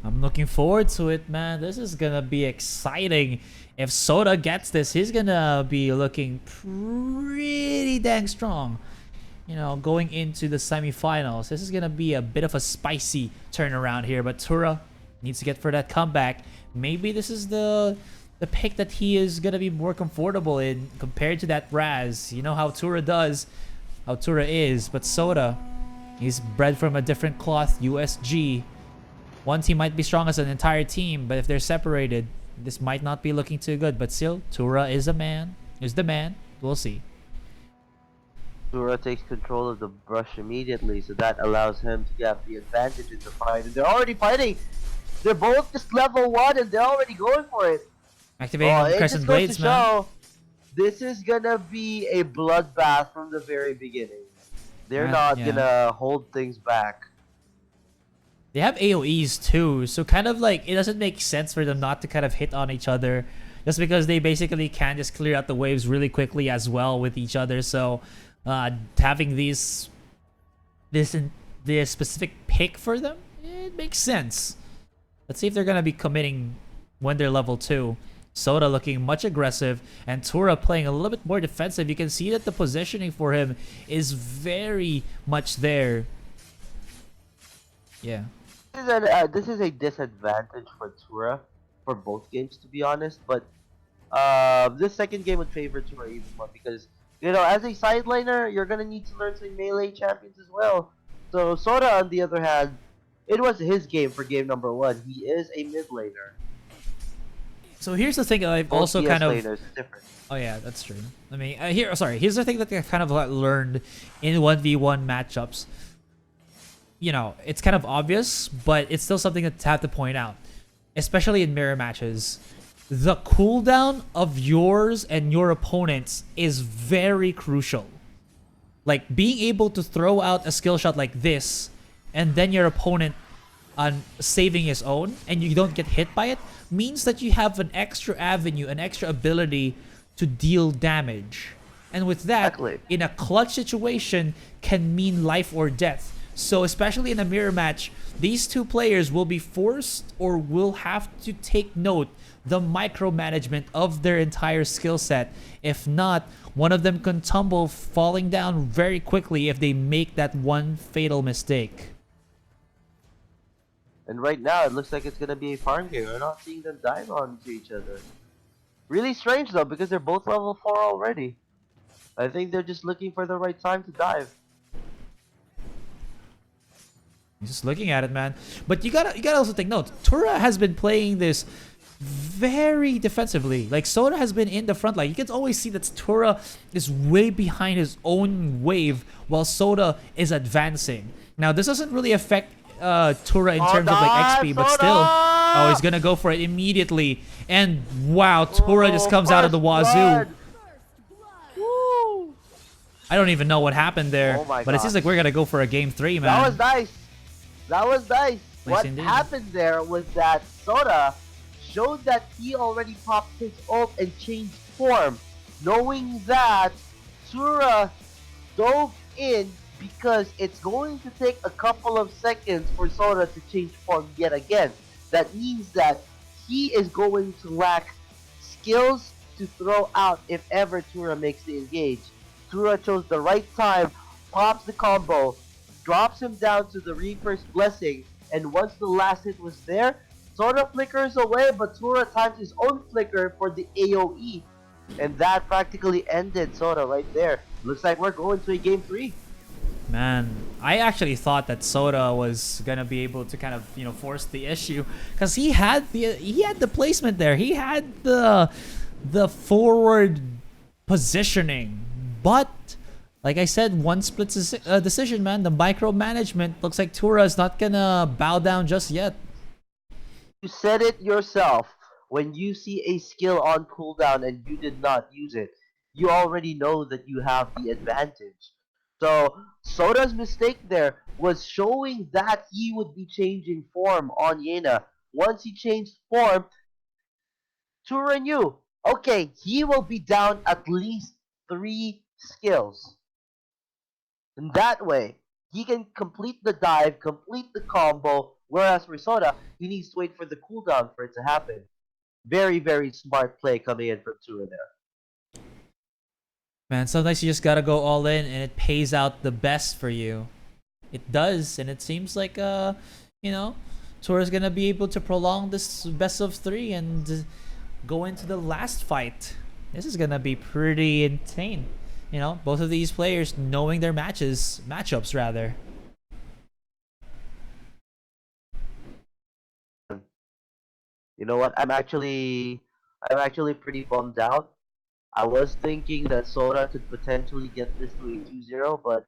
I'm looking forward to it, man. This is gonna be exciting. If Soda gets this, he's gonna be looking pretty dang strong. You know, going into the semifinals. This is gonna be a bit of a spicy turnaround here, but Tura needs to get for that comeback. Maybe this is the pick that he is gonna be more comfortable in compared to that Raz. You know how Tura does, how Tura is, but Soda, he's bred from a different cloth, USG. One team might be strong as an entire team, but if they're separated, this might not be looking too good. But still, Tura is a man. Is the man. We'll see. Tura takes control of the brush immediately, so that allows him to get the advantage in the fight. And they're already fighting. They're both just level 1 and they're already going for it. Activating the Crescent Blades, man. This is gonna be a bloodbath from the very beginning. They're not gonna hold things back. They have AoEs too, so kind of like it doesn't make sense for them not to kind of hit on each other, just because they basically can just clear out the waves really quickly as well with each other. So having this specific pick for them, it makes sense. Let's see if they're gonna be committing when they're level 2. Soda looking much aggressive and Tura playing a little bit more defensive. You can see that the positioning for him is very much there. Yeah. This is a disadvantage for Tura for both games, to be honest. But this second game would favor Tura even more because, you know, as a sideliner, you're gonna need to learn some melee champions as well. So Soda, on the other hand, it was his game for game number 1. He is a mid laner. So here's the thing that I've also CS kind of. laners, different. Oh yeah, that's true. I mean, here's the thing that I've kind of learned in 1v1 matchups. You know, it's kind of obvious, but it's still something that I have to point out, especially in mirror matches. The cooldown of yours and your opponents is very crucial. Like, being able to throw out a skill shot like this, and then your opponent on saving his own, and you don't get hit by it, means that you have an extra avenue, an extra ability to deal damage. And with that, in a clutch situation, can mean life or death. So especially in a mirror match, these two players will be forced or will have to take note the micromanagement of their entire skill set. If not, one of them can tumble, falling down very quickly if they make that one fatal mistake. And right now, it looks like it's gonna be a farm game. We're not seeing them dive onto each other. Really strange though, because they're both level 4 already. I think they're just looking for the right time to dive. Just looking at it, man. But you gotta also take note. Tura has been playing this very defensively. Like, Soda has been in the front line. You can always see that Tura is way behind his own wave while Soda is advancing. Now, this doesn't really affect Tura in terms of like XP, but still. Oh, he's gonna go for it immediately. And wow, Tura just comes out of the wazoo. I don't even know what happened there, but it seems like we're gonna go for a game 3, man. That was nice. That was nice. What indeed. happened there was that Soda showed that he already popped his ult and changed form, knowing that Tura dove in because it's going to take a couple of seconds for Soda to change form yet again. That means that he is going to lack skills to throw out if ever Tura makes the engage. Tura chose the right time, pops the combo, drops him down to the Reaper's Blessing, and once the last hit was there, Soda flickers away, but Tura times his own flicker for the AoE. And that practically ended Soda right there. Looks like we're going to a game 3. Man, I actually thought that Soda was gonna be able to kind of, you know, force the issue, because he had the placement there. He had the forward positioning, but like I said, one split decision, man. The micromanagement looks like Tura is not gonna bow down just yet. You said it yourself. When you see a skill on cooldown and you did not use it, you already know that you have the advantage. So Soda's mistake there was showing that he would be changing form on Yena. Once he changed form, Tura knew, okay, he will be down at least 3 skills. And that way, he can complete the dive, complete the combo, whereas for Soda, he needs to wait for the cooldown for it to happen. Very, very smart play coming in from Tura there. Man, sometimes you just gotta go all in and it pays out the best for you. It does, and it seems like you know, Tora's gonna be able to prolong this best of 3 and go into the last fight. This is gonna be pretty insane. You know, both of these players knowing their matchups rather. You know what? I'm actually pretty bummed out. I was thinking that Soda could potentially get this to a 2-0, but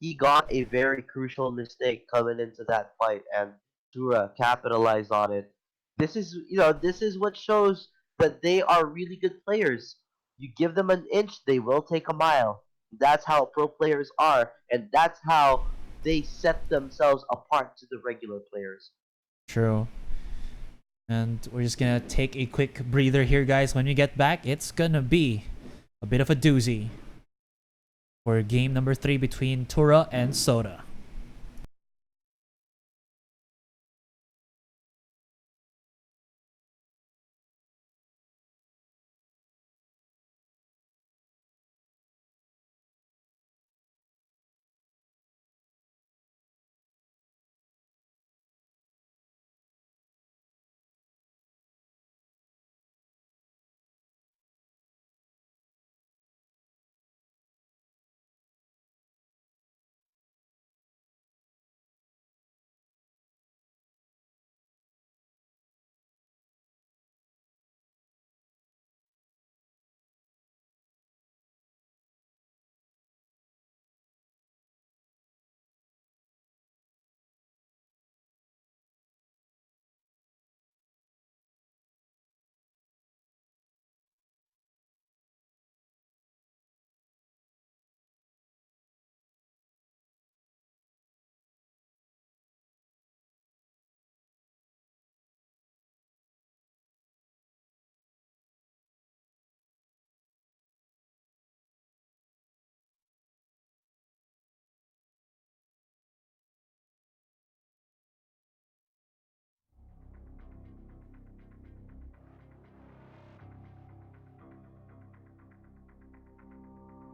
he got a very crucial mistake coming into that fight, and Tura capitalized on it. This is what shows that they are really good players. You give them an inch, they will take a mile. That's how pro players are, and that's how they set themselves apart to the regular players. True. And we're just gonna take a quick breather here, guys. When we get back, it's gonna be a bit of a doozy for game number 3 between Tura and Soda.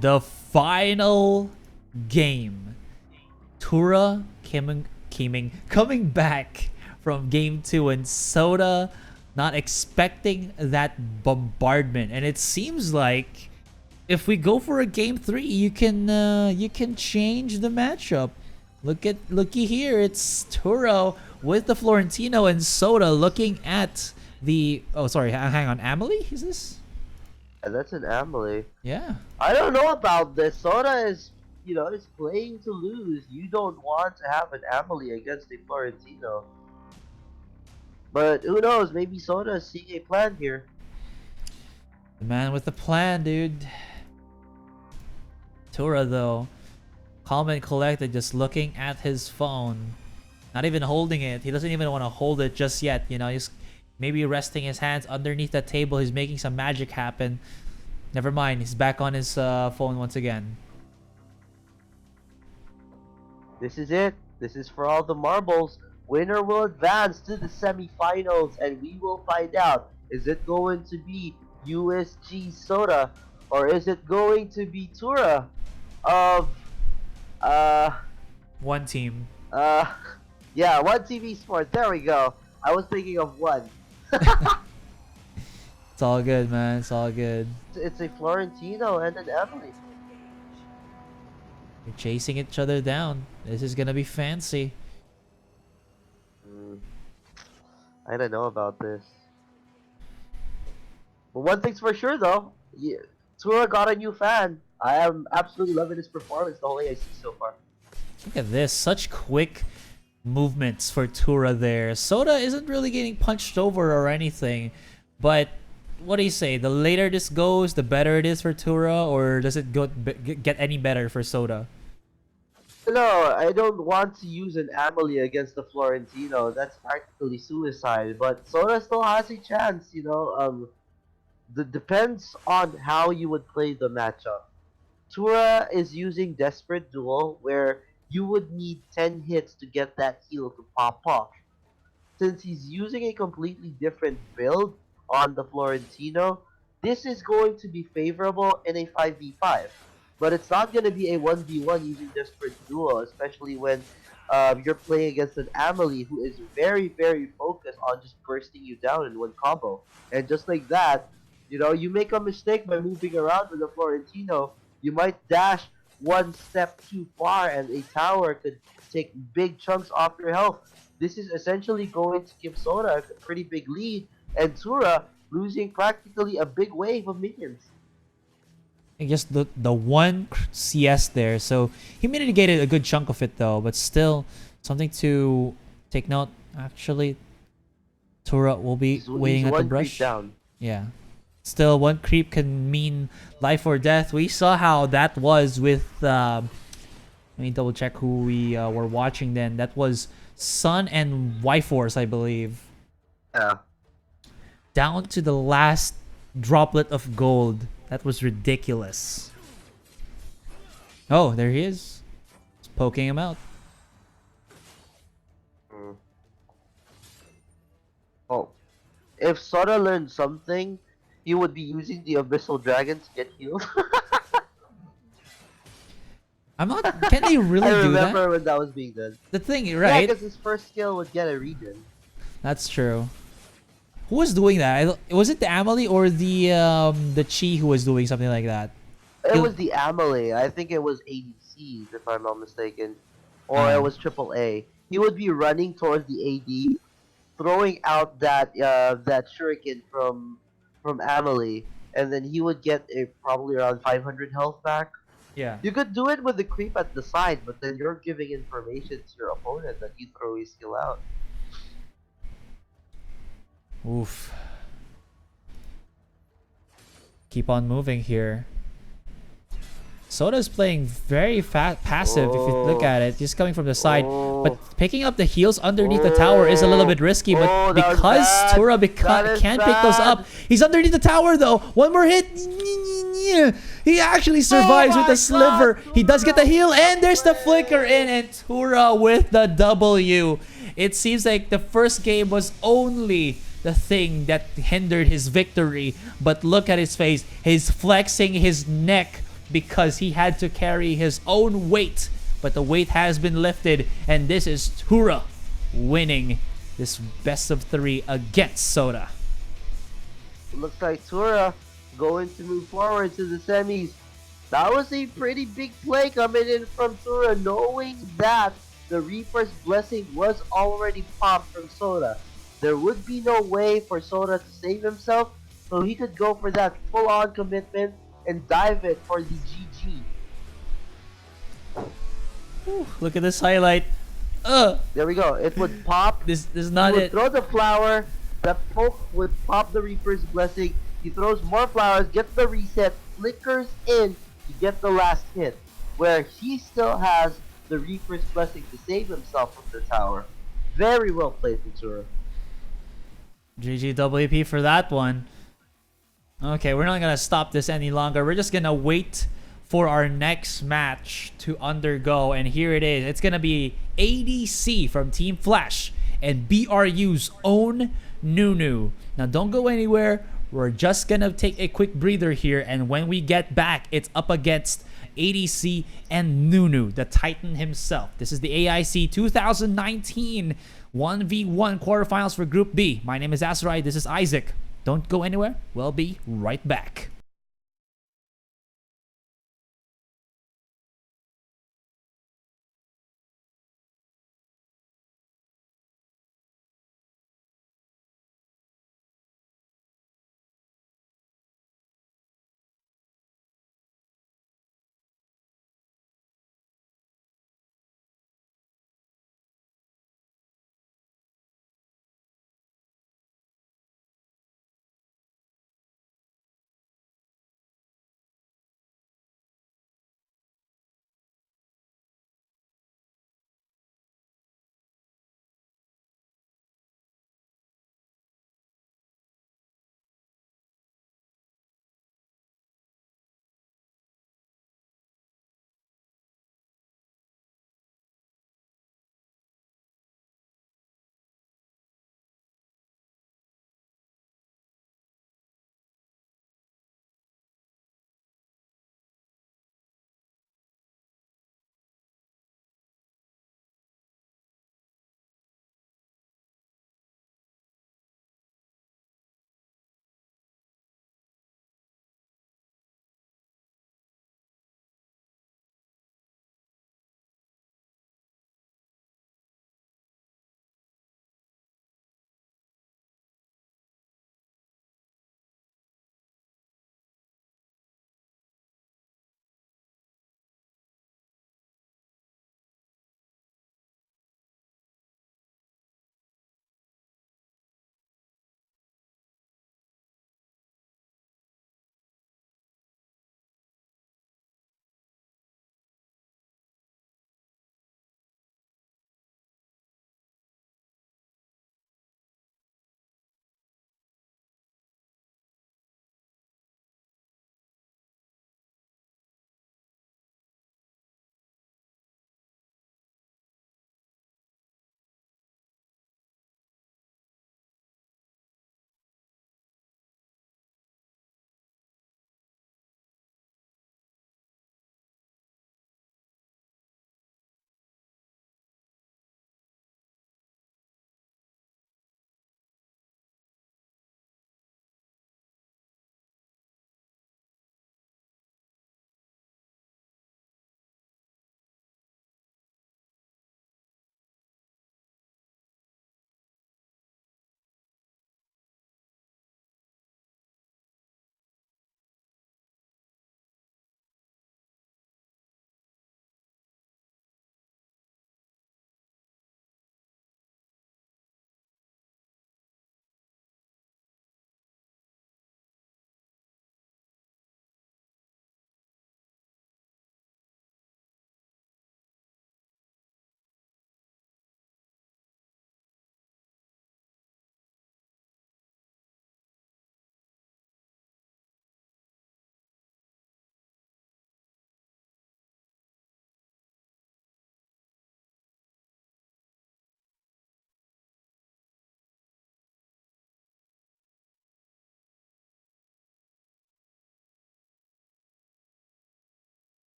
The final game. Tura coming back from game 2, and Soda not expecting that bombardment. And it seems like if we go for a game 3, you can change the matchup. Looky here, it's Tura with the Florentino and Soda looking at the hang on, Amelie, is this? And that's an Amelie. Yeah. I don't know about this. Soda is playing to lose. You don't want to have an Amelie against a Florentino. But who knows? Maybe Soda is seeing a plan here. The man with the plan, dude. Tura, though, calm and collected, just looking at his phone. Not even holding it. He doesn't even want to hold it just yet. You know, he's maybe resting his hands underneath the table. He's making some magic happen. Never mind. He's back on his phone once again. This is it. This is for all the marbles. Winner will advance to the semifinals, and we will find out. Is it going to be USG Soda, or is it going to be Tura of One team. Yeah, One TV Sport. There we go. I was thinking of one. It's all good, man. It's all good. It's a Florentino and an Emily. You're chasing each other down. This is gonna be fancy. I don't know about this. But one thing's for sure, though. Tura got a new fan. I am absolutely loving his performance the whole AIC so far. Look at this. Such quick movements for Tura there. Soda isn't really getting punched over or anything. But what do you say? The later this goes, the better it is for Tura? Or does it get any better for Soda? No, I don't want to use an Amelie against the Florentino. That's practically suicide. But Soda still has a chance, depends on how you would play the matchup. Tura is using Desperate Duel, where you would need 10 hits to get that heal to pop off. Since he's using a completely different build on the Florentino, this is going to be favorable in a 5v5. But it's not going to be a 1v1 using Desperate Duo, especially when you're playing against an Amelie who is very, very focused on just bursting you down in one combo. And just like that, you make a mistake by moving around with the Florentino, you might dash one step too far and a tower could take big chunks off your health. This is essentially going to give Soda a pretty big lead, and Tura losing practically a big wave of minions. I guess the one CS there, so he mitigated a good chunk of it though, but still something to take note. Actually, Tura will be waiting at the brush. Down. Yeah. Still, one creep can mean life or death. We saw how that was with. Let me double check who we were watching then. That was Sun and Y-Force, I believe. Yeah. Down to the last droplet of gold. That was ridiculous. Oh, there he is. Just poking him out. Oh. If Soda learned something, he would be using the Abyssal Dragon to get healed. I'm not... Can they really do that? I remember when that was being done. The thing, right? Yeah, because his first skill would get a regen. That's true. Who was doing that? Was it the Amelie or the Chi who was doing something like that? It was the Amelie. I think it was ADCs, if I'm not mistaken. Or it was AAA. He would be running towards the AD, throwing out that shuriken from Amelie, and then he would get probably around 500 health back. Yeah. You could do it with the creep at the side, but then you're giving information to your opponent that you throw his skill out. Oof. Keep on moving here. Soda's playing very passive if you look at it. Just coming from the side. But picking up the heals underneath the tower is a little bit risky. But because Tura can't pick those up, he's underneath the tower though. One more hit. He actually survives with the sliver. He does get the heal. And there's the flicker in. And Tura with the W. It seems like the first game was only the thing that hindered his victory. But look at his face. He's flexing his neck because he had to carry his own weight. But the weight has been lifted. And this is Tura winning this best of 3 against Soda. Looks like Tura going to move forward to the semis. That was a pretty big play coming in from Tura, knowing that the Reaper's Blessing was already popped from Soda. There would be no way for Soda to save himself, so he could go for that full-on commitment and dive it for the GG. Look at this highlight. There we go. It would pop. This is not he would it. Throw the flower. The poke would pop the Reaper's Blessing. He throws more flowers, gets the reset, flickers in to get the last hit, where he still has the Reaper's Blessing to save himself from the tower. Very well played, Tura. GG WP for that one. Okay, we're not gonna stop this any longer. We're just gonna wait for our next match to undergo, and here it is. It's gonna be ADC from Team Flash and BRU's own Nunu. Now don't go anywhere. We're just gonna take a quick breather here, and when we get back, it's up against ADC and Nunu, the Titan himself. This is the AIC 2019 1v1 quarterfinals for Group B. My name is Asarai. This is Isaac. Don't go anywhere. We'll be right back.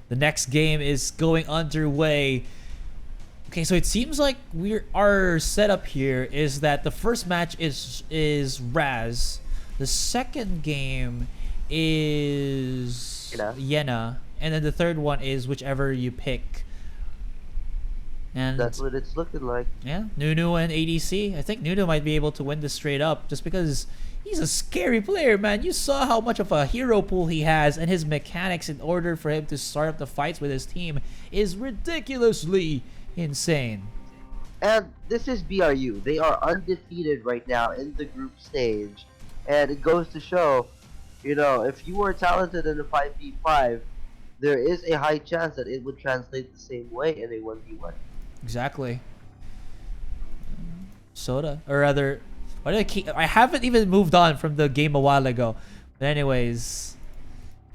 The next game is going underway. Okay, so it seems like our setup here is that the first match is Raz. The second game is Yena. And then the third one is whichever you pick. And that's what it's looking like. Yeah, Nunu and ADC. I think Nunu might be able to win this straight up just because he's a scary player, man. You saw how much of a hero pool he has, and his mechanics in order for him to start up the fights with his team is ridiculously insane. And this is BRU. They are undefeated right now in the group stage. And it goes to show, you know, if you are talented in a 5v5, there is a high chance that it would translate the same way in a 1v1. Exactly. Soda. Or rather, why did I keep... I haven't even moved on from the game a while ago. But anyways,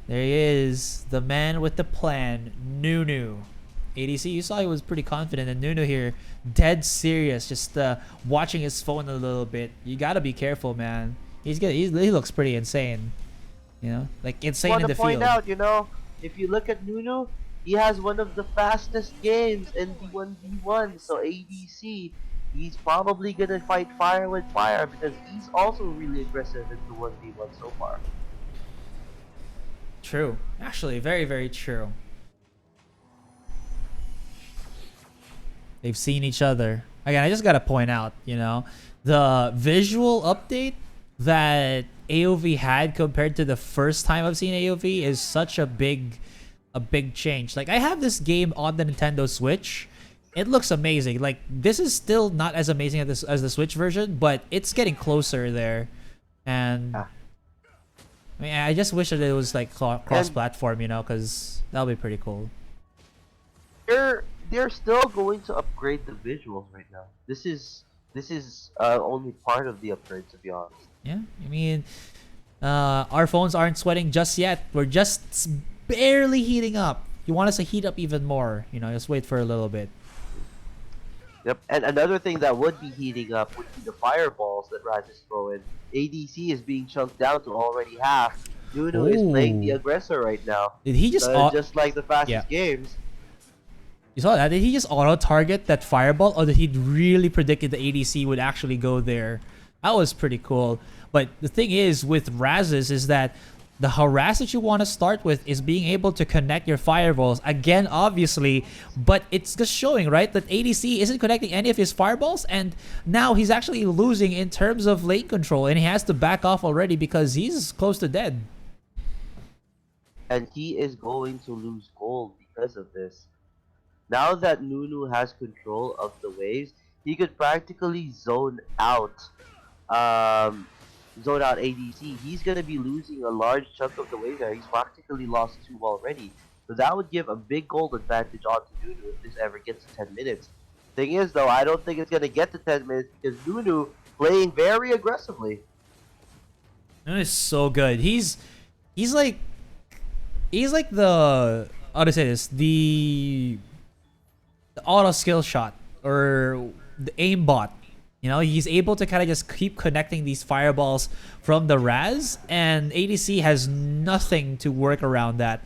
there he is. The man with the plan, Nunu. ADC, you saw he was pretty confident, and Nunu here, dead serious, just watching his phone a little bit. You gotta be careful, man. He's good. He looks pretty insane. You know, like insane in the field. I want to point out, you know, if you look at Nunu, he has one of the fastest games in the 1v1. So ADC, he's probably gonna fight fire with fire because he's also really aggressive in the 1v1 so far. True. Actually, very, very true. They've seen each other. Again, I just gotta point out, you know, the visual update that AOV had compared to the first time I've seen AOV is such a big change. Like, I have this game on the Nintendo Switch. It looks amazing. Like, this is still not as amazing as the Switch version, but it's getting closer there. And I mean, I just wish that it was like cross-platform, you know, because that'll be pretty cool. They're still going to upgrade the visuals right now. This is only part of the upgrade, to be honest. Yeah, I mean, our phones aren't sweating just yet. We're just barely heating up. You want us to heat up even more, you know, just wait for a little bit. Yep, and another thing that would be heating up would be the fireballs that Raz is throwing. ADC is being chunked down to already half. Nunu is playing the aggressor right now. Did he just just like the fastest games? You saw that? Did he just auto-target that fireball, or did he really predicted the ADC would actually go there? That was pretty cool. But the thing is, with Raz's, is that the harass that you want to start with is being able to connect your fireballs. Again, obviously, but it's just showing, right, that ADC isn't connecting any of his fireballs, and now he's actually losing in terms of lane control, and he has to back off already because he's close to dead. And he is going to lose gold because of this. Now that Nunu has control of the waves, he could practically zone out ADC. He's gonna be losing a large chunk of the waves there. He's practically lost 2 already. So that would give a big gold advantage onto Nunu if this ever gets to 10 minutes. Thing is though, I don't think it's gonna get to 10 minutes because Nunu playing very aggressively. Nunu is so good. He's like the, how to say this, the auto skill shot or the aimbot. You know, he's able to kind of just keep connecting these fireballs from the Raz, and ADC has nothing to work around that.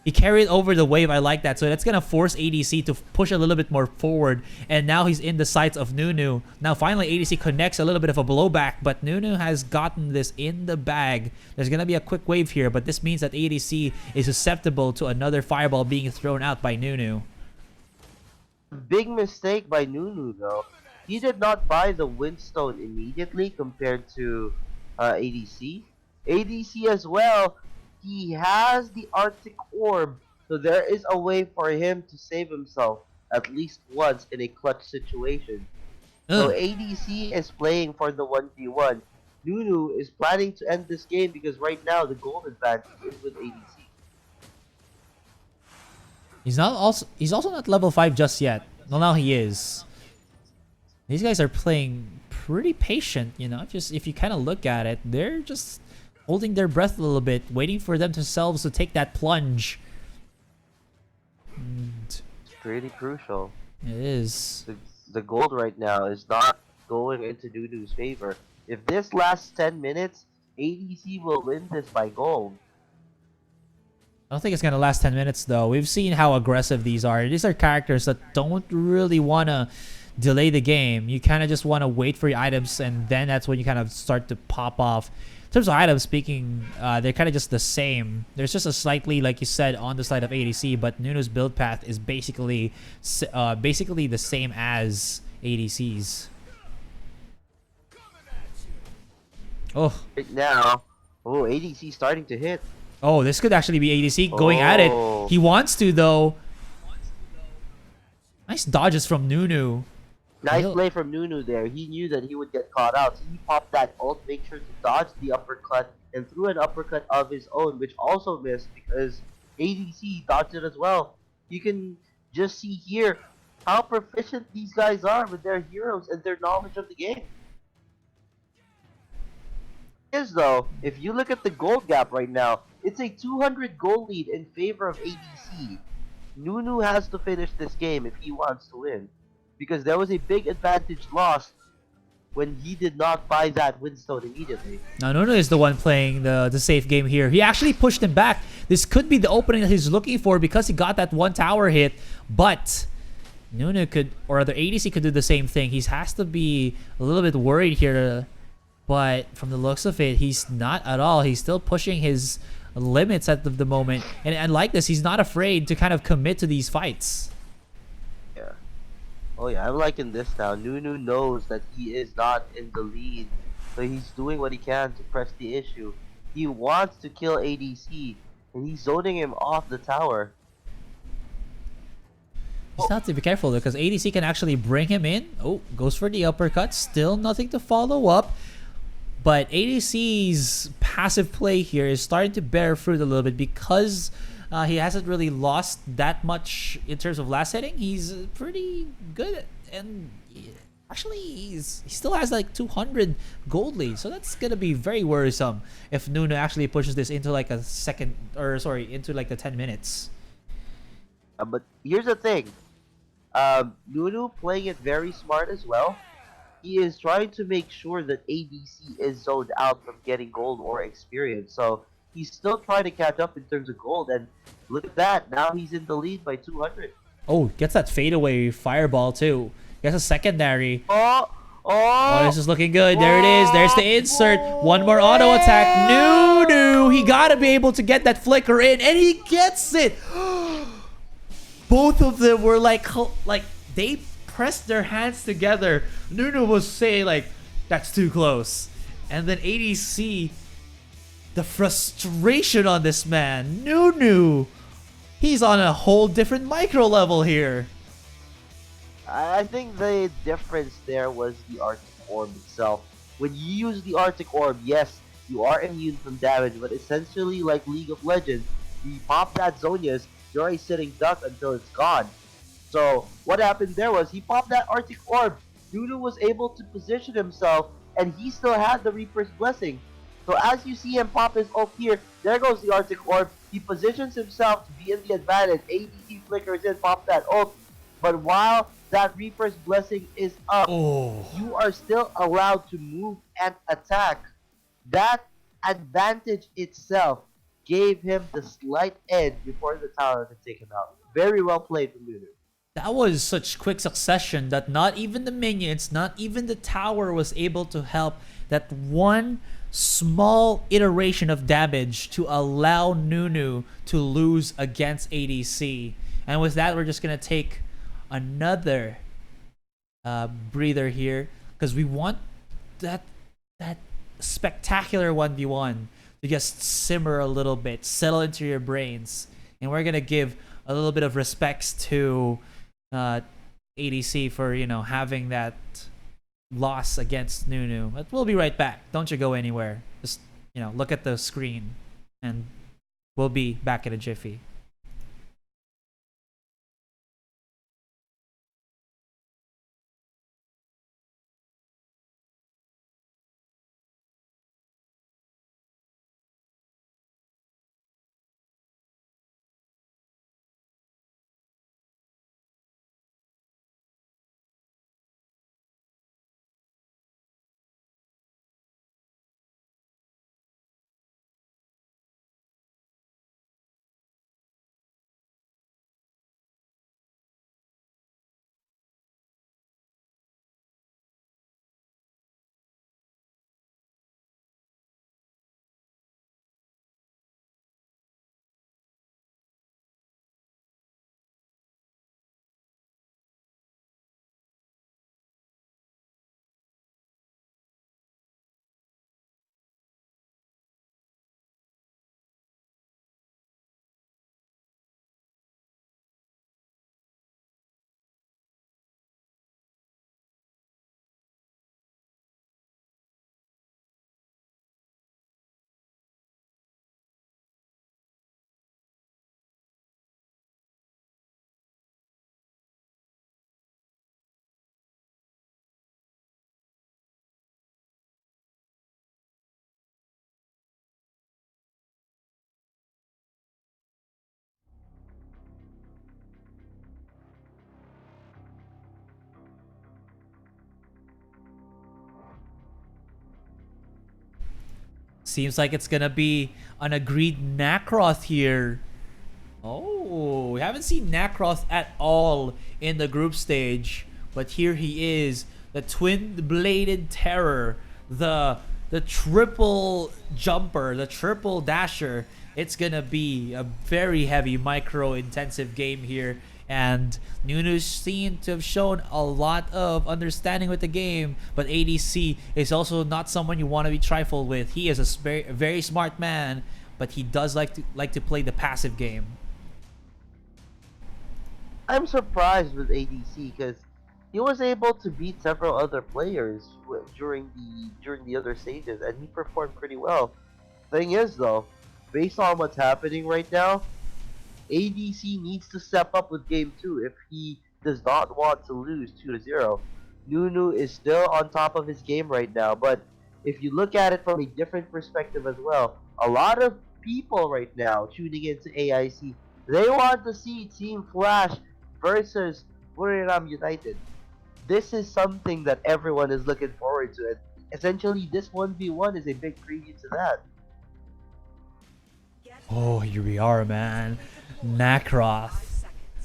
He carried over the wave. I like that. So that's going to force ADC to push a little bit more forward, and now he's in the sights of Nunu. Now finally ADC connects a little bit of a blowback, but Nunu has gotten this in the bag. There's going to be a quick wave here, but this means that ADC is susceptible to another fireball being thrown out by Nunu. Big mistake by Nunu though. He did not buy the Windstone immediately compared to ADC. ADC as well, he has the Arctic Orb, so there is a way for him to save himself at least once in a clutch situation. So ADC is playing for the 1v1. Nunu is planning to end this game because right now the gold advantage is with ADC. He's also not level 5 just yet. Well, now he is. These guys are playing pretty patient, you know. If you kind of look at it, they're just holding their breath a little bit, waiting for themselves to take that plunge. It's pretty crucial. It is. The gold right now is not going into Nunu's favor. If this lasts 10 minutes, ADC will win this by gold. I don't think it's gonna last 10 minutes though. We've seen how aggressive these are. These are characters that don't really wanna delay the game. You kind of just want to wait for your items, and then that's when you kind of start to pop off. In terms of items, speaking, they're kind of just the same. There's just a slightly, like you said, on the side of ADC, but Nunu's build path is basically the same as ADC's. Oh. Right now, ADC starting to hit. Oh, this could actually be ADC going at it. He wants to, though. Nice dodges from Nunu. Nice play from Nunu there. He knew that he would get caught out, so he popped that ult, make sure to dodge the uppercut, and threw an uppercut of his own, which also missed because ADC dodged it as well. You can just see here how proficient these guys are with their heroes and their knowledge of the game. Though, if you look at the gold gap right now, it's a 200 gold lead in favor of ADC. Nunu has to finish this game if he wants to win, because there was a big advantage lost when he did not buy that Windstone immediately. Now Nunu is the one playing the safe game here. He actually pushed him back. This could be the opening that he's looking for because he got that one tower hit, but Nunu could, or the ADC could do the same thing. He has to be a little bit worried here, but from the looks of it, he's not at all. He's still pushing his limits at the moment, and like this, he's not afraid to kind of commit to these fights. Yeah. Oh yeah, I'm liking this now. Nunu knows that he is not in the lead, so he's doing what he can to press the issue. He wants to kill ADC, and he's zoning him off the tower. He's not to be careful though, because ADC can actually bring him in. Oh, goes for the uppercut. Still nothing to follow up. But ADC's passive play here is starting to bear fruit a little bit because he hasn't really lost that much in terms of last hitting. He's pretty good, and actually he still has like 200 gold lead, so that's gonna be very worrisome if Nunu actually pushes this into like a second, or sorry, into like the 10 minutes. But here's the thing, Nunu playing it very smart as well. He is trying to make sure that ADC is zoned out from getting gold or experience. So he's still trying to catch up in terms of gold. And look at that. Now he's in the lead by 200. Oh, gets that fadeaway fireball too. Gets a secondary. Oh, this is looking good. There it is. There's the insert. One more auto attack. Nunu. He got to be able to get that flicker in. And he gets it. Both of them were like they pressed their hands together. Nunu was saying like, that's too close. And then ADC, the frustration on this man. Nunu, he's on a whole different micro level here. I think the difference there was the Arctic Orb itself. When you use the Arctic Orb, yes, you are immune from damage, but essentially like League of Legends, you pop that Zhonya's, you're a sitting duck until it's gone. So what happened there was he popped that Arctic Orb. Nunu was able to position himself, and he still had the Reaper's Blessing. So as you see him pop his ult here, there goes the Arctic Orb. He positions himself to be in the advantage. ADC flickers in, pop that ult. But while that Reaper's Blessing is up, you are still allowed to move and attack. That advantage itself gave him the slight edge before the tower could take him out. Very well played from Nunu. That was such quick succession that not even the minions, not even the tower was able to help that one small iteration of damage to allow Nunu to lose against ADC. And with that, we're just going to take another breather here because we want that spectacular 1v1 to just simmer a little bit, settle into your brains. And we're going to give a little bit of respects to ADC for, having that loss against Nunu. But we'll be right back. Don't you go anywhere. Just, look at the screen and we'll be back in a jiffy. Seems like it's gonna be an agreed Nakroth here. Oh, we haven't seen Nakroth at all in the group stage, but here he is, the twin-bladed terror, the triple jumper, the triple dasher. It's gonna be a very heavy micro-intensive game here, and Nunu's seen to have shown a lot of understanding with the game, but ADC is also not someone you want to be trifled with. He is a very smart man, but he does like to play the passive game. I'm surprised with ADC because he was able to beat several other players during the other stages, and he performed pretty well. Thing is, though, based on what's happening right now, ADC needs to step up with game 2 if he does not want to lose 2-0. Nunu is still on top of his game right now, but if you look at it from a different perspective as well, a lot of people right now tuning into AIC, they want to see Team Flash versus Buriram United. This is something that everyone is looking forward to, and essentially this 1v1 is a big preview to that. Oh, here we are, man. Nakroth.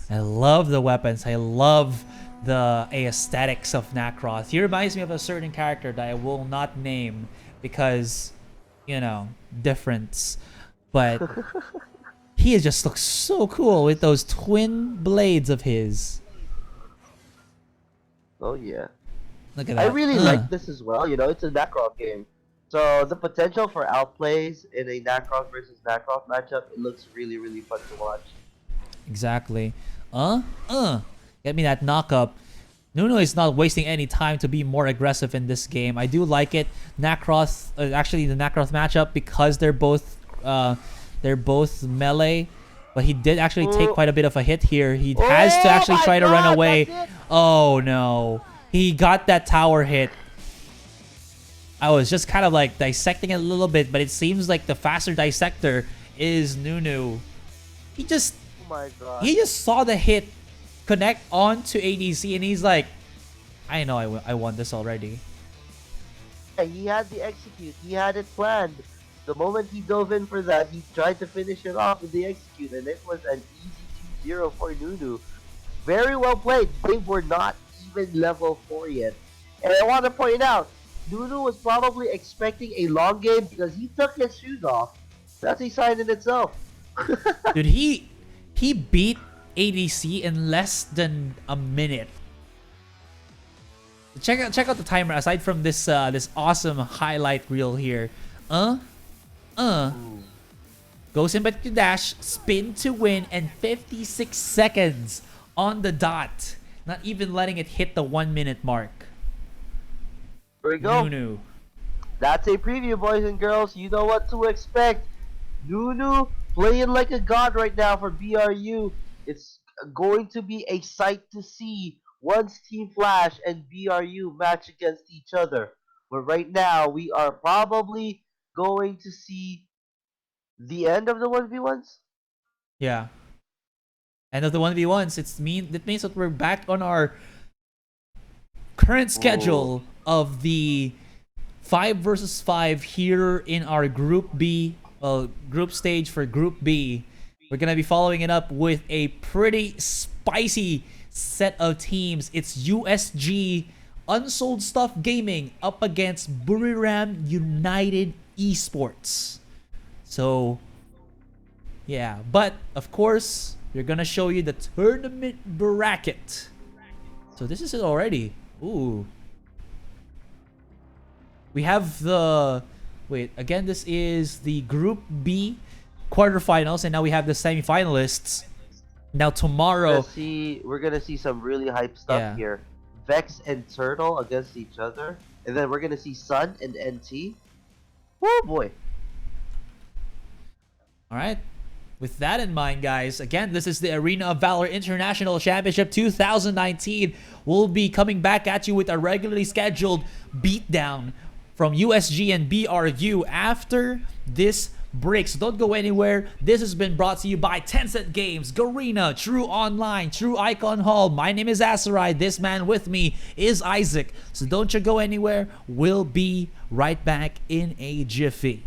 I love the weapons. I love the aesthetics of Nakroth. He reminds me of a certain character that I will not name because, you know, difference. But he just looks so cool with those twin blades of his. Oh yeah. Look at that. I really like this as well. You know, it's a Nakroth game. So the potential for outplays in a Nakroth versus Nakroth matchup, it looks really, really fun to watch. Exactly. Get me that knock-up. Nunu is not wasting any time to be more aggressive in this game. I do like it. Nakroth, actually the Nakroth matchup, because they're both melee. But he did actually take quite a bit of a hit here. He has to actually try to run away. Oh no. He got that tower hit. I was just kind of like dissecting it a little bit, but it seems like the faster dissector is Nunu. He just saw the hit connect onto ADC, and he's like, I know I won this already. Yeah, he had the execute. He had it planned. The moment he dove in for that, he tried to finish it off with the execute, and it was an easy 2-0 for Nunu. Very well played. They were not even level 4 yet. And I want to point out, Nunu was probably expecting a long game because he took his shoes off. That's a sign in itself. Dude, he beat ADC in less than a minute. Check out the timer aside from this this awesome highlight reel here. Goes in back to dash, spin to win, and 56 seconds on the dot. Not even letting it hit the 1 minute mark. There we go. Nunu. That's a preview, boys and girls. You know what to expect. Nunu playing like a god right now for BRU. It's going to be a sight to see once Team Flash and BRU match against each other. But right now, we are probably going to see the end of the 1v1s. Yeah. End of the 1v1s. That means that we're back on our current schedule of the 5 versus 5 here in our Group B, group stage for Group B. We're going to be following it up with a pretty spicy set of teams. It's USG Unsold Stuff Gaming up against Buriram United Esports. So, yeah. But, of course, we're going to show you the tournament bracket. So this is it already. Ooh. We have the... Wait, again, this is the Group B quarterfinals, and now we have the semifinalists. Now tomorrow... We're gonna see some really hype stuff here. Vex and Turtle against each other. And then we're gonna see Sun and NT. Oh boy. Alright. With that in mind, guys, again, this is the Arena of Valor International Championship 2019. We'll be coming back at you with a regularly scheduled beatdown from USG and BRU after this break. So don't go anywhere. This has been brought to you by Tencent Games, Garena, True Online, True Icon Hall. My name is Asarai. This man with me is Isaac. So don't you go anywhere. We'll be right back in a jiffy.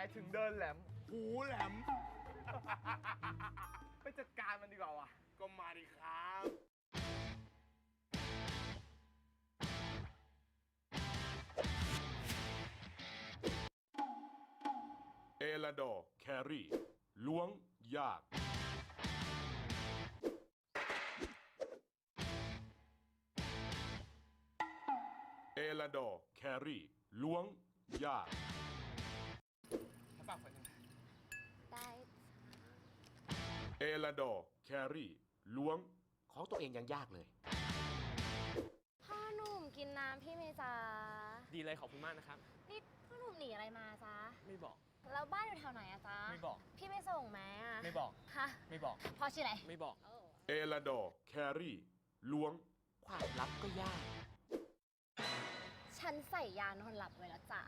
ายถึงเดินแหลม หูแหลม ไปจัดการมันดีกว่าวะก็มาดิครับ เอลาดอร์แครี่ล้วงยากเอลาดอร์แครี่ล้วงยาก ถ้าปากคนหนึ่ง ได้ เอลาดอร์แครี่ล้วง ของตัวเองยังยากเลย พ่อหนุ่มกินน้ำพี่เมย์จ้า ดีเลยขอบคุณมากนะครับ นี่พ่อหนุ่มหนีอะไรมาจ้า ไม่บอก แล้วบ้านอยู่แถวไหนอะจ้า ไม่บอก พี่ไม่ส่งไหมอะ ไม่บอก ฮะ ไม่บอก พ่อชื่ออะไร ไม่บอก เอลาดอร์แครี่ล้วง ความลับก็ยาก ฉันใส่ยานอนหลับไว้แล้วจ้ะ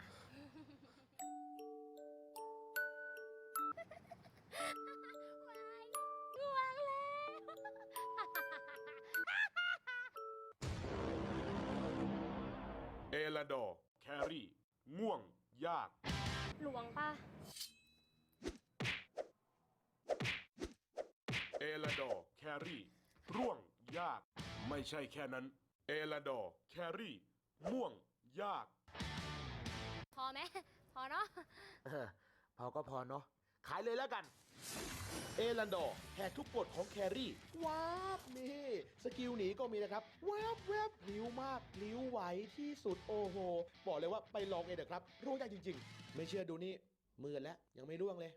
ง่วงแล้ว เอลาดอร์แครี่ง่วงยาก หลวงป่ะ เอลาดอร์แครี่ร่วงยาก ไม่ใช่แค่นั้น เอลาดอร์แครี่ม่วงยาก พอไหม พอเนาะ พอก็พอเนาะ ขายเลยแล้วกัน เอรันดอร์แหกทุกกฎของแครี่ ว้าบนี่สกิลหนีก็มีนะครับ แวบแวบพลิ้วมากพลิ้วไหวที่สุดโอ้โห บอกเลยว่าไปลองเองเถอะครับร่วงยากจริงๆ ไม่เชื่อดูนี่มือแล้วยังไม่ร่วงเลย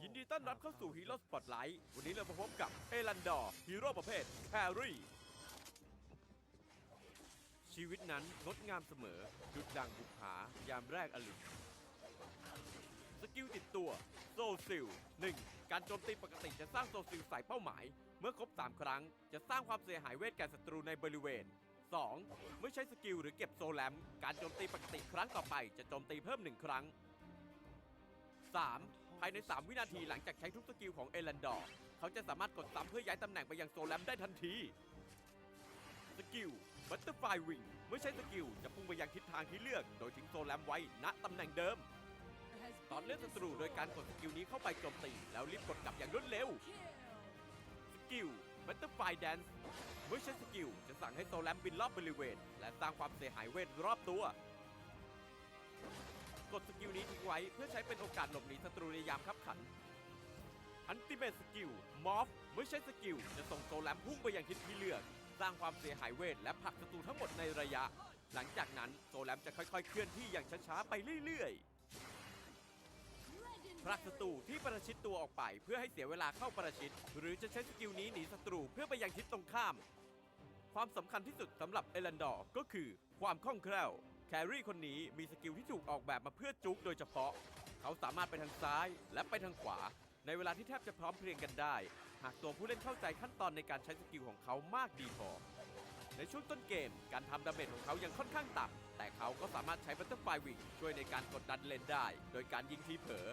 ยินดีต้อนรับเข้าสู่ฮีโร่สปอตไลท์วันนี้เรามาพบกับเอรันดอร์ฮีโร่ประเภทแครี่ชีวิตนั้นงดงามเสมอดุจดังบุภายามแรกอรุณสกิลติดตัวโซซิล 1. การโจมตีปกติจะสร้างโซซิลใส่เป้าหมาย เมื่อครบ 3 ครั้งจะสร้างความเสียหายเวทแก่ศัตรูในบริเวณ 2. เมื่อใช้สกิลหรือเก็บโซแลมการโจมตีปกติครั้งต่อไปจะโจมตีเพิ่ม 1 ครั้ง 3. ภายใน 3 วินาทีหลังจากใช้ทุกสกิลของเอรันดอร์เขาจะสามารถกดซ้ำเพื่อย้ายตำแหน่งไปยังโซแลมได้ทันที สกิลบัตเตอร์ไฟวิงเมื่อใช้สกิลจะพุ่งไปยังทิศทางที่เลือกโดยทิ้งโซแลมไว้ณตำแหน่งเดิมตอนเลือกศัตรูโดยการกดสกิลนี้เข้าไปโจมตีแล้วรีบกดกลับอย่างรวดเร็วสกิลบัตเตอร์ไฟแดนซ์เมื่อใช้สกิลจะสั่งให้โซแลมบินรอบบริเวณและสร้างความเสียหายเวทรอบตัวกดสกิลนี้ทิ้งไว้เพื่อใช้เป็นโอกาสหลบหนีศัตรูในยามคับขันอันติเมทสกิลมอฟเมื่อใช้สกิลจะส่งโซแลมพุ่งไปยังทิศที่เลือกสร้างความเสียหายเวทและผลักศัตรูทั้งหมดในระยะหลังจากนั้นโซแลมจะค่อยๆเคลื่อนที่อย่างช้าๆไปเรื่อยๆผลักศัตรูที่ประชิดตัวออกไปเพื่อให้เสียเวลาเข้าประชิดหรือจะใช้สกิลนี้หนีศัตรูเพื่อไปยังทิศตรงข้ามความสำคัญที่สุดสำหรับเอรันดอร์ก็คือความคล่องแคล่วแครี่คนนี้มีสกิลที่ถูกออกแบบมาเพื่อจุกโดยเฉพาะเขาสามารถไปทางซ้ายและไปทางขวาในเวลาที่แทบจะพร้อมเพรียงกันได้หากตัวผู้เล่นเข้าใจขั้นตอนในการใช้สกิลของเขามากดีพอในช่วงต้นเกมการทำดาเมจของเขายังค่อนข้างต่ำแต่เขาก็สามารถใช้บัตเตอร์ไฟวิงช่วยในการกดดันเลนได้โดยการยิงทีเผลอ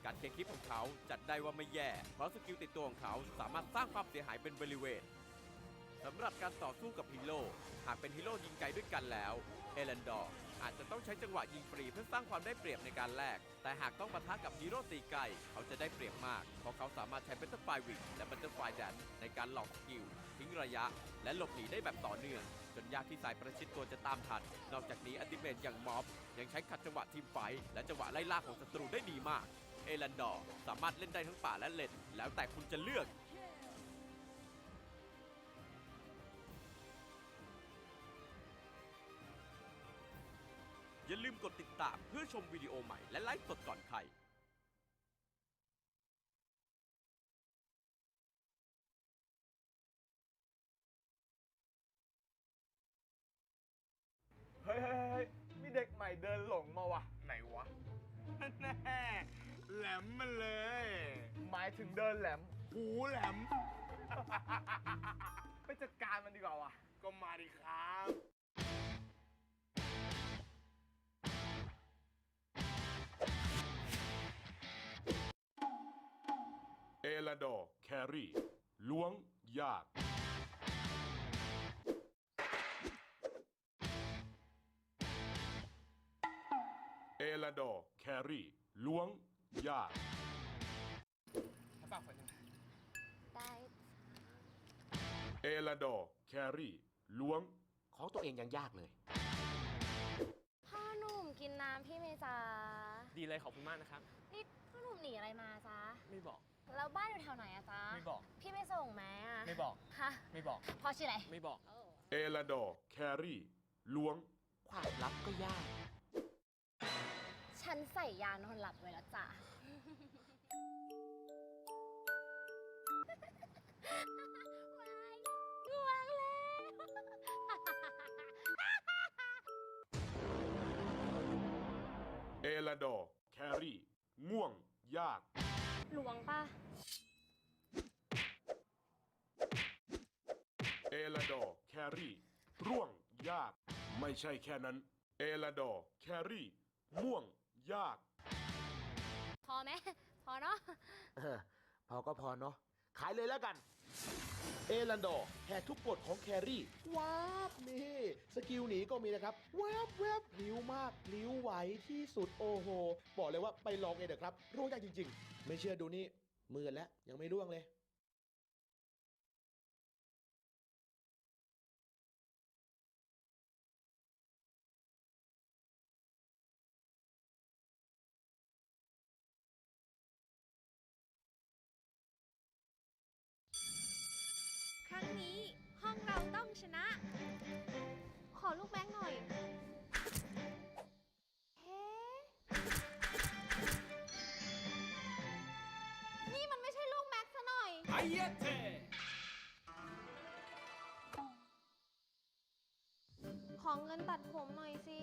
การเคลียร์คลิปของเขาจัดได้ว่าไม่แย่เพราะสกิลติดตัวของเขาสามารถสร้างความเสียหายเป็นบริเวณสำหรับการต่อสู้กับฮีโร่หากเป็นฮีโร่ยิงไกลด้วยกันแล้วเอรันดอร์อาจจะต้องใช้จังหวะยิงฟรีเพื่อสร้างความได้เปรียบในการแลกแต่หากต้องปะทะกับฮีโร่ตีไกลเขาจะได้เปรียบมากเพราะเขาสามารถใช้บัตเตอร์ไฟวิงและบัตเตอร์ไฟแดนในการหลอกสกิลทิ้งระยะและหลบหนีได้แบบต่อเนื่องจนยากที่สายประชิดตัวจะตามทันนอกจากนี้อัลติเมทอย่างม็อบยังใช้ขัดจังหวะทีมไฟท์และจังหวะไล่ล่าของศัตรูได้ดีมากเอรันดอร์สามารถเล่นได้ทั้งป่าและเลนแล้วแต่คุณจะเลือกอย่าลืมกดติดตามเพื่อชมวิดีโอใหม่และไลฟ์สดก่อนใคร เดินหลงมาวะไหนวะแน่แหลมมาเลย หมายถึงเดินแหลม หูแหลม ไปจัดการมันดีกว่าวะก็มาดิครับ เอลาดอร์แครี่ล้วงยากเอลาดอร์แครี่ล้วงยาก ฝากคนหนึ่ง ได้ เอลาดอร์แครี่ล้วง ของตัวเองยังยากเลย พ่อหนุ่มกินน้ำพี่เมษา ดีเลยขอบคุณมากนะครับ นี่พ่อหนุ่มหนีอะไรมาจ๊ะ ไม่บอก แล้วบ้านอยู่แถวไหนอะจ๊ะ ไม่บอก พี่ไม่ส่งไหมอะ ไม่บอก ฮะ ไม่บอก พ่อชื่ออะไร ไม่บอก เอลาดอร์แครี่ล้วง ความลับก็ยาก ฉันใส่ยานอนหลับไว้แล้วจ้ะ ง่วงแล้ว เอลาดอร์แครี่ง่วงยาก หลวงป่ะ เอลาดอร์แครี่ร่วงยาก ไม่ใช่แค่นั้น เอลาดอร์แครี่ม่วงยาก พอไหม พอเนาะ พอก็พอเนาะ ขายเลยแล้วกัน เอรันดอร์แหกทุกกฎของแครี่ ว้าบนี่ สกิลหนีก็มีนะครับ แวบแวบพลิ้วมากพลิ้วไหวที่สุดโอ้โห บอกเลยว่าไปลองเองเถอะครับร่วงยากจริงๆ ไม่เชื่อดูนี่มือแล้วยังไม่ร่วงเลย ครั้งนี้ห้องเราต้องชนะ ขอลูกแบงค์หน่อย เฮ้ นี่มันไม่ใช่ลูกแม็กซ์ซะหน่อย ไอเยเท ของเงินตัดผมหน่อยสิ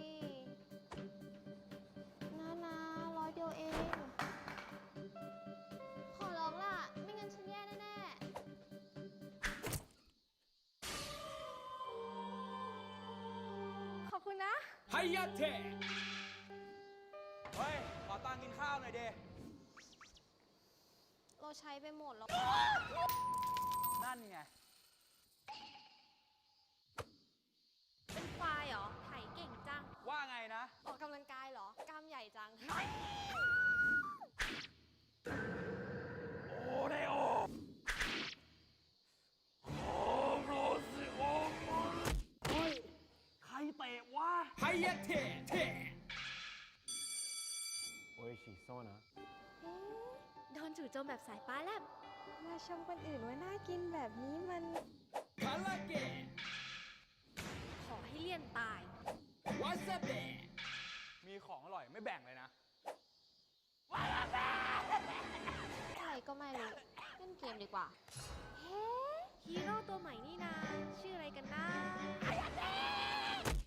นะ100 เดียวเอง ขอร้องล่ะ ไม่งั้นฉันแย่แน่ๆ ขอบคุณนะ ไฮยะเท เฮ้ย ขอตังค์กินข้าวหน่อยเด เราใช้ไปหมดแล้ว นั่นไง เป็นควายเหรอไถเก่งจัง ว่าไงนะ ออกกำลังกายเหรอ กล้ามใหญ่จัง โอเรโอโรซิโอเฮ้ย ใครเตะวะไฮยะเทเท โอ้ยฉีโซนะ โดนจู่โจมแบบสายฟ้าแลบมาชมคนอื่นว่าน่ากินแบบนี้มัน คาราเกะ ขอให้เลี่ยนตาย วาซาเบะ มีของอร่อยไม่แบ่งเลยนะ อะไรก็ไม่รู้ เล่นเกมดีกว่า เฮ้ฮีโร่ตัวใหม่นี่นา ชื่ออะไรกันนะ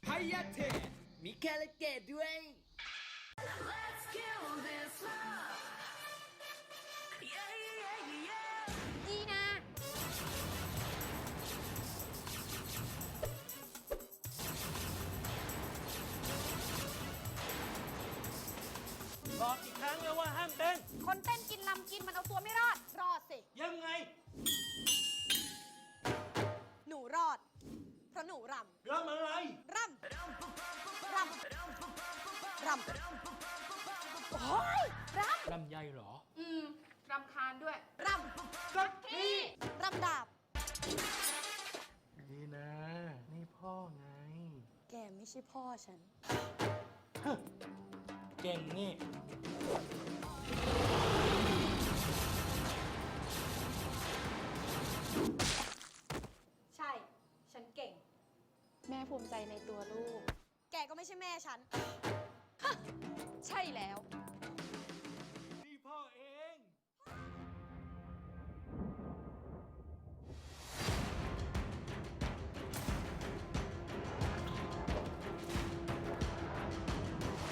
ไฮยะเท มีคาราเกะด้วย ดีนะ บอกอีกครั้งแล้วว่าห้ามเต้น คนเต้นกินลำกินมันเอาตัวไม่รอด รอดสิ ยังไง หนูรอด เพราะหนูรำ รำอะไร รำ รำ รำ โอ้ยรำ รำใหญ่เหรอ รำคาญด้วย รำสักทีรำดาบ ดีนะ นี่พ่อไง แกไม่ใช่พ่อฉัน เก่งนี่ ใช่ ฉันเก่ง แม่ภูมิใจในตัวลูก แกก็ไม่ใช่แม่ฉัน ใช่แล้ว นี่พ่อเอง พ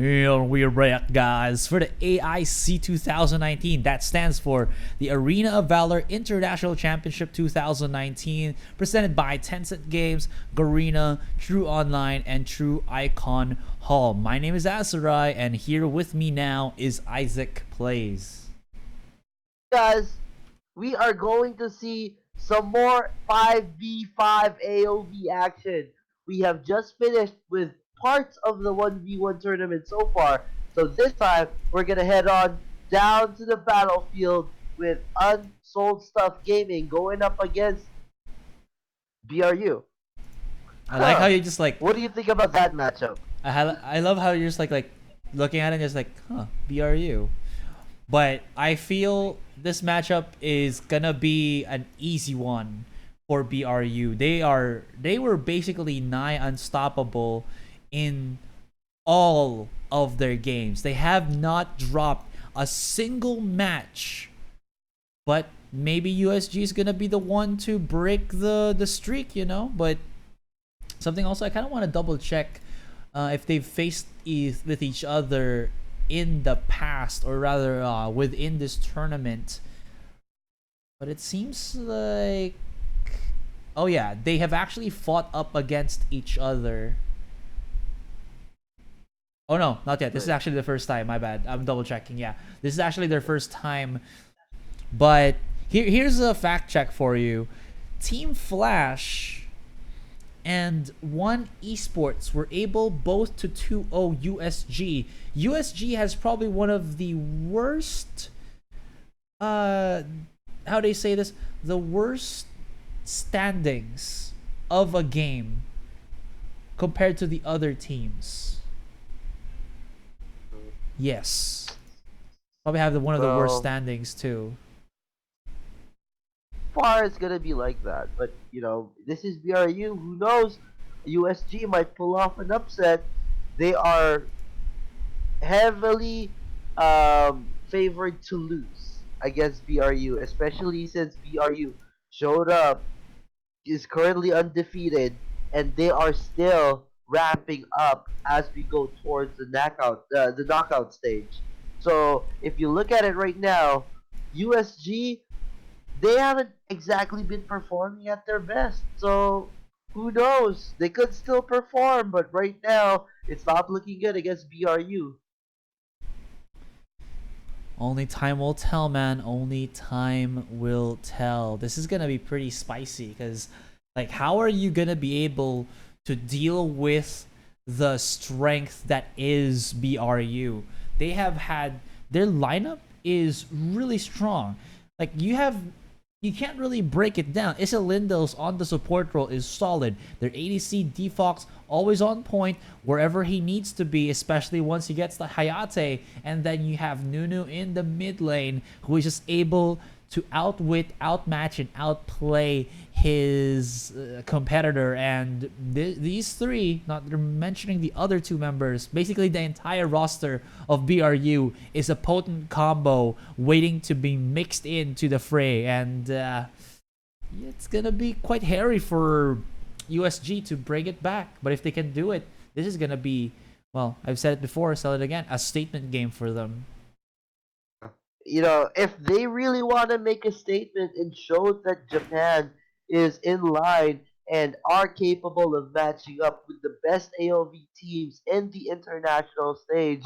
Here we're back, guys, for the AIC 2019. That stands for the Arena of Valor International Championship 2019, presented by Tencent Games, Garena, True Online, and True Icon Hall. My name is Asarai, and here with me now is Isaac Plays. Guys, we are going to see some more 5v5 AOV action. We have just finished with parts of the 1v1 tournament so far. So this time, we're going to head on down to the battlefield with Unsold Stuff Gaming going up against BRU. I like how you just like... What do you think about that matchup? I love how you're just like looking at it and just like, huh, BRU. But I feel this matchup is gonna be an easy one for BRU. They were basically nigh unstoppable in all of their games. They have not dropped a single match. But maybe USG is gonna be the one to break the streak, you know? But something also I kind of want to double check if they've faced with each other in the past, or rather within this tournament. But it seems like, oh yeah, they have actually fought up against each other. Oh no, not yet. This is actually the first time. My bad. I'm double checking. Yeah, this is actually their first time. But here's a fact check for you. Team Flash and One Esports were able both to 2-0 USG. USG has probably one of the worst, how do they say this? The worst standings of a game compared to the other teams. Yes. Probably have one of the worst standings too. Far it's gonna be like that, but you know, this is BRU. Who knows? USG might pull off an upset. They are heavily favored to lose against BRU, especially since BRU showed up, is currently undefeated, and they are still ramping up as we go towards the knockout stage. So if you look at it right now, USG, they haven't exactly been performing at their best. So who knows? They could still perform, but right now it's not looking good against BRU. Only time will tell, man. Only time will tell. This is gonna be pretty spicy because, like, how are you gonna be able to deal with the strength that is BRU? They have had, their lineup is really strong. Like, you can't really break it down. Issa Lindos on the support role is solid. Their ADC Defox always on point wherever he needs to be, especially once he gets the Hayate. And then you have Nunu in the mid lane, who is just able to outwit, outmatch, and outplay his competitor. And these three, not mentioning the other two members, basically the entire roster of BRU is a potent combo waiting to be mixed into the fray. And it's gonna be quite hairy for USG to bring it back. But if they can do it, this is gonna be, well, I've said it before, I'll say it again, a statement game for them. You know, if they really want to make a statement and show that Japan is in line and are capable of matching up with the best AOV teams in the international stage,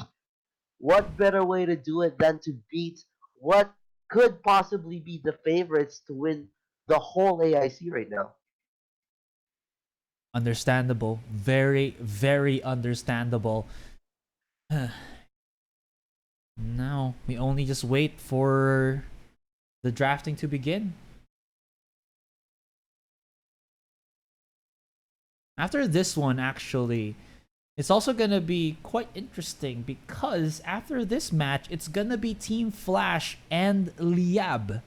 what better way to do it than to beat what could possibly be the favorites to win the whole AIC right now? Understandable. Very, very understandable. Now, we only just wait for the drafting to begin. After this one, actually, it's also gonna be quite interesting because after this match, it's gonna be Team Flash and Liab.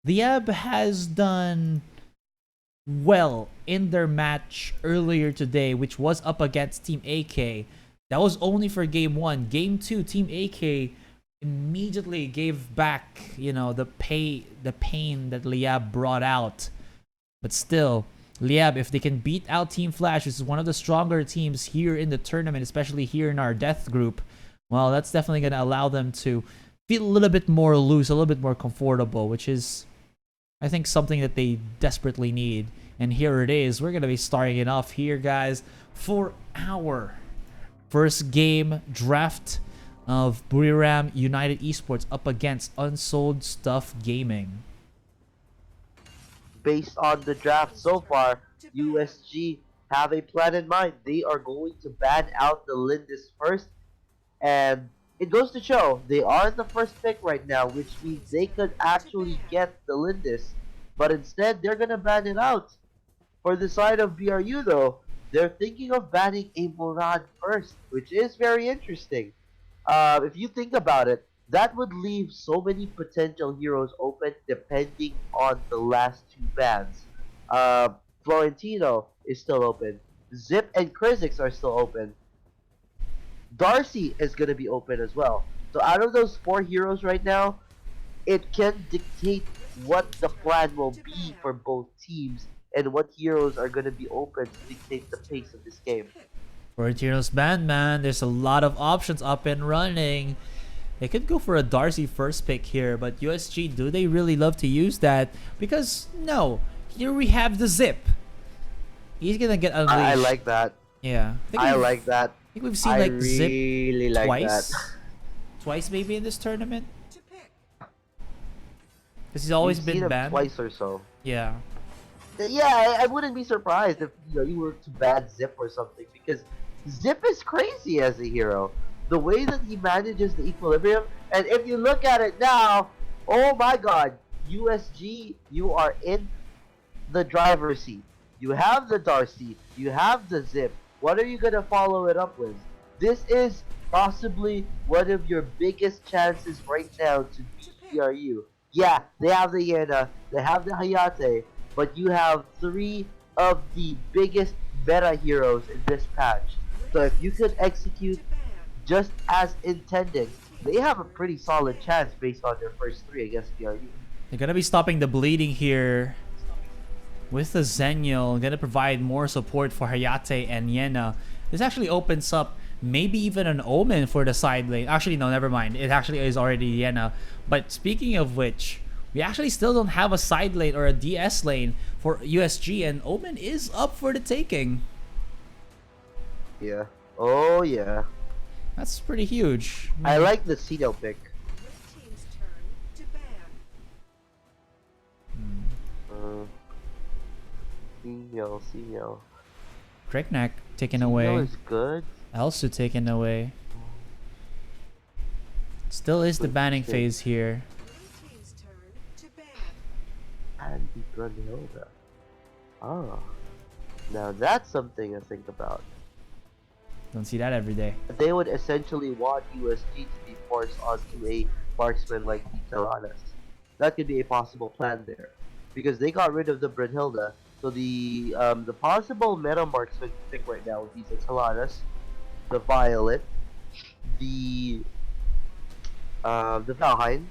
Liab has done well in their match earlier today, which was up against Team AK. That was only for game 1. Game 2, Team AK immediately gave back, you know, the pain that Liab brought out. But still, Liab, if they can beat out Team Flash, which is one of the stronger teams here in the tournament, especially here in our death group, well, that's definitely going to allow them to feel a little bit more loose, a little bit more comfortable, which is, I think, something that they desperately need. And here it is. We're going to be starting it off here, guys, for our first game draft of Buriram United Esports up against Unsold Stuff Gaming. Based on the draft so far, USG have a plan in mind. They are going to ban out the Lindis first, and it goes to show they are the first pick right now, which means they could actually get the Lindis, but instead they're gonna ban it out. For the side of BRU though, they're thinking of banning a Murad first, which is very interesting. If you think about it, that would leave so many potential heroes open depending on the last two bans. Florentino is still open. Zip and Krizix are still open. Darcy is going to be open as well. So out of those four heroes right now, it can dictate what the plan will be for both teams and what heroes are going to be open to dictate the pace of this game. Florentino's band, man. There's a lot of options up and running. They could go for a Darcy first pick here, but USG, do they really love to use that? Because, no. Here we have the Zip. He's gonna get unleashed. I like that. Yeah. I like that. I think we've seen like really Zip like twice. That. Twice maybe in this tournament. Because he's always been banned. Twice or so. Yeah. Yeah, I wouldn't be surprised if you were to ban Zip or something, because Zip is crazy as a hero. The way that he manages the equilibrium, and if you look at it now, oh my god, USG, you are in the driver's seat. You have the Darcy, you have the Zip. What are you gonna follow it up with? This is possibly one of your biggest chances right now to beat BRU. Yeah, they have the Yena, they have the Hayate, but you have three of the biggest meta heroes in this patch. So if you could execute just as intended, they have a pretty solid chance based on their first three against BRU. They're gonna be stopping the bleeding here with the Zenial. Gonna provide more support for Hayate and Yena. This actually opens up maybe even an Omen for the side lane. Actually, no, never mind. It actually is already Yena. But speaking of which, we actually still don't have a side lane or a DS lane for USG, and Omen is up for the taking. Yeah. Oh, yeah. That's pretty huge. I like the Cito pick. Cito. Cricknack taken away. Cito is good. Elsu taken away. Still is the banning phase here. And Brunhilde. Oh. Now that's something to think about. Don't see that every day. They would essentially want USG to be forced onto a marksman like Talanas. That could be a possible plan there, because they got rid of the Brunhilde. So the possible meta marksman pick right now would be the Talanas, the Violet, the Valheim.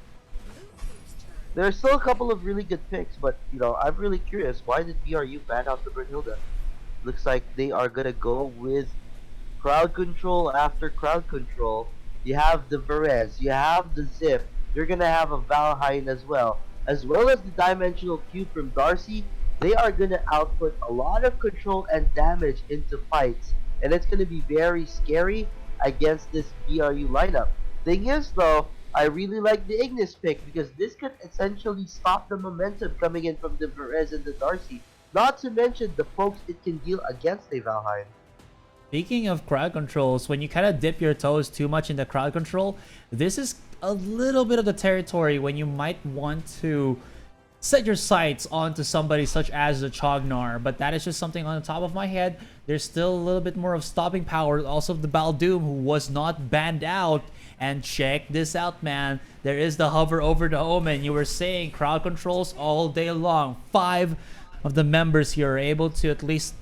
There's still a couple of really good picks, but I'm really curious, why did BRU ban out the Brunhilde? Looks like they are gonna go with crowd control after crowd control. You have the Varese, you have the Zip, you're gonna have a Valheim as well as the Dimensional Cube from Darcy. They are gonna output a lot of control and damage into fights, and it's gonna be very scary against this BRU lineup. Thing is though, I really like the Ignis pick, because this could essentially stop the momentum coming in from the Varese and the Darcy, not to mention the pokes it can deal against a Valheim. Speaking of crowd controls, when you kind of dip your toes too much into crowd control, this is a little bit of the territory when you might want to set your sights onto somebody such as the Chognar, but that is just something on the top of my head. There's still a little bit more of stopping power. Also the Baldoom, who was not banned out. And check this out, man. There is the hover over the Omen. You were saying crowd controls all day long. 5 of the members here are able to at least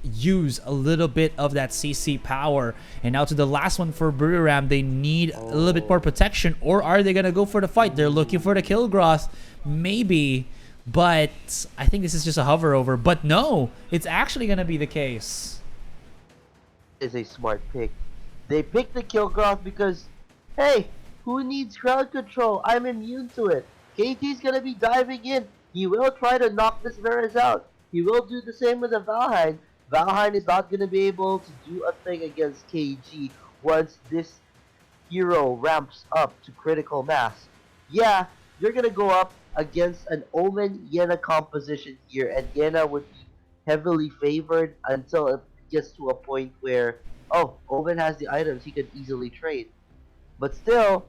use a little bit of that CC power. And now to the last one for Buriram. They need a little bit more protection, or are they gonna go for the fight? They're looking for the Kilgroth. Maybe. But I think this is just a hover over. But no, it's actually going to be the case. Is a smart pick. They picked the Kilgroth because, hey, who needs crowd control? I'm immune to it. KT's gonna be diving in. He will try to knock this Varus out. He will do the same with the Valheim. Valheim is not gonna be able to do a thing against KG once this hero ramps up to critical mass. Yeah, you're gonna go up against an Omen Yena composition here, and Yena would be heavily favored until it gets to a point where, oh, Omen has the items he could easily trade. But still,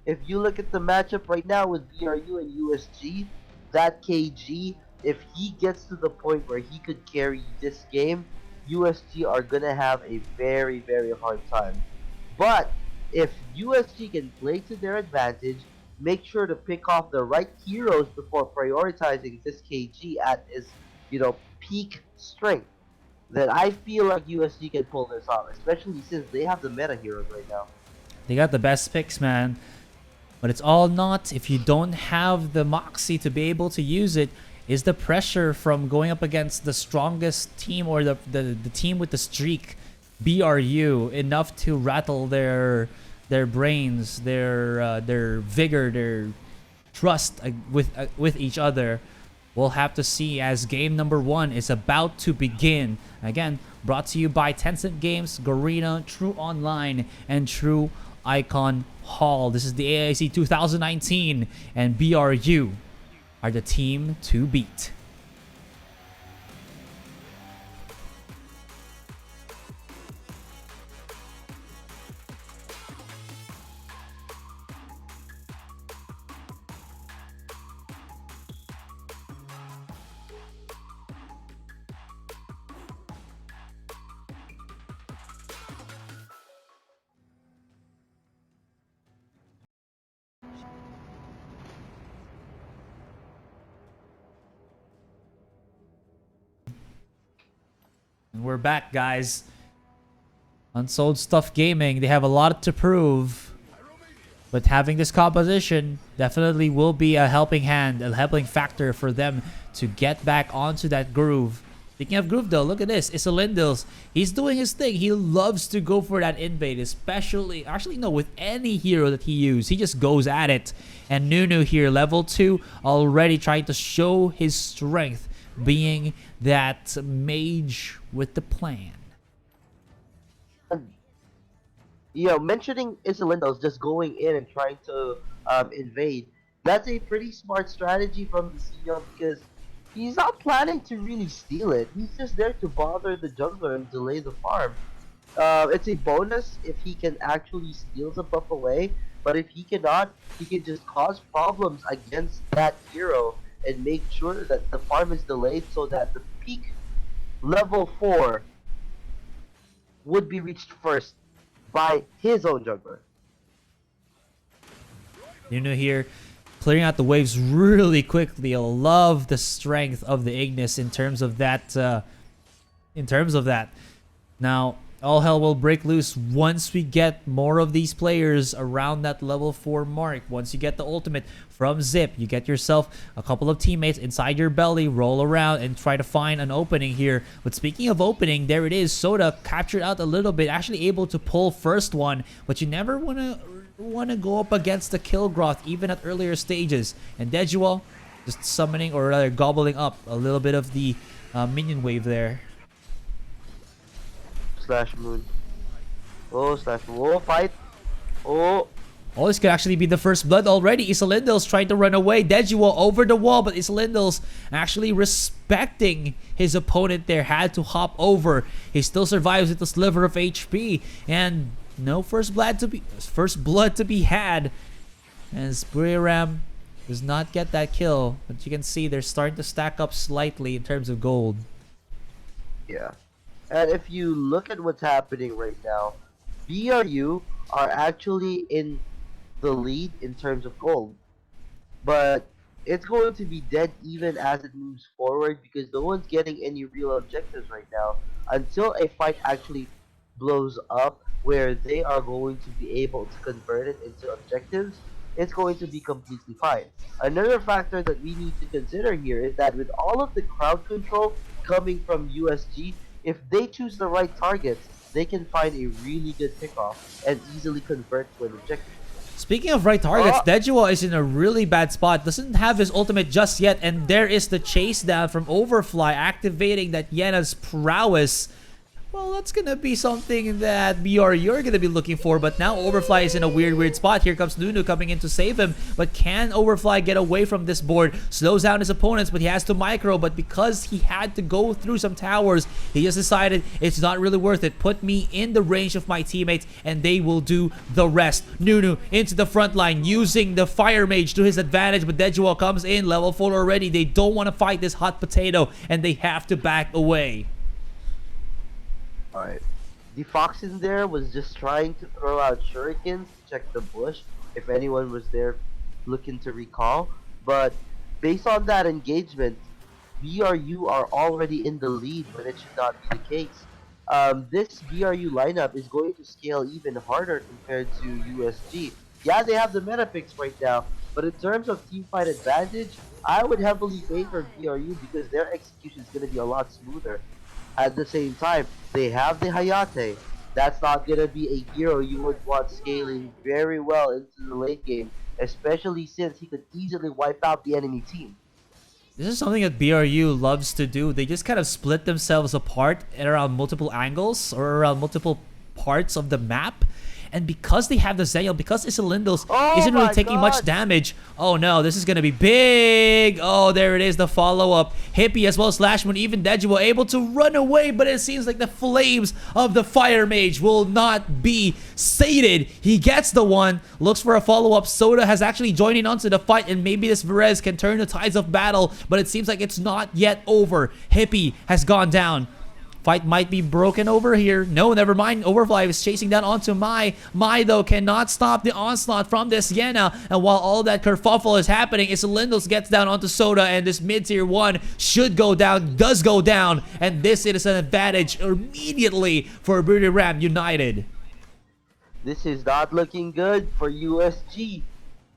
if you look at the matchup right now with BRU and USG, that KG, if he gets to the point where he could carry this game, USG are gonna have a very, very hard time. But if USG can play to their advantage, make sure to pick off the right heroes before prioritizing this KG at his, peak strength, then I feel like USG can pull this off, especially since they have the meta heroes right now. They got the best picks, man. But it's all not if you don't have the Moxie to be able to use it. Is the pressure from going up against the strongest team or the team with the streak, BRU, enough to rattle their brains, their vigor, their trust with each other? We'll have to see as game number 1 is about to begin. Again, brought to you by Tencent Games, Garena, True Online, and True Icon Hall. This is the AIC 2019, and BRU are the team to beat. And we're back, guys. Unsold Stuff Gaming, they have a lot to prove. But having this composition definitely will be a helping hand, a helping factor for them to get back onto that groove. Speaking of groove though, look at this. Isolindils, he's doing his thing. He loves to go for that invade, especially, actually no, with any hero that he uses. He just goes at it. And Nunu here, level 2, already trying to show his strength, being that mage with the plan. Mentioning Isolindos just going in and trying to invade, that's a pretty smart strategy from the CEO because he's not planning to really steal it. He's just there to bother the jungler and delay the farm. It's a bonus if he can actually steal the buff away, but if he cannot, he can just cause problems against that hero and make sure that the farm is delayed so that the peak level 4 would be reached first by his own jungler. Nunu here, clearing out the waves really quickly. I love the strength of the Ignis in terms of that. Now, all hell will break loose once we get more of these players around that level 4 mark. Once you get the ultimate from Zip, you get yourself a couple of teammates inside your belly, roll around and try to find an opening here. But speaking of opening, there it is. Soda captured out a little bit, actually able to pull first one, but you never want to go up against the Kilgroth even at earlier stages. And Dejual just summoning, or rather gobbling up a little bit of the minion wave there. Slash moon. Oh, slash moon. Oh, fight. Oh. Oh, this could actually be the first blood already. Isolindils trying to run away. Dejual over the wall, but Isolindils actually respecting his opponent there. Had to hop over. He still survives with a sliver of HP. And no first blood to be had. As Buriram does not get that kill. But you can see they're starting to stack up slightly in terms of gold. Yeah. And if you look at what's happening right now, BRU are actually in the lead in terms of gold. But it's going to be dead even as it moves forward because no one's getting any real objectives right now until a fight actually blows up where they are going to be able to convert it into objectives. it's going to be completely fine. Another factor that we need to consider here is that with all of the crowd control coming from USG, if they choose the right targets, they can find a really good pickoff and easily convert to an objective. Speaking of right targets, Dejuo is in a really bad spot. Doesn't have his ultimate just yet, and there is the chase down from Overfly, activating that Yena's prowess. Well, that's gonna be something that you're gonna be looking for, but now Overfly is in a weird spot. Here comes Nunu coming in to save him, but can Overfly get away from this board? Slows down his opponents, but he has to micro, but because he had to go through some towers, he just decided it's not really worth it. Put me in the range of my teammates, and they will do the rest. Nunu into the front line, using the Fire Mage to his advantage, but Dejuo comes in, level 4 already. They don't want to fight this hot potato, and they have to back away. Alright. The Fox in there was just trying to throw out shurikens to check the bush if anyone was there looking to recall. But based on that engagement, BRU are already in the lead when it should not be the case. This BRU lineup is going to scale even harder compared to USG. Yeah, they have the meta picks right now, but in terms of teamfight advantage, I would heavily favor BRU because their execution is going to be a lot smoother. At the same time, they have the Hayate. That's not gonna be a hero you would want scaling very well into the late game, especially since he could easily wipe out the enemy team. This is something that BRU loves to do. They just kind of split themselves apart around multiple angles or around multiple parts of the map. And because they have the Zenial, because Isilindels isn't really taking much damage. Oh no, this is going to be big. Oh, there it is, the follow-up. Hippie as well as Lashman, even Dejuo able to run away, but it seems like the flames of the Fire Mage will not be sated. He gets the one, looks for a follow-up. Soda has actually joined in onto the fight, and maybe this Verez can turn the tides of battle, but it seems like it's not yet over. Hippie has gone down. Fight might be broken over here. No, never mind. Overfly is chasing down onto Mai. Mai, though, cannot stop the onslaught from this Yena. And while all that kerfuffle is happening, Isilindels gets down onto Soda, and this mid-tier 1 should go down, does go down. And this is an advantage immediately for Buriram United. This is not looking good for USG.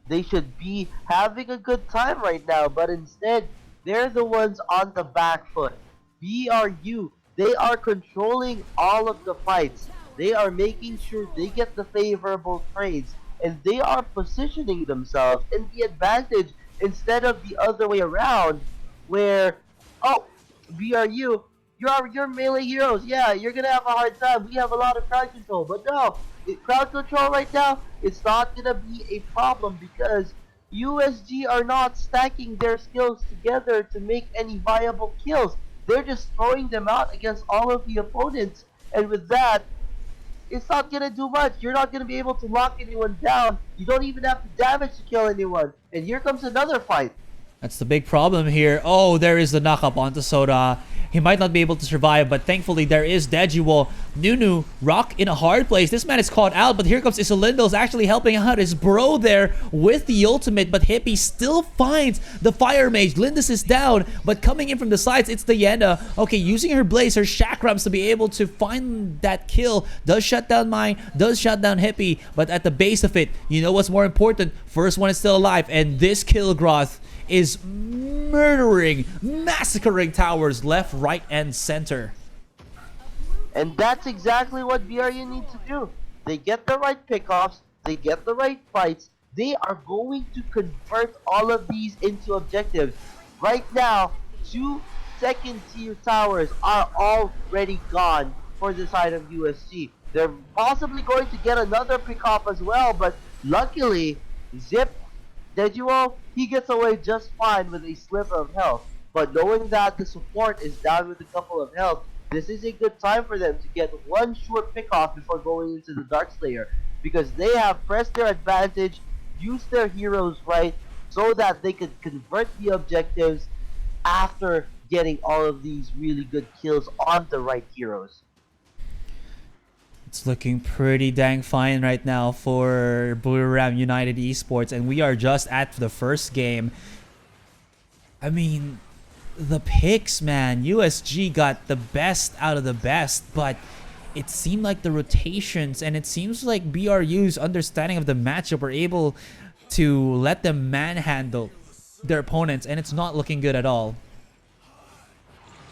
They should be having a good time right now, but instead, they're the ones on the back foot. BRU, they are controlling all of the fights. They are making sure they get the favorable trades, and they are positioning themselves in the advantage instead of the other way around, where, oh, BRU, you're melee heroes. Yeah, you're gonna have a hard time. We have a lot of crowd control, but no, crowd control right now, it's not gonna be a problem because USG are not stacking their skills together to make any viable kills. They're just throwing them out against all of the opponents, and with that, it's not gonna do much. You're not gonna be able to lock anyone down. You don't even have the damage to kill anyone. And here comes another fight. That's the big problem here. Oh, there is the knockup onto Soda. He might not be able to survive, but thankfully there is Dejuo. Nunu, Rock in a hard place. This man is caught out, but here comes Isilindels actually helping out his bro there with the ultimate, but Hippie still finds the Fire Mage. Lindis is down, but coming in from the sides, it's the Yenda. Okay, using her Blaze, her Chakrams to be able to find that kill. Does shut down Mine, does shut down Hippie, but at the base of it, you know what's more important? First one is still alive, and this Kilgroth is murdering, massacring towers left, right, and center. And that's exactly what BRU needs to do. They get the right pickoffs, they get the right fights, they are going to convert all of these into objectives. Right now, 2 second-tier towers are already gone for the side of USG. They're possibly going to get another pickoff as well, but luckily, Zip, Dejuo, he gets away just fine with a sliver of health. But knowing that the support is down with a couple of health, this is a good time for them to get one short pickoff before going into the Darkslayer, because they have pressed their advantage, used their heroes right, so that they could convert the objectives after getting all of these really good kills on the right heroes. It's looking pretty dang fine right now for Buriram United Esports, and we are just at the first game. I mean, the picks, man. USG got the best out of the best, but it seemed like the rotations, and it seems like BRU's understanding of the matchup were able to let them manhandle their opponents, and it's not looking good at all.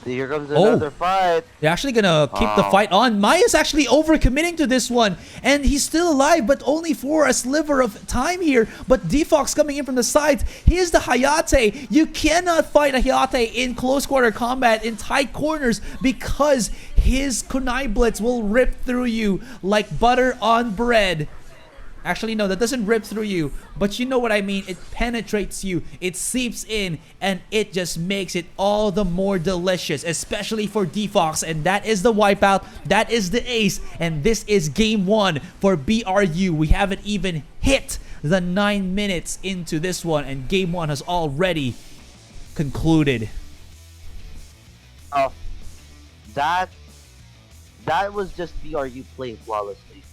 Here comes another fight. They're actually gonna keep the fight on. Maya's actually overcommitting to this one, and he's still alive, but only for a sliver of time here. But D-Fox coming in from the sides. Here's the Hayate. You cannot fight a Hayate in close quarter combat in tight corners because his kunai blitz will rip through you like butter on bread. Actually, no, that doesn't rip through you, but you know what I mean. It penetrates you, it seeps in, and it just makes it all the more delicious, especially for D-Fox. And that is the wipeout, that is the ace, and this is game 1 for BRU. We haven't even hit the 9 minutes into this one, and game 1 has already concluded. Oh, that was just BRU playing flawlessly.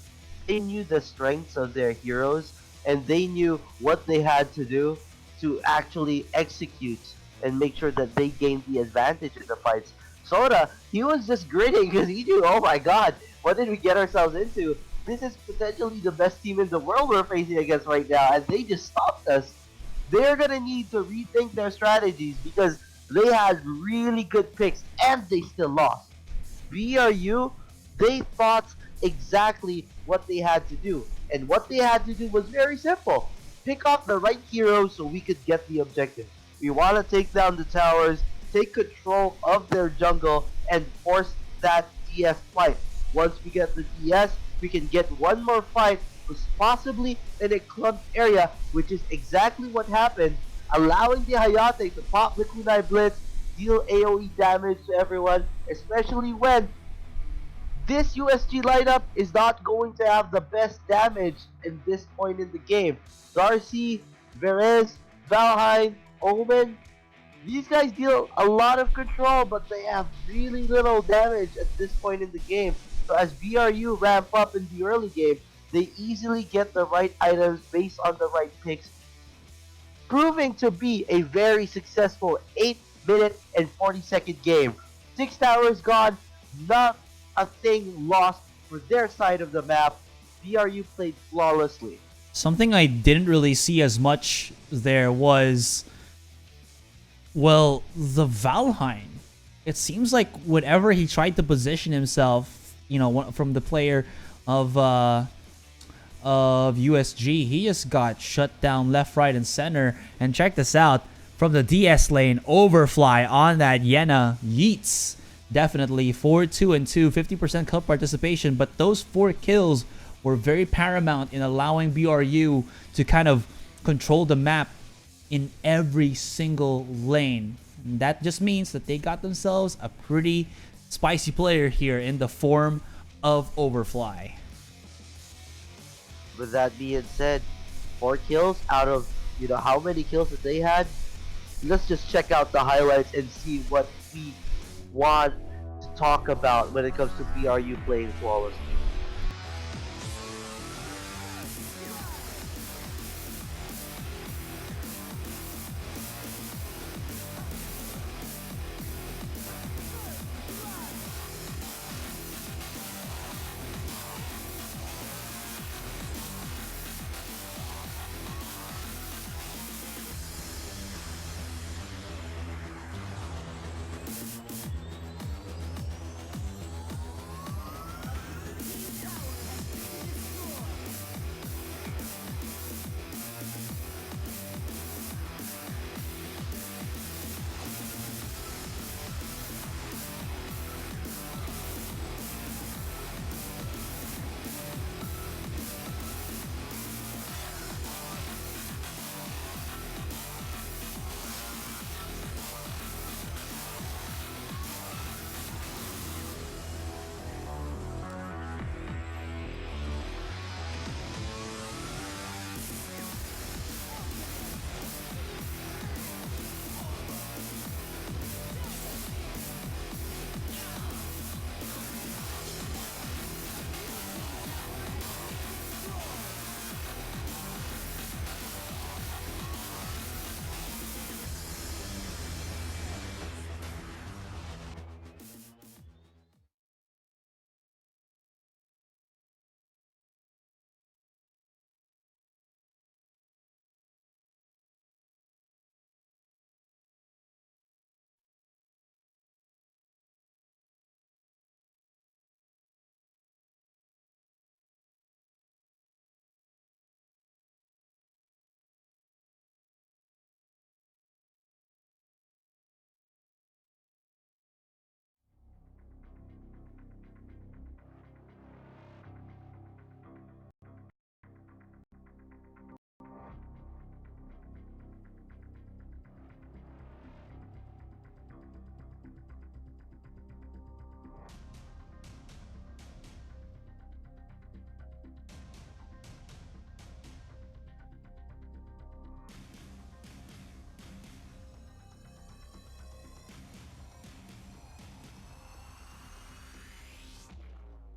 They knew the strengths of their heroes, and they knew what they had to do to actually execute and make sure that they gained the advantage in the fights. Soda, he was just grinning because he knew, oh my god, what did we get ourselves into? This is potentially the best team in the world we're facing against right now, and they just stopped us. They're gonna need to rethink their strategies because they had really good picks and they still lost. BRU, they thought exactly what they had to do, and what they had to do was very simple. Pick off the right heroes so we could get the objective. We want to take down the towers, take control of their jungle, and force that DS fight. Once we get the DS, we can get one more fight, possibly in a clumped area, which is exactly what happened, allowing the Hayate to pop the Kunai Blitz, deal AoE damage to everyone, especially when this USG lineup is not going to have the best damage in this point in the game. Darcy, Verez, Valheim, Omen, these guys deal a lot of control, but they have really little damage at this point in the game. So as BRU ramp up in the early game, they easily get the right items based on the right picks, proving to be a very successful 8-minute and 40-second game. 6 towers gone, not a thing lost for their side of the map. BRU played flawlessly. Something I didn't really see as much there was, well, the Valheim. It seems like whenever he tried to position himself, you know, from the player of USG, he just got shut down left, right, and center. And check this out. From the DS lane, Overfly on that Yena yeets. Definitely 4-2-2, 50% kill participation, but those 4 kills were very paramount in allowing BRU to kind of control the map in every single lane. And that just means that they got themselves a pretty spicy player here in the form of Overfly. With that being said, 4 kills out of, you know, how many kills that they had? Let's just check out the highlights and see what we want to talk about when it comes to BRU playing flawlessly.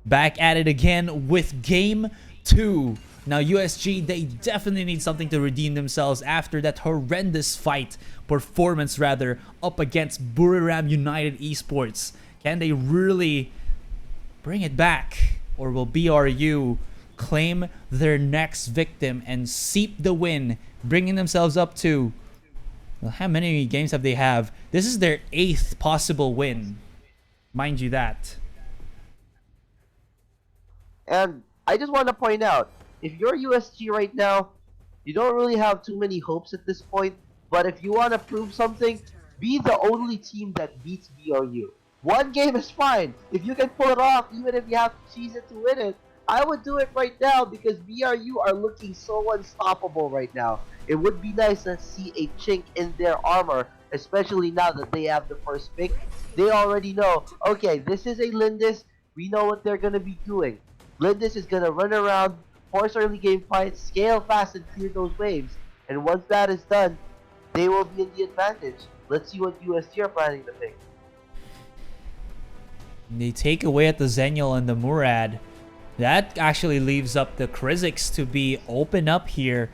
back at it again with Game 2. Now USG, they definitely need something to redeem themselves after that horrendous performance rather, up against Buriram United Esports. Can they really bring it back? Or will BRU claim their next victim and seep the win, bringing themselves up to... Well, how many games have they have? This is their 8th possible win. Mind you that. And I just want to point out, if you're USG right now, you don't really have too many hopes at this point, but if you want to prove something, be the only team that beats BRU. One game is fine. If you can pull it off, even if you have to cheese it to win it, I would do it right now because BRU are looking so unstoppable right now. It would be nice to see a chink in their armor, especially now that they have the first pick. They already know, okay, this is a Lindis. We know what they're going to be doing. Lindis is going to run around, force early game fights, scale fast and clear those waves. And once that is done, they will be in the advantage. Let's see what USG are planning to pick. They take away at the Zenial and the Murad. That actually leaves up the Kriziks to be open up here.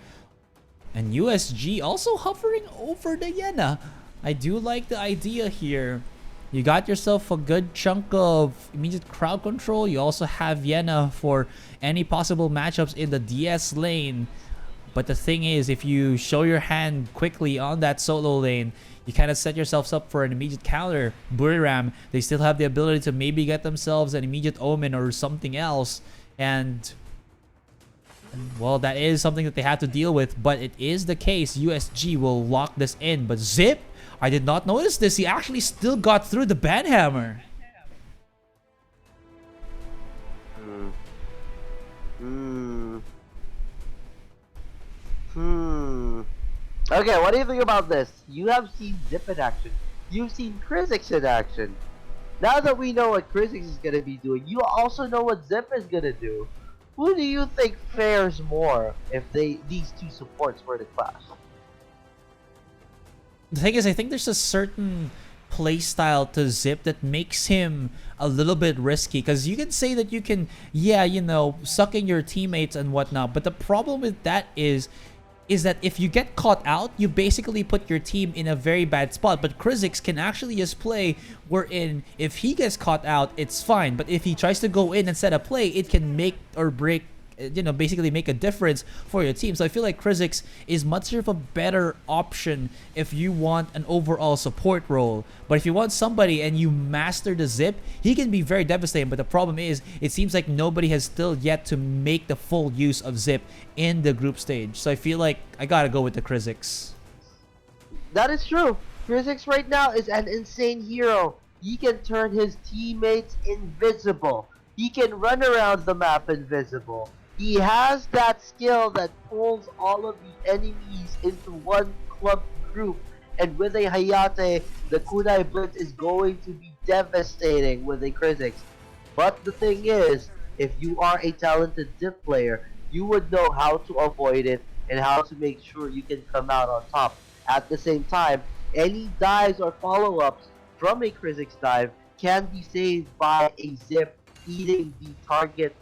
And USG also hovering over the Yena. I do like the idea here. You got yourself a good chunk of immediate crowd control. You also have Yena for any possible matchups in the DS lane. But the thing is, if you show your hand quickly on that solo lane, you kind of set yourselves up for an immediate counter. Buriram, they still have the ability to maybe get themselves an immediate Omen or something else. And, well, that is something that they have to deal with. But it is the case. USG will lock this in. But Zip, I did not notice this. He actually still got through the banhammer. Okay, what do you think about this? You have seen Zip in action. You've seen Kriziks in action. Now that we know what Kriziks is going to be doing, you also know what Zip is going to do. Who do you think fares more if these two supports were to clash? The thing is, I think there's a certain playstyle to Zip that makes him a little bit risky, because you can say that you can, yeah, you know, suck in your teammates and whatnot, but the problem with that is that if you get caught out, you basically put your team in a very bad spot. But Kriziks can actually just play wherein if he gets caught out, it's fine. But if he tries to go in and set a play, it can make or break, you know, basically make a difference for your team. So I feel like Kriziks is much of a better option if you want an overall support role. But if you want somebody and you master the Zip, he can be very devastating. But the problem is, it seems like nobody has still yet to make the full use of Zip in the group stage. So I feel like I gotta go with the Kriziks. That is true. Kriziks right now is an insane hero. He can turn his teammates invisible. He can run around the map invisible. He has that skill that pulls all of the enemies into one club group. And with a Hayate, the Kunai Blitz is going to be devastating with a Kriziks. But the thing is, if you are a talented Zip player, you would know how to avoid it and how to make sure you can come out on top. At the same time, any dives or follow-ups from a Kriziks dive can be saved by a Zip eating the target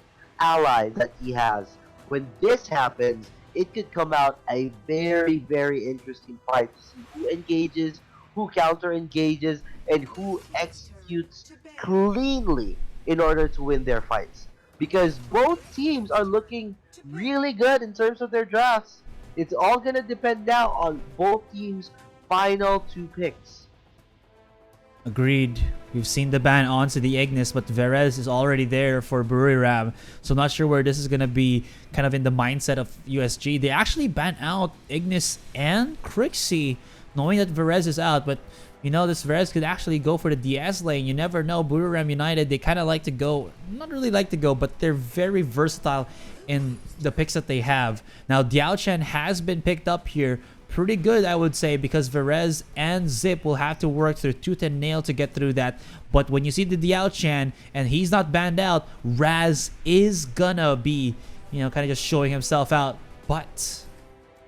ally that he has. When this happens, it could come out a very, very interesting fight to see who engages, who counter engages, and who executes cleanly in order to win their fights. Because both teams are looking really good in terms of their drafts. It's all gonna depend now on both teams' final 2 picks. Agreed. We've seen the ban onto the Ignis, but Verez is already there for Buriram. So not sure where this is going to be kind of in the mindset of USG. They actually ban out Ignis and Crixie, knowing that Verez is out. But, you know, this Verez could actually go for the DS lane. You never know. Buriram United, they kind of like to go, not really like to go, but they're very versatile in the picks that they have. Now, Diao Chen has been picked up here. Pretty good, I would say, because Verez and Zip will have to work through tooth and nail to get through that. But when you see the Diao Chan and he's not banned out, Raz is gonna be, you know, kind of just showing himself out. But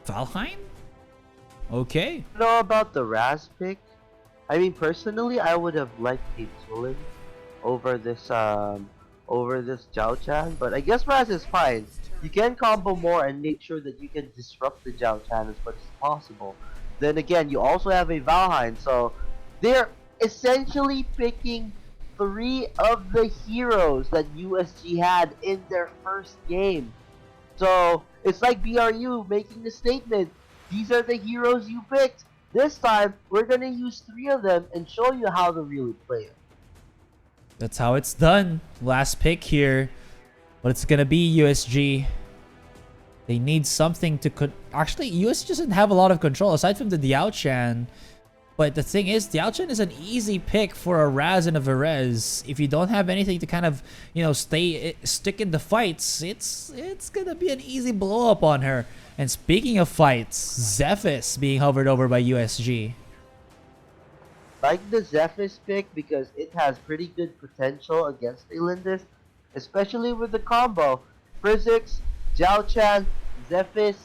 Valheim? Okay. I don't know about the Raz pick. I mean, personally, I would have liked a Tulin over this over this Zhao Chan, but I guess Raz is fine. You can combo more and make sure that you can disrupt the Zhao Chan as much as possible. Then again, you also have a Valheim, so they're essentially picking 3 of the heroes that USG had in their first game. So it's like BRU making the statement, these are the heroes you picked. This time, we're gonna use 3 of them and show you how to really play it. That's how it's done. Last pick here. But it's gonna be USG. They need something to... Actually, USG doesn't have a lot of control aside from the Diao Chan. But the thing is, Diao Chan is an easy pick for a Raz and a Varese. If you don't have anything to kind of, you know, stick in the fights, it's gonna be an easy blow up on her. And speaking of fights, Zephys being hovered over by USG. Like the Zephys pick because it has pretty good potential against Elindis, especially with the combo. Frizzix, Zhao Chan, Zephys,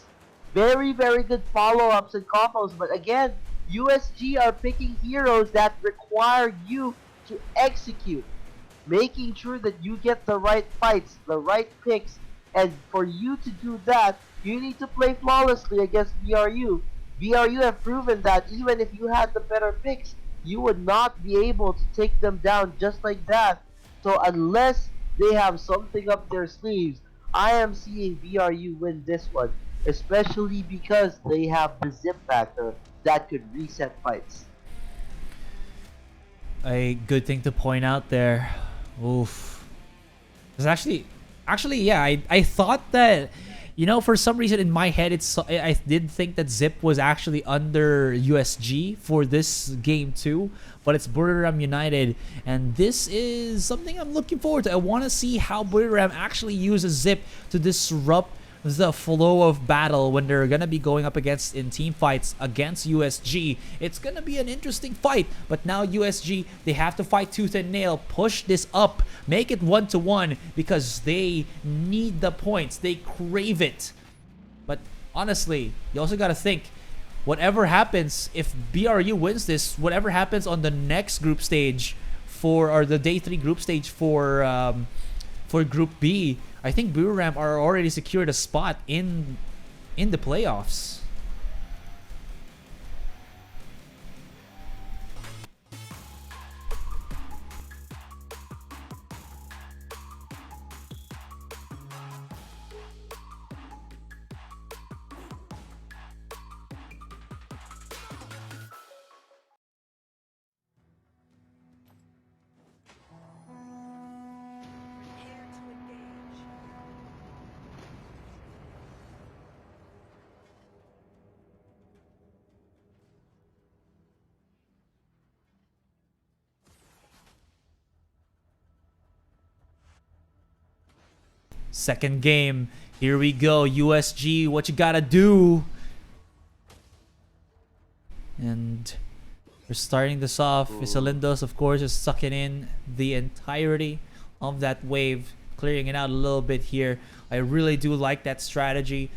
very good follow-ups and combos, but again, USG are picking heroes that require you to execute, making sure that you get the right fights, the right picks, and for you to do that, you need to play flawlessly against VRU. VRU have proven that even if you had the better picks, you would not be able to take them down just like that. So unless they have something up their sleeves, I am seeing VRU win this one, especially because they have the zip factor that could reset fights. A good thing to point out there. Oof. It's actually, yeah, I thought that, you know, for some reason in my head, I did think that Zip was actually under USG for this game too, but it's Buriram United, and this is something I'm looking forward to. I want to see how Buriram actually uses Zip to disrupt the flow of battle when they're gonna be going up against in team fights against USG. It's gonna be an interesting fight, but now USG, they have to fight tooth and nail, push this up, make it 1-1 because they need the points, they crave it. But honestly, you also gotta think, whatever happens, if BRU wins this, whatever happens on the next group stage or the day 3 group stage for Group B, I think Buriram are already secured a spot in the playoffs. Second game. Here we go. USG, what you gotta do? And we're starting this off. Isalindos, of course, is sucking in the entirety of that wave, clearing it out a little bit here. I really do like that strategy.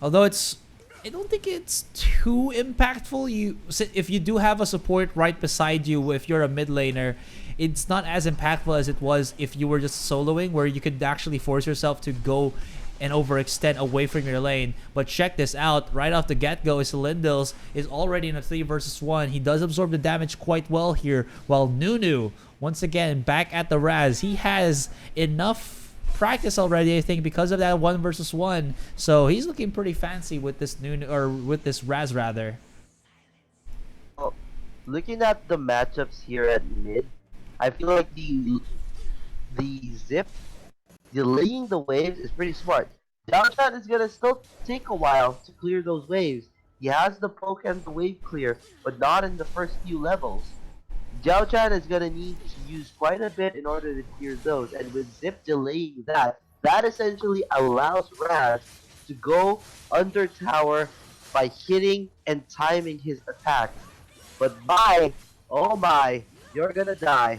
Although I don't think it's too impactful. If you do have a support right beside you, if you're a mid laner, it's not as impactful as it was if you were just soloing, where you could actually force yourself to go and overextend away from your lane. But check this out, right off the get-go, Isilindils is already in a 3 versus 1. He does absorb the damage quite well here, while Nunu, once again, back at the Raz. He has enough practice already, I think, because of that 1 versus 1. So he's looking pretty fancy with this Nunu, or with this Raz rather. Well, looking at the matchups here at mid, I feel like the Zip delaying the waves is pretty smart. Downside is gonna still take a while to clear those waves. He has the poke and the wave clear, but not in the first few levels. Zhao Chan is gonna need to use quite a bit in order to clear those, and with Zip delaying that essentially allows Raz to go under tower by hitting and timing his attack. But oh my, you're gonna die.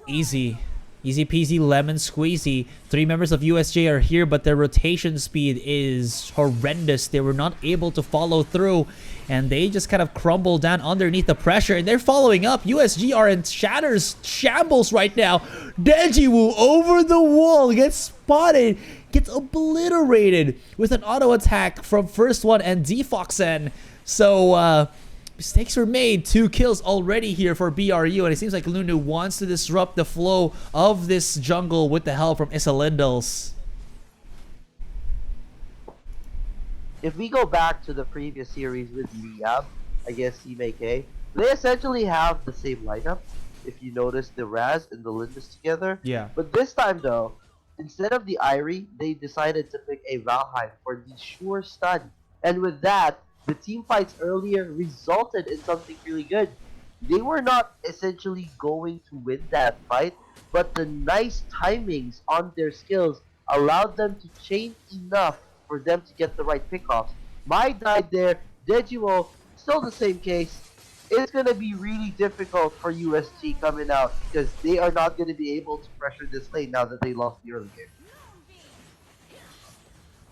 Easy peasy lemon squeezy. 3 members of USJ are here, but their rotation speed is horrendous. They were not able to follow through. and they just kind of crumble down underneath the pressure, and they're following up. USG are in shambles right now. Dejiwoo over the wall, gets spotted, gets obliterated with an auto attack from first one and Defoxen. So mistakes were made. 2 kills already here for BRU, and it seems like Lunu wants to disrupt the flow of this jungle with the help from Isalindals. If we go back to the previous series with Liab against CMK, they essentially have the same lineup. If you notice the Raz and the Lindus together. Yeah. But this time though, instead of the Irie, they decided to pick a Valheim for the sure stun. And with that, the team fights earlier resulted in something really good. They were not essentially going to win that fight, but the nice timings on their skills allowed them to chain enough for them to get the right pickoffs. Mai died there, Dejuo, still the same case. It's going to be really difficult for USG coming out because they are not going to be able to pressure this lane now that they lost the early game.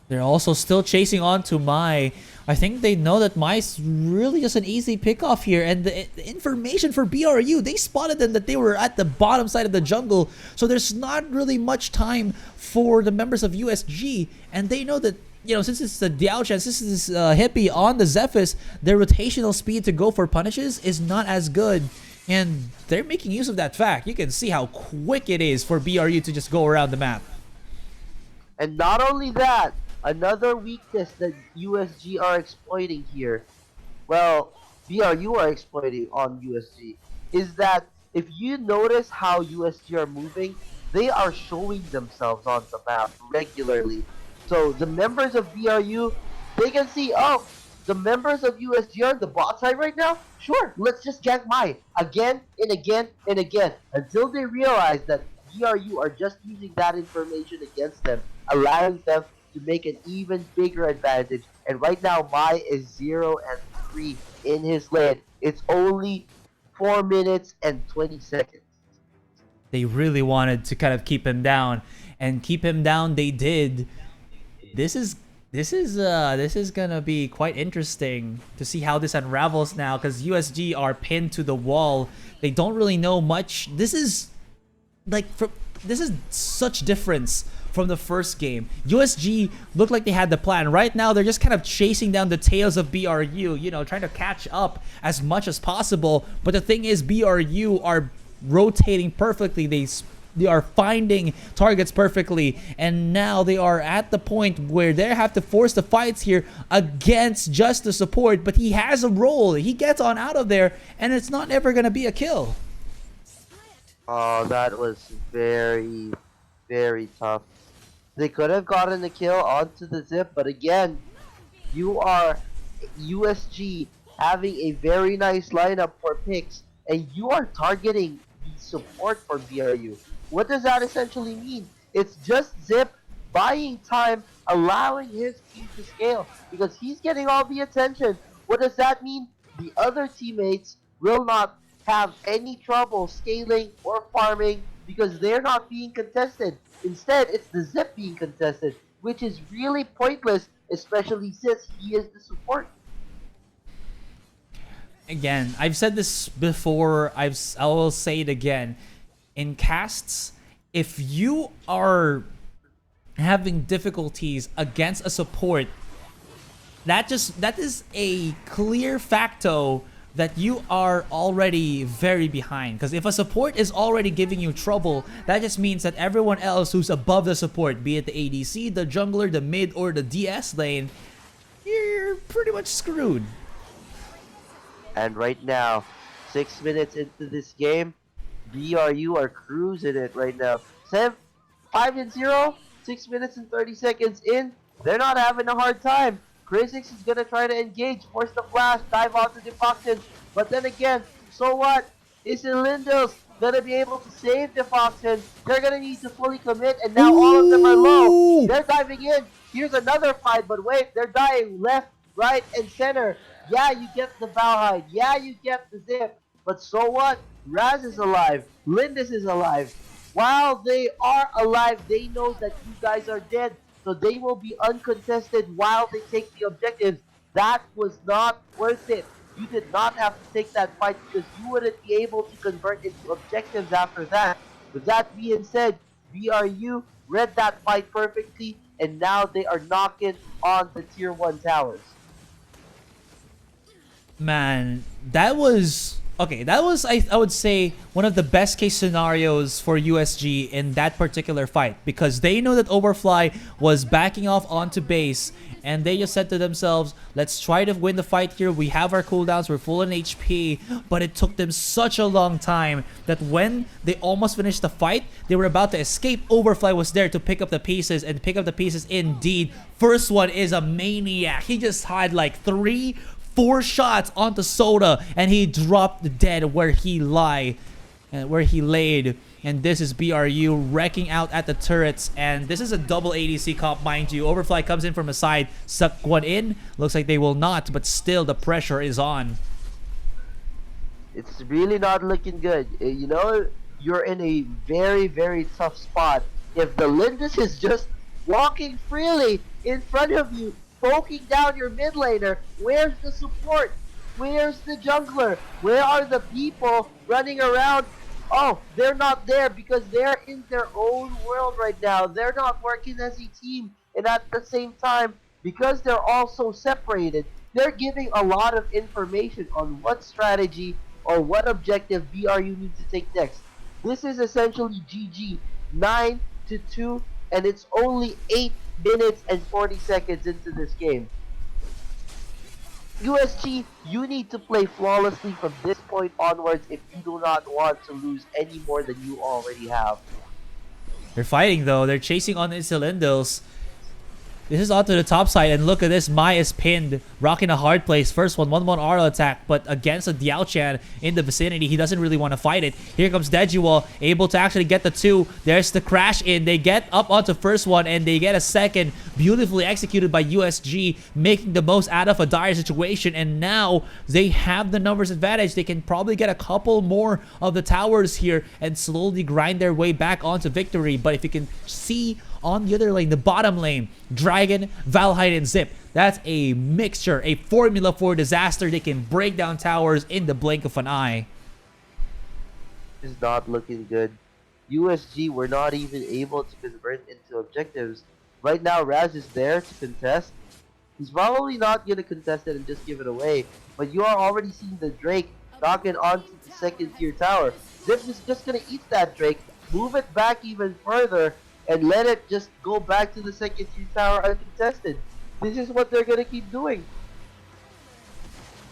They're also still chasing on to Mai. I think they know that Mai's really just an easy pickoff here, and the information for BRU, they spotted them that they were at the bottom side of the jungle, so there's not really much time for the members of USG, and they know that, you know, since it's the Diao-chan, since it's Hippie on the Zephys, their rotational speed to go for punishes is not as good, and they're making use of that fact. You can see how quick it is for BRU to just go around the map. And not only that, another weakness that USG are exploiting here, well, BRU are exploiting on USG, is that if you notice how USG are moving, they are showing themselves on the map regularly. So the members of BRU, they can see, oh, the members of USG are on the bot side right now? Sure, let's just gank Mai again and again and again until they realize that BRU are just using that information against them, allowing them to make an even bigger advantage. And right now, Mai is 0-3 in his lane. It's only 4 minutes and 20 seconds. They really wanted to kind of keep him down, and keep him down they did. This is gonna be quite interesting to see how this unravels now, because USG are pinned to the wall. They don't really know much. This is such difference from the first game. USG looked like they had the plan. Right now, they're just kind of chasing down the tails of BRU, you know, trying to catch up as much as possible. But the thing is, BRU are rotating perfectly. They are finding targets perfectly, and now they are at the point where they have to force the fights here against just the support, but he has a role. He gets on out of there, and it's not ever going to be a kill. Oh, that was very, very tough. They could have gotten the kill onto the Zip, but again, you are USG having a very nice lineup for picks, and you are targeting the support for BRU. What does that essentially mean? It's just Zip buying time, allowing his team to scale, because he's getting all the attention. What does that mean? The other teammates will not have any trouble scaling or farming because they're not being contested. Instead, it's the Zip being contested, which is really pointless, especially since he is the support. Again, I've said this before, I will say it again. In casts, if you are having difficulties against a support, that is a clear facto that you are already very behind. Because if a support is already giving you trouble, that just means that everyone else who's above the support, be it the ADC, the jungler, the mid, or the DS lane, you're pretty much screwed. And right now, 6 minutes into this game, BRU are cruising it right now. 5-0, 6 minutes and 30 seconds in. They're not having a hard time. Crazix is going to try to engage, force the flash, dive onto the Foxen. But then again, so what? Is Lindels going to be able to save the Foxen? They're going to need to fully commit, and now all of them are low. They're diving in. Here's another fight, but wait, they're dying left, right, and center. Yeah, you get the Valheim. Yeah, you get the Zip. But so what? Raz is alive. Lindis is alive. While they are alive, they know that you guys are dead. So they will be uncontested while they take the objectives. That was not worth it. You did not have to take that fight because you wouldn't be able to convert into objectives after that. With that being said, BRU read that fight perfectly, and now they are knocking on the tier 1 towers. Man, that was okay. That was I would say one of the best case scenarios for USG in that particular fight, because they know that Overfly was backing off onto base, and they just said to themselves, let's try to win the fight here. We have our cooldowns, we're full in HP, but it took them such a long time that when they almost finished the fight, they were about to escape. Overfly was there to pick up the pieces, and pick up the pieces indeed. First one is a maniac. He just had like 4 shots onto Soda, and he dropped dead where he laid. And this is BRU wrecking out at the turrets, and this is a double ADC comp, mind you. Overfly comes in from a side, suck one in. Looks like they will not, but still the pressure is on. It's really not looking good. You know, you're in a very, very tough spot. If the Lindis is just walking freely in front of you, poking down your mid laner, where's the support? Where's the jungler? Where are the people running around? Oh, they're not there because they're in their own world right now. They're not working as a team. And at the same time, because they're all so separated, they're giving a lot of information on what strategy or what objective BRU needs to take next. This is essentially GG 9-2, and it's only 8 minutes and 40 seconds into this game. USG, you need to play flawlessly from this point onwards if you do not want to lose any more than you already have. They're fighting though. They're chasing on Insolindals. This is onto the top side, and look at this. Mai is pinned, rocking a hard place. First one, 1-1 auto attack, but against a Diao-chan in the vicinity, he doesn't really want to fight it. Here comes Dejual, able to actually get the 2. There's the crash in. They get up onto first one, and they get a second. Beautifully executed by USG, making the most out of a dire situation, and now they have the numbers advantage. They can probably get a couple more of the towers here and slowly grind their way back onto victory. But if you can see on the other lane, the bottom lane, Dragon, Valheim, and Zip. That's a mixture, a formula for disaster. They can break down towers in the blink of an eye. It's not looking good. USG were not even able to convert into objectives. Right now, Raz is there to contest. He's probably not going to contest it and just give it away. But you are already seeing the Drake knocking onto the second tier tower. Zip is just going to eat that Drake, move it back even further, and let it just go back to the second tier tower uncontested. This is what they're gonna keep doing.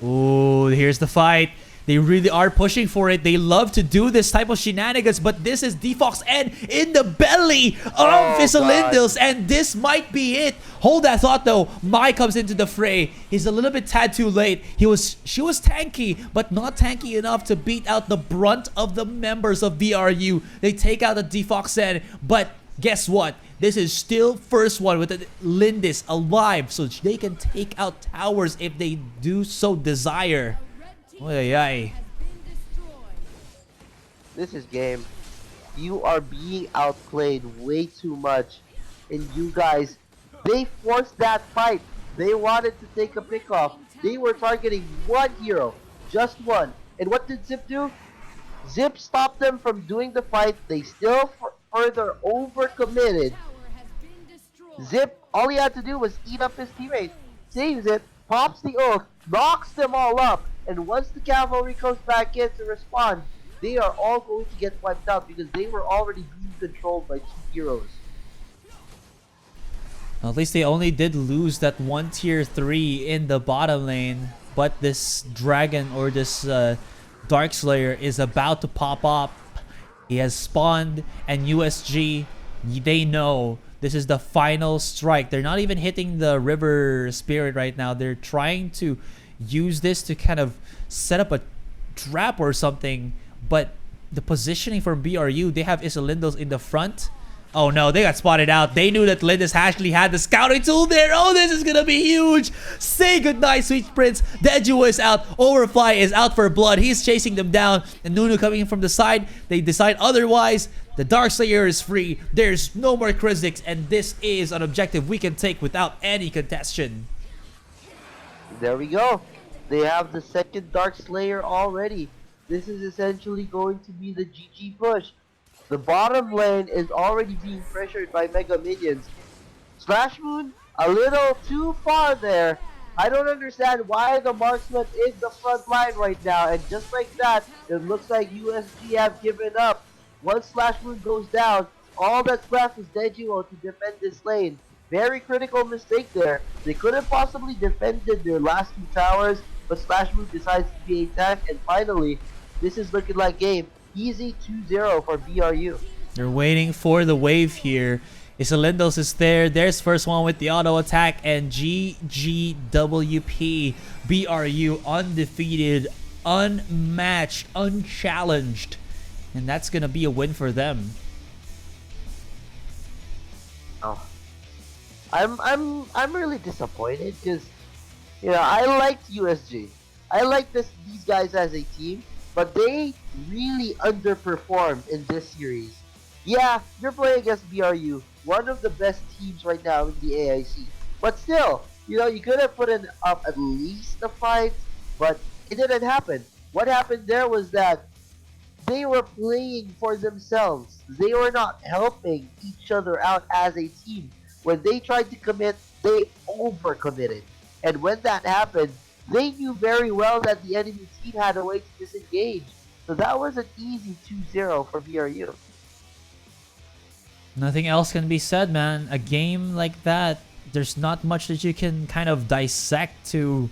Ooh, here's the fight. They really are pushing for it. They love to do this type of shenanigans, but this is Defox N in the belly of Fizzolindils, and this might be it. Hold that thought though. Mai comes into the fray. He's a little bit tad too late. She was tanky, but not tanky enough to beat out the brunt of the members of BRU. They take out the Defox N, but guess what? This is still first one with the Lindis alive, so they can take out towers if they do so desire. Oy, oy. This is game. You are being outplayed way too much, and you guys, they forced that fight. They wanted to take a pick off. They were targeting one hero, just one. And what did Zip do? Zip stopped them from doing the fight. They still further overcommitted. Zip, all he had to do was eat up his teammates, saves it, pops the ult, knocks them all up, and once the cavalry comes back in to respond, they are all going to get wiped out because they were already being controlled by 2 heroes. At least they only did lose that one tier 3 in the bottom lane, but this dragon or this Dark Slayer is about to pop up. He has spawned, and USG, they know this is the final strike. They're not even hitting the River Spirit right now. They're trying to use this to kind of set up a trap or something, but the positioning from BRU, they have Isolindals in the front. Oh no, they got spotted out. They knew that Lindis actually had the scouting tool there. Oh, this is gonna be huge. Say goodnight, Sweet Prince. Deju is out. Overfly is out for blood. He's chasing them down. And Nunu coming in from the side. They decide otherwise. The Dark Slayer is free. There's no more Krizzix. And this is an objective we can take without any contestation. There we go. They have the second Dark Slayer already. This is essentially going to be the GG push. The bottom lane is already being pressured by Mega Minions. Slash Moon, a little too far there. I don't understand why the marksman is the front line right now. And just like that, it looks like USG have given up. Once Slash Moon goes down, all that's left is Dejuo to defend this lane. Very critical mistake there. They could have possibly defended their last two towers, but Slash Moon decides to be attacked. And finally, this is looking like game. Easy 2-0 for BRU. They're waiting for the wave here. Isalindos is there. There's first one with the auto attack, and GGWP. BRU undefeated, unmatched, unchallenged. And that's gonna be a win for them. Oh. I'm really disappointed because I liked USG. I like these guys as a team, but they really underperformed in this series. Yeah, you're playing against BRU, one of the best teams right now in the AIC. But still, you could have put up at least a fight, but it didn't happen. What happened there was that they were playing for themselves. They were not helping each other out as a team. When they tried to commit, they overcommitted. And when that happened, they knew very well that the enemy team had a way to disengage. So that was an easy 2-0 for BRU. Nothing else can be said, man. A game like that, there's not much that you can kind of dissect to...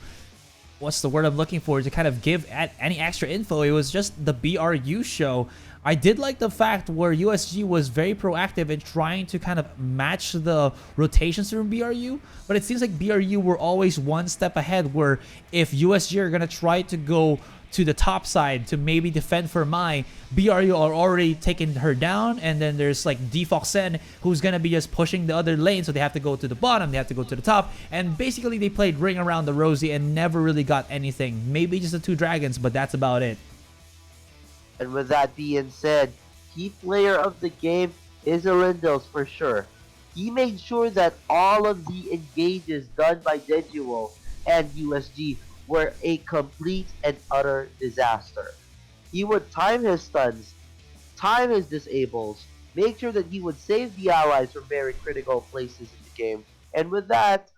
What's the word I'm looking for? To kind of give any extra info. It was just the BRU show. I did like the fact where USG was very proactive in trying to kind of match the rotations from BRU, but it seems like BRU were always one step ahead, where if USG are going to try to go to the top side to maybe defend for Mai, BRU are already taking her down, and then there's like Defoxen who's gonna be just pushing the other lane, so they have to go to the bottom, they have to go to the top, and basically they played ring around the rosy and never really got anything. Maybe just the two dragons, but that's about it. And with that being said, key player of the game is Alindos for sure. He made sure that all of the engages done by Dejuo and USG were a complete and utter disaster. He would time his stuns, time his disables, make sure that he would save the allies from very critical places in the game, and with that,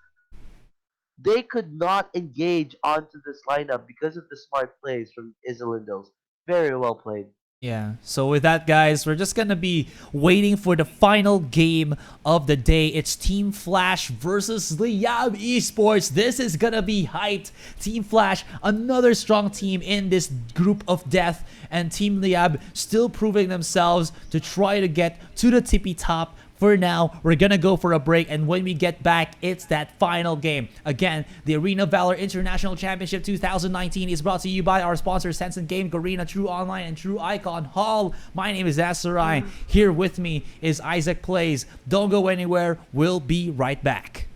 they could not engage onto this lineup because of the smart plays from Isalindos. Very well played. Yeah, so with that, guys, we're just gonna be waiting for the final game of the day. It's Team Flash versus Liab Esports. This is gonna be hyped. Team Flash, another strong team in this group of death, and Team Liab still proving themselves to try to get to the tippy top. For now, we're gonna go for a break, and when we get back, it's that final game. Again, the Arena Valor International Championship 2019 is brought to you by our sponsors, Sensen Game, Garena, True Online, and True Icon Hall. My name is Asarai. Here with me is Isaac Plays. Don't go anywhere. We'll be right back.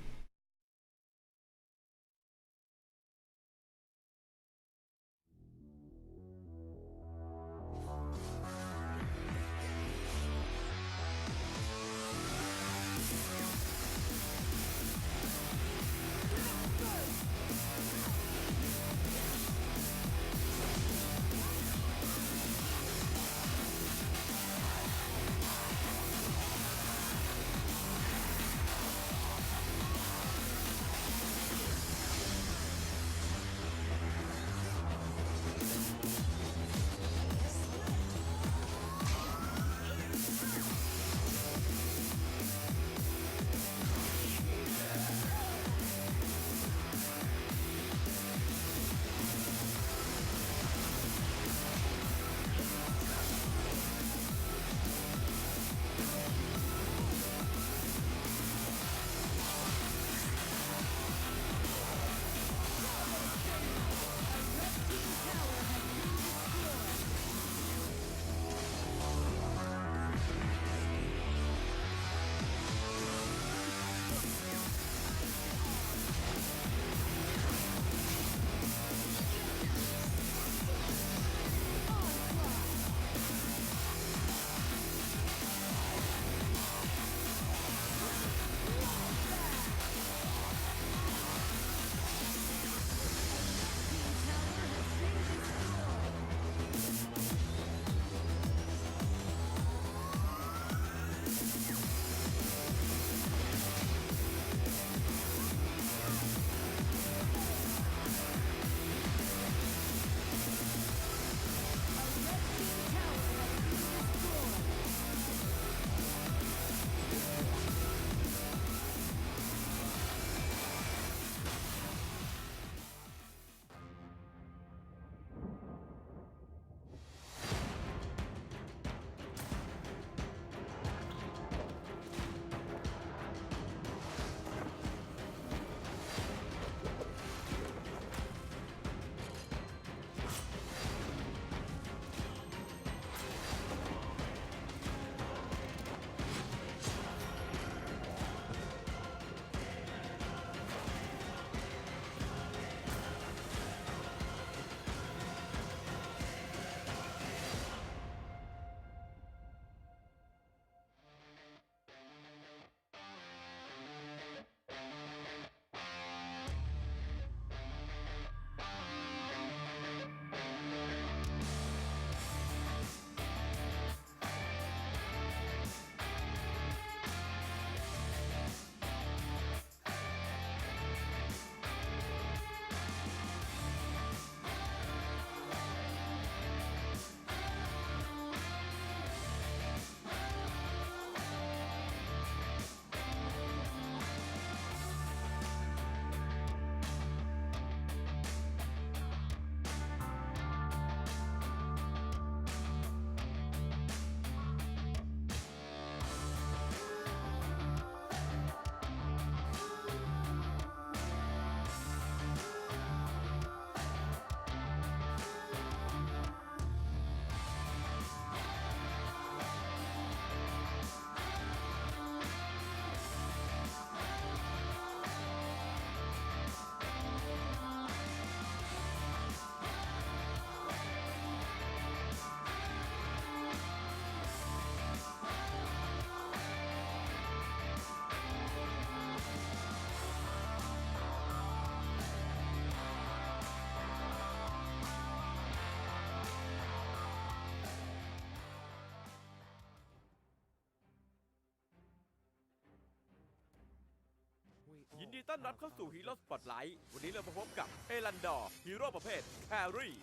นดีต้อนรับเข้าสู่ฮีโร่สปอตไลท์วันนี้เรามาพบกับเอลันดอร์ฮีโร่ประเภทแครี่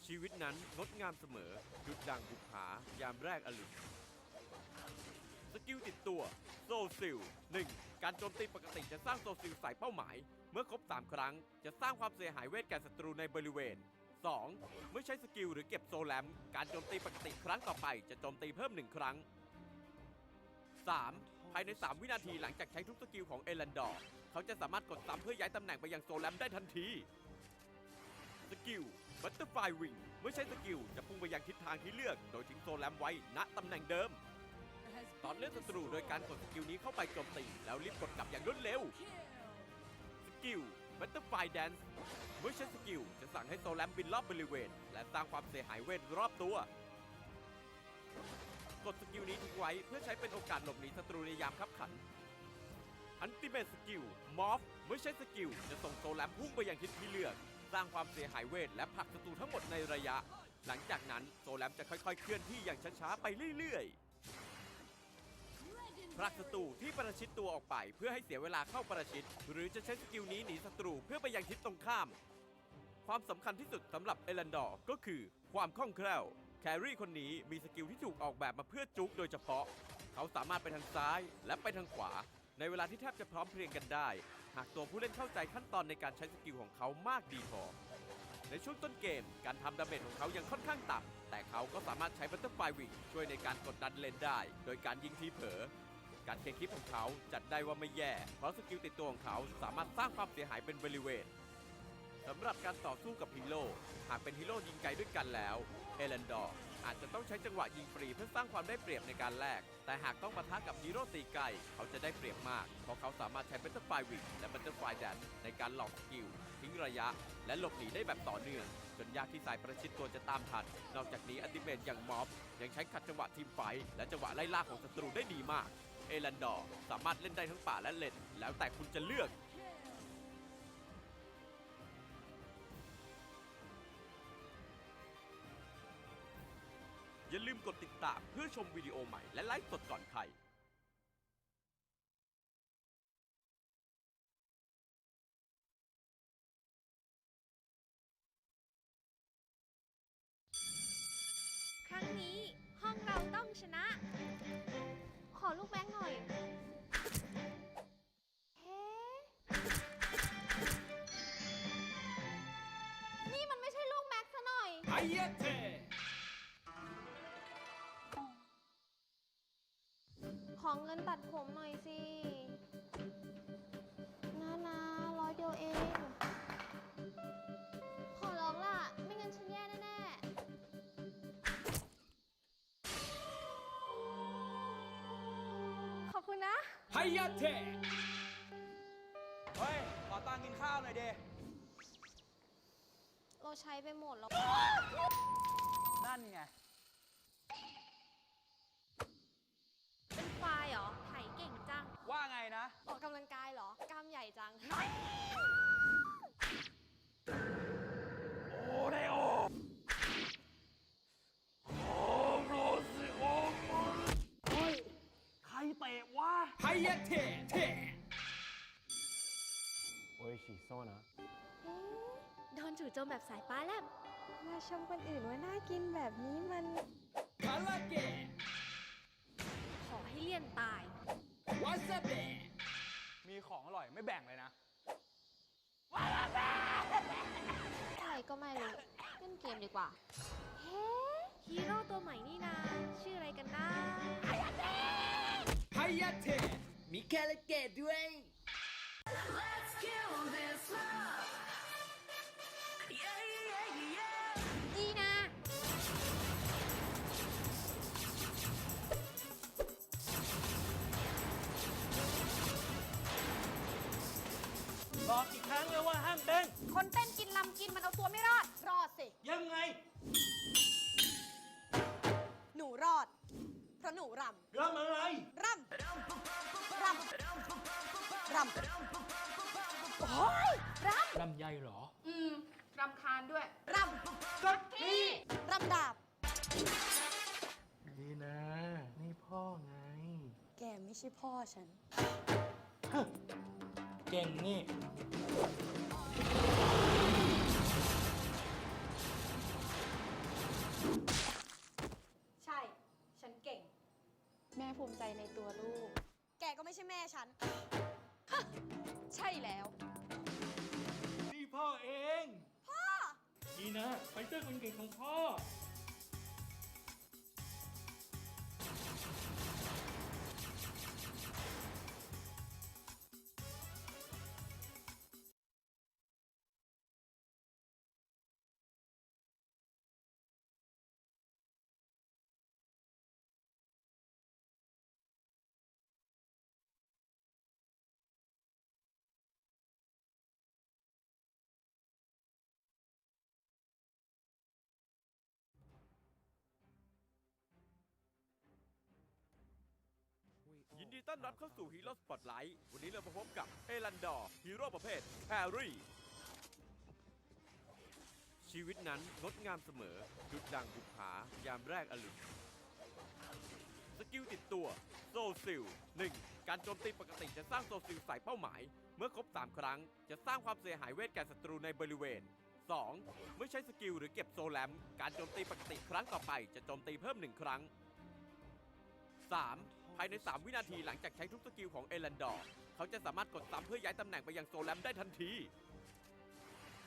ชีวิตนั้นงดงามเสมอดุจดังบุพายามแรกอรุณสกิลติดตัวโซซิล 1. การโจมตีปกติจะสร้างโซซิลใส่เป้าหมายเมื่อครบ3 ครั้งจะสร้างความเสียหายเวทแก่ศัตรูในบริเวณ 2. เมื่อใช้สกิลหรือเก็บโซแลมการโจมตีปกติครั้งต่อไปจะโจมตีเพิ่ม1 ครั้ง 3. ภายใน3 วินาทีหลังจากใช้ทุกสกิลของเอลันดอร์เขาจะสามารถกดซ้ำเพื่อย้ายตำแหน่งไปยังโซแลมได้ทันทีสกิลบัตเตอร์ไฟวิงเมื่อใช้สกิลจะพุ่งไปยังทิศทางที่เลือกโดยทิ้งโซแลมไว้ณตำแหน่งเดิมตอนเลือกศัตรูโดยการกดสกิลนี้เข้าไปโจมตีแล้วรีบกดกลับอย่างรวดเร็วสกิลบัตเตอร์ไฟแดนซ์เมื่อใช้สกิลจะสั่งให้โซแลมบินรอบบริเวณและสร้างความเสียหายเวทรอบตัวกดสกิลนี้ทิ้งไว้เพื่อใช้เป็นโอกาสหลบหนีศัตรูในยามคับขันอันติเมทสกิลมอฟเมื่อใช้สกิลจะส่งโซแลมพุ่งไปยังทิศที่เลือกสร้างความเสียหายเวทและผลักศัตรูทั้งหมดในระยะหลังจากนั้นโซแลมจะค่อยๆเคลื่อนที่อย่างช้าๆไปเรื่อยๆผลักศัตรูที่ประชิดตัวออกไปเพื่อให้เสียเวลาเข้าประชิดหรือจะใช้สกิลนี้หนีศัตรูเพื่อไปยังทิศตรงข้ามความสำคัญที่สุดสำหรับเอลันดอร์ก็คือความคล่องแคล่วแครี่คนนี้มีสกิลที่ถูกออกแบบมาเพื่อจุกโดยเฉพาะเขาสามารถไปทางซ้ายและไปทางขวาในเวลาที่แทบจะพร้อมเพรียงกันได้หากตัวผู้เล่นเข้าใจขั้นตอนในการใช้สกิลของเขามากดีพอในช่วงต้นเกมการทำดาเมจของเขายังค่อนข้างต่ำแต่เขาก็สามารถใช้บัตเตอร์ไฟวิงช่วยในการกดดันเลนได้โดยการยิงทีเผลอการเคลียร์คลิปของเขาจัดได้ว่าไม่แย่เพราะสกิลติดตัวของเขาสามารถสร้างความเสียหายเป็นบริเวณสำหรับการต่อสู้กับฮีโร่หากเป็นฮีโร่ยิงไกลด้วยกันแล้วเอลันดอร์อาจจะต้องใช้จังหวะยิงฟรีเพื่อสร้างความได้เปรียบในการแลกแต่หากต้องปะทะกับฮีโร่ตีไกลเขาจะได้เปรียบมากเพราะเขาสามารถใช้บัตเตอร์ไฟวิงและบัตเตอร์ไฟแดนในการหลอกสกิลทิ้งระยะและหลบหนีได้แบบต่อเนื่องจนยากที่สายประชิดตัวจะตามทันนอกจากนี้อัลติเมทอย่างม็อบยังใช้ขัดจังหวะทีมไฟและจังหวะไล่ล่าของศัตรูได้ดีมากเอลันดอร์สามารถเล่นได้ทั้งป่าและเลนแล้วแต่คุณจะเลือกอย่าลืมกดติดตามเพื่อชมวิดีโอใหม่และไลฟ์สดก่อนใครครั้งนี้ห้องเราต้องชนะขอลูกแบงค์หน่อยเฮ้นี่มันไม่ใช่ลูกแม็กซ์ซะหน่อยไฮเยเทขอเงินตัดผมหน่อยสินะ100 เดียวเองขอร้องล่ะไม่งั้นฉันแย่แน่ๆขอบคุณนะไฮยาเทเฮ้ย ขอตังค์กินข้าวหน่อยเดเราใช้ไปหมดแล้วนั่นไงเป็นไฟเหรอไถเก่งจังว่าไงนะ ออกกำลังกายเหรอกล้ามใหญ่จังโอเรโอโอโรซิโอมันเฮ้ยใครเตะวะไฮยาเทโอ้ยฉีโซนะโดนจู่โจมแบบสายฟ้าแลบมาชมคนอื่นว่าน่ากินแบบนี้มันคาราเกะขอให้เลี่ยนตายว าซาเบะมีของอร่อยไม่แบ่งเลยนะอะไรก็ไม่รู้เล่นเกมดีกว่าเฮ้ฮีโร่ตัวใหม่นี่นาชื่ออะไรกันนะไฮยาเทมีคาราเกะด้วย Let's kill this loveดีนะบอกอีกครั้งเลยว่าห้ามเต้นคนเต้นกินลำกินมันเอาตัวไม่รอดรอดสิยังไงหนูรอดเพราะหนูรำอะไรรำโอ้ยรำใหญ่เหรอรำคาญด้วยรำก็ที่รำดาบดีนะนี่พ่อไงแกไม่ใช่พ่อฉัน เก่งนี่ ใช่ ฉันเก่ง แม่ภูมิใจในตัวลูก แกก็ไม่ใช่แม่ฉัน ใช่แล้ว นี่พ่อเอง พ่อ ดีนะไฟเตอร์คนเก่งของพ่อ ยินดีต้อนรับเข้าสู่ฮีโร่สปอตไลท์วันนี้เรามาพบกับเอลันดอร์ฮีโร่ประเภทแฮร์รี่ ชีวิตนั้นงดงามเสมอดุจดังบุปผายามแรกอรุณสกิลติดตัวโซซิล 1. การโจมตีปกติจะสร้างโซซิลใส่เป้าหมาย เมื่อครบ 3 ครั้งจะสร้างความเสียหายเวทแก่ศัตรูในบริเวณ 2. เมื่อใช้สกิลหรือเก็บโซแลมการโจมตีปกติครั้งต่อไปจะโจมตีเพิ่ม 1 ครั้ง 3. ภายใน 3 วินาทีหลังจากใช้ทุกสกิลของเอลันดอร์เขาจะสามารถกดซ้ำเพื่อย้ายตำแหน่งไปยังโซแลมได้ทันที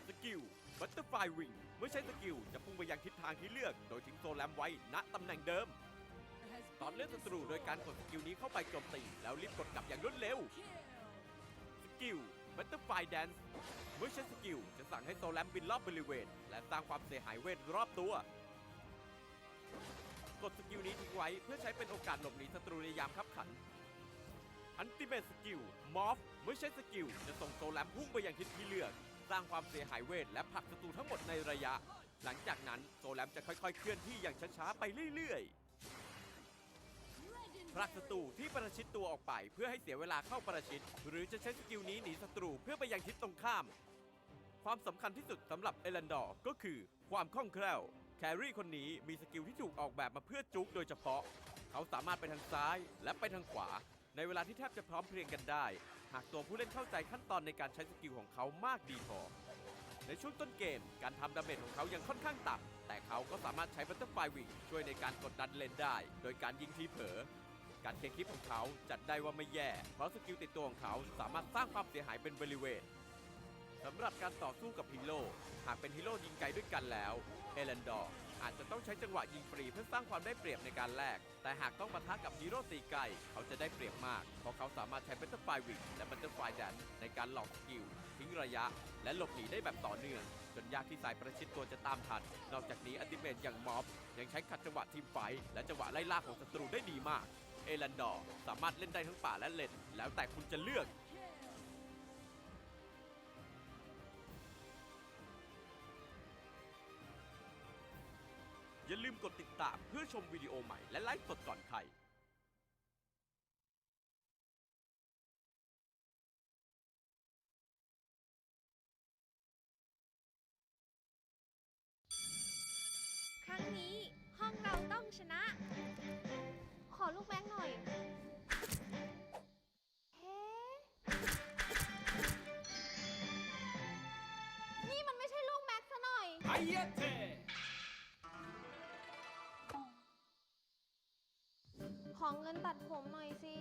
สกิลบัตเตอร์ไฟวิงเมื่อใช้สกิลจะพุ่งไปยังทิศทางที่เลือกโดยทิ้งโซแลมไว้ณตำแหน่งเดิม ตอนเลือกศัตรูโดยการกดสกิลนี้เข้าไปโจมตีแล้วรีบกดกลับอย่างรวดเร็ว สกิลบัตเตอร์ไฟแดนซ์เมื่อใช้สกิลจะสั่งให้โซแลมบินรอบบริเวณและสร้างความเสียหายเวทรอบตัวกดสกิลนี้ทิ้งไว้เพื่อใช้เป็นโอกาสหลบหนีศัตรูในยามคับขัน อันติเมทสกิลมอฟเมื่อใช้สกิลจะส่งโซแลมพุ่งไปยังทิศที่เลือกสร้างความเสียหายเวทและผลักศัตรูทั้งหมดในระยะหลังจากนั้นโซแลมจะค่อยๆเคลื่อนที่อย่างช้าๆไปเรื่อยๆผลักศัตรูที่ประชิดตัวออกไปเพื่อให้เสียเวลาเข้าประชิดหรือจะใช้สกิลนี้หนีศัตรูเพื่อไปยังทิศตรงข้ามความสำคัญที่สุดสำหรับเอลันดอร์ก็คือความคล่องแคล่วแครี่คนนี้มีสกิลที่ถูกออกแบบมาเพื่อจุกโดยเฉพาะเขาสามารถไปทางซ้ายและไปทางขวาในเวลาที่แทบจะพร้อมเพรียงกันได้หากตัวผู้เล่นเข้าใจขั้นตอนในการใช้สกิลของเขามากดีพอในช่วงต้นเกมการทำดาเมจของเขายังค่อนข้างต่ำแต่เขาก็สามารถใช้บัตเตอร์ไฟวิงช่วยในการกดดันเลนได้โดยการยิงทีเผลอการเคลียร์คลิปของเขาจัดได้ว่าไม่แย่เพราะสกิลติดตัวของเขาสามารถสร้างความเสียหายเป็นบริเวณสำหรับการต่อสู้กับฮีโร่หากเป็นฮีโร่ยิงไกลด้วยกันแล้วเอลันดอร์อาจจะต้องใช้จังหวะยิงฟรีเพื่อสร้างความได้เปรียบในการแลกแต่หากต้องปะทะกับฮีโร่ตีไกลเขาจะได้เปรียบมากเพราะเขาสามารถใช้บัตเตอร์ไฟวิงและบัตเตอร์ไฟแดนในการหลอกสกิลทิ้งระยะและหลบหนีได้แบบต่อเนื่องจนยากที่สายประชิดตัวจะตามทันนอกจากนี้อัลติเมทอย่างม็อบยังใช้ขัดจังหวะทีมไฟท์และจังหวะไล่ล่าของศัตรูได้ดีมากเอลันดอร์สามารถเล่นได้ทั้งป่าและเลนแล้วแต่คุณจะเลือกอย่าลืมกดติดตามเพื่อชมวิดีโอใหม่และไลฟ์สดก่อนใครครั้งนี้ห้องเราต้องชนะ ขอลูกแบงค์หน่อย เฮ้ นี่มันไม่ใช่ลูกแม็กซ์ซะหน่อย ไฮเยเท ขอเงินตัดผมหน่อยสิ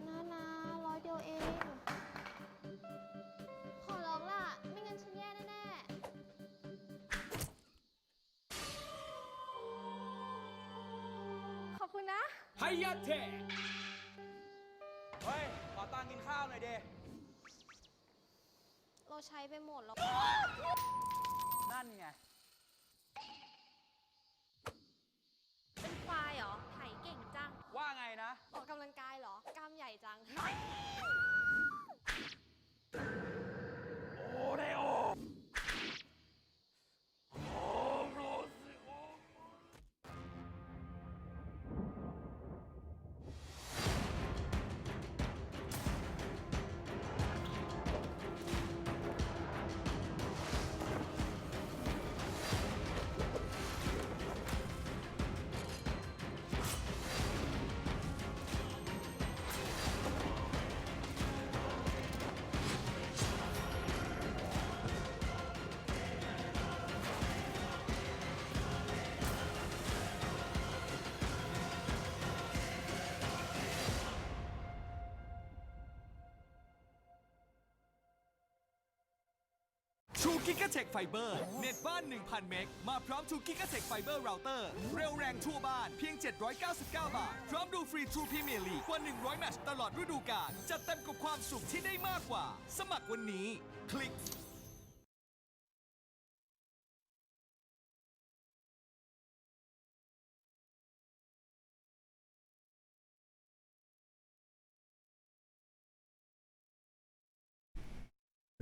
นะ100 เดียวเอง ขอร้องล่ะ ไม่งั้นฉันแย่แน่ๆ ขอบคุณนะ ไฮยะเท เฮ้ย ขอตังค์กินข้าวหน่อยเด เราใช้ไปหมดแล้ว นั่นไง เป็นไฟล์เหรอ ไถเก่งจัง ว่าไงนะ ออกกำลังกายเหรอ กล้ามใหญ่จัง โอเดโอโรซิโอ 2 g b Fiber เน็ตบ้าน 1,000 เมกมาพร้อม2 g b Fiber Router เร็วแรงทั่วบ้านเพียง 799 บาท พร้อมดูฟรี True Premier League กว่า 100 แมตช์ตลอดฤดูกาลจัดเต็มกับความสุขที่ได้มากกว่า สมัครวันนี้ คลิก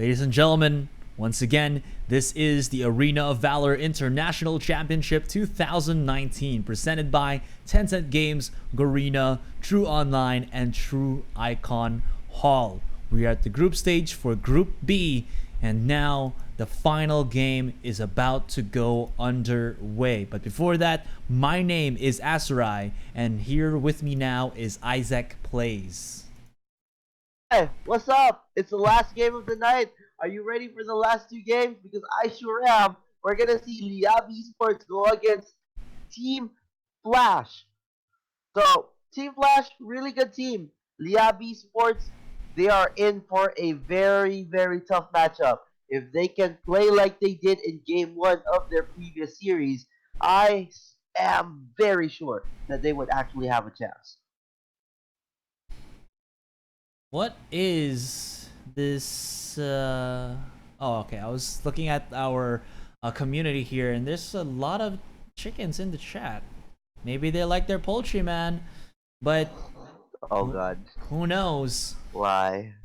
Ladies and gentlemen, once again, this is the Arena of Valor International Championship 2019, presented by Tencent Games, Garena, True Online, and True Icon Hall. We are at the group stage for Group B, and now the final game is about to go underway. But before that, my name is Asarai, and here with me now is Isaac Plays. Hey, what's up? It's the last game of the night. Are you ready for the last two games? Because I sure am. We're gonna see Liab Esports go against Team Flash. So, Team Flash, really good team. Liab Esports, they are in for a very, very tough matchup. If they can play like they did in Game 1 of their previous series, I am very sure that they would actually have a chance. What is this? Oh, okay. I was looking at our community here, and there's a lot of chickens in the chat. Maybe they like their poultry, man. But oh god, who knows? Why?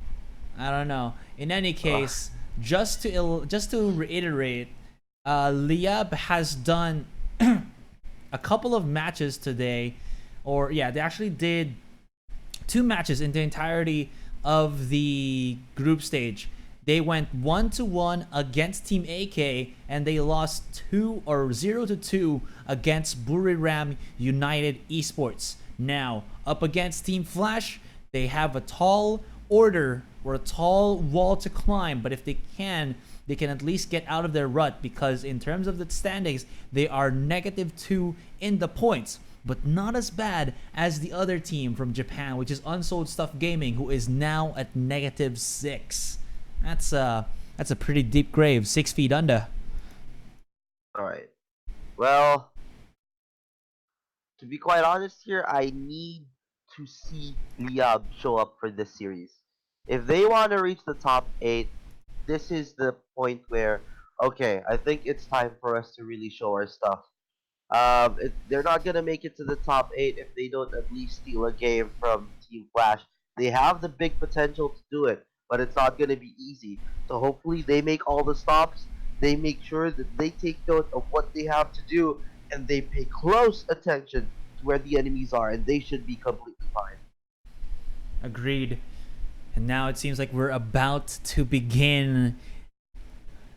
I don't know. In any case, just to reiterate, Liab has done a couple of matches today, or yeah, they actually did 2 matches in the entirety of the group stage. They went 1-1 against Team AK, and they lost 0-2 against Buriram United Esports. Now, up against Team Flash, they have a tall order or a tall wall to climb, but if they can at least get out of their rut, because in terms of the standings, they are -2 in the points, but not as bad as the other team from Japan, which is Unsold Stuff Gaming, who is now at -6. That's a pretty deep grave, 6 feet under. Alright. Well, to be quite honest here, I need to see Liab show up for this series. If they want to reach the top 8, this is the point where, okay, I think it's time for us to really show our stuff. They're not gonna make it to the top 8 if they don't at least steal a game from Team Flash. They have the big potential to do it, but it's not gonna be easy. So hopefully they make all the stops, they make sure that they take note of what they have to do, and they pay close attention to where the enemies are, and they should be completely fine. Agreed. And now it seems like we're about to begin.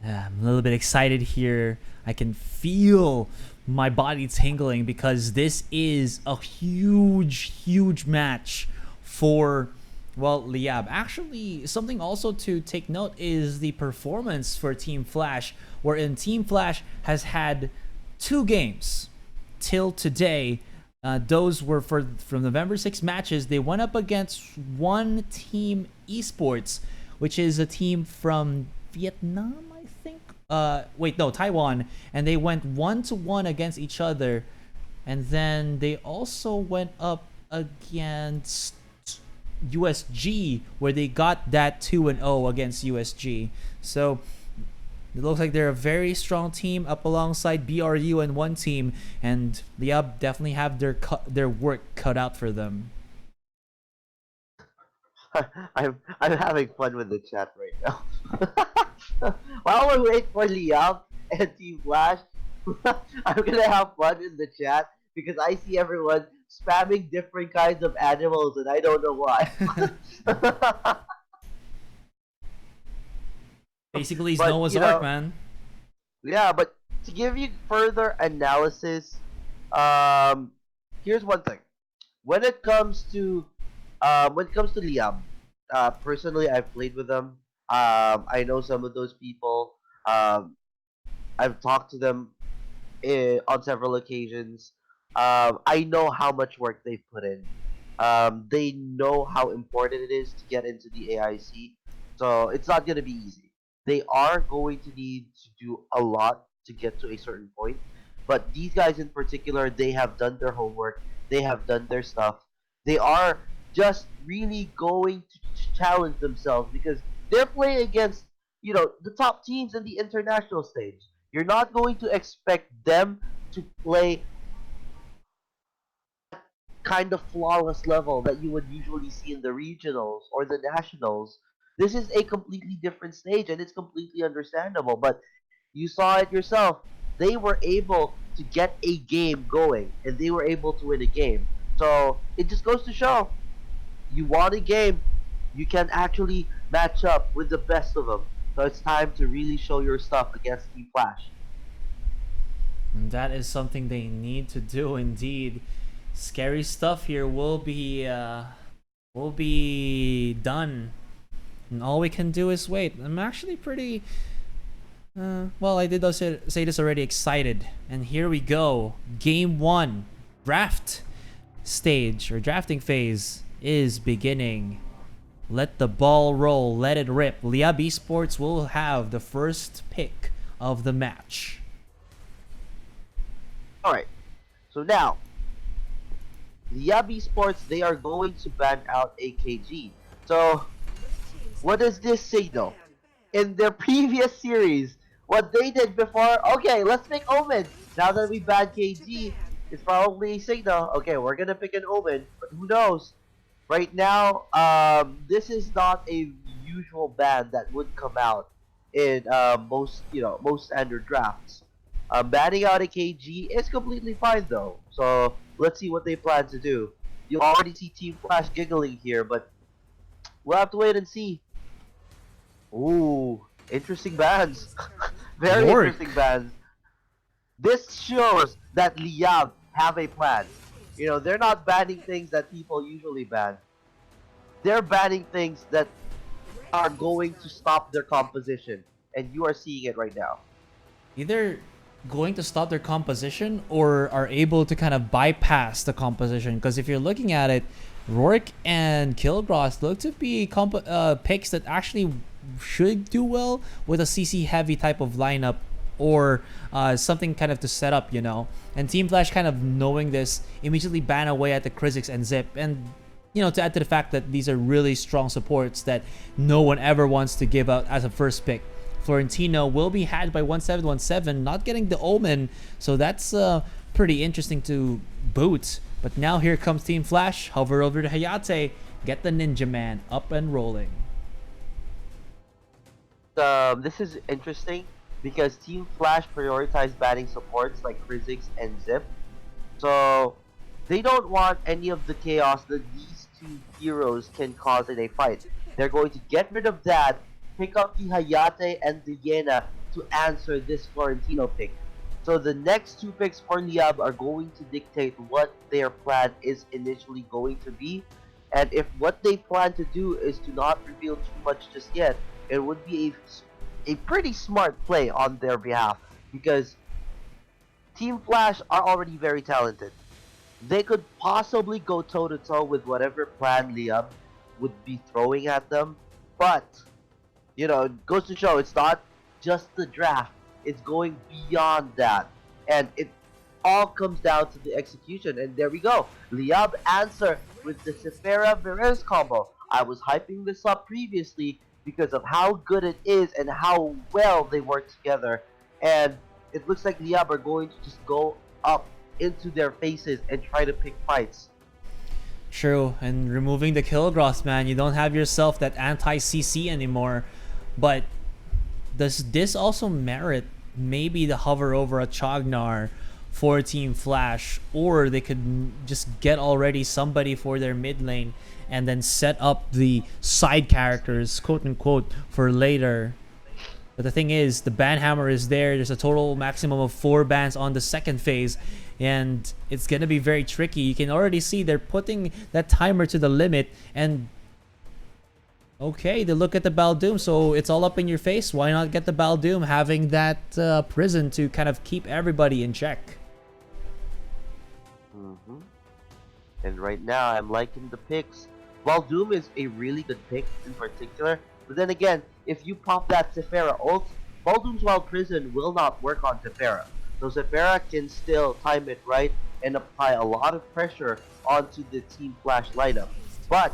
I'm a little bit excited here. I can feel my body tingling because this is a huge match for, well, Liab. Actually, something also to take note is the performance for Team Flash, wherein Team Flash has had 2 games till today. Those were from November 6 matches. They went up against one Team Esports, which is a team from Vietnam, I think. Wait, no, Taiwan. And they went 1-1 against each other. And then they also went up against USG, where they got that 2-0 against USG. So it looks like they're a very strong team up alongside BRU and one team, and Liab definitely have their work cut out for them. I'm having fun with the chat right now. While we wait for Liab and Team Flash, I'm gonna have fun in the chat because I see everyone spamming different kinds of animals and I don't know why. Basically, it's Noah's Ark, man. Yeah, but to give you further analysis, here's one thing. When it comes to Liam, personally, I've played with them. I know some of those people. I've talked to them on several occasions. I know how much work they've put in. They know how important it is to get into the AIC, so it's not gonna be easy. They are going to need to do a lot to get to a certain point. But these guys in particular, they have done their homework, they have done their stuff. They are just really going to challenge themselves because they're playing against, the top teams in the international stage. You're not going to expect them to play kind of flawless level that you would usually see in the regionals or the nationals. This is a completely different stage and it's completely understandable. But you saw it yourself. They were able to get a game going and they were able to win a game. So it just goes to show you want a game, you can actually match up with the best of them. So it's time to really show your stuff against Team Flash. And that is something they need to do indeed. Scary stuff here will be done. And all we can do is wait. I'm actually pretty well, I did also say this already, excited. And here we go. Game 1. Draft stage or drafting phase is beginning. Let the ball roll. Let it rip. Liab Esports will have the first pick of the match. Alright. So now, Liab Esports, they are going to ban out AKG. So, what does this signal? In their previous series, what they did before, okay, let's pick Omen. Now that we banned KG, it's probably a signal. Okay, we're gonna pick an Omen, but who knows? Right now, this is not a usual ban that would come out in most standard drafts. Banning out a KG is completely fine though. So let's see what they plan to do. You already see Team Flash giggling here, but we'll have to wait and see. Ooh, interesting bans. Very Lord. interesting bans. This shows that Liab have a plan. They're not banning things that people usually ban. They're banning things that are going to stop their composition. And you are seeing it right now. Either going to stop their composition or are able to kind of bypass the composition. Because if you're looking at it, Rourke and Kilgross look to be picks that actually should do well with a CC heavy type of lineup or something kind of to set up, And Team Flash kind of knowing this immediately ban away at the Krizzix and Zip. And, to add to the fact that these are really strong supports that no one ever wants to give out as a first pick. Florentino will be had by 1717, not getting the Omen, so that's pretty interesting to boot. But now here comes Team Flash, hover over to Hayate, get the Ninja Man up and rolling. This is interesting because Team Flash prioritized banning supports like Krizzix and Zip. So they don't want any of the chaos that these two heroes can cause in a fight. They're going to get rid of that, pick up the Hayate and the Yena to answer this Florentino pick. So the next two picks for Liab are going to dictate what their plan is initially going to be. And if what they plan to do is to not reveal too much just yet, it would be a pretty smart play on their behalf because Team Flash are already very talented. They could possibly go toe-to-toe with whatever plan Liam would be throwing at them, but it goes to show it's not just the draft, it's going beyond that, and it all comes down to the execution. And there we go, Liab answer with the Sephira Perez combo. I was hyping this up previously because of how good it is and how well they work together, and it looks like Liab are going to just go up into their faces and try to pick fights. True, and removing the Kilgross, man, you don't have yourself that anti-CC anymore. But does this also merit maybe the hover over a Chognar for Team Flash, or they could just get already somebody for their mid lane and then set up the side characters, quote unquote, for later. But the thing is, the ban hammer is there. There's a total maximum of 4 bans on the second phase, and it's gonna be very tricky. You can already see they're putting that timer to the limit, and okay, they look at the Baldoom, so it's all up in your face. Why not get the Baldoom, having that prison to kind of keep everybody in check? And right now, I'm liking the picks. Baldoom is a really good pick in particular. But then again, if you pop that Sephara ult, Baldoon's Wild Prison will not work on Sephara. So Sephara can still time it right and apply a lot of pressure onto the Team Flash lineup. But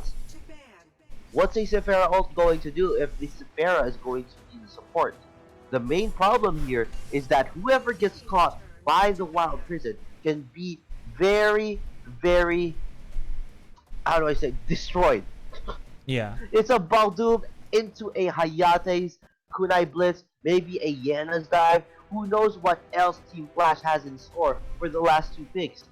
what's a Sephara ult going to do if the Sephara is going to be the support? The main problem here is that whoever gets caught by the Wild Prison can be very, very, how do I say, destroyed. Yeah. It's a Baldoon into a Hayate's Kunai Blitz, maybe a Yana's dive. Who knows what else Team Flash has in store for the last two picks.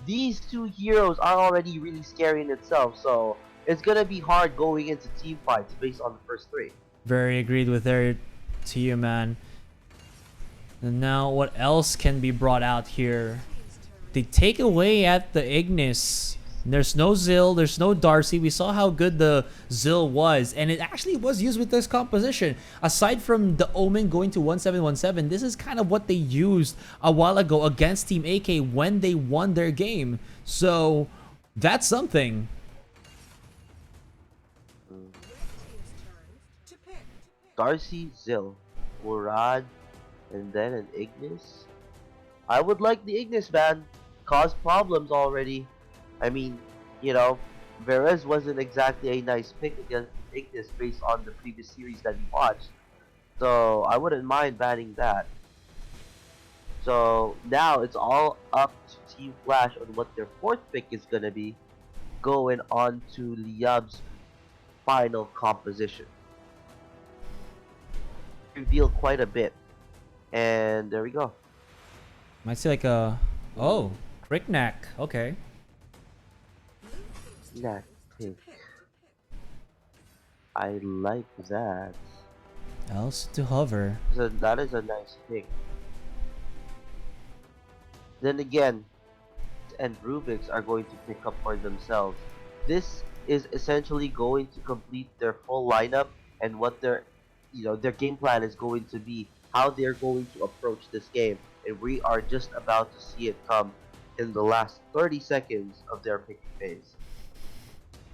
These two heroes are already really scary in itself, so it's gonna be hard going into team fights based on the first three. Very agreed with there to you, man. And now what else can be brought out here? They take away at the Ignis. There's no Zill, there's no Darcy. We saw how good the Zill was, and it actually was used with this composition. Aside from the Omen going to 1717, this is kind of what they used a while ago against Team AK when they won their game. So that's something. Darcy, Zill, Murad, and then an Ignis. I would like the Ignis ban. Caused problems already. I mean, you know, Verez wasn't exactly a nice pick against Ignis based on the previous series that he watched. So I wouldn't mind banning that. So now it's all up to Team Flash on what their fourth pick is gonna be, going on to Liab's final composition. Revealed quite a bit. And there we go. Might see like a... Oh, Cricknack. Okay. Knack pick. I like that. Else to hover. So that is a nice pick. Then again, and Rubik's are going to pick up for themselves. This is essentially going to complete their full lineup and what their game plan is going to be, how they're going to approach this game, and we are just about to see it come in the last 30 seconds of their picking phase.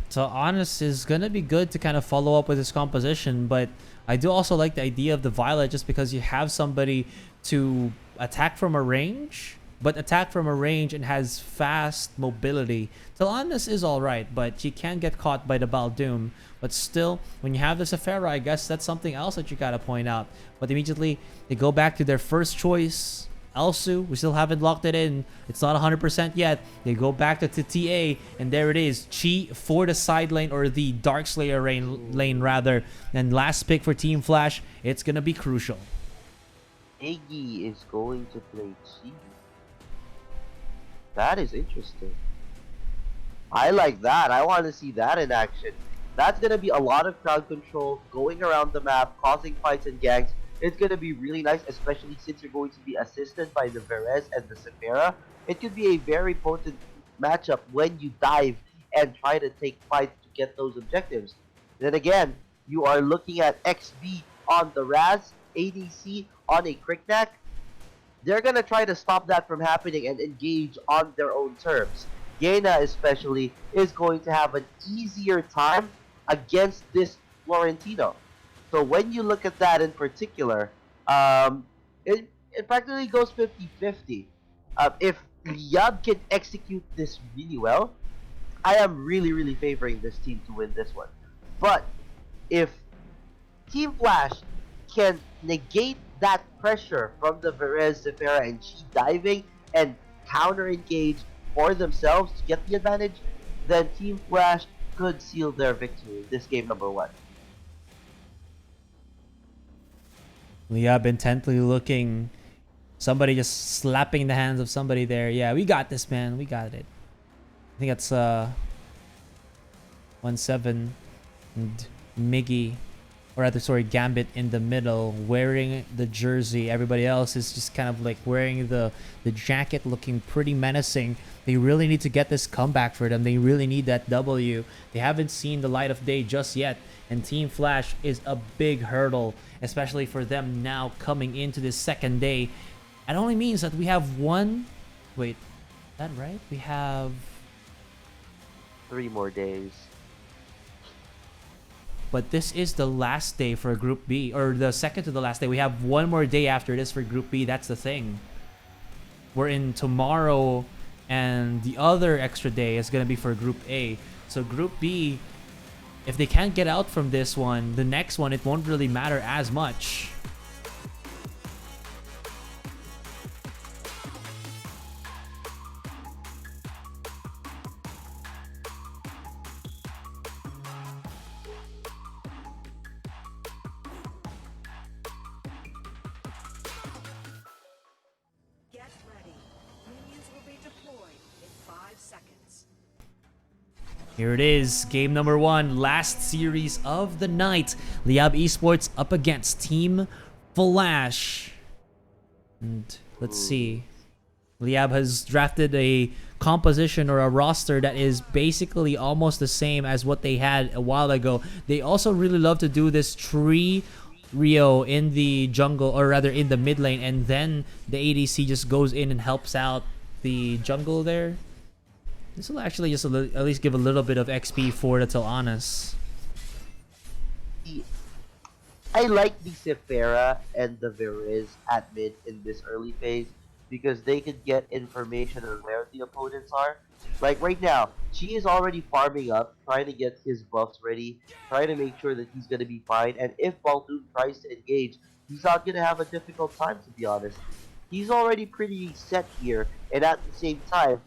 So Honest is gonna be good to kind of follow up with his composition, but I do also like the idea of the Violet just because you have somebody to attack from a range, but attack from a range and has fast mobility. Honest is alright, but you can get caught by the Baldoon. But still, when you have the Sephara, I guess that's something else that you gotta point out. But immediately, they go back to their first choice, Elsu. We still haven't locked it in. It's not 100% yet. They go back to TA, and there it is. Chi for the side lane, or the Darkslayer lane rather. And last pick for Team Flash, it's gonna be crucial. Iggy is going to play Chi. That is interesting. I like that. I want to see that in action. That's going to be a lot of crowd control, going around the map, causing fights and gangs. It's going to be really nice, especially since you're going to be assisted by the Verez and the Sephara. It could be a very potent matchup when you dive and try to take fights to get those objectives. Then again, you are looking at XB on the Raz, ADC on a Cricknack. They're going to try to stop that from happening and engage on their own terms. Yena especially is going to have an easier time against this Florentino. So when you look at that in particular, it practically goes 50-50. If Liab can execute this really well, I am really favoring this team to win this one. But if Team Flash can negate that pressure from the Verez, Sephara, and Chi diving and counter-engage for themselves to get the advantage, then Team Flash could seal their victory in this game number 1. Liab intently looking. Somebody just slapping the hands of somebody there. Yeah, we got this, man. We got it. I think that's 1-7 and Miggy, or rather, sorry, Gambit in the middle, wearing the jersey. Everybody else is just kind of like wearing the jacket, looking pretty menacing. They really need to get this comeback for them. They really need that W. They haven't seen the light of day just yet, and Team Flash is a big hurdle, especially for them now coming into this second day. It only means that we have one... Wait, is that right? We have... 3 more days. but this is the last day for Group B, or the second to the last day. We have one more day after this for Group B. That's the thing. We're in tomorrow, and the other extra day is going to be for Group A. So Group B, if they can't get out from this one, the next one, it won't really matter as much. Get ready. Minions will be deployed in 5 seconds. Here it is, game number 1, last series of the night. Liab Esports up against Team Flash. And let's see. Liab has drafted a composition or a roster that is basically almost the same as what they had a while ago. They also really love to do this tree Rio in the jungle, or rather in the mid lane, and then the ADC just goes in and helps out the jungle there. This will actually just at least give a little bit of XP for the Tilanas. I like the Sephira and the Veriz at mid in this early phase because they could get information on where the opponents are. Like right now, Chi is already farming up, trying to get his buffs ready, trying to make sure that he's going to be fine, and if Baldoon tries to engage, he's not going to have a difficult time, to be honest. He's already pretty set here, and at the same time,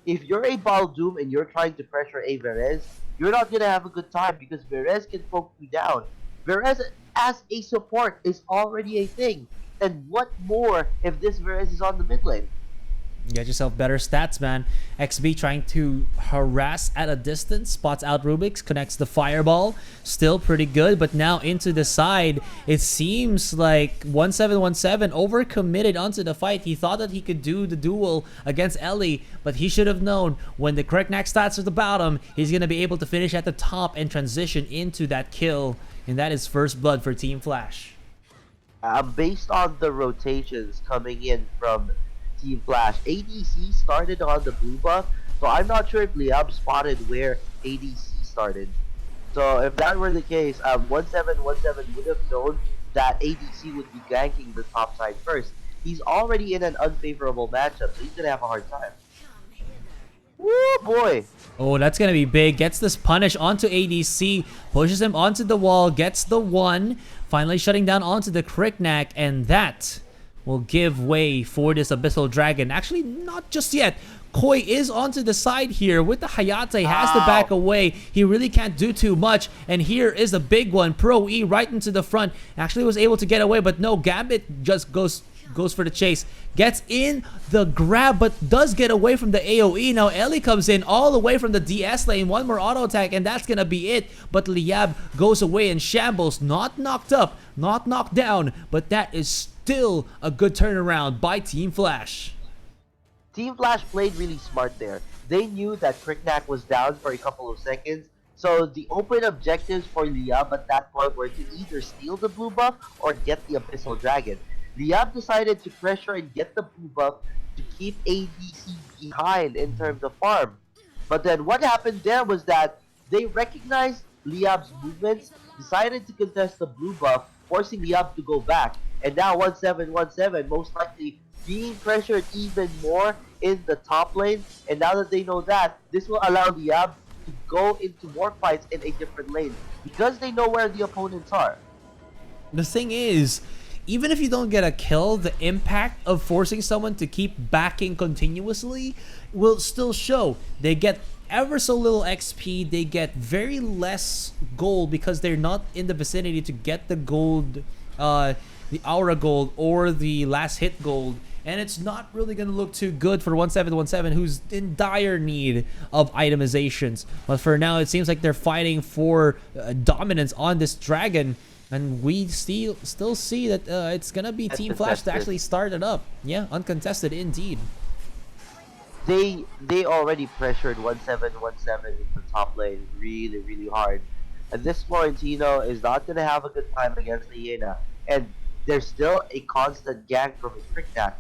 if you're a Baldoom and you're trying to pressure a Verez, you're not going to have a good time because Verez can poke you down. Verez as a support is already a thing. And what more if this Verez is on the mid lane? Get yourself better stats, man. XB trying to harass at a distance. Spots out Rubik's, connects the fireball. Still pretty good, but now into the side. It seems like 1717 overcommitted onto the fight. He thought that he could do the duel against Ellie, but he should have known when the correct next stats are at the bottom, he's going to be able to finish at the top and transition into that kill. And that is first blood for Team Flash. Based on the rotations coming in from Team Flash, ADC started on the blue buff, so I'm not sure if Liab spotted where ADC started. So if that were the case, 1717 would have known that ADC would be ganking the top side first. He's already in an unfavorable matchup, so he's gonna have a hard time. Woo boy! Oh, that's gonna be big. Gets this punish onto ADC, pushes him onto the wall, gets the one, finally shutting down onto the Kriknak, and that will give way for this Abyssal Dragon. Actually, not just yet. Koi is onto the side here with the Hayate, has to back away. He really can't do too much. And here is a big one. Pro E right into the front. Actually was able to get away, but no, Gambit just goes for the chase. Gets in the grab, but does get away from the AoE. Now Ellie comes in all the way from the DS lane. One more auto attack, and that's gonna be it. But Liab goes away in shambles. Not knocked up, not knocked down, but that is still a good turnaround by Team Flash. Team Flash played really smart there. They knew that Kriknak was down for a couple of seconds, so the open objectives for Liab at that point were to either steal the blue buff or get the Abyssal Dragon. Liab decided to pressure and get the blue buff to keep ADC behind in terms of farm. But then what happened there was that they recognized Liab's movements, decided to contest the blue buff, forcing Liab to go back. And now 1717 most likely being pressured even more in the top lane. And now that they know that, this will allow Liab to go into more fights in a different lane because they know where the opponents are. The thing is, even if you don't get a kill, the impact of forcing someone to keep backing continuously will still show. They get ever so little XP, they get very less gold because they're not in the vicinity to get the gold, the aura gold or the last hit gold. And it's not really going to look too good for 1717, who's in dire need of itemizations. But for now, it seems like they're fighting for dominance on this dragon. And we still see that it's going to be Team Flash to actually start it up. Yeah, uncontested indeed. They already pressured 1717 in the top lane really, really hard. And this Florentino is not going to have a good time against the Hyena. And there's still a constant gank from his Kriknak.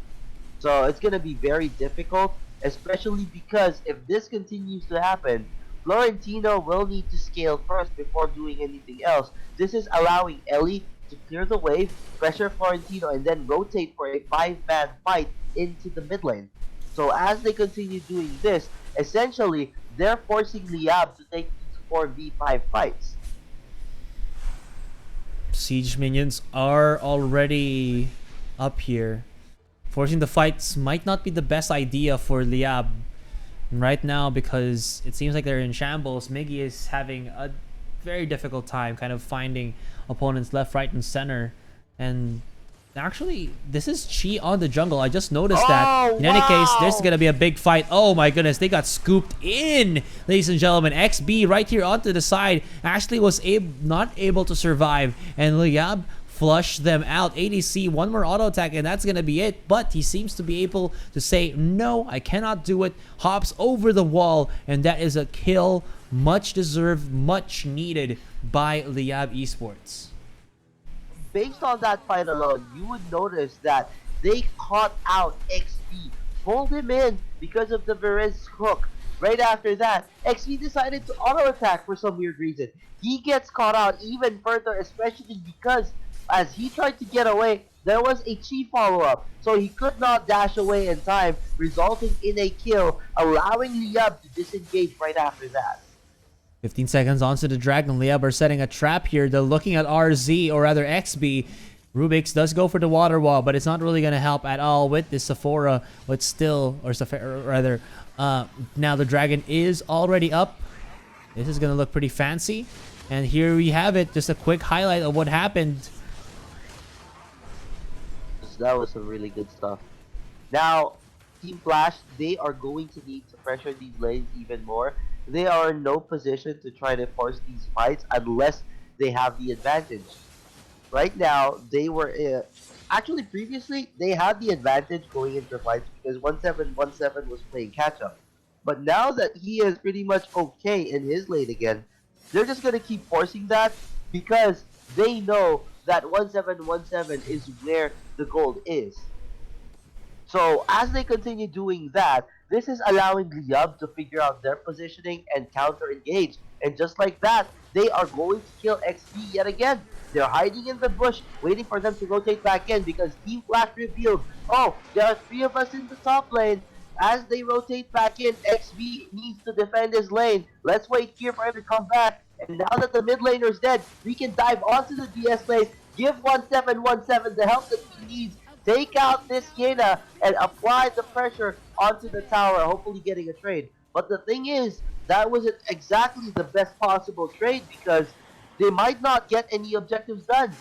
So it's going to be very difficult, especially because if this continues to happen, Florentino will need to scale first before doing anything else. This is allowing Ellie to clear the wave, pressure Florentino, and then rotate for a 5-man fight into the mid lane. So as they continue doing this, essentially, they're forcing Liab to take these 4v5 fights. Siege minions are already up here. Forcing the fights might not be the best idea for Liab right now because it seems like they're in shambles. Miggy is having a very difficult time kind of finding opponents left, right, and center. And actually, this is Chi on the jungle. I just noticed that. In any case, there's going to be a big fight. Oh my goodness, they got scooped in, ladies and gentlemen. XB right here onto the side actually was not able to survive. And Liab flushed them out. ADC, one more auto attack, and that's going to be it. But he seems to be able to say, no, I cannot do it. Hops over the wall, and that is a kill. Much deserved, much needed by Liab Esports. Based on that fight alone, you would notice that they caught out XP, pulled him in because of the Veriz hook. Right after that, XP decided to auto attack for some weird reason. He gets caught out even further, especially because as he tried to get away, there was a Chi follow-up, so he could not dash away in time, resulting in a kill, allowing Liab to disengage right after that. 15 seconds onto the Dragon. Liab are setting a trap here. They're looking at RZ, or rather XB. Rubix does go for the water wall, but it's not really going to help at all with this Sephora. But still, or rather, now the Dragon is already up. This is going to look pretty fancy. And here we have it. Just a quick highlight of what happened. That was some really good stuff. Now, Team Flash, they are going to need to pressure these lanes even more. They are in no position to try to force these fights unless they have the advantage. Right now, they were actually previously they had the advantage going into fights because 1717 was playing catch up. But now that he is pretty much okay in his lane again, they're just gonna keep forcing that because they know that 1717 is where the gold is. So as they continue doing that, this is allowing Liab to figure out their positioning and counter engage. And just like that, they are going to kill XP yet again. They're hiding in the bush, waiting for them to rotate back in because Team Flash revealed, oh, there are 3 of us in the top lane. As they rotate back in, XB needs to defend his lane. Let's wait here for him to come back. And now that the mid laner's dead, we can dive onto the DS lane, give 1717 the help that he needs, take out this Yena, and apply the pressure onto the tower, hopefully getting a trade. But the thing is, that wasn't exactly the best possible trade because they might not get any objectives done.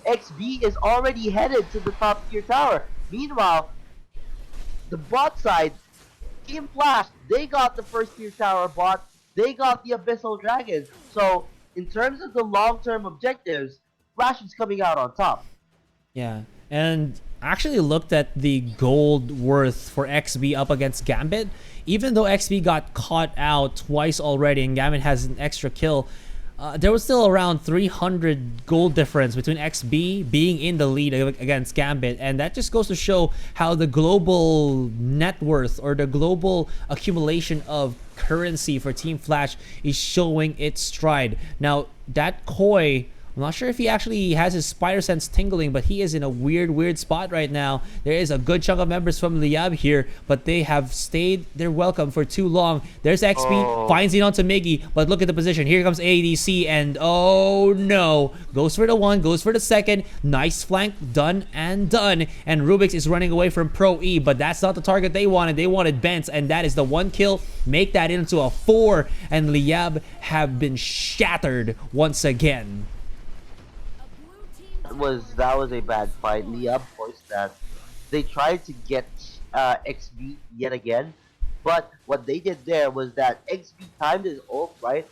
XB is already headed to the top tier tower. Meanwhile, the bot side, Team Flash, they got the first tier tower bot, they got the Abyssal Dragon. So, in terms of the long-term objectives, Flash is coming out on top. Yeah, and actually looked at the gold worth for XB up against Gambit. Even though XB got caught out twice already and Gambit has an extra kill, there was still around 300 gold difference between XB being in the lead against Gambit, and that just goes to show how the global net worth or the global accumulation of currency for Team Flash is showing its stride. Now, that Koi, I'm not sure if he actually has his spider sense tingling, but he is in a weird spot right now. There is a good chunk of members from Liab here, but they have stayed their welcome for too long. There's XP, finds it onto Miggy, but look at the position. Here comes ADC, and oh no. Goes for the one, goes for the second. Nice flank, done and done. And Rubix is running away from Pro E, but that's not the target they wanted. They wanted Bence, and that is the one kill. Make that into a 4, and Liab have been shattered once again. That was a bad fight. Liab forced that. They tried to get XB yet again, but what they did there was that XB timed his ult right,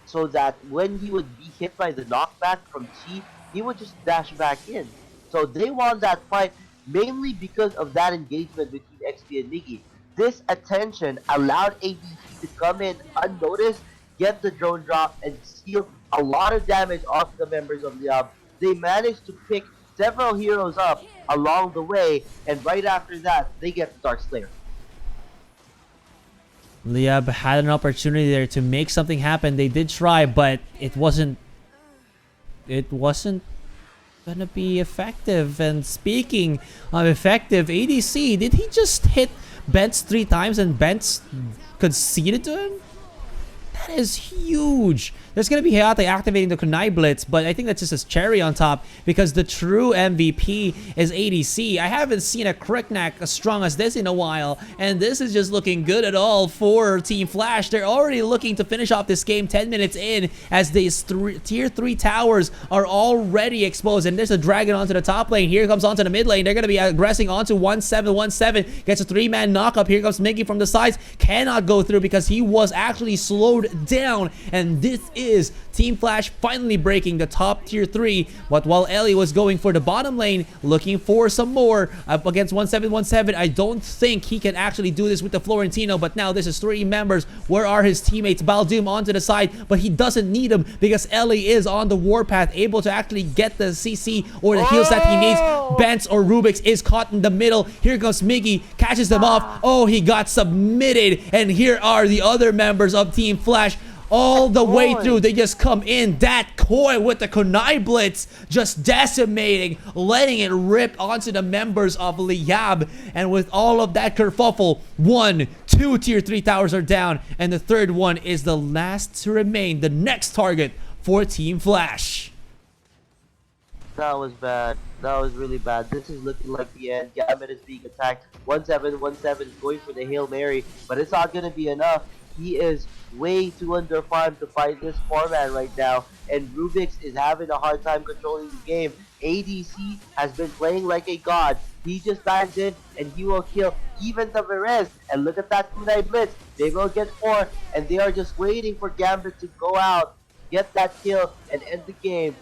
so that when he would be hit by the knockback from Chi, he would just dash back in. So they won that fight mainly because of that engagement between XB and Miggy. This attention allowed ADC to come in unnoticed, get the drone drop, and steal a lot of damage off the members of Liab. They managed to pick several heroes up along the way, and right after that, they get the Dark Slayer. Liab had an opportunity there to make something happen. They did try, but it wasn't gonna be effective. And speaking of effective, ADC, did he just hit Bents 3 times and Bents conceded to him? That is huge. There's going to be Hayate activating the Kunai Blitz, but I think that's just a cherry on top because the true MVP is ADC. I haven't seen a Kriknak as strong as this in a while, and this is just looking good at all for Team Flash. They're already looking to finish off this game 10 minutes in as these tier 3 towers are already exposed, and there's a dragon onto the top lane. Here comes onto the mid lane. They're going to be aggressing onto 1717. Gets a 3-man knockup. Here comes Mickey from the sides. Cannot go through because he was actually slowed down, and this is Team Flash finally breaking the top tier 3. But while Ellie was going for the bottom lane, looking for some more up against 1717, I don't think he can actually do this with the Florentino. But now this is 3 members. Where are his teammates? Baldoom onto the side, but he doesn't need them because Ellie is on the warpath, able to actually get the CC or the heals that he needs. Bents or Rubik's is caught in the middle. Here comes Miggy, catches them off. Oh, he got submitted. And here are the other members of Team Flash. All the way through, they just come in. That Koi with the Kunai Blitz just decimating, letting it rip onto the members of Liab. And with all of that kerfuffle, 1, 2 tier 3 towers are down, and the third one is the last to remain, the next target for Team Flash. That was bad. That was really bad. This is looking like the end. Gambit is being attacked. 1717 is going for the Hail Mary, but it's not going to be enough. He is way too underfarmed to fight this 4-man right now, and Rubik's is having a hard time controlling the game. ADC has been playing like a god. He just dives in and he will kill even the Perez. And look at that Kunai Blitz. They will get 4, and they are just waiting for Gambit to go out, get that kill, and end the game.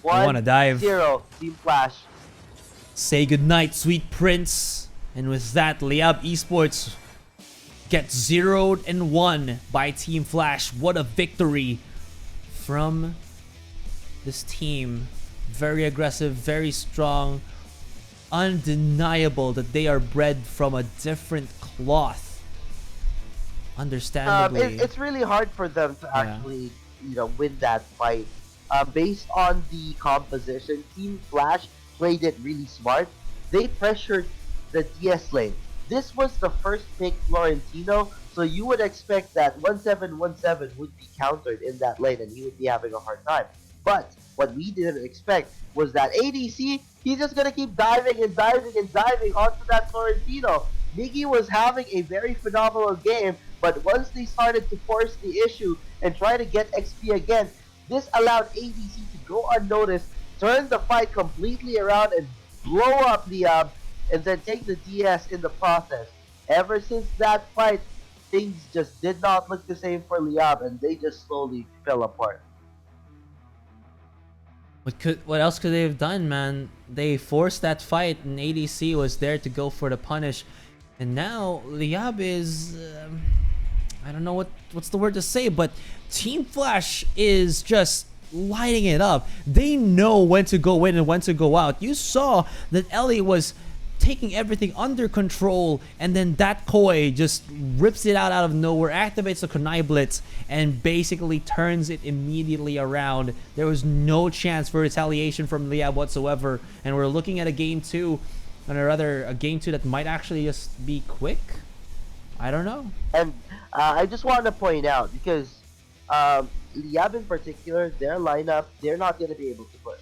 1-0 Team Flash. Say goodnight, sweet prince. And with that, Liab Esports gets 0-1 by Team Flash. What a victory from this team. Very aggressive, very strong. Undeniable that they are bred from a different cloth. Understandably. It's really hard for them to actually, win that fight. Based on the composition, Team Flash played it really smart. They pressured the DS lane. This was the first pick Florentino, so you would expect that 1717 would be countered in that lane and he would be having a hard time. But what we didn't expect was that ADC, he's just gonna keep diving and diving and diving onto that Florentino. Miggy was having a very phenomenal game, but once they started to force the issue and try to get XP again, this allowed ADC to go unnoticed, turn the fight completely around, and blow up the and then take the DS in the process. Ever since that fight, things just did not look the same for Liab, and they just slowly fell apart. What else could they have done, man? They forced that fight, and ADC was there to go for the punish. And now Liab is I don't know what's the word to say, but Team Flash is just lighting it up. They know when to go in and when to go out. You saw that Ellie was taking everything under control, and then that Koi just rips it out of nowhere, activates the Kunai Blitz, and basically turns it immediately around. There was no chance for retaliation from Liab whatsoever, and we're looking at a game 2, or rather a game 2 that might actually just be quick. I don't know. And I just wanted to point out, because Liab in particular, their lineup, they're not going to be able to push.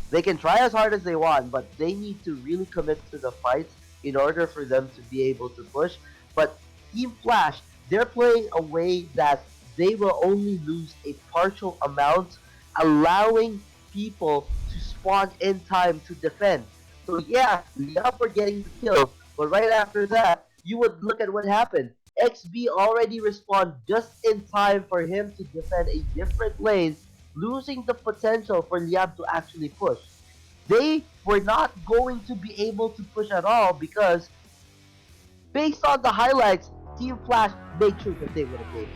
They can try as hard as they want, but they need to really commit to the fights in order for them to be able to push. But Team Flash, they're playing a way that they will only lose a partial amount, allowing people to spawn in time to defend. So yeah, Liab were getting the kill, but right after that, you would look at what happened. XB already respawned just in time for him to defend a different lane, losing the potential for Liab to actually push. They were not going to be able to push at all because, based on the highlights, Team Flash made sure that they would have made it.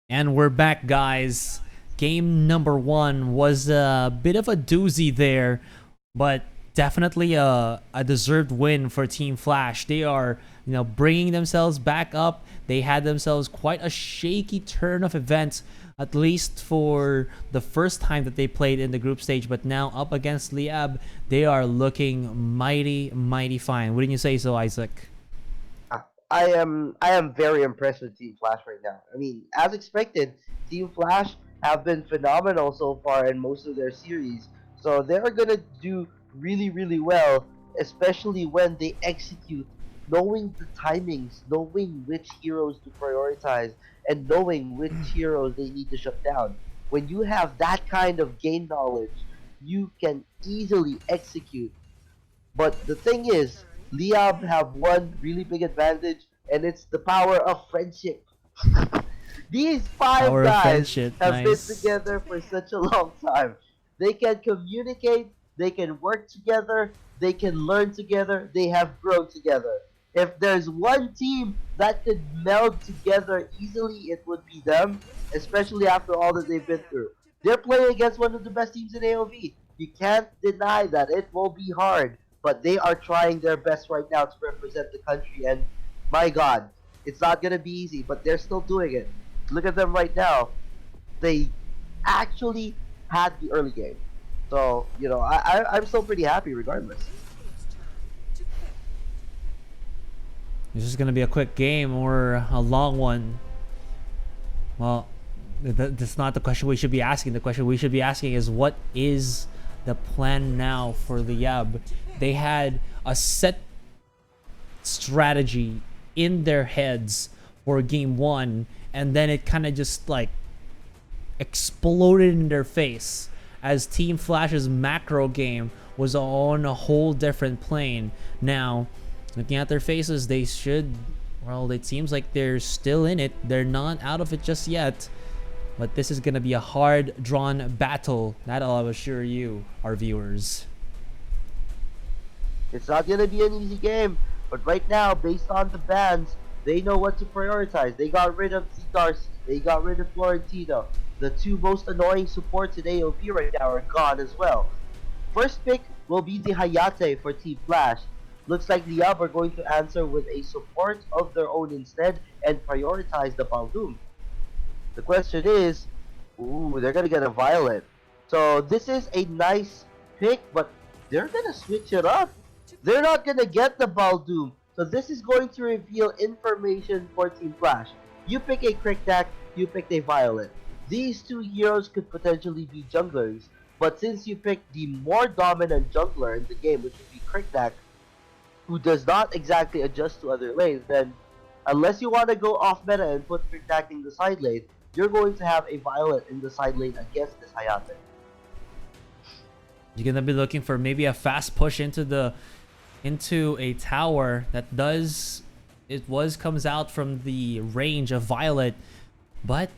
And we're back, guys. Game number 1 was a bit of a doozy there, but definitely a deserved win for Team Flash. They are, bringing themselves back up. They had themselves quite a shaky turn of events, at least for the first time that they played in the group stage. But now up against Liab, they are looking mighty, mighty fine. Wouldn't you say so, Isaac? I am very impressed with Team Flash right now. I mean, as expected, Team Flash have been phenomenal so far in most of their series. So they're gonna do really, really well, especially when they execute, knowing the timings, knowing which heroes to prioritize, and knowing which heroes they need to shut down. When you have that kind of game knowledge, you can easily execute. But the thing is, Liab have one really big advantage, and it's the power of friendship. These five Power of guys friendship, have been nice. together for such a long time. They can communicate, they can work together, they can learn together, they have grown together. If there's one team that could meld together easily, it would be them, especially after all that they've been through. They're playing against one of the best teams in AOV. You can't deny that it will be hard, but they are trying their best right now to represent the country, and my god, it's not gonna be easy, but they're still doing it. Look at them right now. They actually had the early game. So, I'm still pretty happy regardless. This is going to be a quick game or a long one. Well, that's not the question we should be asking. The question we should be asking is, what is the plan now for the Yab? They had a set strategy in their heads for game 1, and then it kind of just like exploded in their face as Team Flash's macro game was on a whole different plane. Now, looking at their faces, they should, well, it seems like they're still in it. They're not out of it just yet. But this is going to be a hard-drawn battle. That'll assure you, our viewers. It's not going to be an easy game, but right now, based on the bans, they know what to prioritize. They got rid of Darcy. They got rid of Florentino. The two most annoying supports in AOP right now are gone as well. First pick will be the Hayate for Team Flash. Looks like Liab are going to answer with a support of their own instead and prioritize the Baldoom. The question is, they're gonna get a Violet. So this is a nice pick, but they're gonna switch it up. They're not gonna get the Baldoom. So this is going to reveal information for Team Flash. You pick a Cricktack, you picked a Violet. These two heroes could potentially be junglers, but since you picked the more dominant jungler in the game, which would be Cricktack, who does not exactly adjust to other lanes, then unless you want to go off meta and put Cricktack in the side lane, you're going to have a Violet in the side lane against this Hayate. You're gonna be looking for maybe a fast push into a tower that comes out from the range of Violet, but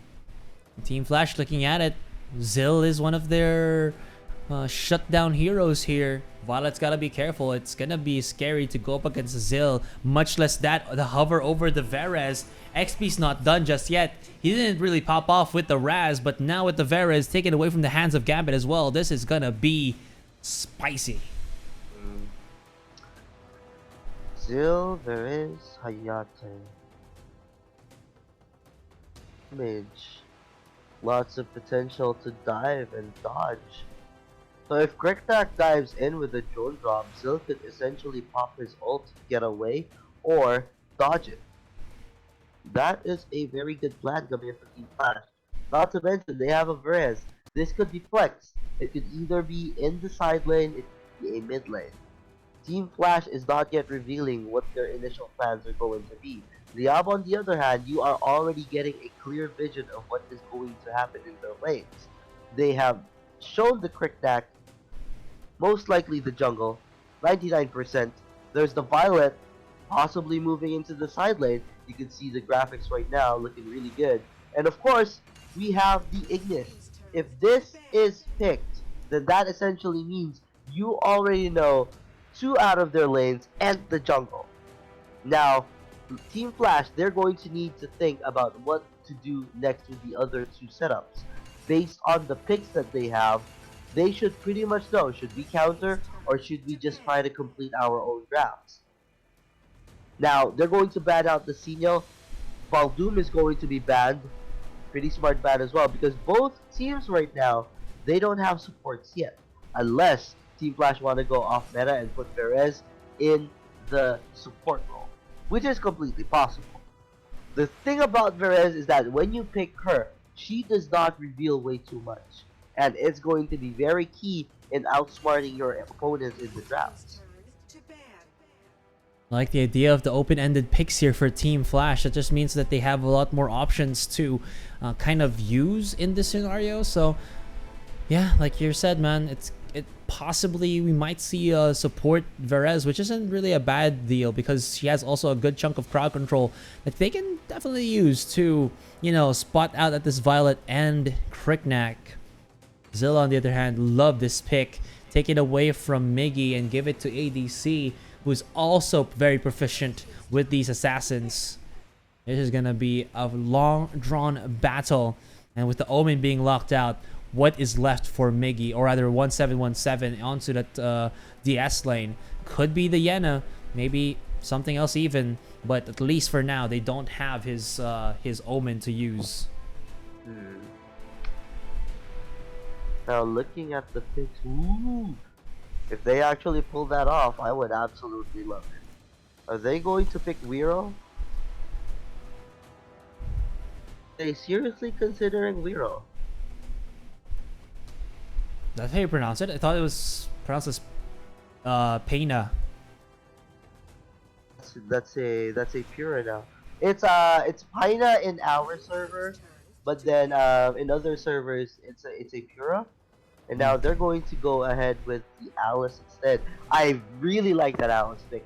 Team Flash looking at it, Zill is one of their shutdown heroes here. Violet's gotta be careful. It's gonna be scary to go up against Zill, much less the hover over the Varez. XP's not done just yet. He didn't really pop off with the Raz, but now with the Varez taken away from the hands of Gambit as well, this is gonna be spicy. Zill, Varez, Hayate. Mage. Lots of potential to dive and dodge. So if Cricktack dives in with a drone drop, Zill could essentially pop his ult, get away, or dodge it. That is a very good plan coming from Team Flash. Not to mention, they have a Varez. This could be flexed. It could either be in the side lane, it could be a mid lane. Team Flash is not yet revealing what their initial plans are going to be. Liab, on the other hand, you are already getting a clear vision of what is going to happen in their lanes. They have shown the Cricktack, most likely the jungle, 99%. There's the Violet, possibly moving into the side lane. You can see the graphics right now looking really good. And of course, we have the Ignis. If this is picked, then that essentially means you already know 2 out of their lanes and the jungle. Now, Team Flash, they're going to need to think about what to do next with the other two setups. Based on the picks that they have, they should pretty much know, should we counter or should we just try to complete our own drafts? Now, they're going to ban out the Sinyo. Baldoom is going to be banned. Pretty smart ban as well, because both teams right now, they don't have supports yet. Unless Team Flash want to go off meta and put Perez in the support role, which is completely possible. The thing about Perez is that when you pick her, she does not reveal way too much. And it's going to be very key in outsmarting your opponents in the drafts. I like the idea of the open-ended picks here for Team Flash. That just means that they have a lot more options to kind of use in this scenario. So, yeah, like you said, man, it possibly we might see support Verez, which isn't really a bad deal because she has also a good chunk of crowd control that they can definitely use to, you know, spot out at this Violet and Cricknack. Zilla, on the other hand, love this pick. Take it away from Miggy and give it to ADC, who's also very proficient with these assassins. This is gonna be a long drawn battle, and with the Omen being locked out, what is left for Miggy, or rather 1717 onto that DS lane? Could be the Yena, maybe something else even, but at least for now they don't have his Omen to use. Now looking at the picks, ooh, if they actually pull that off, I would absolutely love it. Are they going to pick Wiro? Are they seriously considering Wiro? That's how you pronounce it? I thought it was pronounced as Pena. That's a Pura now. It's Pina in our server, but then in other servers it's a Pura. And now they're going to go ahead with the Alice instead. I really like that Alice pick.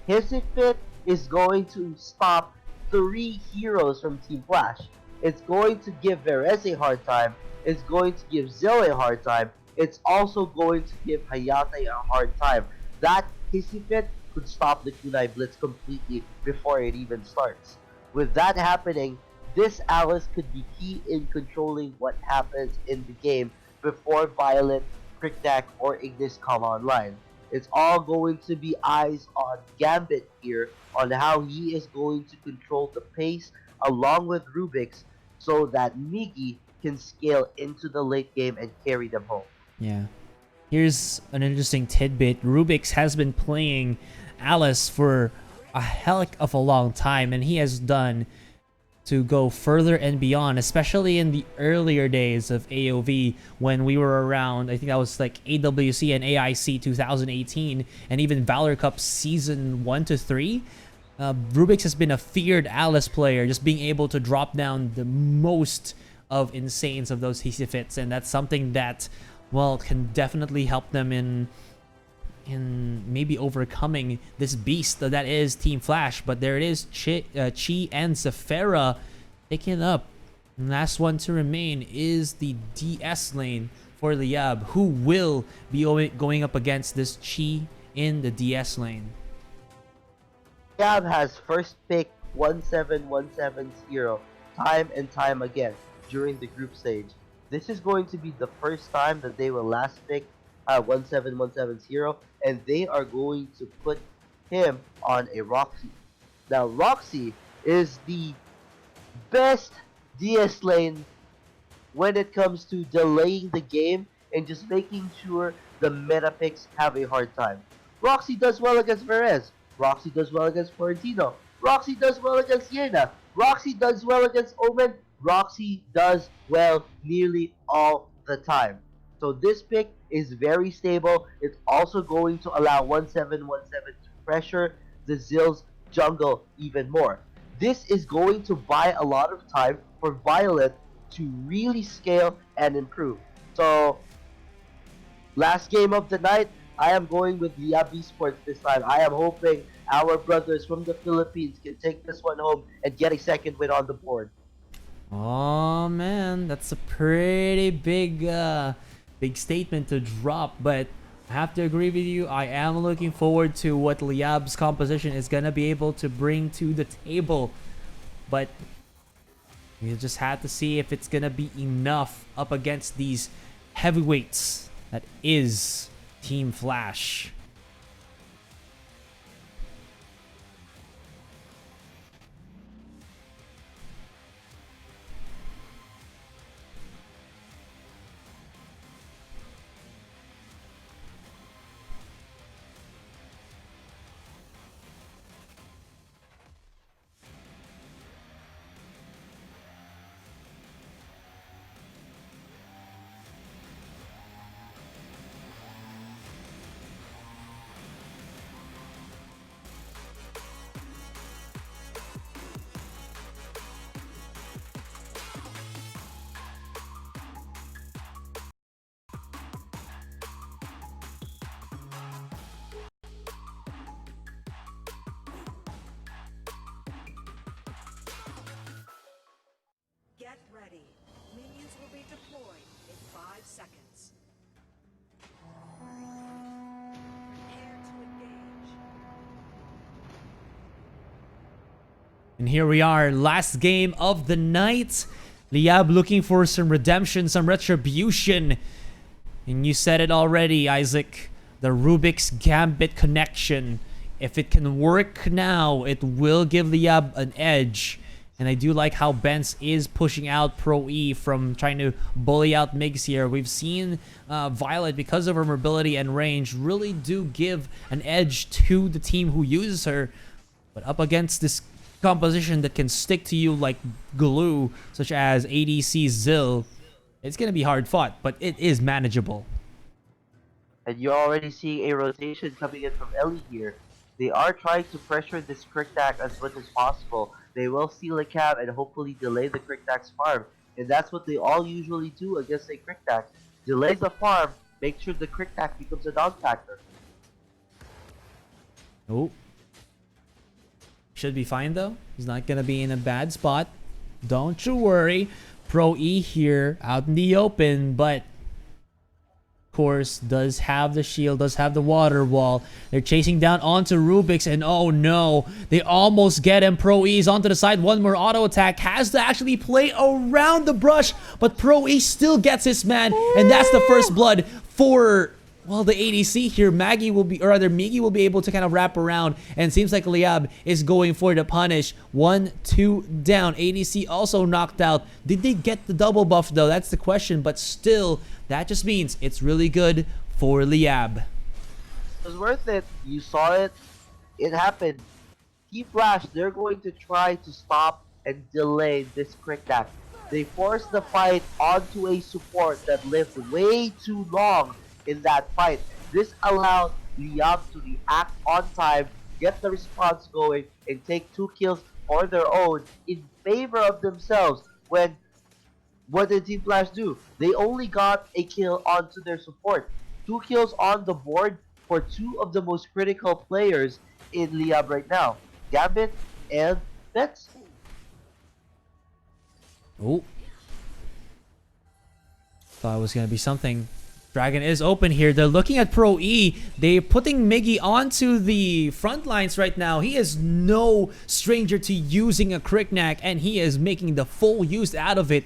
Hissifit is going to stop 3 heroes from Team Flash. It's going to give Verez a hard time. It's going to give Zill a hard time. It's also going to give Hayate a hard time. That Hissifit could stop the Kunai Blitz completely before it even starts. With that happening, this Alice could be key in controlling what happens in the game before Violet, Cricknack, or Ignis come online. It's all going to be eyes on Gambit here on how he is going to control the pace along with Rubik's so that Miggy can scale into the late game and carry them home. Yeah. Here's an interesting tidbit. Rubik's has been playing Alice for a heck of a long time, and he has done to go further and beyond, especially in the earlier days of AOV when we were around. I think that was like AWC and AIC 2018, and even Valor Cup Season 1 to 3. Rubik's has been a feared Alice player, just being able to drop down the most of insanes of those Hissifits, and that's something that, well, can definitely help them in maybe overcoming this beast that is Team Flash. But there it is, Chi and Zafera taking it up. And last one to remain is the DS lane for Liab, who will be going up against this Chi in the DS lane. Liab has first pick 1717 time and time again during the group stage. This is going to be the first time that they will last pick 1717 and they are going to put him on a Roxy. Now Roxy is the best DS lane when it comes to delaying the game and just making sure the meta picks have a hard time. Roxy does well against Verez. Roxy does well against Florentino. Roxy does well against Yena. Roxy does well against Omen. Roxy does well nearly all the time. So this pick is very stable. It's also going to allow 1717 to pressure the Zill's jungle even more. This is going to buy a lot of time for Violet to really scale and improve. So last game of the night, I am going with Liab Esports this time. I am hoping our brothers from the Philippines can take this one home and get a second win on the board. Oh man, that's a pretty big statement to drop, but I have to agree with you. I am looking forward to what Liab's composition is gonna be able to bring to the table. But We just had to see if it's gonna be enough up against these heavyweights that is Team Flash. Get ready. Minions will be deployed in 5 seconds. Prepare to engage. And here we are, last game of the night. Liab looking for some redemption, some retribution. And you said it already, Isaac. The Rubik's Gambit connection. If it can work now, it will give Liab an edge. And I do like how Benz is pushing out Pro E from trying to bully out Migs here. We've seen Violet, because of her mobility and range, really do give an edge to the team who uses her. But up against this composition that can stick to you like glue, such as ADC Zill, it's going to be hard fought, but it is manageable. And you're already seeing a rotation coming in from Ellie here. They are trying to pressure this Crick-Tac as much as possible. They will steal a cab and hopefully delay the Crick-Tac's farm. And that's what they all usually do against a Crick-Tac. Delay the farm, make sure the Crick-Tac becomes a dog factor. Oh. Should be fine though. He's not going to be in a bad spot. Don't you worry. Pro E here out in the open, but course, does have the shield, does have the water wall. They're chasing down onto Rubik's, and oh no, they almost get him. Pro E's onto the side, one more auto attack, has to actually play around the brush, but Pro E still gets his man, and that's the first blood for, well, the ADC here. Maggie will be, or rather Migi will be able to kind of wrap around, and it seems like Liab is going for the punish. 1, 2 down. ADC also knocked out. Did they get the double buff though? That's the question, but still, that just means it's really good for Liab. It was worth it. You saw it. It happened. Team Flash, they're going to try to stop and delay this Crick-Tac. They forced the fight onto a support that lived way too long in that fight. This allowed Liab to react on time, get the response going, and take 2 kills for their own in favor of themselves. When what did Team Flash do? They only got a kill onto their support. 2 kills on the board for 2 of the most critical players in Liab right now. Gambit and Betts. Oh. Thought it was going to be something. Dragon is open here. They're looking at Pro E. They're putting Miggy onto the front lines right now. He is no stranger to using a Crick-Tac, and he is making the full use out of it.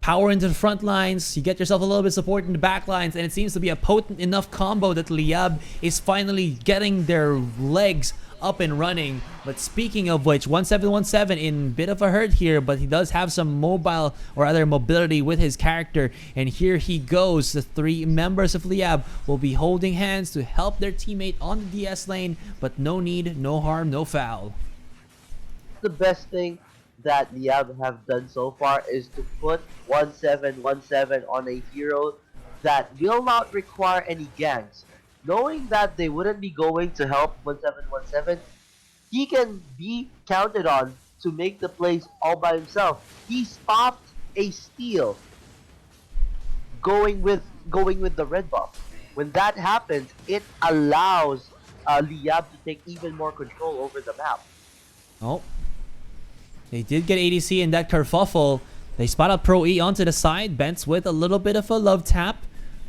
Power into the front lines, you get yourself a little bit of support in the back lines, and it seems to be a potent enough combo that Liab is finally getting their legs up and running. But speaking of which, 1717 in bit of a hurt here, but he does have some mobile or other mobility with his character, and here he goes. The 3 members of Liab will be holding hands to help their teammate on the DS lane, but no need, no harm, no foul. The best thing that Liab have done so far is to put 1717 on a hero that will not require any ganks. Knowing that they wouldn't be going to help 1717, he can be counted on to make the plays all by himself. He stopped a steal going with the red buff. When that happens, it allows Liab to take even more control over the map. Oh. They did get ADC in that kerfuffle. They spot out Pro E onto the side. Bents with a little bit of a love tap.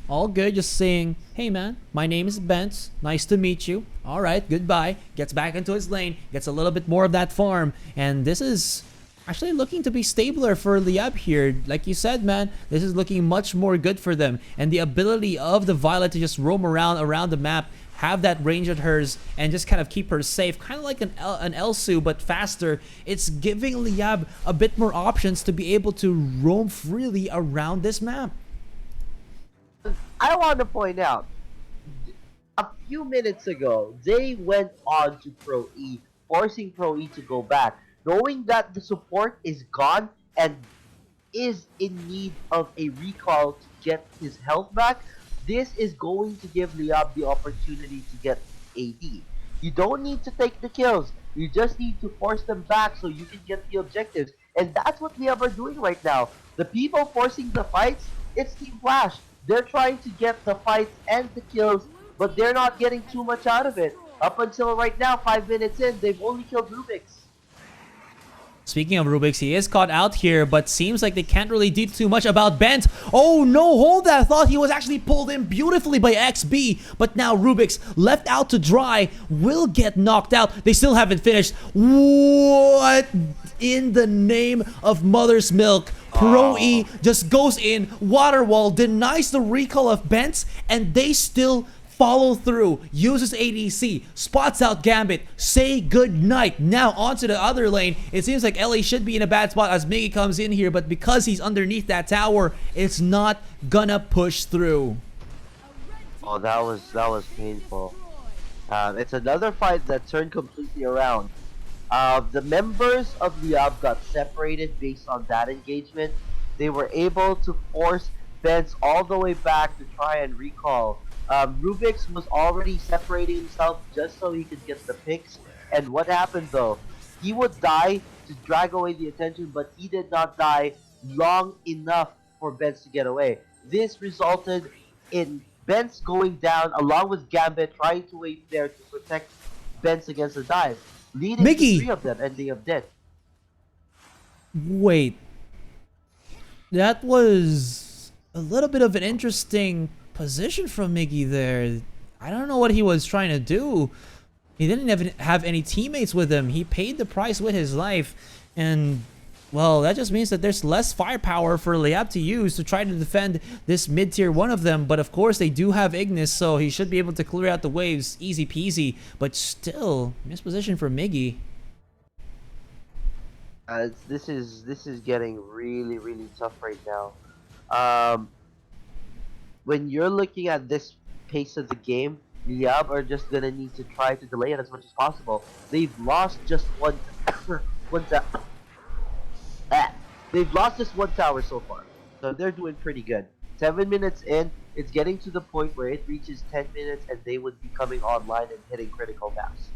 All good, just saying, hey man, my name is Bents. Nice to meet you. Alright, goodbye. Gets back into his lane. Gets a little bit more of that farm. And this is actually looking to be stabler for Liab here. Like you said, man, this is looking much more good for them. And the ability of the Violet to just roam around the map, have that range at hers, and just kind of keep her safe, kind of like an Elsu but faster. It's giving Liab a bit more options to be able to roam freely around this map. I want to point out, a few minutes ago, they went on to Pro E, forcing Pro E to go back, knowing that the support is gone and is in need of a recall to get his health back. This is going to give Liab the opportunity to get AD. You don't need to take the kills. You just need to force them back so you can get the objectives. And that's what Liab are doing right now. The people forcing the fights, it's Team Flash. They're trying to get the fights and the kills, but they're not getting too much out of it. Up until right now, 5 minutes in, they've only killed Rubik's. Speaking of Rubik's, he is caught out here, but seems like they can't really do too much about Bent. Oh no, hold that. I thought he was actually pulled in beautifully by XB, but now Rubik's left out to dry will get knocked out. They still haven't finished. What in the name of Mother's Milk? Pro E just goes in, water wall, denies the recall of Bent, and they still follow through, uses ADC, spots out Gambit, say good night. Now onto the other lane. It seems like LA should be in a bad spot as Miggy comes in here, but because he's underneath that tower, it's not gonna push through. Oh, that was painful. It's another fight that turned completely around. The members of Liab got separated based on that engagement. They were able to force Benz all the way back to try and recall. Rubik's was already separating himself just so he could get the picks. And what happened though? He would die to drag away the attention, but he did not die long enough for Benz to get away. This resulted in Benz going down along with Gambit trying to wait there to protect Benz against the dive, leading to 3 of them ending up dead. Wait. That was a little bit of an interesting position from Miggy there. I don't know what he was trying to do. He didn't even have any teammates with him. He paid the price with his life. And, well, that just means that there's less firepower for Liab to use to try to defend this mid-tier one of them. But, of course, they do have Ignis, so he should be able to clear out the waves easy peasy. But still, misposition for Miggy. This is getting really, really tough right now. When you're looking at this pace of the game, Liab are just gonna need to try to delay it as much as possible. They've lost just one They've lost just one tower so far, so they're doing pretty good. 7 minutes in, it's getting to the point where it reaches 10 minutes and they would be coming online and hitting critical mass.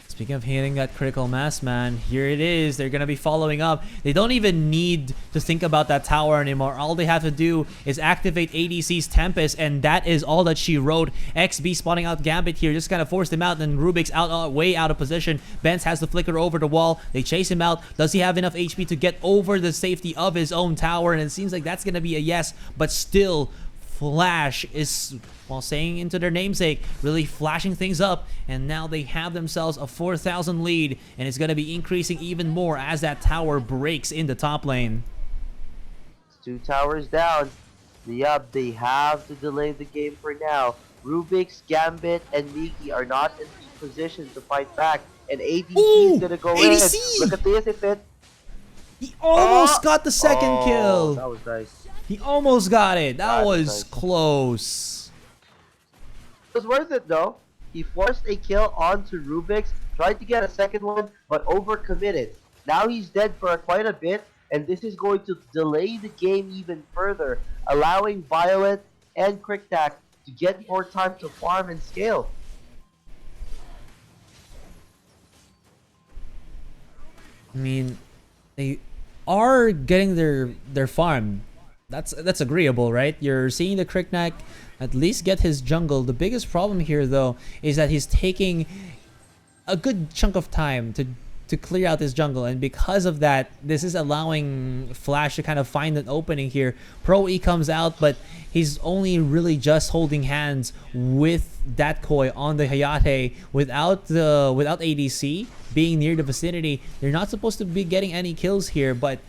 Speaking of hitting that critical mass, man, here it is. They're going to be following up. They don't even need to think about that tower anymore. All they have to do is activate ADC's Tempest, and that is all that she wrote. XB spawning out Gambit here, just kind of forced him out, and Rubik's way out of position. Benz has the flicker over the wall. They chase him out. Does he have enough HP to get over the safety of his own tower? And it seems like that's going to be a yes, but still, Flash is, while saying into their namesake, really flashing things up, and now they have themselves a 4,000 lead, and it's going to be increasing even more as that tower breaks in the top lane. It's 2 towers down. Yup, they have to delay the game for now. Rubik's, Gambit, and Miggy are not in the position to fight back, and ADC is going to go ADC! in. Look at this, if it... He almost got the second kill. That was nice. He almost got it. That was close. It was worth it though. He forced a kill onto Rubik's, tried to get a second one, but overcommitted. Now he's dead for quite a bit, and this is going to delay the game even further, allowing Violet and Cricktack to get more time to farm and scale. I mean, they are getting their farm. That's agreeable, right? You're seeing the Cricktack at least get his jungle. The biggest problem here, though, is that he's taking a good chunk of time to to clear out this jungle, and because of that, this is allowing Flash to kind of find an opening here. Pro E comes out, but he's only really just holding hands with that Koi on the Hayate without ADC being near the vicinity. They're not supposed to be getting any kills here, but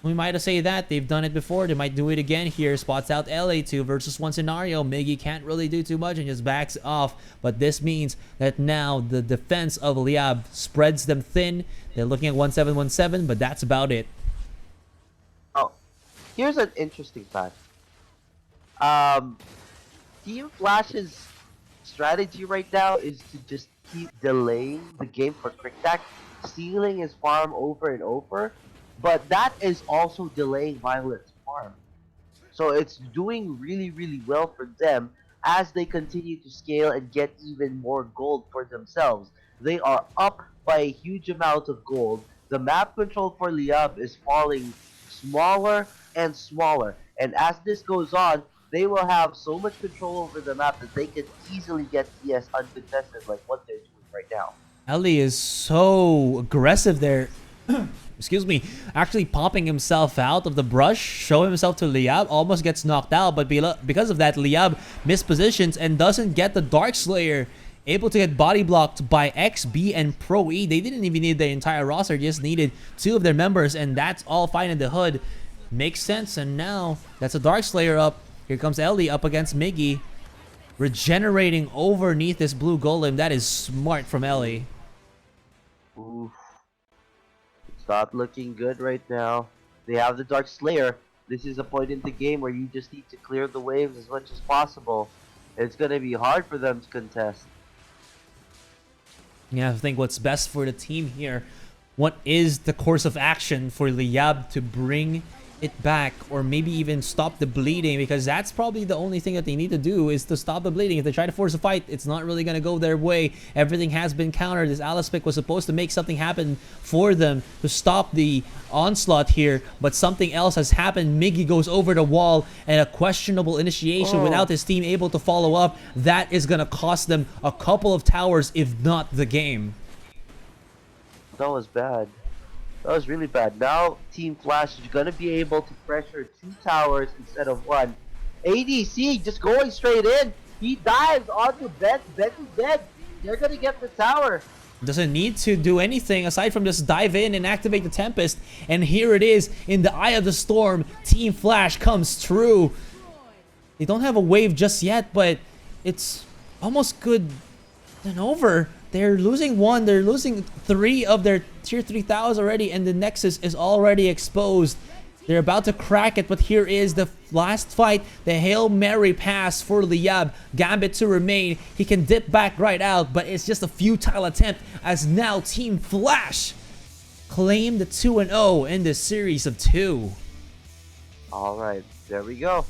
we might have say that they've done it before. They might do it again here. Spots out LA2 versus 1 scenario. Miggy can't really do too much and just backs off. But this means that now the defense of Liab spreads them thin. They're looking at 1-7-1-7, but that's about it. Oh, here's an interesting fact. Team Flash's strategy right now is to just keep delaying the game for Cricktack, stealing his farm over and over. But that is also delaying Violet's farm. So it's doing really, really well for them as they continue to scale and get even more gold for themselves. They are up by a huge amount of gold. The map control for Liab is falling smaller and smaller. And as this goes on, they will have so much control over the map that they can easily get CS uncontested like what they're doing right now. Ellie is so aggressive there. Excuse me, actually popping himself out of the brush, showing himself to Liab, almost gets knocked out, but because of that, Liab mispositions and doesn't get the Dark Slayer. Able to get body blocked by XB and Pro E. They didn't even need the entire roster, just needed 2 of their members, and that's all fine in the hood. Makes sense, and now that's a Dark Slayer up. Here comes Ellie up against Miggy. Regenerating underneath this blue golem. That is smart from Ellie. Oof. It's not looking good right now. They have the Dark Slayer. This is a point in the game where you just need to clear the waves as much as possible. It's going to be hard for them to contest. Yeah, I think what's best for the team here. What is the course of action for Liab to bring it back, or maybe even stop the bleeding, because that's probably the only thing that they need to do is to stop the bleeding. If they try to force a fight, it's not really going to go their way. Everything has been countered. This Alice pick was supposed to make something happen for them to stop the onslaught here, but something else has happened. Miggy goes over the wall, and a questionable initiation without his team able to follow up. That is going to cost them a couple of towers, if not the game. That was bad. That was really bad. Now Team Flash is going to be able to pressure 2 towers instead of 1. ADC just going straight in. He dives onto Bet. Bet is dead. They're going to get the tower. Doesn't need to do anything aside from just dive in and activate the Tempest. And here it is in the eye of the storm. Team Flash comes through. They don't have a wave just yet, but it's almost good and over. They're losing 1. They're losing 3 of their tier 3 towers already, and the Nexus is already exposed. They're about to crack it, but here is the last fight. The Hail Mary pass for Liab. Gambit to remain. He can dip back right out, but it's just a futile attempt as now Team Flash claim the 2-0 in this series of 2. Alright, there we go.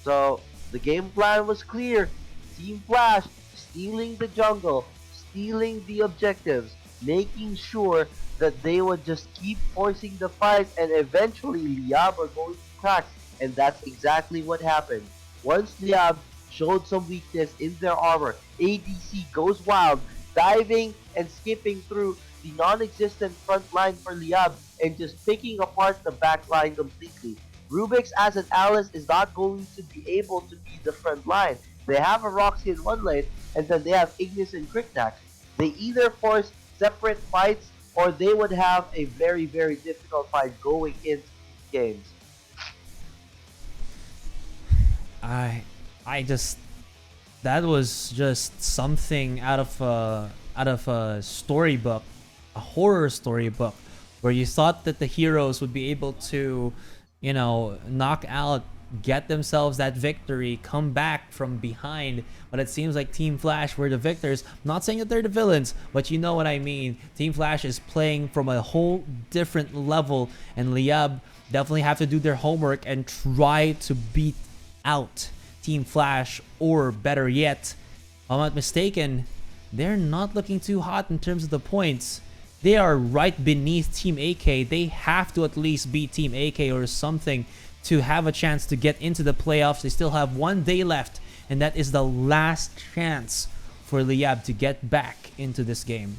So, the game plan was clear. Team Flash stealing the jungle, stealing the objectives, making sure that they would just keep forcing the fight, and eventually Liab are going to crack, and that's exactly what happened. Once Liab showed some weakness in their armor, ADC goes wild, diving and skipping through the non-existent front line for Liab and just picking apart the back line completely. Rubik's as an Alice is not going to be able to be the front line. They have a Roxy in one lane, and then they have Ignis and Cricktack. They either force separate fights, or they would have a very, very difficult fight going into games. That was just something out of a storybook, a horror storybook, where you thought that the heroes would be able to, you know, knock out, get themselves that victory, come back from behind, but it seems like Team Flash were the victors. I'm not saying that they're the villains, but you know what I mean. Team Flash is playing from a whole different level, and Liab definitely have to do their homework and try to beat out Team Flash, or better yet, if I'm not mistaken, they're not looking too hot in terms of the points. They are right beneath Team AK. They have to at least beat Team AK or something to have a chance to get into the playoffs. They still have 1 day left, and that is the last chance for Liab to get back into this game.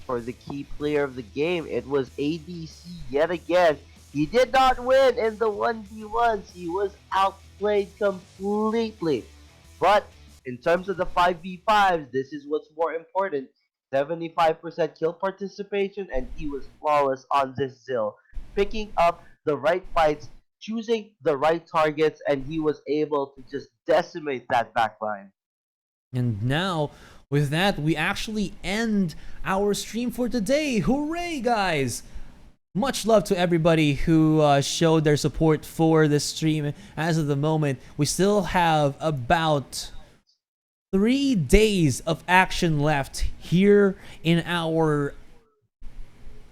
for the key player of the game. It was ADC yet again. He did not win in the 1v1s. He was outplayed completely. But in terms of the 5v5s, this is what's more important. 75% kill participation, and he was flawless on this Zill. Picking up the right fights, choosing the right targets, and he was able to just decimate that backline. And now, with that, we actually end our stream for today. Hooray, guys! Much love to everybody who showed their support for this stream. As of the moment, we still have about 3 days of action left here in our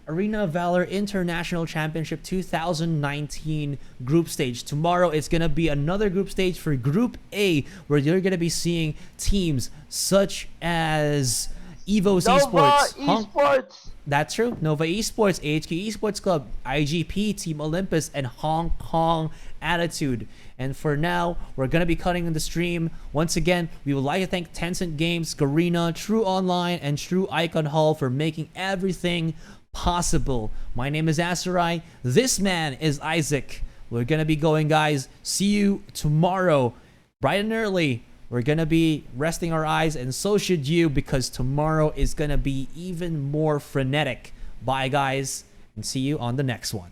Arena of Valor International Championship 2019 group stage. Tomorrow it's going to be another group stage for Group A, where you're going to be seeing teams such as Evo's Nova Esports. Esports. That's true. Nova Esports, AHK Esports Club, IGP, Team Olympus, and Hong Kong Attitude. And for now, we're going to be cutting the stream. Once again, we would like to thank Tencent Games, Garena, True Online, and True Icon Hall for making everything possible. My name is Asarai. This man is Isaac. We're going to be going, guys. See you tomorrow, bright and early. We're going to be resting our eyes, and so should you, because tomorrow is going to be even more frenetic. Bye, guys, and see you on the next one.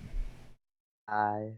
Bye.